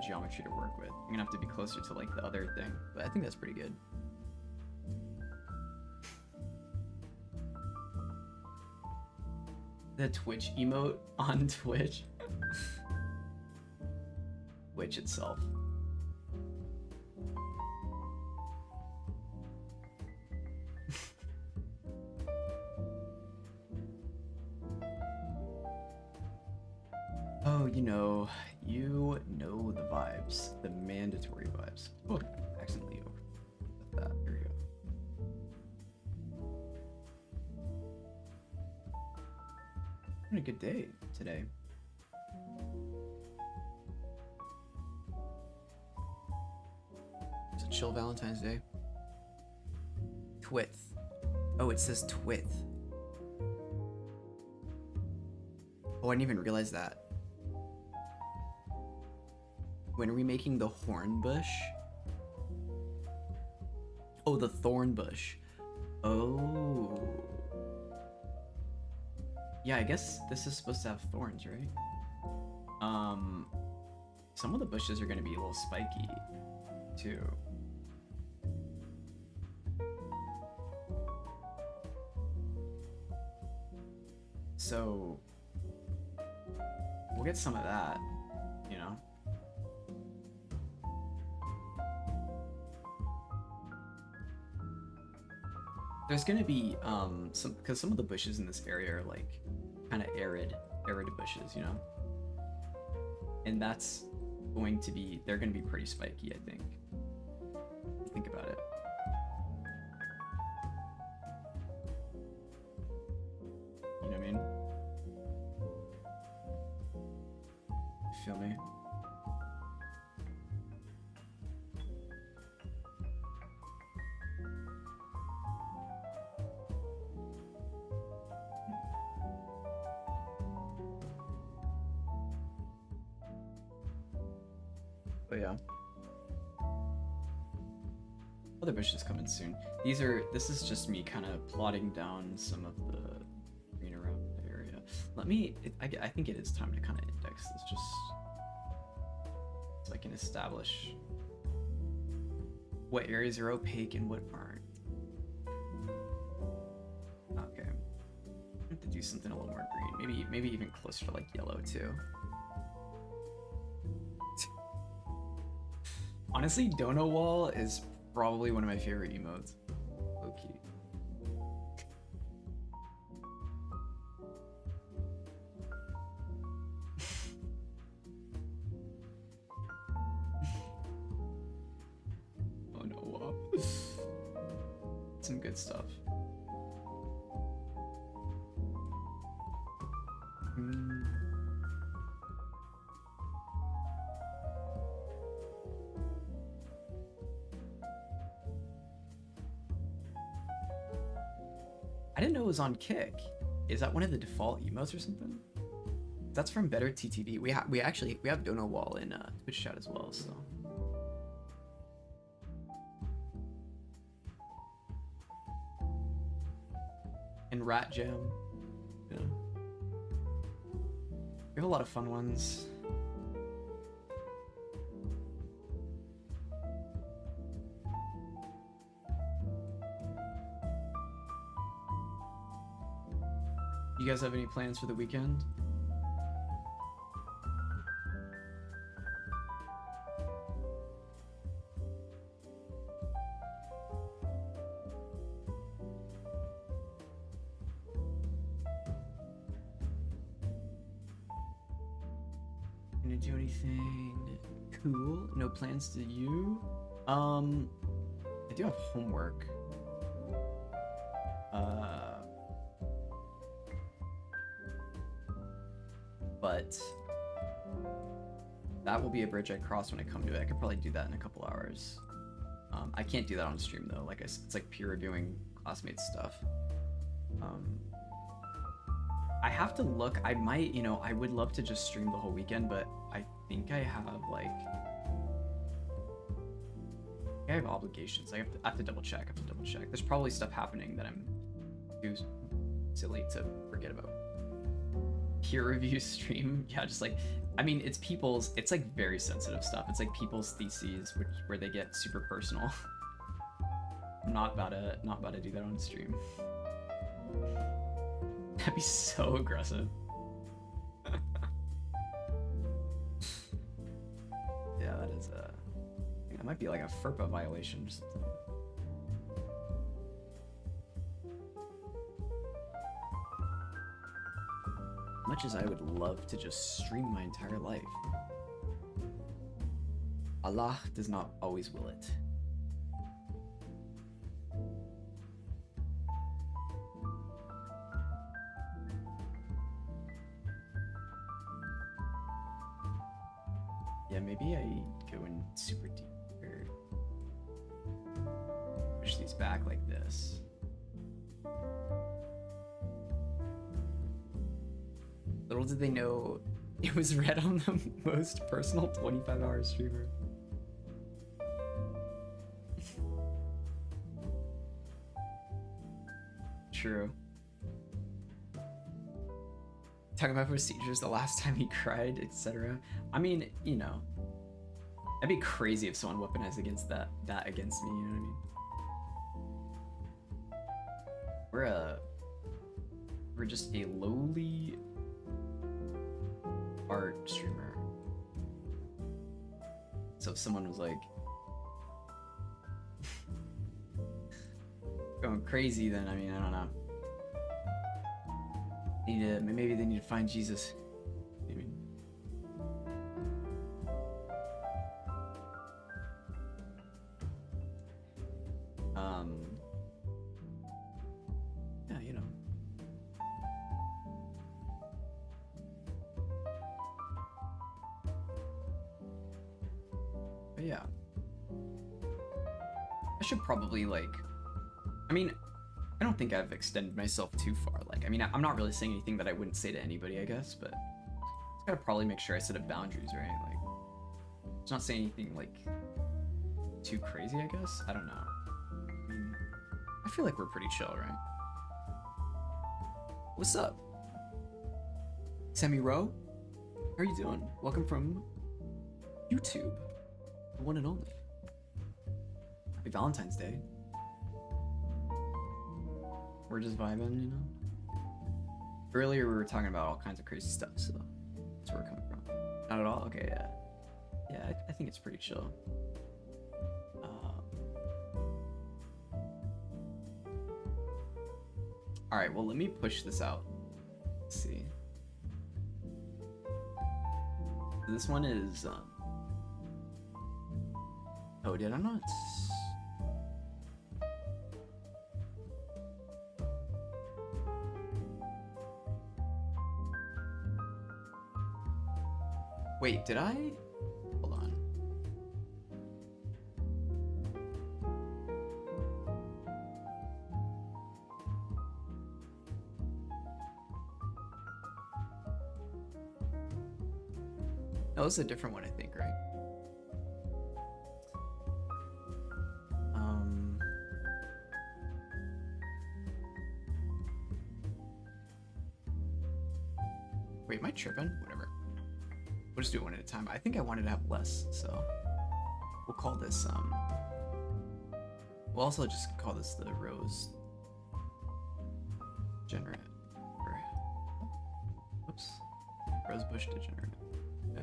geometry to work with. I'm gonna have to be closer to like the other thing, but I think that's pretty good. The Twitch emote on Twitch. Twitch itself. Oh, you know the vibes, the mandatory vibes. Oh, accidentally over that. There we go. Having a good day today. It's a chill Valentine's Day. Twith. Oh, it says twith. Oh, I didn't even realize that. When are we making the horn bush? Oh, the thorn bush. Oh. Yeah, I guess this is supposed to have thorns, right? Some of the bushes are gonna be a little spiky, too. So, we'll get some of that, you know? There's gonna be because some of the bushes in this area are like kind of arid bushes, you know, and that's going to be they're gonna be pretty spiky, I think. Think about it. You know what I mean? Feel me? But yeah. Other bushes coming soon. This is just me kind of plotting down some of the green around the area. I think it is time to kind of index this just so I can establish what areas are opaque and what aren't. Okay. I have to do something a little more green. Maybe even closer to like yellow too. Honestly, Dono Wall is probably one of my favorite emotes. So cute. Oh no, wow. Some good stuff. I didn't know it was on Kick. Is that one of the default emotes or something? That's from Better TTV. We have Dono Wall in Twitch chat as well, so. And Rat Jam. Yeah. We have a lot of fun ones. You guys have any plans for the weekend? Gonna do anything cool? No plans to you? I do have homework. But that will be a bridge I cross when I come to it. I could probably do that in a couple hours. I can't do that on stream though. Like I said, it's like peer reviewing classmates stuff. I have to look. I might, I would love to just stream the whole weekend, but I think I have like, I have obligations. I have to double check. There's probably stuff happening that I'm too silly to forget about. Peer review stream, yeah, just like, I mean, it's like very sensitive stuff. It's like people's theses, where they get super personal. I'm not about to do that on stream. That'd be so aggressive. Yeah, that is I think that might be like a FERPA violation or something. Much as I would love to just stream my entire life, Allah does not always will it. Yeah, maybe I go in super deep or push these back like this. Little did they know it was read on the most personal 25-hour streamer. True. Talking about procedures, the last time he cried, etc. I mean, that'd be crazy if someone weaponized against that against me, you know what I mean? We're just a lowly art streamer. So if someone was like going crazy, then I mean, I don't know. Maybe they need to find Jesus. I mean, yeah, But yeah. I should probably I mean, I don't think I've extended myself too far. I mean, I'm not really saying anything that I wouldn't say to anybody, I guess, but just gotta probably make sure I set up boundaries, right? It's not saying anything like too crazy, I guess. I don't know. I mean, I feel like we're pretty chill, right? What's up? Semi Row? How are you doing? Welcome from YouTube. The one and only. Happy Valentine's Day. We're just vibing, you know? Earlier we were talking about all kinds of crazy stuff, so that's where we're coming from. Not at all? Okay, yeah. Yeah, I think it's pretty chill. Alright, well, let me push this out. Let's see. This one is, oh, did I not? Wait, did I? Hold on. No, this is a different one, I think, right? Wait, am I tripping? Whatever. We'll just do it one at a time. I think I wanted to have less, so we'll call this, we'll also just call this the rose degenerate. Or, oops. Rose bush degenerate. Yeah.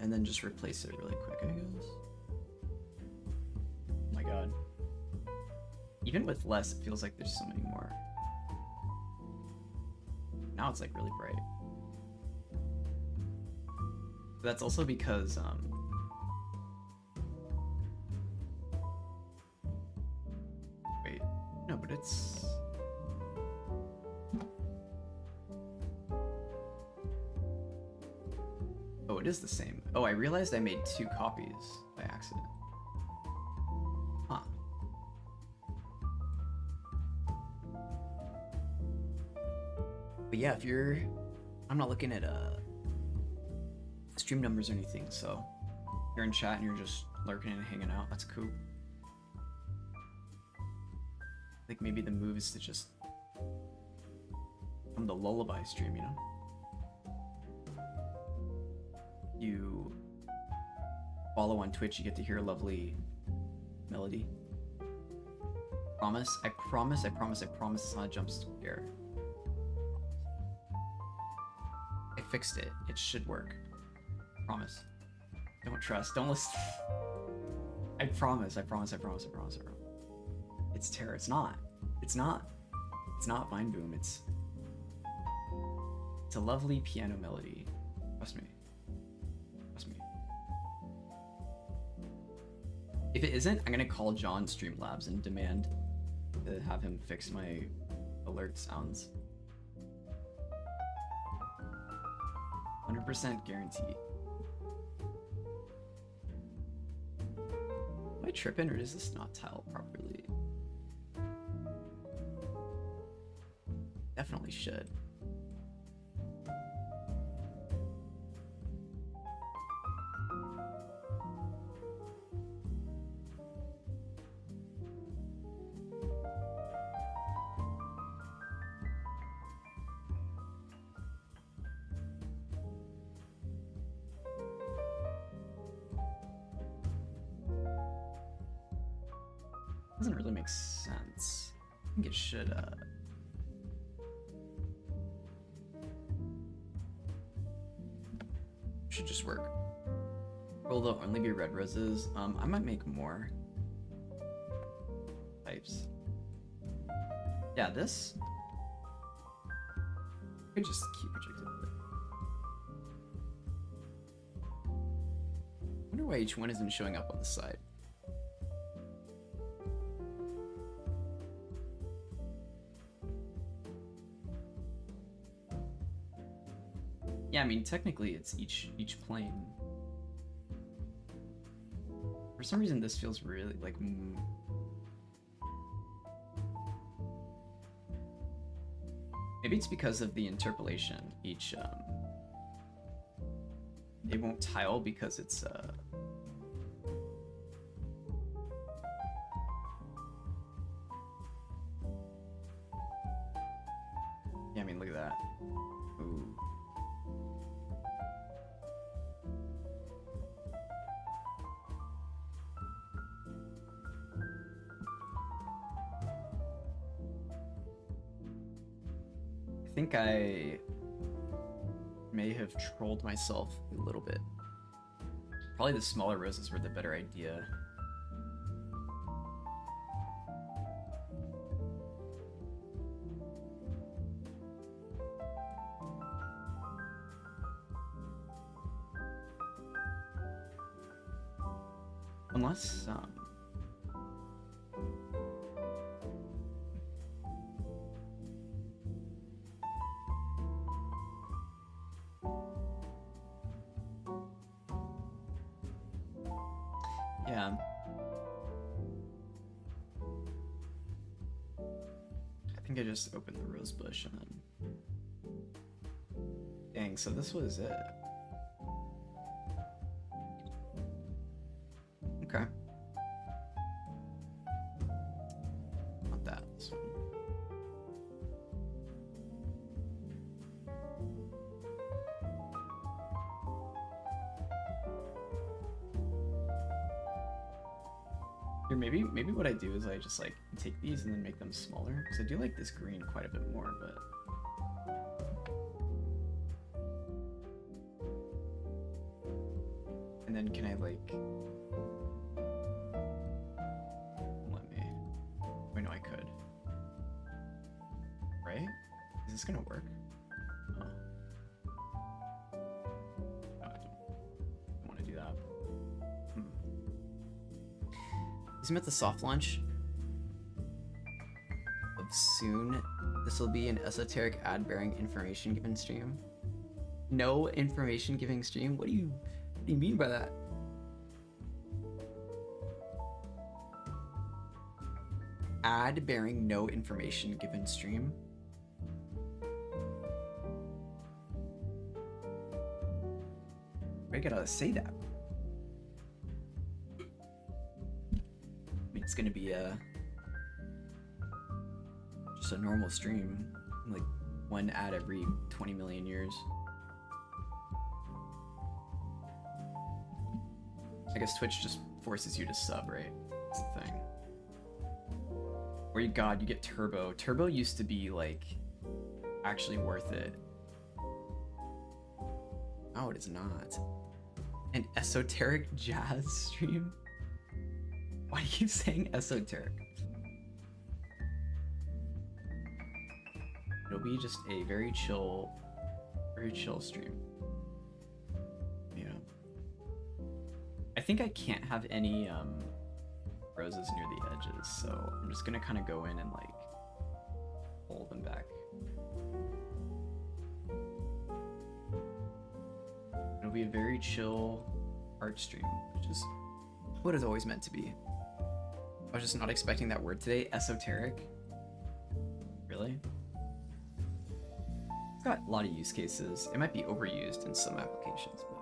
And then just replace it really quick, I guess. Oh my god. Even with less, it feels like there's so many more. Now it's like really bright. That's also because, wait, no, but it's... Oh, it is the same. Oh, I realized I made 2 copies by accident. Huh. But yeah, if you're... I'm not looking at stream numbers or anything, so if you're in chat and you're just lurking and hanging out, that's cool. I think maybe the move is to just come the lullaby stream, you know? You follow on Twitch, you get to hear a lovely melody. Promise? I promise it's not a jump scare. I fixed it. It should work. Promise. Don't trust. Don't listen. I promise. It's terror. It's not. It's not Vine Boom. It's a lovely piano melody. Trust me. If it isn't, I'm gonna call John Streamlabs and demand to have him fix my alert sounds. 100% guarantee. Am I tripping, or does this not tile properly? Definitely should. Doesn't really make sense. I think it should, should just work. Will there only be red roses? I might make more types. Yeah, this I could just keep projecting it. I wonder why each one isn't showing up on the side. Yeah, I mean, technically it's each plane. For some reason this feels really like Maybe it's because of the interpolation. Each it won't tile because it's yeah, I mean, look at that. Ooh. I think I may have trolled myself a little bit. Probably the smaller roses were the better idea. Unless, yeah. I think I just opened the rose bush and then... Dang, so this was it. Okay. Not that. This one. Here, maybe what I do is I just like take these and then make them smaller, because I do like this green quite a bit more, but and then can I like let me wait, no, I could, right? Is this gonna work? Oh. No, I don't want to do that. Isn't it the soft launch of soon? This will be an esoteric ad-bearing information given stream. No information giving stream? What do you mean by that? Ad-bearing no information given stream? I gotta say that. It's gonna be just a normal stream, like one ad every 20 million years. I guess Twitch just forces you to sub, right? That's the thing. Or you get Turbo. Turbo used to be like actually worth it. Oh, it is not. An esoteric jazz stream? Why do you keep saying esoteric? It'll be just a very chill stream. Yeah. I think I can't have any roses near the edges, so I'm just gonna kind of go in and like pull them back. It'll be a very chill art stream, which is what it's always meant to be. I was just not expecting that word today. Esoteric? Really? It's got a lot of use cases. It might be overused in some applications, but...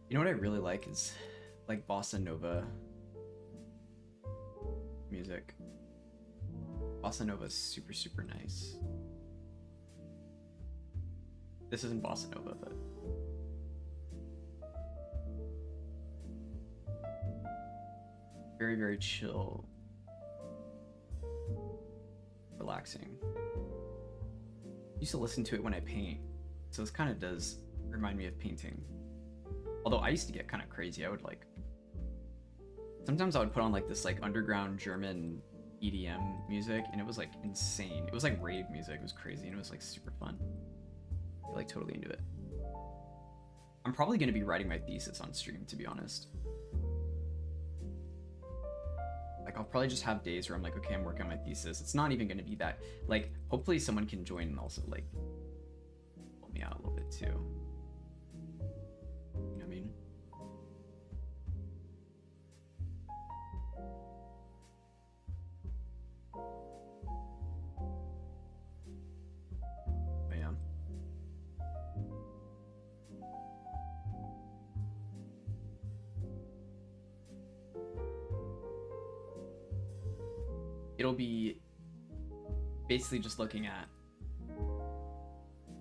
You know what I really like is like bossa nova music. Bossa nova is super, super nice. This isn't bossa nova, but very, very chill, relaxing. I used to listen to it when I paint, so this kind of does remind me of painting. Although I used to get kind of crazy. I would like, sometimes I would put on like this like underground German EDM music, and it was like insane. It was like rave music. It was crazy, and it was like super fun. I like totally into it. I'm probably going to be writing my thesis on stream, to be honest. Like I'll probably just have days where I'm like, okay, I'm working on my thesis. It's not even going to be that, like, hopefully someone can join and also like help me out a little bit too. You know what I mean? But yeah. It'll be basically just looking at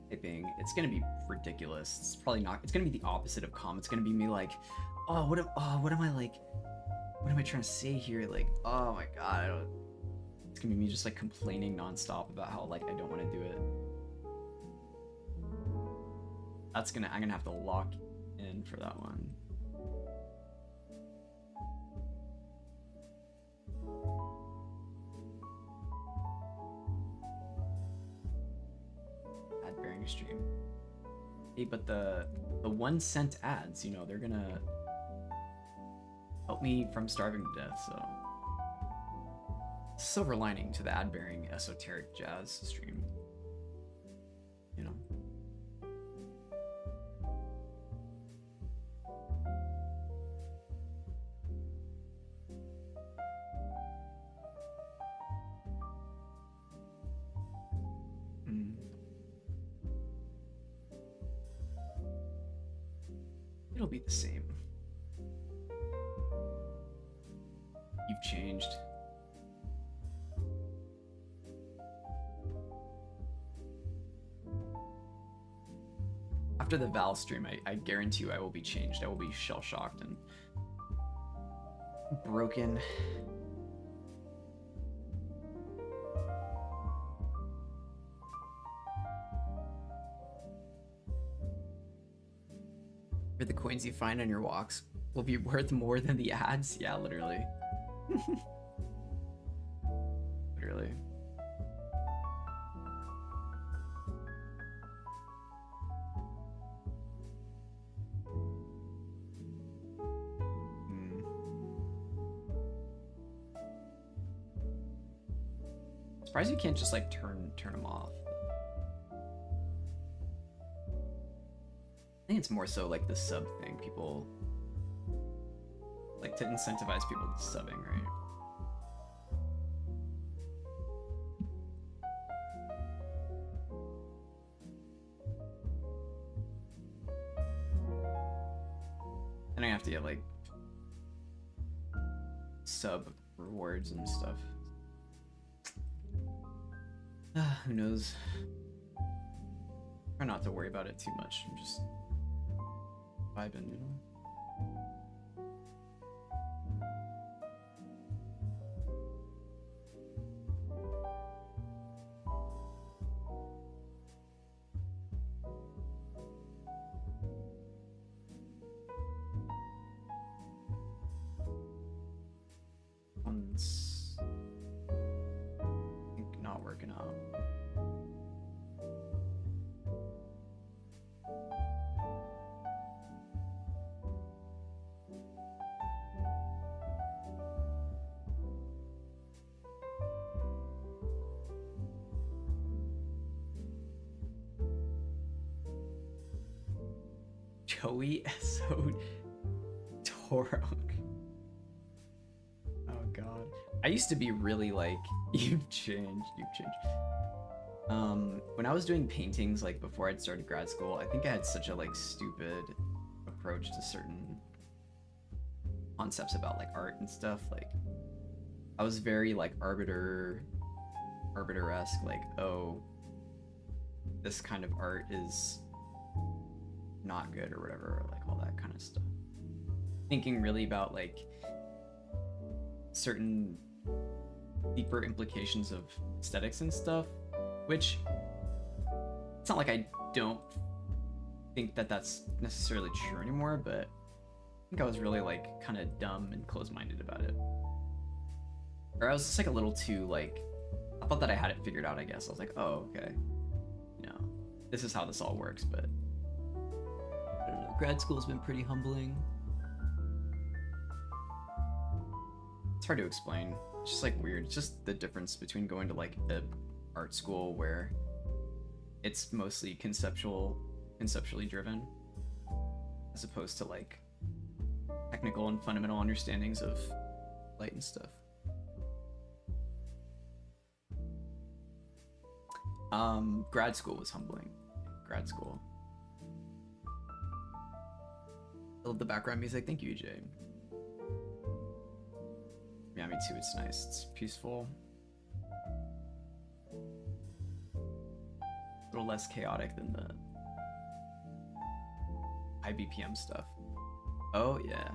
typing. It's gonna be ridiculous. It's probably not. It's gonna be the opposite of calm. It's gonna be me like, oh, what am I like? What am I trying to say here? Like, oh my god, I don't. It's gonna be me just like complaining nonstop about how like I don't want to do it. I'm gonna have to lock in for that one. Ad bearing stream. Hey, but the 1 cent ads, you know, they're gonna help me from starving to death, so silver lining to the ad bearing esoteric jazz stream, you know. It'll be the same. You've changed. After the Val stream, I guarantee you I will be changed. I will be shell-shocked and broken. For the coins you find on your walks will be worth more than the ads? Yeah, literally. Literally. Surprised you can't just like turn them off. I think it's more so like the sub thing. People like to incentivize people to subbing, right? And I have to get like sub rewards and stuff. Who knows? Try not to worry about it too much. I'm just vibing, you know? One's, I think, not working out. Joey so Torok. Oh god. I used to be really like, you've changed. When I was doing paintings, like before I'd started grad school, I think I had such a like stupid approach to certain concepts about like art and stuff. Like I was very like arbiter-esque, like, oh, this kind of art is not good or whatever, or like all that kind of stuff. Thinking really about like certain deeper implications of aesthetics and stuff, which it's not like I don't think that that's necessarily true anymore, but I think I was really like kind of dumb and closed-minded about it. Or I was just like a little too like, I thought that I had it figured out, I guess. I was like, oh, okay, you know, this is how this all works, but I don't know, grad school's been pretty humbling. it's hard to explain. It's just like weird. It's just the difference between going to like a art school where it's mostly conceptually driven, as opposed to like technical and fundamental understandings of light and stuff. Grad school was humbling. Grad school. I love the background music. Thank you, EJ. Yeah, me too. It's nice. It's peaceful. A little less chaotic than the high BPM stuff. Oh, yeah.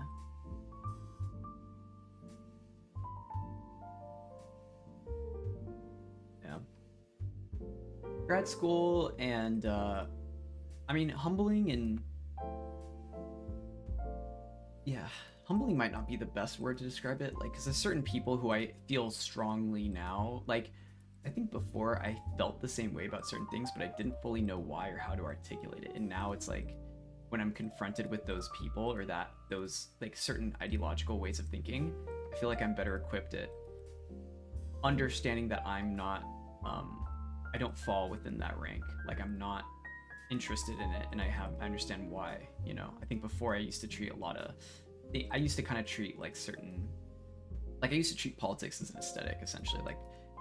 Yeah. Grad school and, I mean, humbling and... Yeah, humbling might not be the best word to describe it, like, because there's certain people who I feel strongly now, like, I think before I felt the same way about certain things, but I didn't fully know why or how to articulate it, and now it's like, when I'm confronted with those people or those, like, certain ideological ways of thinking, I feel like I'm better equipped at understanding that I'm not, I don't fall within that rank, like, I'm not interested in it, and I understand why, you know. I think before I used to treat I used to kind of treat like I used to treat politics as an aesthetic, essentially. Like,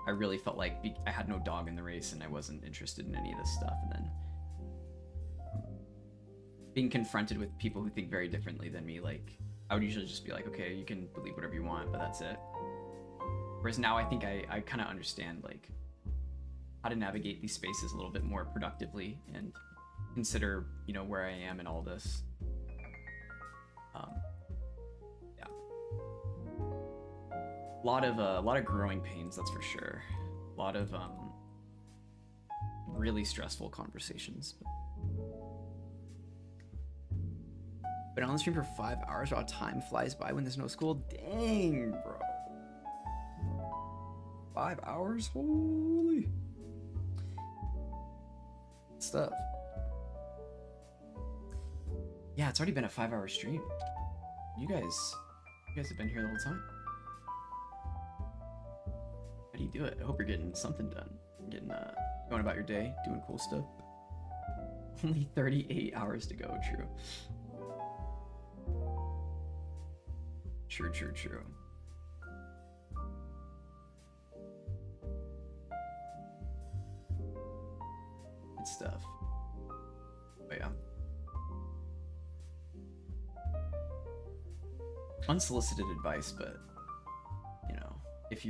I really felt like I had no dog in the race and I wasn't interested in any of this stuff, and then being confronted with people who think very differently than me, like, I would usually just be like, okay, you can believe whatever you want, but that's it. Whereas now I think I kind of understand, like, how to navigate these spaces a little bit more productively and consider, you know, where I am in all this. Yeah, a lot of growing pains, that's for sure. A lot of really stressful conversations. Been on the stream for 5 hours while time flies by when there's no school. Dang, bro. 5 hours? Holy stuff. Yeah, it's already been a 5-hour stream. You guys have been here the whole time. How do you do it? I hope you're getting something done. Getting going about your day, doing cool stuff. Only 38 hours to go. True. True. Good stuff. But yeah. Unsolicited advice, but, you know, if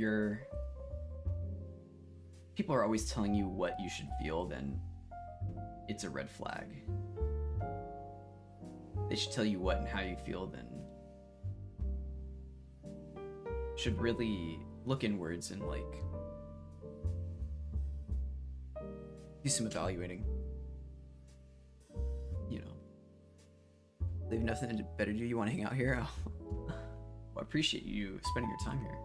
people are always telling you what you should feel, then it's a red flag. They should tell you what and how you feel, then should really look inwards and, like, do some evaluating. You know, they have nothing better to do. You want to hang out here? Well, I appreciate you spending your time here.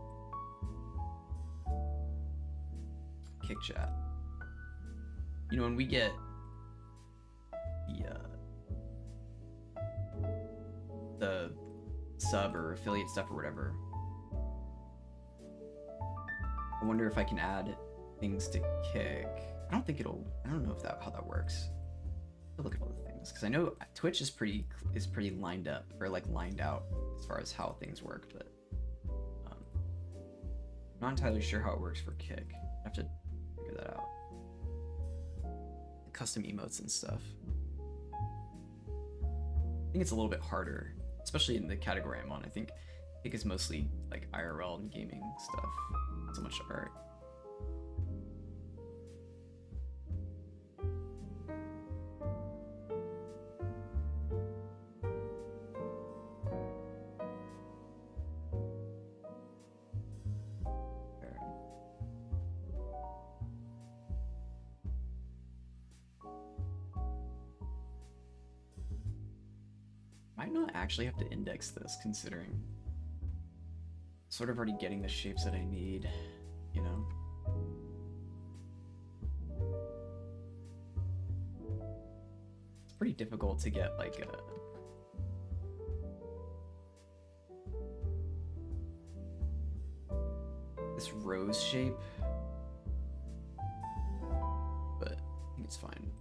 Kick chat. You know, when we get the sub or affiliate stuff or whatever, I wonder if I can add things to Kick. I don't know if how that works. I'll look at all the things, because I know Twitch is pretty lined up, or like lined out as far as how things work, but I'm not entirely sure how it works for Kick. I have to figure that out. Custom emotes and stuff. I think it's a little bit harder, especially in the category I'm on. I think it's mostly like IRL and gaming stuff, not so much art. Might not actually have to index this, considering sort of already getting the shapes that I need, you know? It's pretty difficult to get like a rose shape, but I think it's fine.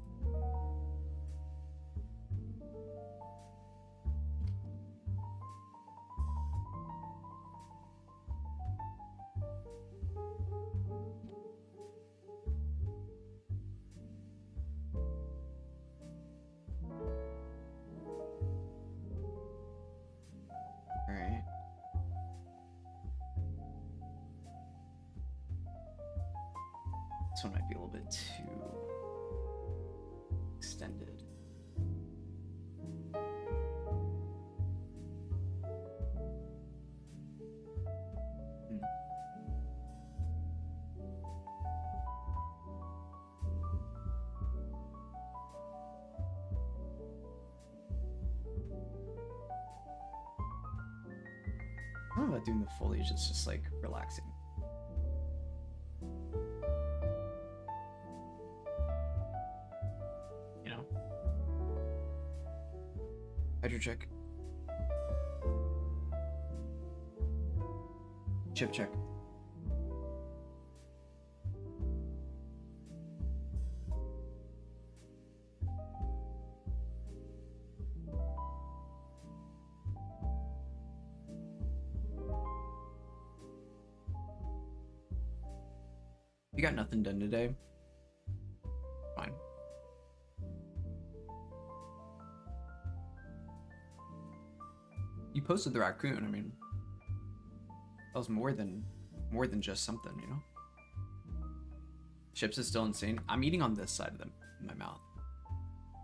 This one might be a little bit too extended. I don't know about doing the foliage, it's just like relaxing. You know? Hydro check. Chip check. You got nothing done today? Fine. You posted the raccoon, I mean, that was more than just something, you know? Chips is still insane. I'm eating on this side of them in my mouth.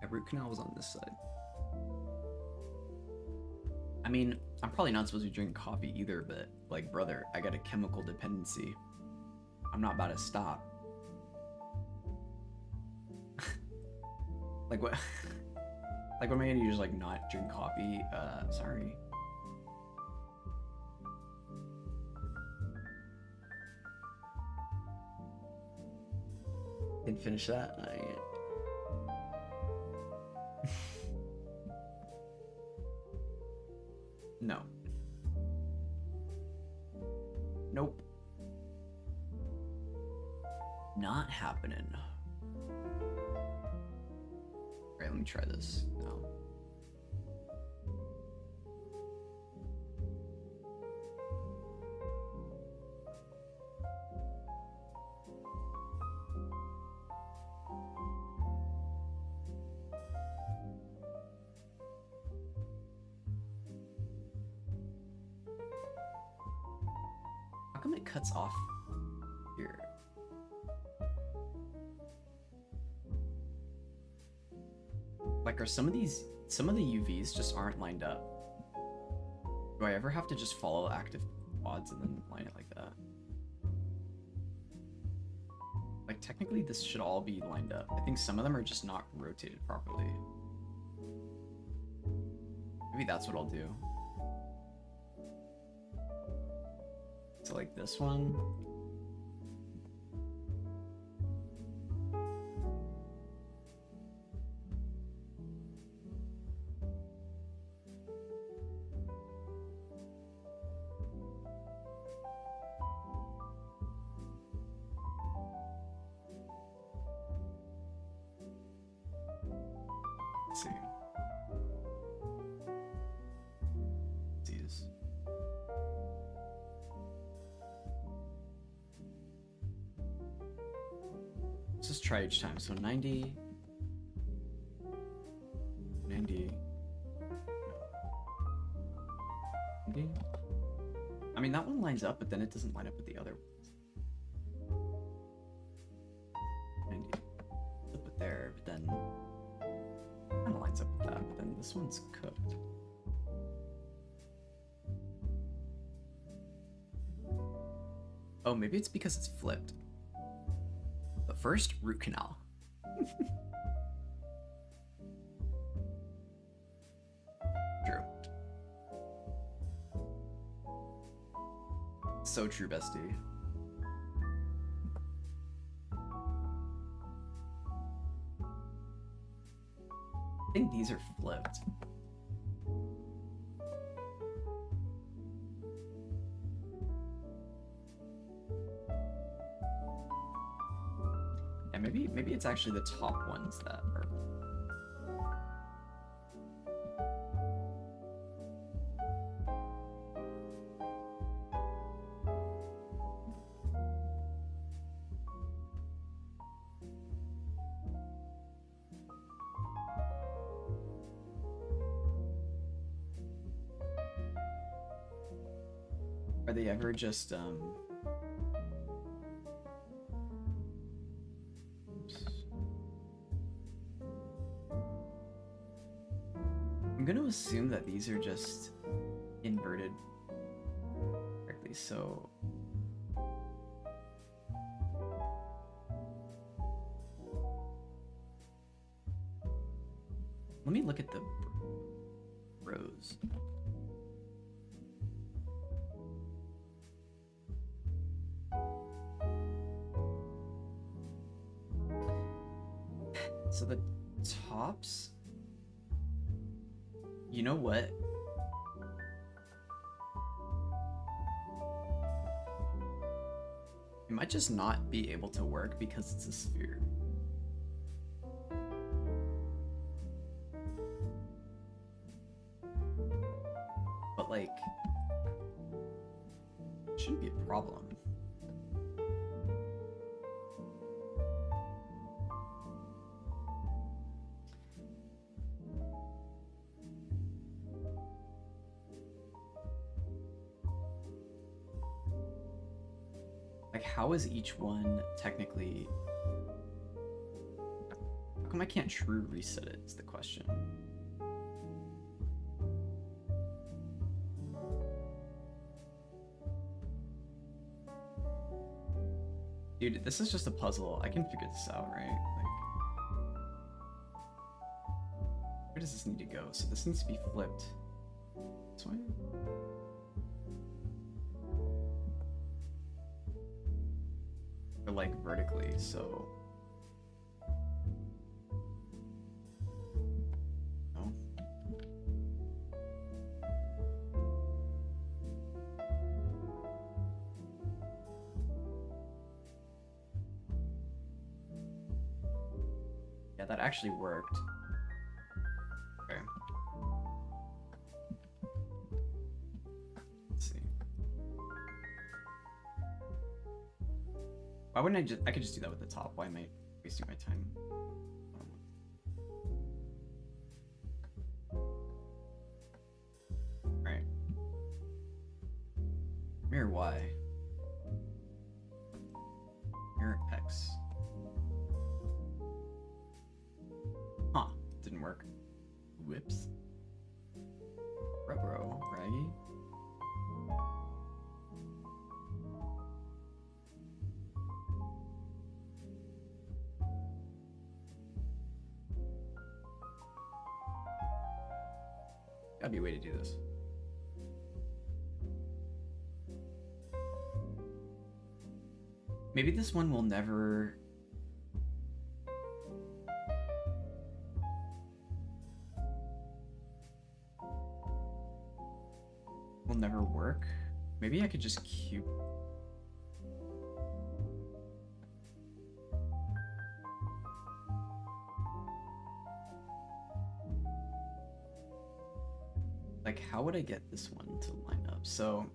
My root canal was on this side. I mean, I'm probably not supposed to be drinking coffee either, but like, brother, I got a chemical dependency. I'm not about to stop. Like what? Like what am I gonna do? Just like not drink coffee? Sorry. Didn't finish that. Not yet. No. Nope. Not happening. Alright, let me try this now. How come it cuts off here? Like, are some of the UVs just aren't lined up? Do I ever have to just follow active quads and then line it like that? Like, technically this should all be lined up. I think some of them are just not rotated properly. Maybe that's what I'll do. So like this one. Let's see. These. Let's just try each time. So 90, 90, 90. I mean, that one lines up, but then it doesn't line up with the other ones. 90. Flip it there, but then kind of lines up with that, but then this one's cooked. Oh, maybe it's because it's flipped. But first, root canal. True. So true, bestie. I think these are flipped. maybe it's actually the top ones that are. Are they ever just oops. I'm gonna assume that these are just inverted correctly, so let me look at the rows. So the tops, you know what? It might just not be able to work because it's a sphere. But like, it shouldn't be a problem. Like, how is each one technically... How come I can't true reset it is the question. Dude, this is just a puzzle. I can figure this out, right? Like, where does this need to go? So this needs to be flipped this way? Or like vertically, so... No? Yeah, that actually worked. Okay. Let's see. Why wouldn't I could just do that with the top. Why am I wasting my time? Alright. Mirror Y. Mirror X. Huh. Didn't work. Whips. Rubro. Raggy. Gotta be a way to do this. Maybe this one will never... will never work. Maybe I could just cube... Like, how would I get this one to line up? So,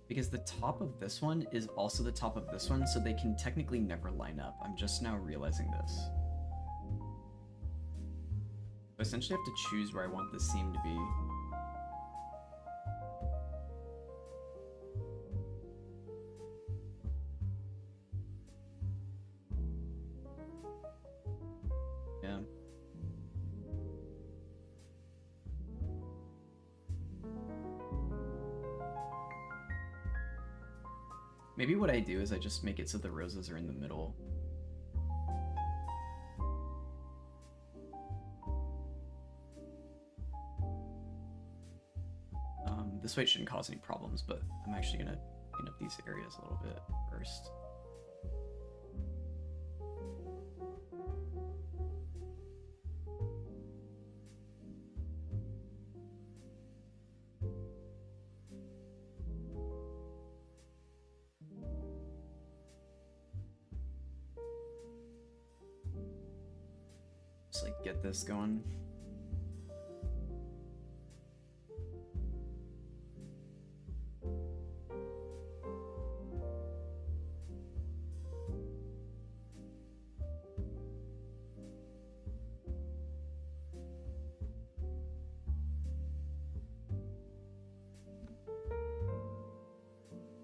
because the top of this one is also the top of this one, so they can technically never line up. I'm just now realizing this. So essentially I have to choose where I want the seam to be. Yeah. Maybe what I do is I just make it so the roses are in the middle. This way it shouldn't cause any problems, but I'm actually gonna clean up these areas a little bit first. Just like get this going.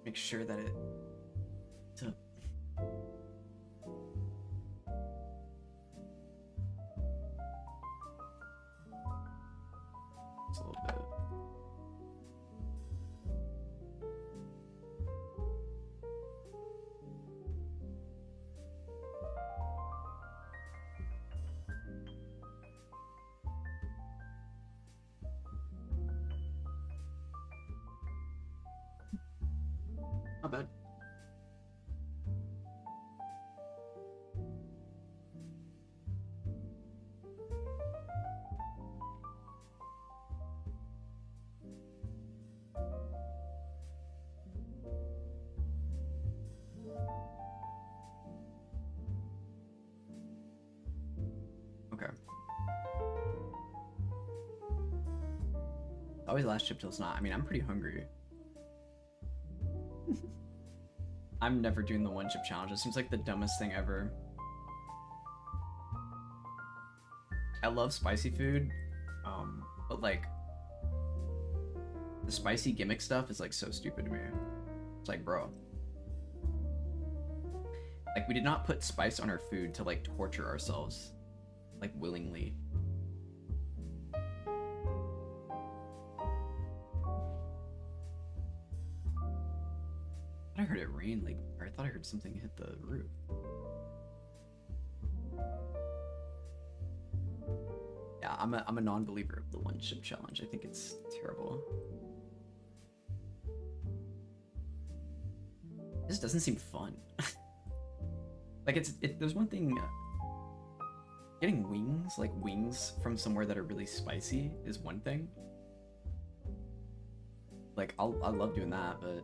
Make sure that it it's a little bit. Not bad. Okay. Always last chip till it's not. I mean, I'm pretty hungry. I'm never doing the one chip challenge. It seems like the dumbest thing ever. I love spicy food, but like the spicy gimmick stuff is like so stupid to me. It's like, bro, like we did not put spice on our food to like torture ourselves, like willingly. I heard it rain, like, or I thought I heard something hit the roof. Yeah, I'm a non-believer of the one chip challenge. I think it's terrible. This doesn't seem fun. Like there's one thing. Getting wings, like wings from somewhere that are really spicy, is one thing. Like I love doing that, but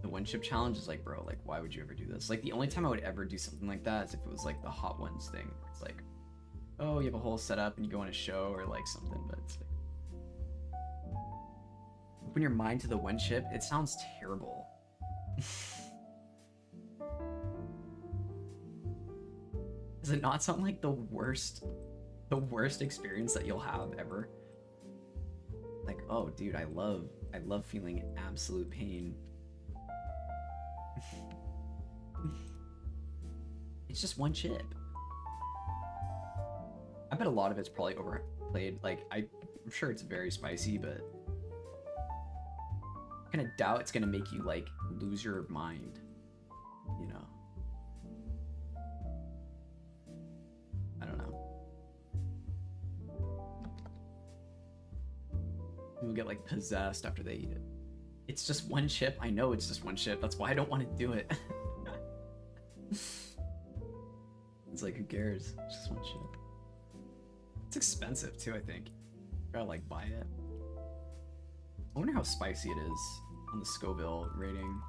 the one chip challenge is like, bro, like why would you ever do this? Like the only time I would ever do something like that is if it was like the hot ones thing. It's like, oh, you have a whole setup and you go on a show or like something, but it's like, open your mind to the one chip. It sounds terrible. Does it not sound like the worst experience that you'll have ever? Like, oh dude, I love feeling absolute pain. It's just one chip. I bet a lot of it's probably overplayed. Like, I'm sure it's very spicy, but I kind of doubt it's gonna make you like lose your mind, you know? I don't know. People get like possessed after they eat it. It's just one chip. I know it's just one chip. That's why I don't want to do it. It's like, who cares? It's just one chip. It's expensive too, I think. You gotta like buy it. I wonder how spicy it is on the Scoville rating.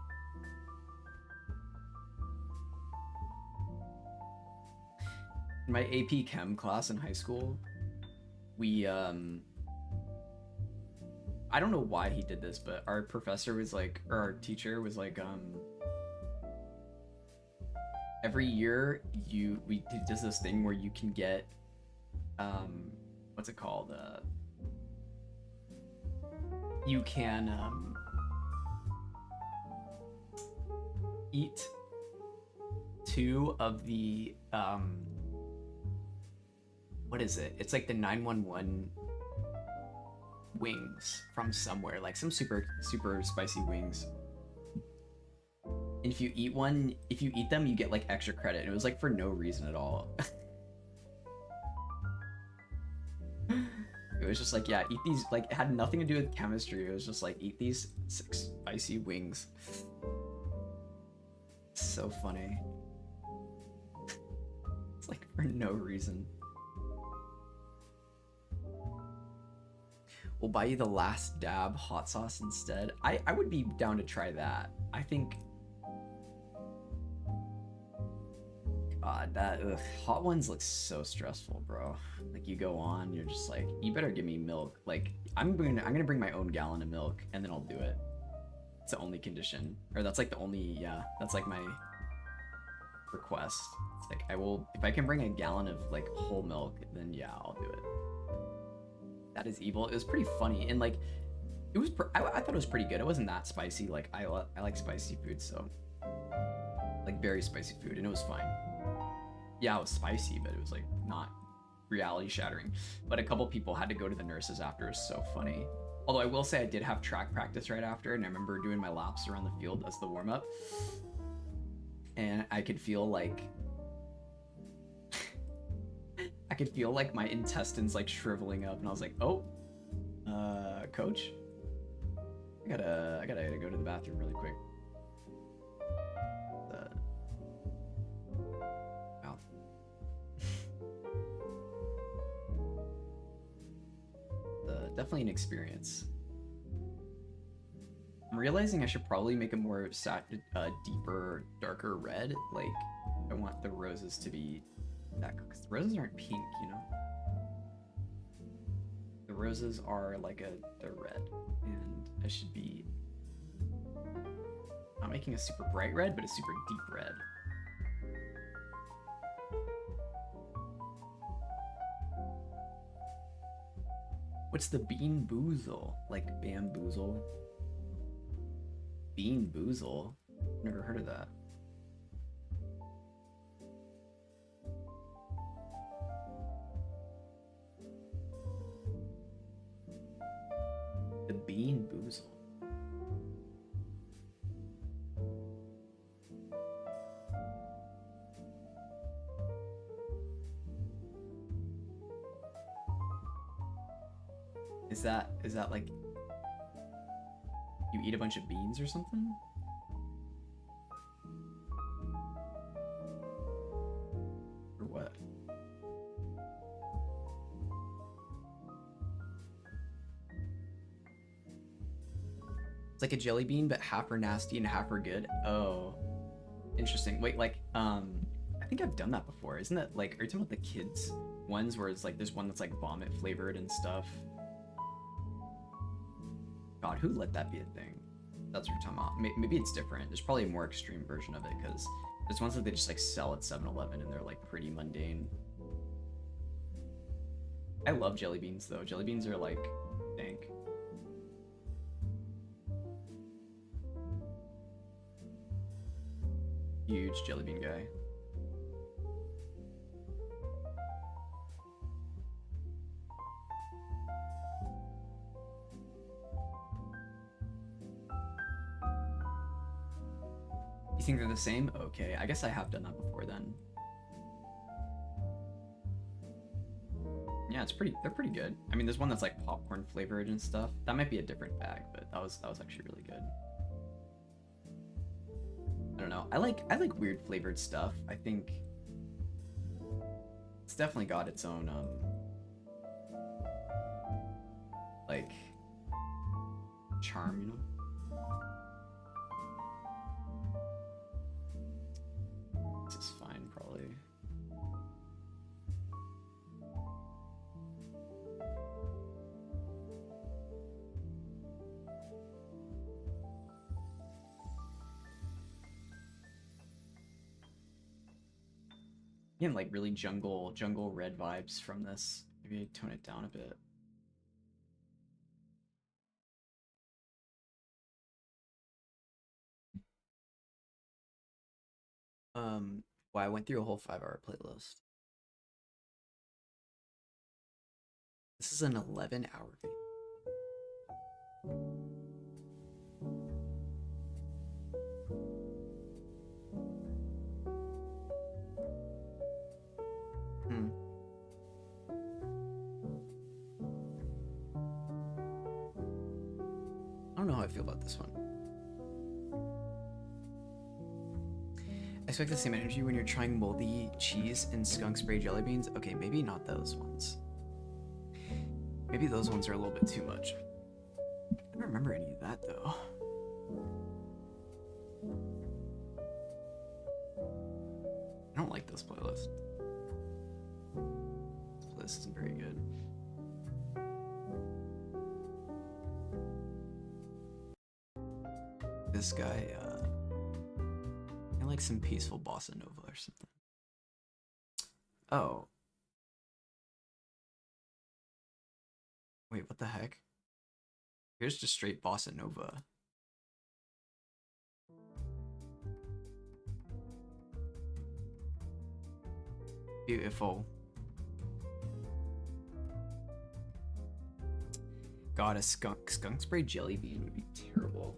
In my AP Chem class in high school, we I don't know why he did this, but our professor was like, or our teacher was like, every year we does this thing where you can get, what's it called? You can eat 2 of the what is it? It's like the 911 wings from somewhere, like some super spicy wings. And if you eat them, you get like extra credit. And it was like for no reason at all. It was just like, yeah, eat these, like it had nothing to do with chemistry. It was just like, eat these 6 spicy wings. So funny. It's like for no reason. We'll buy you the last dab hot sauce instead. I would be down to try that. I think, God, that hot ones look so stressful, bro. Like you go on, you're just like, you better give me milk. Like I'm gonna bring my own gallon of milk and then I'll do it. It's the only condition, or that's like the only that's like my request. It's like I will, if I can bring a gallon of like whole milk, then yeah, I'll do it. That is evil. It was pretty funny and like it was. I thought it was pretty good. It wasn't that spicy. Like I like spicy food, so like very spicy food, and it was fine. Yeah, it was spicy, but it was like not reality shattering. But a couple people had to go to the nurses after. It was so funny. Although I will say I did have track practice right after, and I remember doing my laps around the field as the warm up, and I could feel like my intestines like shriveling up, and I was like, oh, coach, I gotta go to the bathroom really quick. Wow. Definitely an experience. I'm realizing I should probably make a more deeper, darker red. Like, I want the roses to be that, because the roses aren't pink, you know? The roses are like they're red, and I should be not making a super bright red, but a super deep red. What's the bean boozle? Like bamboozle? Bean boozle? Never heard of that. The bean boozle. Is that like you eat a bunch of beans or something? Or what? It's like a jelly bean, but half are nasty and half are good. Oh, interesting. Wait, like, I think I've done that before. Isn't that like, are you talking about the kids ones where it's like, there's one that's like vomit flavored and stuff? God, who let that be a thing? That's what you're talking about. Maybe it's different. There's probably a more extreme version of it, because there's ones that they just like sell at 7-Eleven and they're like pretty mundane. I love jelly beans though. Jelly beans are like dank. Huge jelly bean guy. You think they're the same? Okay, I guess I have done that before then. Yeah, they're pretty good. I mean, there's one that's like popcorn flavored and stuff. That might be a different bag, but that was actually really good. I don't know. I like weird flavored stuff. I think it's definitely got its own like charm, you know? This is fine, probably. Again, like really jungle red vibes from this. Maybe I tone it down a bit. Well, I went through a whole 5-hour playlist. This is an 11-hour video. I don't know how I feel about this one. I expect the same energy when you're trying moldy cheese and skunk spray jelly beans. Okay, maybe not those ones. Maybe those ones are a little bit too much. I don't remember any of that though. I don't like this playlist. This playlist isn't very good. This guy, I like some peaceful bossa nova or something. Oh. Wait, what the heck? Here's just straight bossa nova. Beautiful. God, a skunk spray jelly bean would be terrible.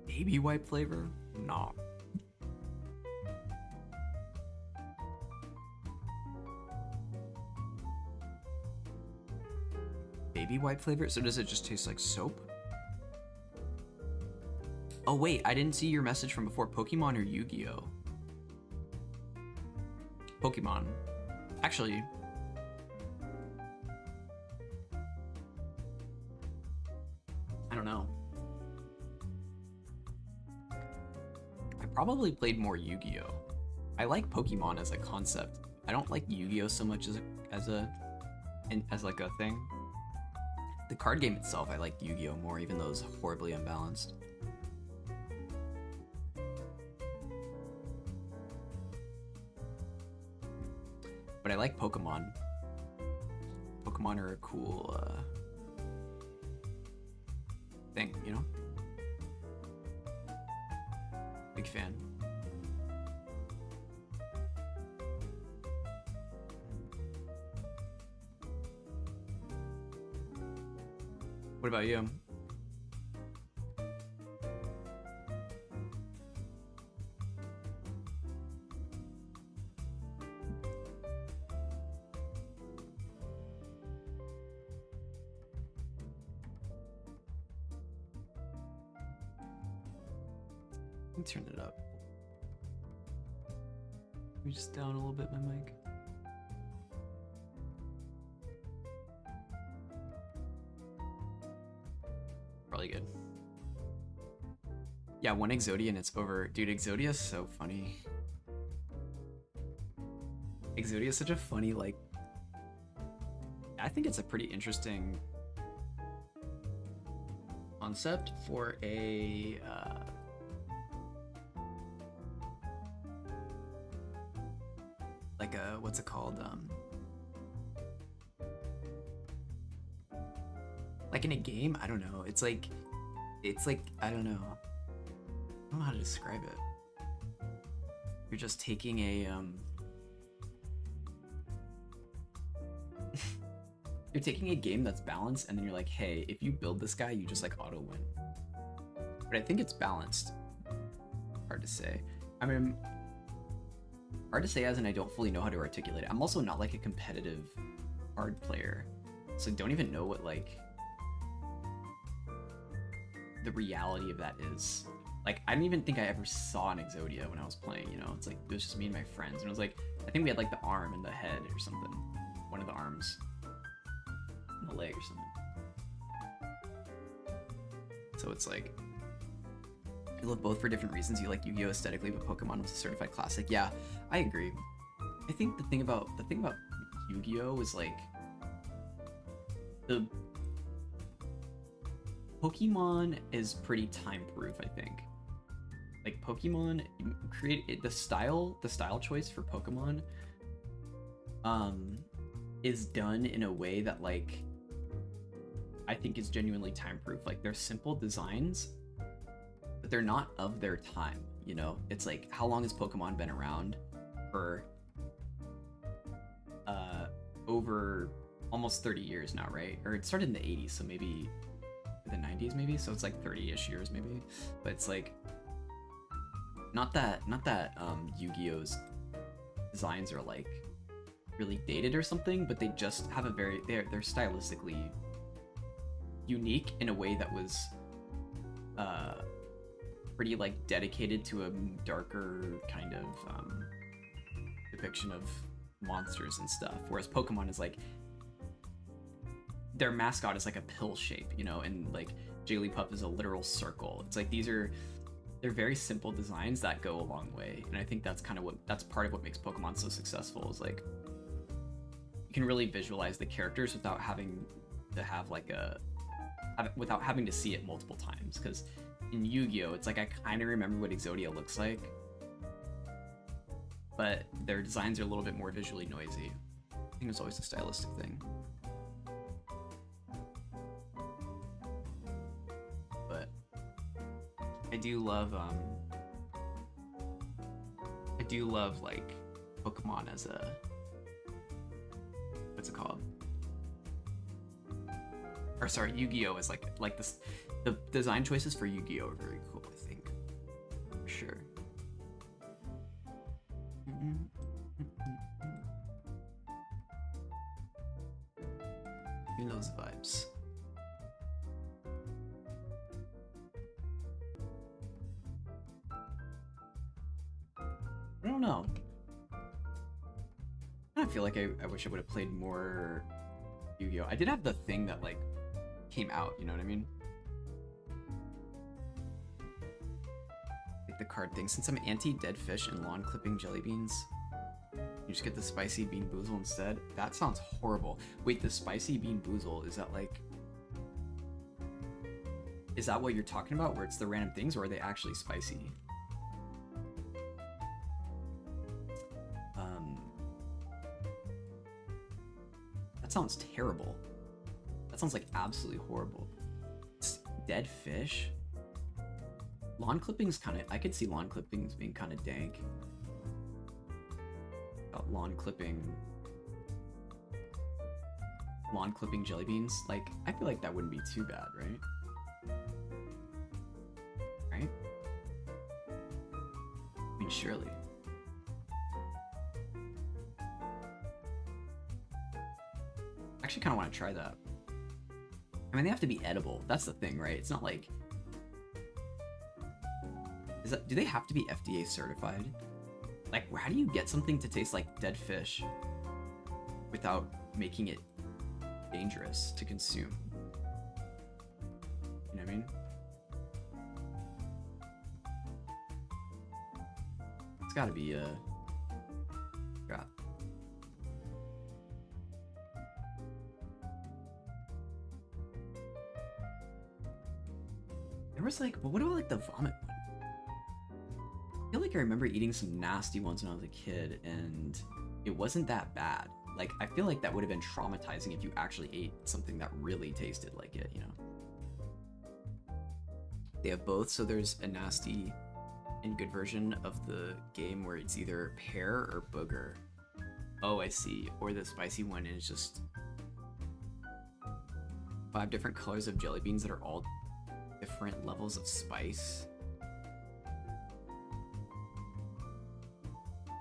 Baby wipe flavor? No. Baby wipe flavor? So does it just taste like soap? Oh wait, I didn't see your message from before. Pokemon or Yu-Gi-Oh? Pokemon. Actually, I don't know. I probably played more Yu-Gi-Oh. I like Pokemon as a concept. I don't like Yu-Gi-Oh so much as like a thing. The card game itself, I like Yu-Gi-Oh more, even though it's horribly imbalanced. But I like Pokemon. Pokemon are a cool thing, you know? Big fan. What about you? Let me turn it up. Let me just down a little bit my mic. Probably good. Yeah, one Exodia and it's over. Dude, Exodia is so funny. Exodia is such a funny, like... I think it's a pretty interesting concept for a... like a... what's it called? Like in a game, I don't know. It's like, I don't know. I don't know how to describe it. You're just taking a, you're taking a game that's balanced and then you're like, hey, if you build this guy, you just like auto win. But I think it's balanced. Hard to say. I mean, hard to say as in I don't fully know how to articulate it. I'm also not like a competitive card player. So don't even know what like the reality of that is. Like, I don't even think I ever saw an Exodia when I was playing, you know? It's like, it was just me and my friends. And it was like, I think we had like the arm and the head or something. One of the arms. And the leg or something. So it's like, you love both for different reasons. You like Yu-Gi-Oh aesthetically, but Pokemon was a certified classic. Yeah, I agree. I think the thing about Yu-Gi-Oh is like, the Pokemon is pretty time-proof, I think. Like Pokemon create it, the style choice for Pokemon is done in a way that like I think is genuinely time-proof. Like they're simple designs, but they're not of their time, you know? It's like, how long has Pokemon been around? For over almost 30 years now, right? Or it started in the 80s, so maybe the 90s maybe, so it's like 30-ish years maybe. But it's like not that Yu-Gi-Oh's designs are like really dated or something, but they just have a very they're stylistically unique in a way that was pretty like dedicated to a darker kind of depiction of monsters and stuff. Whereas Pokemon is like, their mascot is like a pill shape, you know, and like Jigglypuff is a literal circle. It's like they're very simple designs that go a long way, and I think that's part of what makes Pokemon so successful. Is like you can really visualize the characters without having to have like without having to see it multiple times. Because in Yu-Gi-Oh, it's like I kind of remember what Exodia looks like, but their designs are a little bit more visually noisy. I think it's always a stylistic thing. But I do love like Pokemon as a, what's it called? Or sorry, Yu-Gi-Oh is like this. The design choices for Yu-Gi-Oh are very cool, I think, for sure. Feel those vibes. I don't know. I feel like I wish I would have played more Yu-Gi-Oh. I did have the thing that like came out, you know what I mean? Like the card thing. Since I'm anti-dead fish and lawn clipping jelly beans, you just get the spicy bean boozle instead. That sounds horrible. Wait, the spicy bean boozle, is that like, is that what you're talking about, where it's the random things, or are they actually spicy? That sounds terrible. That sounds like absolutely horrible. Dead fish? Lawn clippings kind of, I could see lawn clippings being kind of dank. Lawn clipping jelly beans, like I feel like that wouldn't be too bad, right? Right? I mean, surely. I actually kind of want to try that. I mean, they have to be edible. That's the thing, right? It's not like, do they have to be FDA certified? Like, how do you get something to taste like dead fish without making it dangerous to consume? You know what I mean? It's gotta be crap. There was like, but what about like the vomit one? I feel like I remember eating some nasty ones when I was a kid, and it wasn't that bad. Like, I feel like that would have been traumatizing if you actually ate something that really tasted like it, you know? They have both, so there's a nasty and good version of the game where it's either pear or booger. Oh, I see. Or the spicy one is just 5 different colors of jelly beans that are all different levels of spice.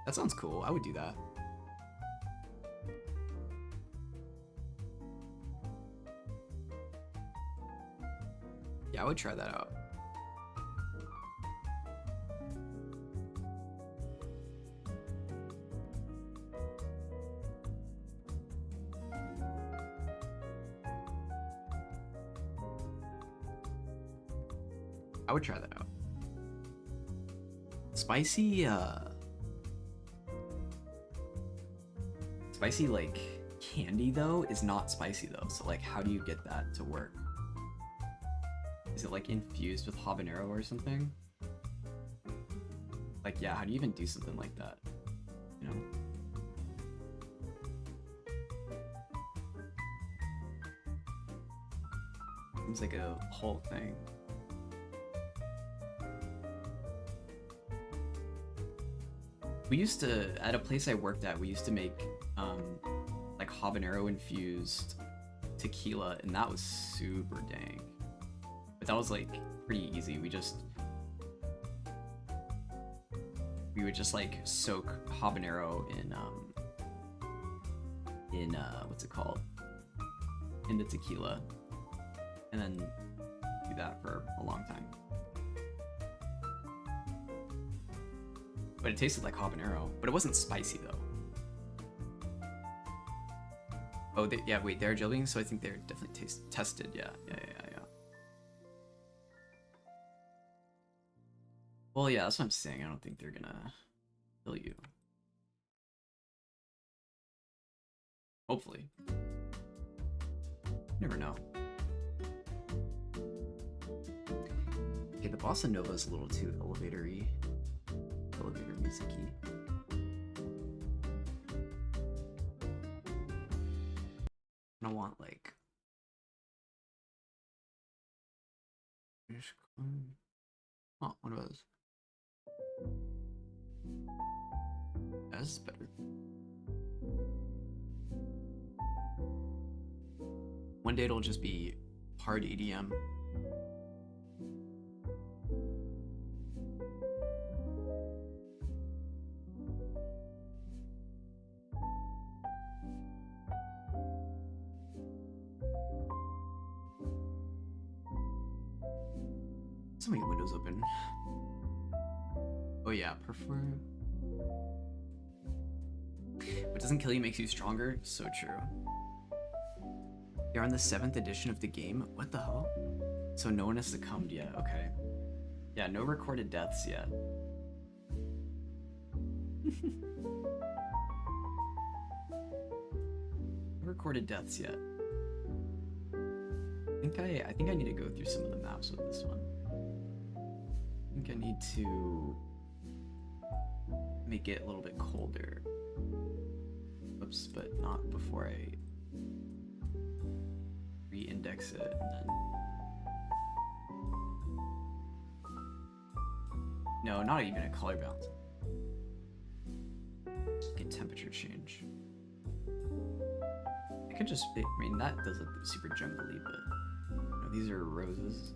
That sounds cool. I would do that. Yeah, I would try that out. I would try that out. Spicy, like, candy, though, is not spicy, though. So, like, how do you get that to work? Is it, like, infused with habanero or something? Like, yeah, how do you even do something like that? You know? Seems like a whole thing. We used to, at a place I worked at, we used to make like habanero infused tequila, and that was super dank. But that was like pretty easy. We would just like soak habanero in what's it called? In the tequila, and then do that for a long time. But it tasted like habanero, but it wasn't spicy though. Oh, yeah, wait, they're jelly beans, so I think they're definitely tested. Yeah. Well, yeah, that's what I'm saying. I don't think they're gonna kill you. Hopefully. Never know. Okay, the bossa nova is a little too elevator-y. Elevator music-y. I want like oh, what about this? That's better. One day it'll just be hard EDM. So many windows open. Oh yeah, perform. What doesn't kill you makes you stronger. So true. They're on the 7th edition of the game. What the hell? So no one has succumbed yet. Okay. Yeah, no recorded deaths yet. No recorded deaths yet. I think I need to go through some of the maps with this one. I think I need to make it a little bit colder. Oops, but not before I re-index it and then... No, not even a color balance. Get temperature change. I could just, I mean, that does look super jungly, but you know, these are roses.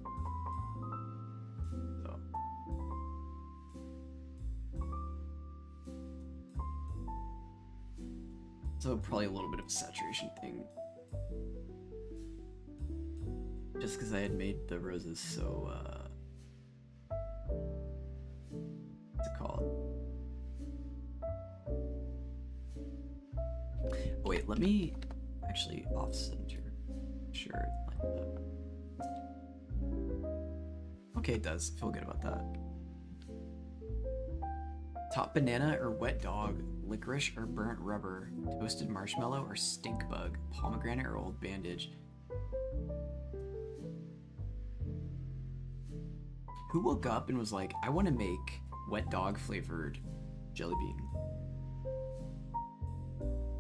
So probably a little bit of a saturation thing. Just because I had made the roses so, what's it called? Oh wait, let me actually off-center. Sure, like that. Okay, it does. Feel good about that. Top banana or wet dog, licorice or burnt rubber, toasted marshmallow or stink bug, pomegranate or old bandage. Who woke up and was like, I want to make wet dog flavored jelly bean?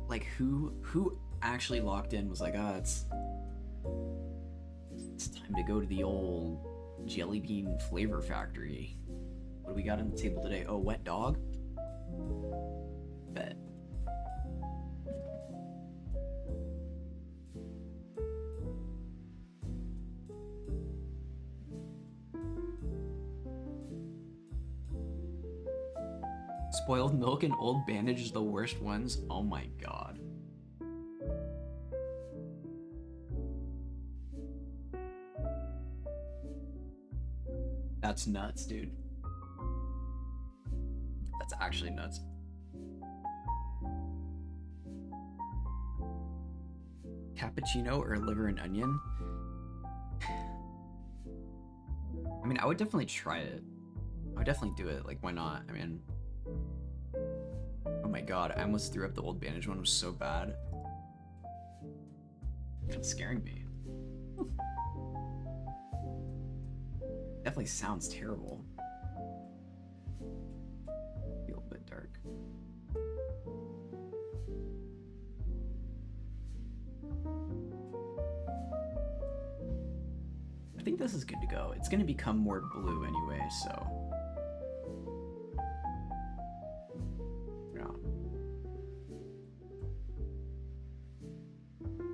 Like who actually locked in was like, it's time to go to the old jelly bean flavor factory. What do we got on the table today? Oh, wet dog? Bet. Spoiled milk and old bandage is the worst ones? Oh my god. That's nuts, dude. That's actually nuts. Cappuccino or liver and onion? I mean, I would definitely try it. I would definitely do it. Like, why not? I mean... Oh my god, I almost threw up. The old bandage one. It was so bad. Kind of scaring me. Definitely sounds terrible. Feel a bit dark. I think this is good to go. It's gonna become more blue anyway, so. Yeah.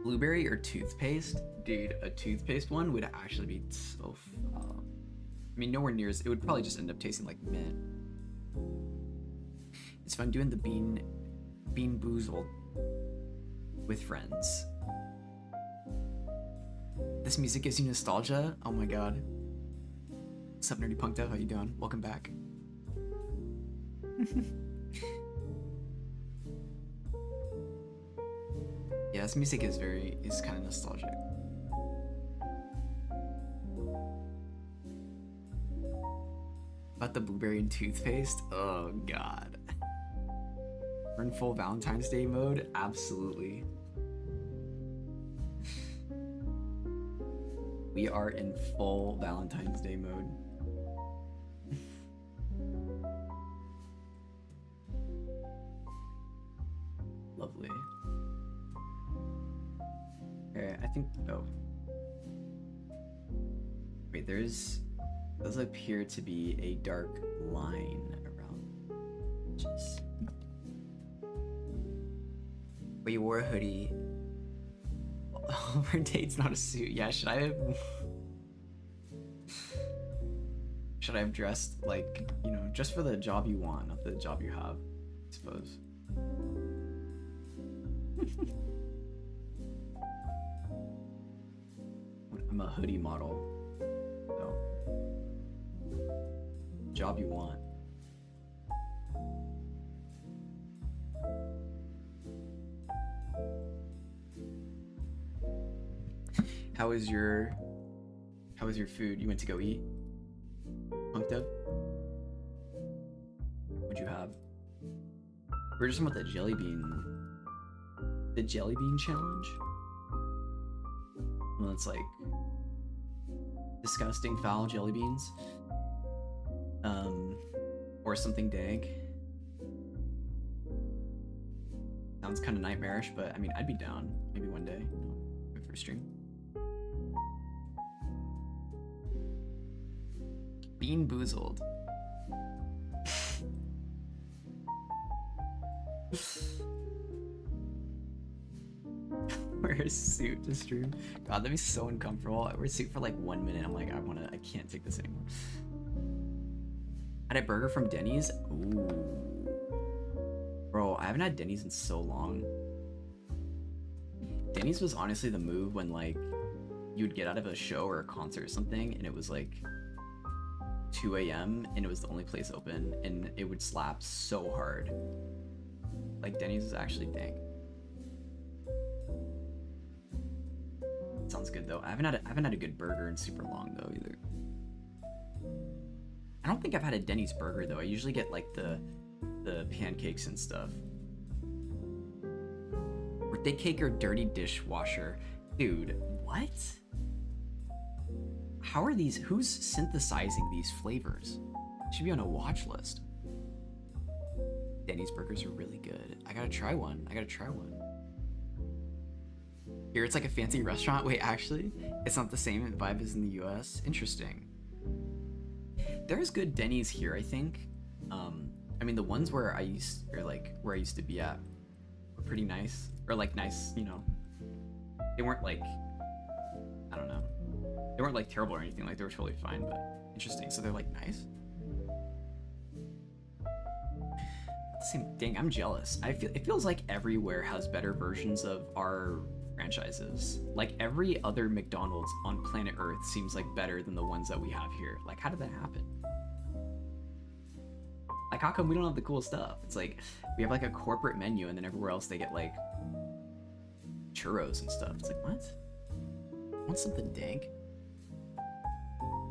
Blueberry or toothpaste? Dude, a toothpaste one would actually be so I mean, nowhere near as, it would probably just end up tasting like mint. It's fun doing the bean boozled with friends. This music gives you nostalgia? Oh my god. What's up, Nerdy Punked Up? How you doing? Welcome back. this music is kind of nostalgic. About the blueberry and toothpaste? Oh god. We're in full Valentine's Day mode? Absolutely. We are in full Valentine's Day mode. Lovely. Okay, I think, oh. Wait, does appear to be a dark line around edges. But you wore a hoodie. Our date's not a suit. Yeah, should I have dressed like, you know, just for the job you want, not the job you have, I suppose. I'm a hoodie model. So, job you want. How was your food? You went to go eat? Punked up? What'd you have? We were just talking about the jelly bean challenge. Well, it's like disgusting foul jelly beans. Or something dank. Sounds kind of nightmarish, but I mean, I'd be down maybe one day, for a stream. Bean boozled. Wear a suit to stream. God, that'd be so uncomfortable. I wear a suit for like 1 minute. I'm like, I can't take this anymore. Had a burger from Denny's. Ooh. Bro, I haven't had Denny's in so long. Denny's was honestly the move when like you'd get out of a show or a concert or something and it was like 2 a.m. and it was the only place open and it would slap so hard. Like Denny's is actually dank. Sounds good though. I haven't had a good burger in super long though either. I don't think I've had a Denny's burger though. I usually get like the pancakes and stuff. Birthday cake or dirty dishwasher? Dude, what? How are these? Who's synthesizing these flavors? Should be on a watch list. Denny's burgers are really good. I gotta try one. Here it's like a fancy restaurant. Wait, actually, it's not the same vibe as in the US. Interesting. There's good Denny's here, I think. I mean, the ones where I used to be at were pretty nice, or like nice, you know. They weren't like, I don't know. They weren't like terrible or anything. Like they were totally fine, but interesting. So they're like nice. Dang, I'm jealous. It feels like everywhere has better versions of our franchises. Like every other McDonald's on planet Earth seems like better than the ones that we have here. Like how did that happen? Like how come we don't have the cool stuff? It's like we have like a corporate menu and then everywhere else they get like churros and stuff. It's like what? I want something dank.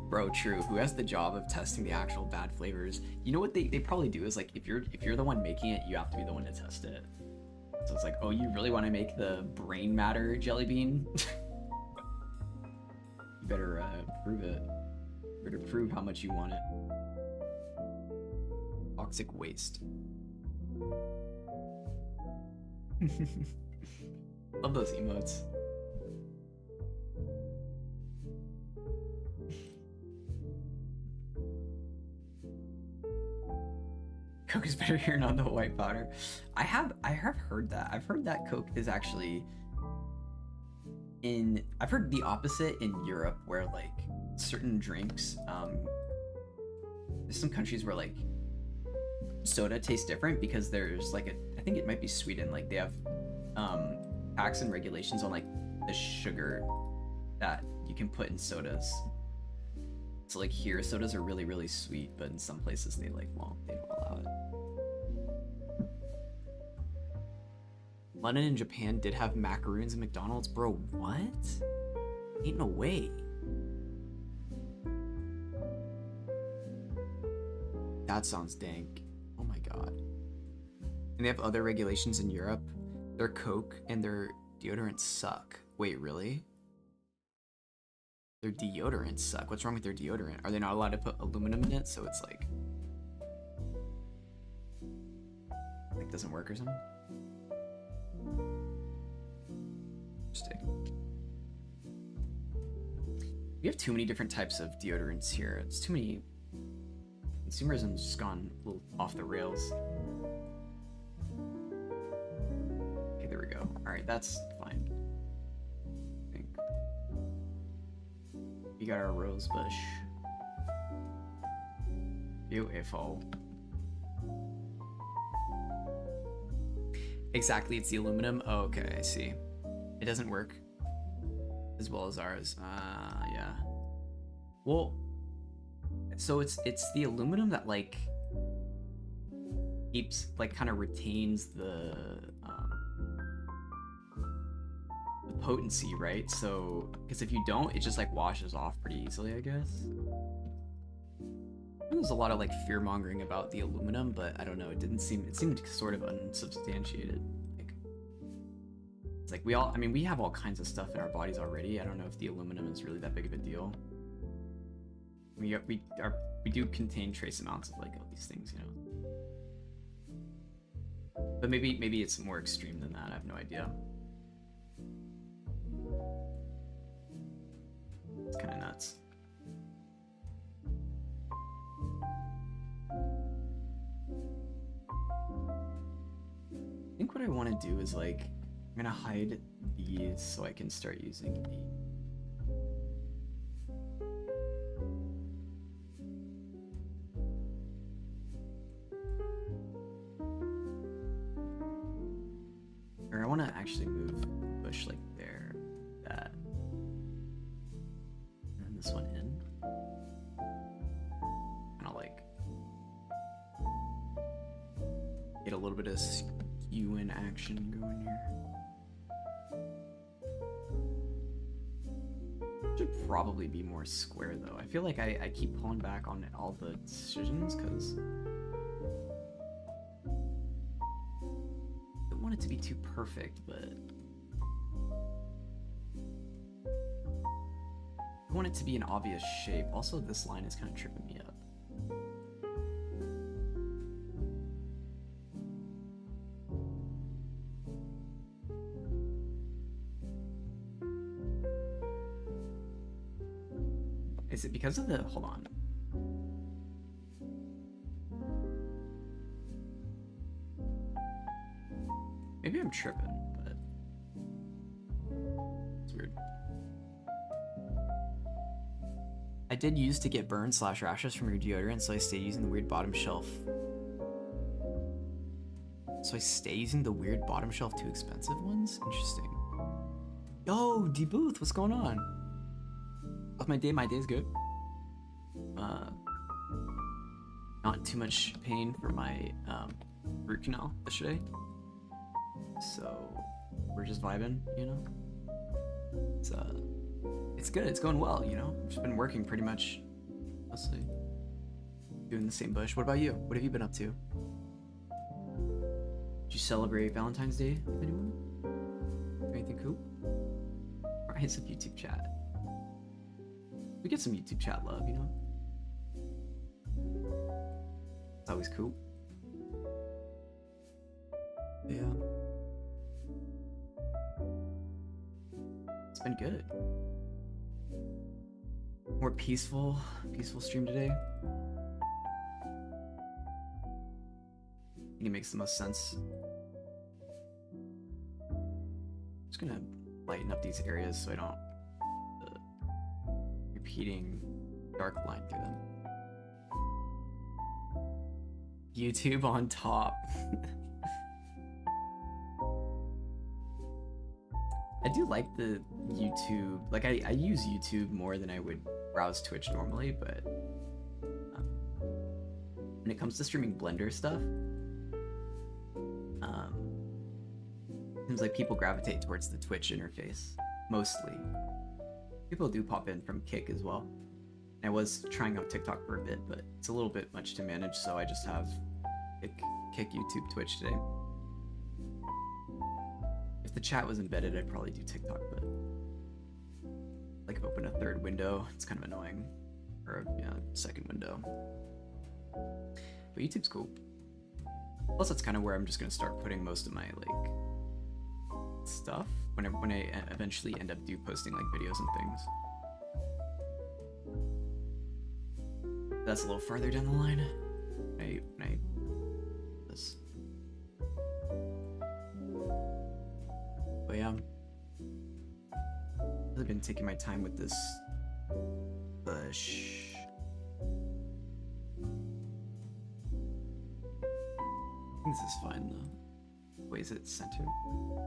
Bro, true. Who has the job of testing the actual bad flavors? You know what they probably do is like if you're the one making it, you have to be the one to test it. So it's like, oh, you really want to make the brain matter jelly bean? You better prove it. You better prove how much you want it. Toxic waste. Love those emotes. Coke is better here, not the white powder. I have heard that. I've heard that Coke is actually I've heard the opposite in Europe where like certain drinks, there's some countries where like soda tastes different because there's like I think it might be Sweden, like they have tax and regulations on like the sugar that you can put in sodas. So like here sodas are really, really sweet, but in some places they don't allow it. London and Japan did have macaroons and McDonald's. Bro, what? Ain't no way. That sounds dank. Oh my god. And they have other regulations in Europe. Their Coke and their deodorants suck. Wait, really? Their deodorants suck. What's wrong with their deodorant? Are they not allowed to put aluminum in it? So it's like doesn't work or something? Interesting. We have too many different types of deodorants here. It's too many. Consumerism's just gone a little off the rails. Okay, there we go. Alright, that's fine. I think. We got our rose bush. Beautiful. Exactly, it's the aluminum. Oh, okay, I see. It doesn't work as well as ours. Yeah. Well, so it's the aluminum that like keeps like kind of retains the potency, right? So because if you don't, it just like washes off pretty easily, I guess. There's a lot of like fear mongering about the aluminum, but I don't know. It seemed sort of unsubstantiated. Like it's like we have all kinds of stuff in our bodies already. I don't know if the aluminum is really that big of a deal. We do contain trace amounts of like all these things, you know. But maybe it's more extreme than that. I have no idea. It's kind of nuts. I think what I want to do is like I'm gonna hide these so I can start using the or I want to actually move the bush like there, that, and then this one in. Kind of like get a little bit of skew in action going here. Should probably be more square though. I feel like I keep pulling back on all the decisions because I don't want it to be too perfect, but I want it to be an obvious shape. Also, this line is kind of tripping me up. Is it because of the, hold on. Maybe I'm tripping, but it's weird. I did used to get burns / rashes from your deodorant, so I stayed using the weird bottom shelf. So I stay using the weird bottom shelf too expensive ones? Interesting. Yo, D Booth, what's going on? How's my day? My day's good. Not too much pain for my root canal yesterday. So we're just vibing, you know? It's good, it's going well, you know? I've just been working pretty much, mostly doing the same bush. What about you? What have you been up to? Did you celebrate Valentine's Day with anyone? Anything cool? Or hit some YouTube chat. We get some YouTube chat love, you know? It's always cool. Yeah. It's been good. More peaceful stream today. I think it makes the most sense. I'm just gonna lighten up these areas so I don't repeating dark line through them. YouTube on top. I do like the YouTube, like I use YouTube more than I would browse Twitch normally, but when it comes to streaming Blender stuff, Seems like people gravitate towards the Twitch interface, mostly. People do pop in from Kick as well. I was trying out TikTok for a bit, but it's a little bit much to manage, so I just have Kick, YouTube, Twitch today. If the chat was embedded, I'd probably do TikTok, but like open a third window, it's kind of annoying. Or yeah, second window. But YouTube's cool. Plus, that's kind of where I'm just gonna start putting most of my like stuff when I eventually end up posting like videos and things. That's a little farther down the line. This. But yeah, I've really been taking my time with this bush. I think this is fine though. Wait, is it centered? Oh.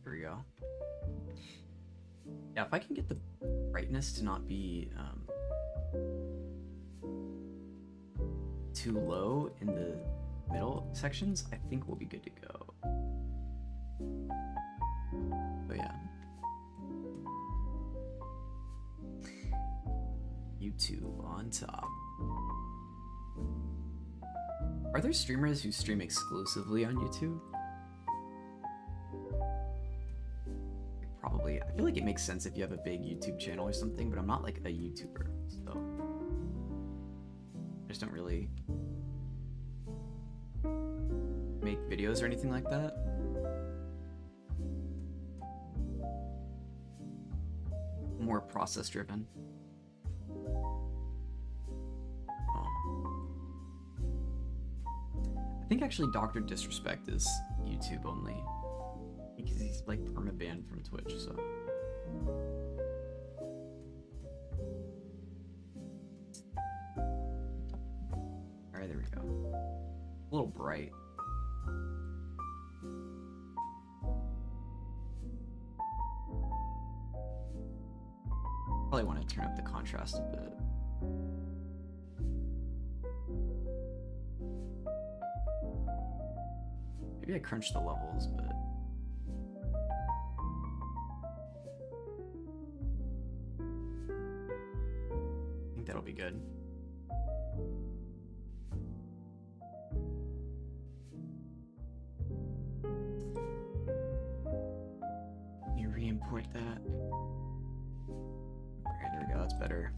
Here we go. Yeah, if I can get the brightness to not be too low in the middle sections, I think we'll be good to go. But yeah. YouTube on top. Are there streamers who stream exclusively on YouTube? Probably. I feel like it makes sense if you have a big YouTube channel or something, but I'm not like a YouTuber, so I just don't really make videos or anything like that. More process driven. I think actually Dr. Disrespect is YouTube only. Because he's like perma-banned from Twitch, so. Alright, there we go. A little bright. Probably want to turn up the contrast a bit. Maybe I crunch the levels, but I think that'll be good. You re-import that. Okay, there we go, that's better.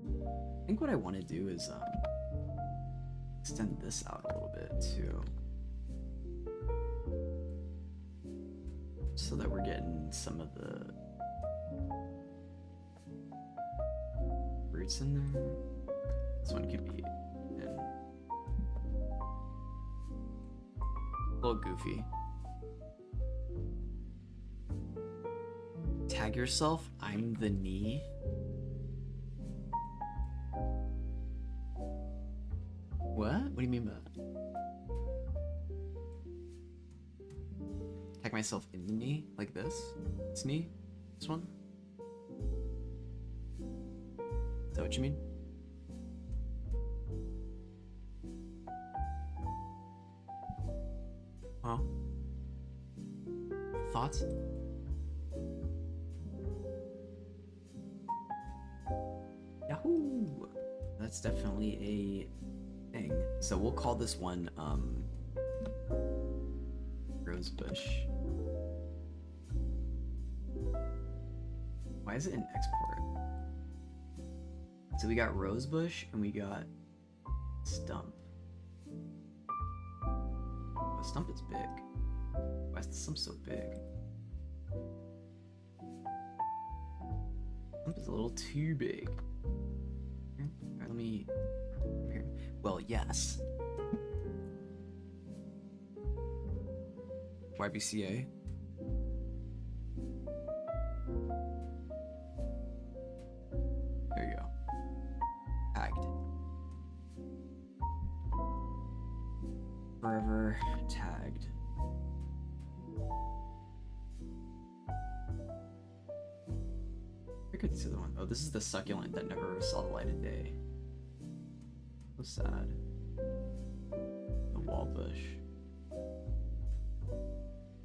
I think what I want to do is extend this out a little bit too. So that we're getting some of the roots in there. This one could be in. A little goofy. Tag yourself, I'm the knee. What? What do you mean by that? Tag myself in the knee, like this. This knee? This one? Is that what you mean? Huh? Thoughts? Yahoo! That's definitely a thing. So we'll call this one, Rosebush. Why is it in export? So we got Rosebush and we got Stump. Oh, Stump is big. Why is the Stump so big? Stump is a little too big. Here, alright, let me. Here. Well, yes. YBCA. There you go. Tagged. Forever tagged. I could see the one. Oh, this is the succulent that never saw the light of day. sad. The wall bush.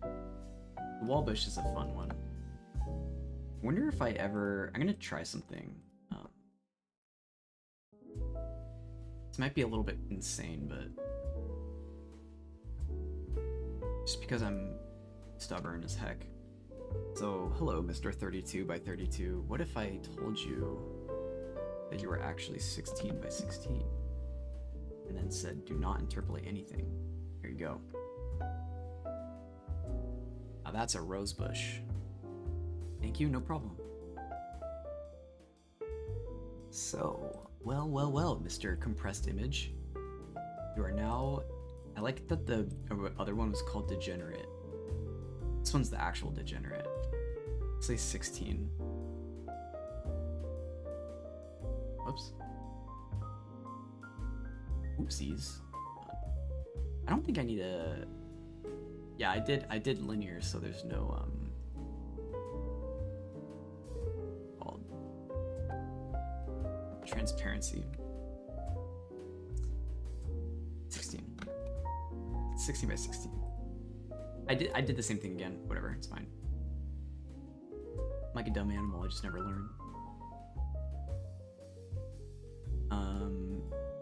The wall bush is a fun one. I wonder if I ever... I'm gonna try something. This might be a little bit insane, but... just because I'm stubborn as heck. So, hello, Mr. 32 by 32. What if I told you that you were actually 16 by 16? And then said, do not interpolate anything. Here you go. Now that's a rose bush. Thank you, no problem. So, well, Mr. Compressed Image. You are now... I like that the other one was called Degenerate. This one's the actual Degenerate. Let's say 16. Whoops. Oopsies. I don't think I need a... Yeah, I did linear, so there's no, called transparency. 16. 16 by 16. I did the same thing again. Whatever, it's fine. I'm like a dumb animal, I just never learn.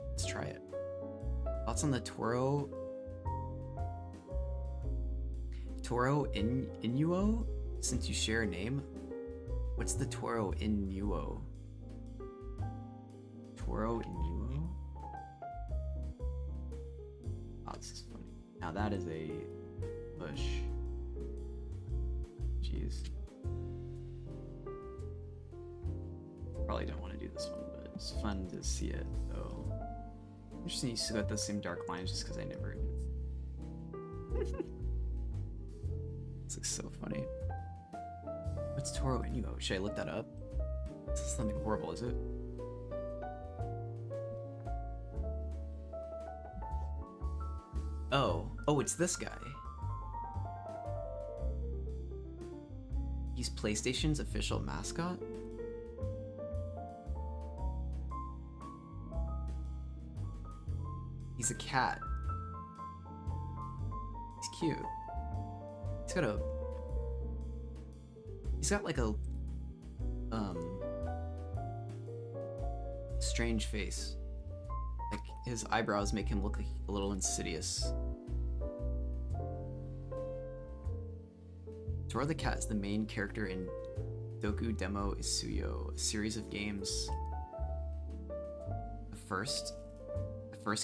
Let's try it. Thoughts on the Toro Inuo? Since you share a name? What's the Toro Inuo? Toro Inuo? Oh, this is funny. Now that is a bush. Jeez. Probably don't want to do this one, but it's fun to see it, though. Interesting you still got those same dark lines just because I never... This looks so funny. What's Toro Inuo? Should I look that up? This is something horrible, is it? Oh, it's this guy. He's PlayStation's official mascot? He's a cat. He's cute. He's got like a strange face. Like his eyebrows make him look like a little insidious. Toro the Cat is the main character in Doku Demo Isuyo, a series of games. The first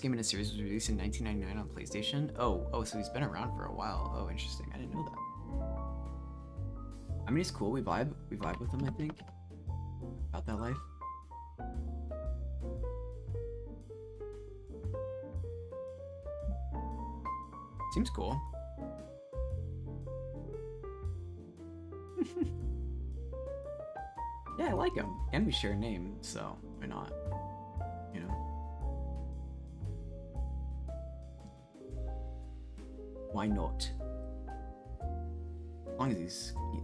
game in a series was released in 1999 on PlayStation. Oh, so he's been around for a while. Oh, interesting. I didn't know that. I mean, he's cool. We vibe with him, I think. About that life. Seems cool. Yeah, I like him. And we share a name, so why not? You know? Why not?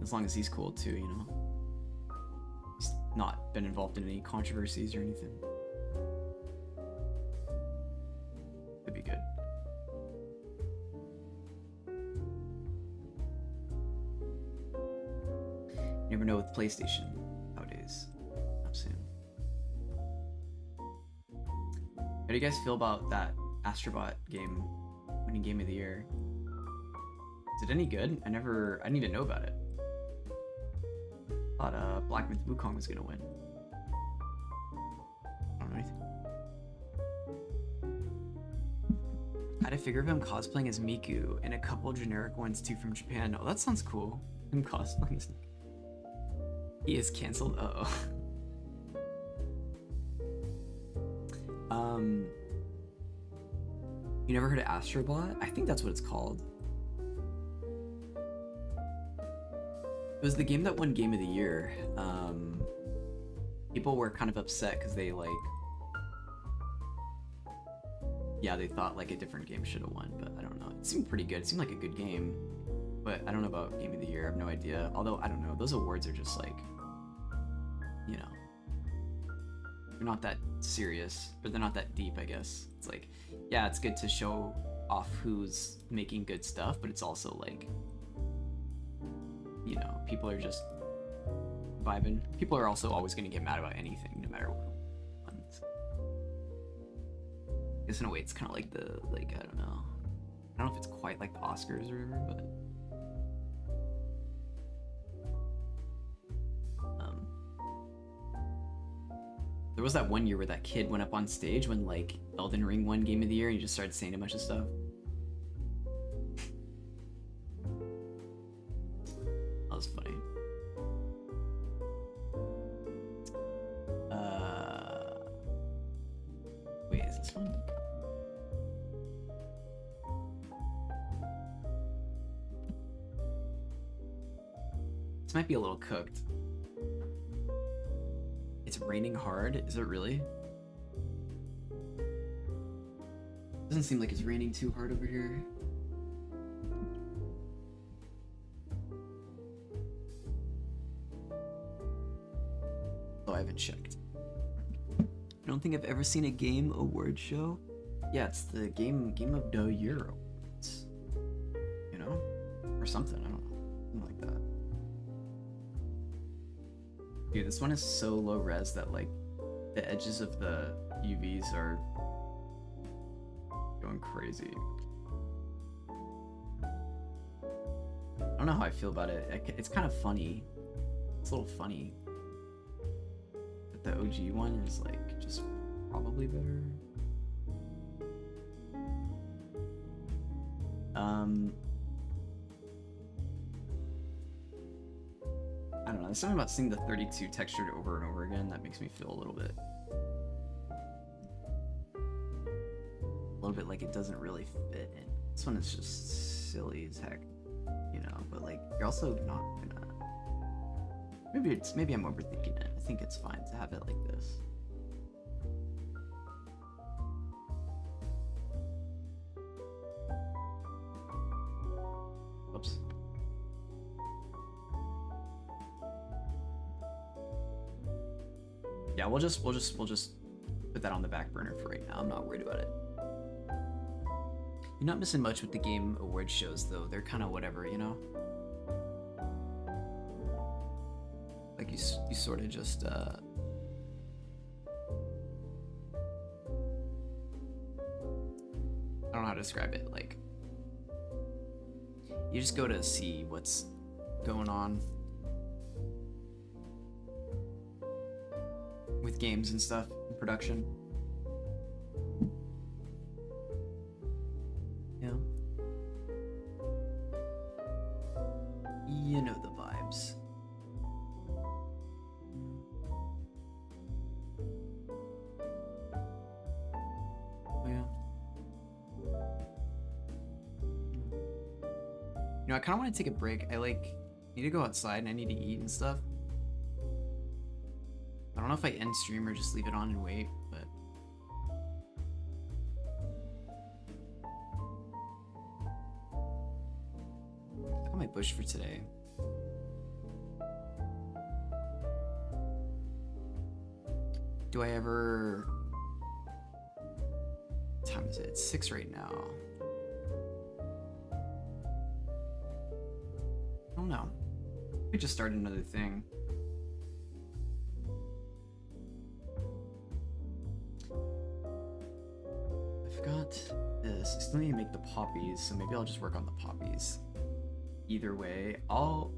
As long as he's cool too, you know? He's not been involved in any controversies or anything. Could be good. You never know with PlayStation nowadays. Up soon. How do you guys feel about that Astrobot game winning Game of the Year? Is it any good? I didn't even know about it. I thought Black Myth Wukong was gonna win. I don't know anything. I had a figure of him cosplaying as Miku and a couple generic ones too from Japan. Oh, that sounds cool. Him cosplaying as... He is cancelled? Uh-oh. You never heard of Astrobot? I think that's what it's called. It was the game that won Game of the Year. People were kind of upset because they like... Yeah, they thought like a different game should have won, but I don't know. It seemed pretty good. It seemed like a good game, but I don't know about Game of the Year. I have no idea. Although, I don't know. Those awards are just like, you know. they're not that serious, or they're not that deep, I guess. It's like, yeah, it's good to show off who's making good stuff, but it's also like, you know, people are just vibing. People are also always going to get mad about anything, no matter what. I guess in a way, it's kind of like the, like, I don't know if it's quite like the Oscars or whatever, but there was that one year where that kid went up on stage when like Elden Ring won Game of the Year, and he just started saying a bunch of stuff. That was funny. Wait, is this one? This might be a little cooked. It's raining hard. Is it really? Doesn't seem like it's raining too hard over here. Oh, I haven't checked. I don't think I've ever seen a game award show. Yeah, it's the game of the year awards. You know? Or something, I don't know. Something like that. Dude, this one is so low res that like the edges of the UVs are going crazy. I don't know how I feel about it. It's kind of funny. It's a little funny. But the OG one is like just probably better. I don't know, there's something about seeing the 32 textured over and over again that makes me feel a little bit like it doesn't really fit in. This one is just silly as heck, you know, but like you're also not gonna, maybe I'm overthinking it. I think it's fine to have it like this. Oops. Yeah, we'll just put that on the back burner for right now. I'm not worried about it. You're not missing much with the game award shows though. They're kind of whatever, you know? Like you sort of just I don't know how to describe it. Like you just go to see what's going on with games and stuff in production. Yeah. You know the vibes. Oh yeah. You know, I kind of want to take a break. I like need to go outside and I need to eat and stuff. I don't know if I end stream or just leave it on and wait, but I got my bush for today. Do I ever? What time is it? It's 6 right now. I don't know. We just started another thing. Got this. I still need to make the poppies, so maybe I'll just work on the poppies. Either way, I'll...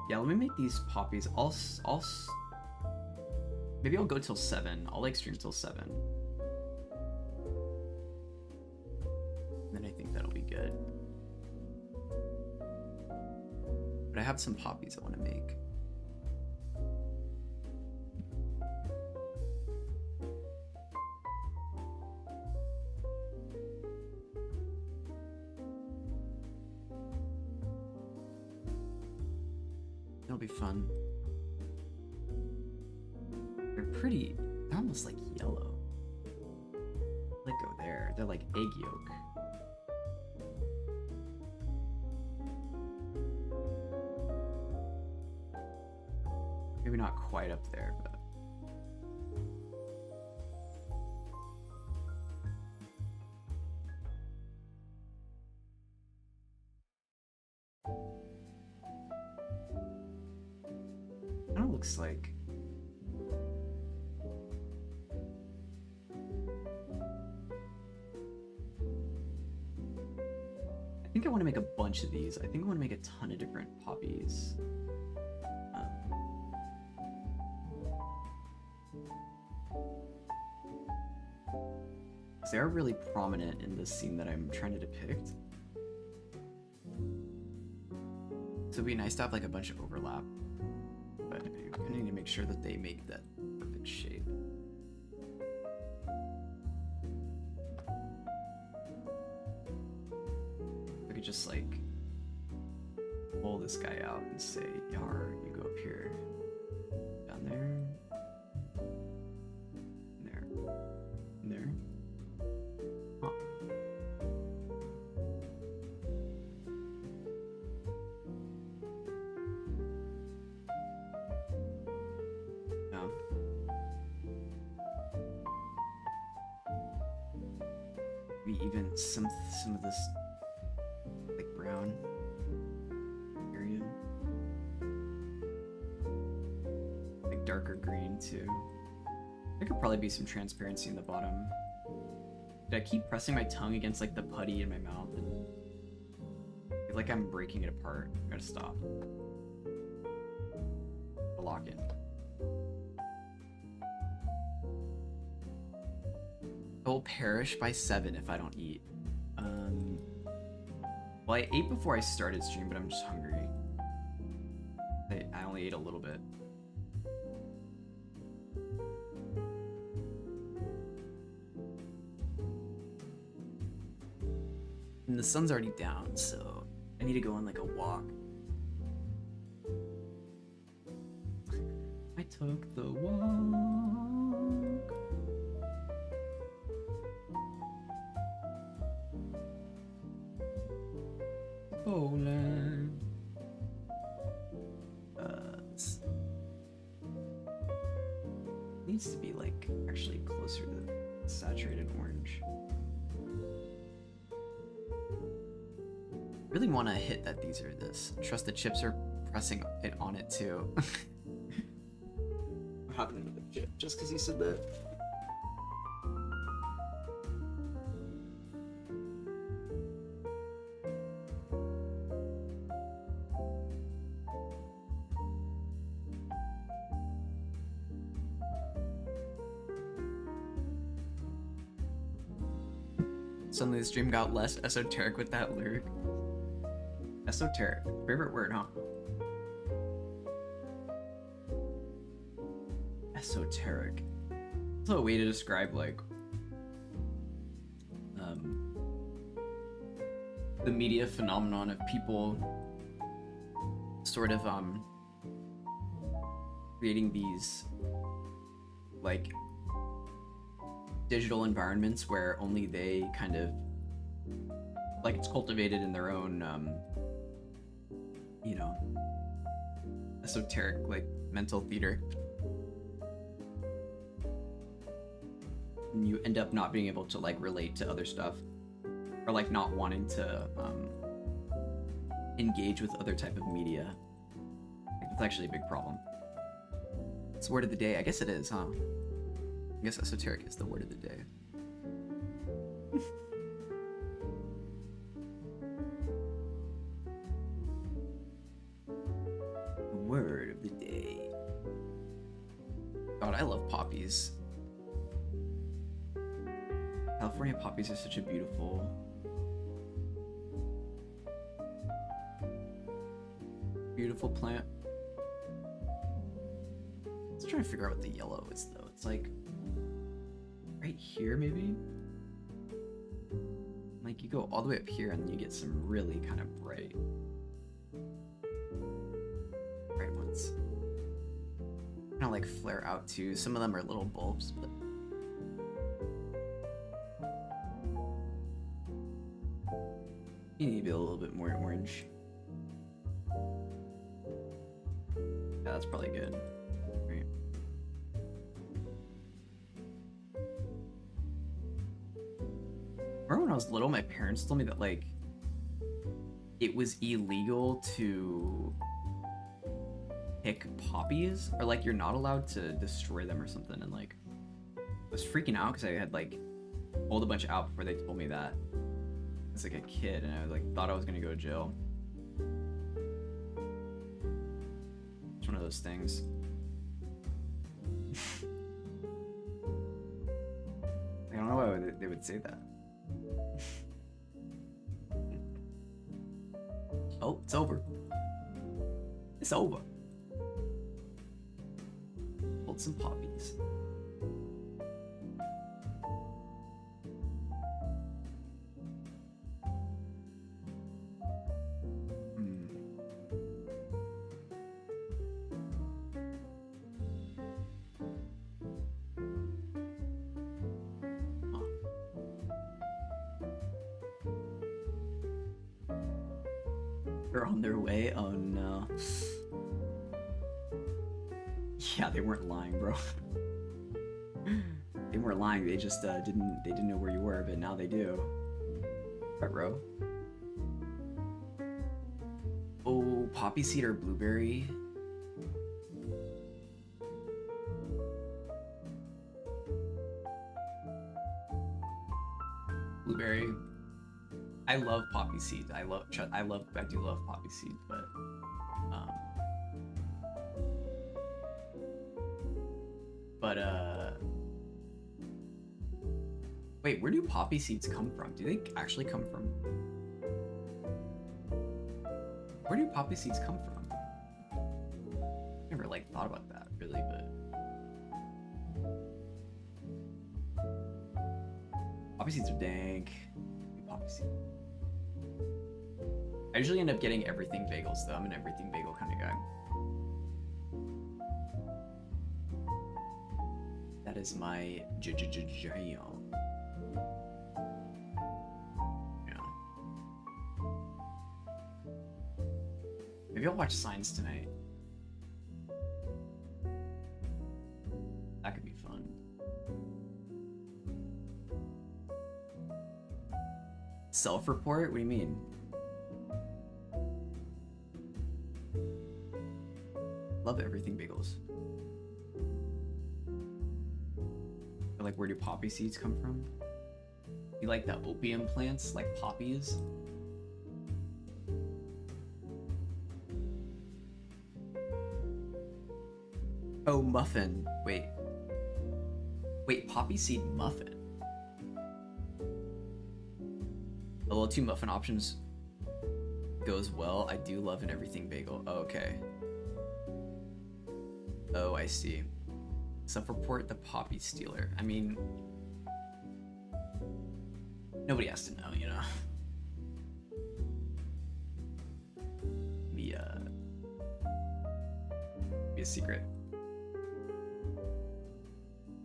Yeah, let me make these poppies. Maybe I'll go till 7. I'll like stream till 7. Then I think that'll be good. But I have some poppies I want to make. It'll be fun. They're pretty. They're almost like yellow. Let go there. They're like egg yolk. Maybe not quite up there, but. Kind of looks like. I think I want to make a bunch of these. I think I want to make a ton of different poppies. They're really prominent in the scene that I'm trying to depict. So it'd be nice to have like a bunch of overlap, but I kind of need to make sure that they make that perfect shape. I could just like pull this guy out and say, "Yar, you go up here, down there, there, and there." Huh. Maybe even some of this like brown area, like darker green too. There could probably be some transparency in the bottom. Did I keep pressing my tongue against like the putty in my mouth and I feel like I'm breaking it apart? I gotta stop. Lock it. I will perish by 7 if I don't eat. Well, I ate before I started stream, but I'm just hungry. I only ate a little bit. And the sun's already down, so I need to go on like a walk. I took the walk. Poland. Needs to be like actually closer to saturated orange. Really want to hit that these are this. Trust the chips are pressing it on it too. I'm having another chip just because you said that. Suddenly the stream got less esoteric with that lyric. Esoteric. Favorite word, huh? Esoteric. It's a way to describe like the media phenomenon of people sort of creating these like digital environments where only they kind of like it's cultivated in their own you know, esoteric like mental theater, and you end up not being able to like relate to other stuff or like not wanting to engage with other type of media. Like, it's actually a big problem. It's word of the day. I guess it is, huh? I guess esoteric is the word of the day. Word of the day. God, I love poppies. California poppies are such a beautiful plant. Let's try to figure out what the yellow is though. It's like right here maybe? Like you go all the way up here and then you get some really kind of bright ones. Kind of like flare out too. Some of them are little bulbs, but you need to be a little bit more orange. Yeah, that's probably good. Remember when I was little, my parents told me that like it was illegal to pick poppies, or like you're not allowed to destroy them or something, and like I was freaking out because I had like pulled a bunch out before they told me that as like a kid, and I like thought I was gonna go to jail. It's one of those things. I don't know why they would say that. Oh, it's over. It's over. Hold some poppies. They're on their way. Oh no. Yeah, they weren't lying, bro. They weren't lying. They just didn't know where you were, but now they do. Right, bro. Oh, poppy seed or blueberry? Blueberry. I love poppy seed. I do love poppy seed, but wait, where do poppy seeds come from? Do they actually come from? Where do poppy seeds come from? Never like thought about that really, but poppy seeds are dank. Poppy seed. I usually end up getting everything bagels though. I'm an everything bagel kind of guy. That is my jam. Yeah. Maybe I'll watch Signs tonight. That could be fun. Self-report? What do you mean? Love everything bagels. Or like, where do poppy seeds come from? You like the opium plants, like poppies? Oh, muffin. Wait, poppy seed muffin. A little two muffin options goes well. I do love an everything bagel. Oh, okay. Oh, I see. Self-report the poppy stealer. I mean, nobody has to know, you know. Be a secret.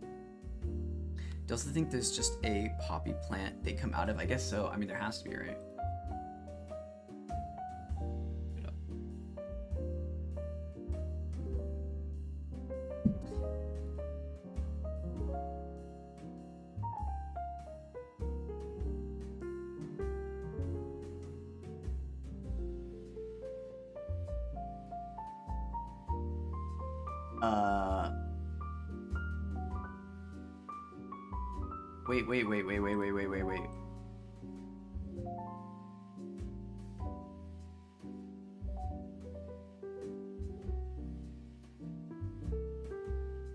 Do you also think there's just a poppy plant they come out of? I guess so. I mean, there has to be, right? Wait.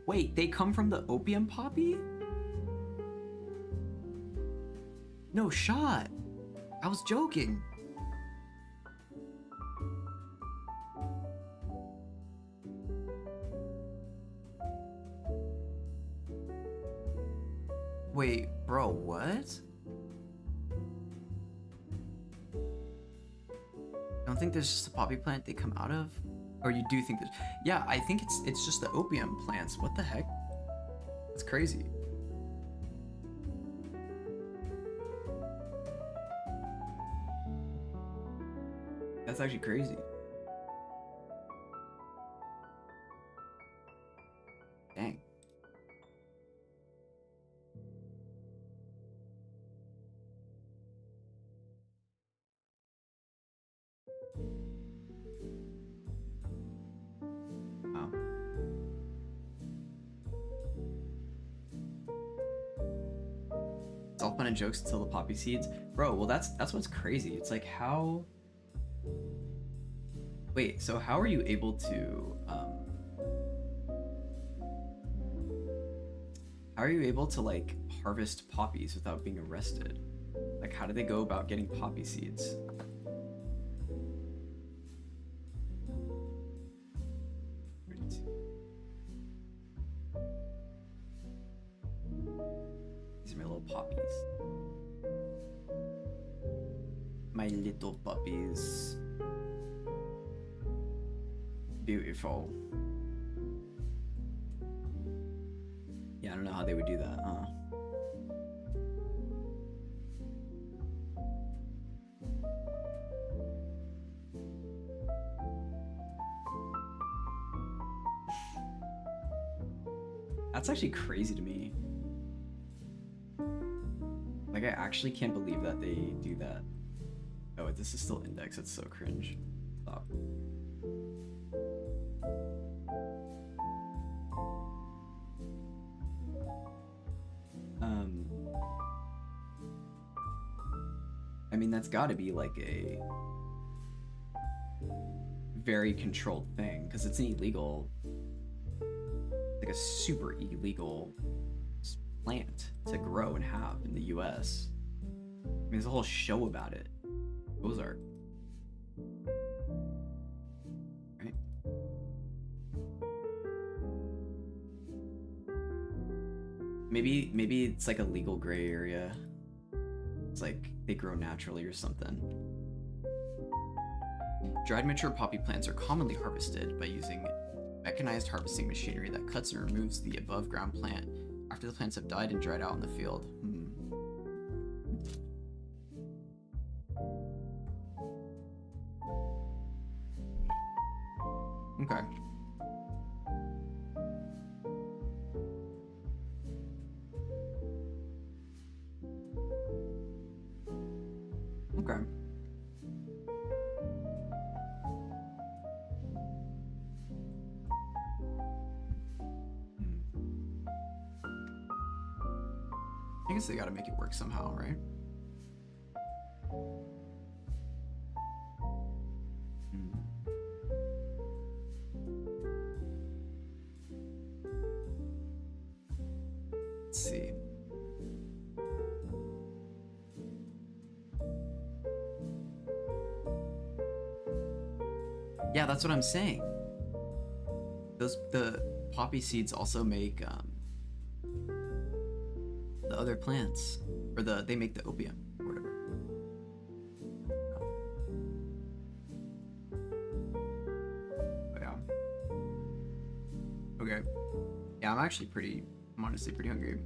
Wait, they come from the opium poppy? No shot. I was joking. Wait, bro, what? Don't think there's just a poppy plant they come out of? Or you do think there's... Yeah, I think it's just the opium plants. What the heck? That's crazy. That's actually crazy. Dang. It's all fun and jokes until the poppy seeds. Bro, well that's what's crazy. It's like how... Wait, so how are you able to how are you able to like harvest poppies without being arrested? Like how do they go about getting poppy seeds? These are my little poppies. My little puppies. Beautiful. Yeah, I don't know how they would do that, huh? That's actually crazy to me. Like, I actually can't believe that they do that. Oh, this is still index. It's so cringe. Stop. I mean, that's got to be like a very controlled thing because it's an illegal, like a super illegal plant to grow and have in the US. I mean, there's a whole show about it. Ozark. Right? Maybe it's like a legal gray area. It's like they grow naturally or something. Dried mature poppy plants are commonly harvested by using mechanized harvesting machinery that cuts and removes the above ground plant after the plants have died and dried out in the field. Okay. Okay. I guess they gotta make it work somehow, right? Let's see. Yeah, that's what I'm saying. The poppy seeds also make the other plants, or they make the opium or whatever. But yeah. Okay. Yeah, I'm honestly pretty hungry.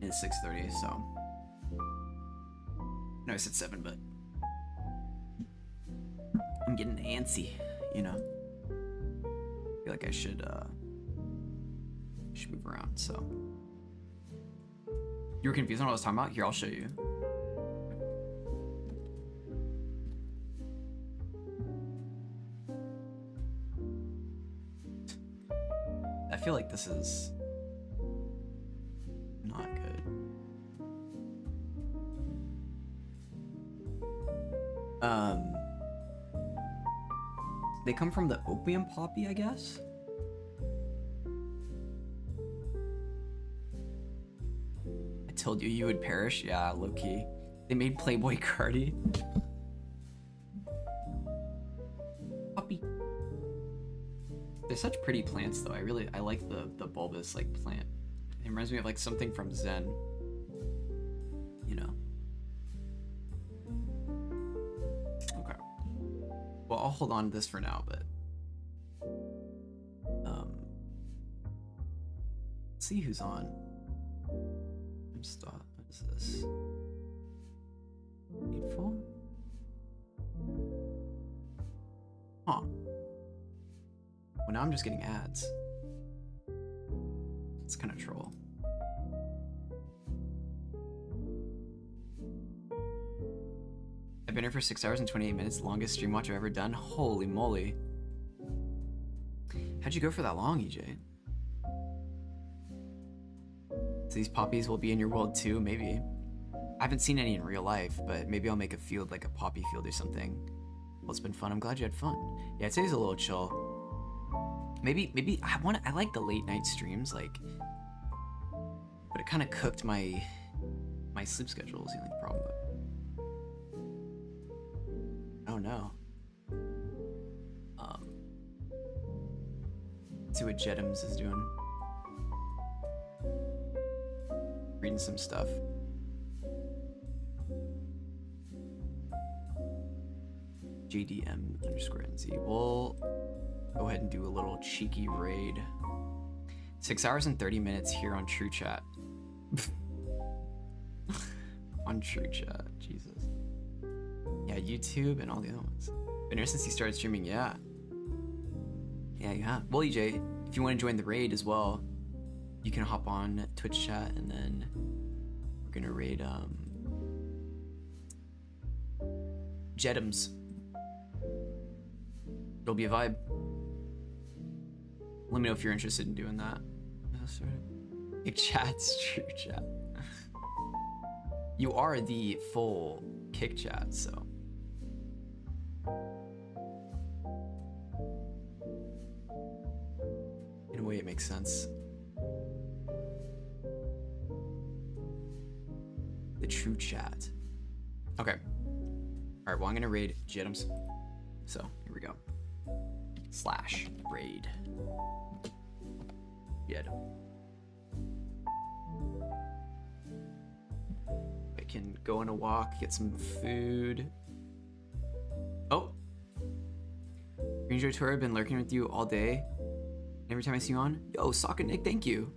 It's 6:30, so. No, I said 7, but I'm getting antsy, you know. I feel like I should move around, so. You were confused on what I was talking about? Here, I'll show you. I feel like this is not good. They come from the opium poppy, I guess? I told you you would perish. Yeah, low-key. They made Playboy Cardi. Poppy. They're such pretty plants, though. I like the bulbous, like, plant. It reminds me of, like, something from Zen. You know? Okay. Well, I'll hold on to this for now, but... let's see who's on. Stop. What is this? Hateful? Huh. Well, now I'm just getting ads. It's kind of troll. I've been here for 6 hours and 28 minutes. Longest stream watch I've ever done. Holy moly. How'd you go for that long, EJ? So these poppies will be in your world too, maybe. I haven't seen any in real life, but maybe I'll make a field like a poppy field or something. Well, it's been fun. I'm glad you had fun. Yeah, today's a little chill. Maybe I like the late night streams, like, but it kind of cooked my sleep schedule is the only problem. Oh no. See what Jedums is doing. Reading some stuff. JDM_NZ. We'll go ahead and do a little cheeky raid. 6 hours and 30 minutes here on True Chat. On True Chat, Jesus. Yeah, YouTube and all the other ones. Been here since you started streaming, yeah. Yeah, you have. Well, EJ, if you want to join the raid as well, you can hop on Twitch chat and then we're gonna raid Jedums. It'll be a vibe. Let me know if you're interested in doing that. Kick chat's True Chat. You are the full kick chat, so. In a way, it makes sense. The True Chat. Okay. Alright, well, I'm gonna raid Jedums. So, here we go. /raid. Jedum. I can go on a walk, get some food. Oh! Green Joy Tour, I've been lurking with you all day. Every time I see you on. Yo, Sokka Nick, thank you.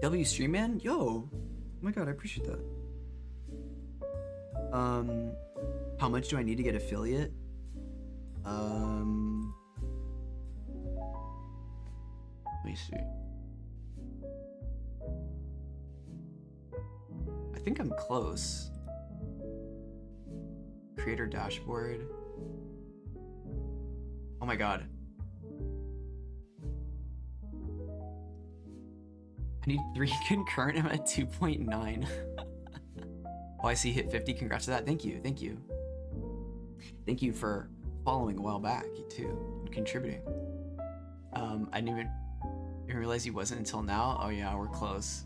W Stream Man? Yo! Oh my god, I appreciate that. How much do I need to get affiliate? Let me see. I think I'm close. Creator dashboard. Oh my god. I need 3 concurrent. I'm at 2.9. Oh, I see hit 50. Congrats to that. Thank you. Thank you. Thank you for following a while back too and contributing. I didn't even realize he wasn't until now. Oh yeah, we're close.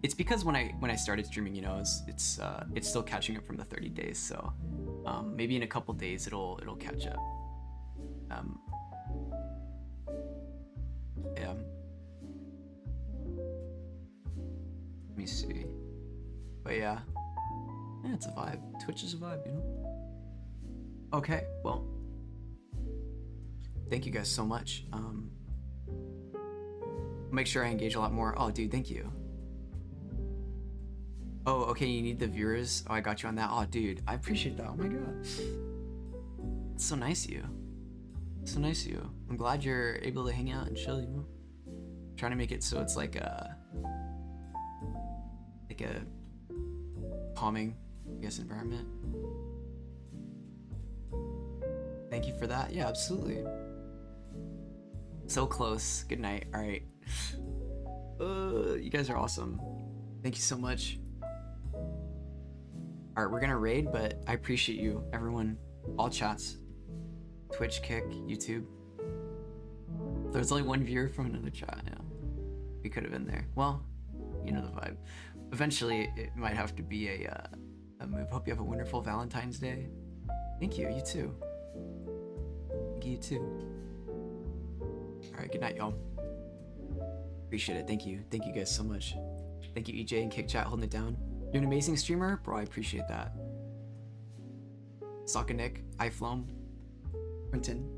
It's because when I started streaming, you know, it's still catching up from the 30 days. So maybe in a couple days it'll catch up. Yeah. Let me see. But yeah, it's a vibe. Twitch is a vibe, you know. Okay, well, thank you guys so much. I'll make sure I engage a lot more. Oh, dude, thank you. Oh, okay, you need the viewers. Oh, I got you on that. Oh, dude, I appreciate that. Oh my god, it's so nice of you. So nice of you. I'm glad you're able to hang out and chill. You know, trying to make it so it's like a calming, I guess, environment. Thank you for that. Yeah, absolutely. So close. Good night. All right. You guys are awesome. Thank you so much. All right, we're gonna raid, but I appreciate you, everyone. All chats. Twitch, Kick, YouTube. There's only one viewer from another chat. Yeah, we could have been there. Well, you know the vibe. Eventually, it might have to be a move. Hope you have a wonderful Valentine's Day. Thank you. You too. Thank you too. All right. Good night, y'all. Appreciate it. Thank you. Thank you guys so much. Thank you, EJ and Kick Chat, holding it down. You're an amazing streamer, bro. I appreciate that. Sokka Nick, iFlome, Quentin,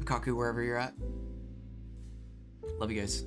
Kaku, wherever you're at. Love you guys.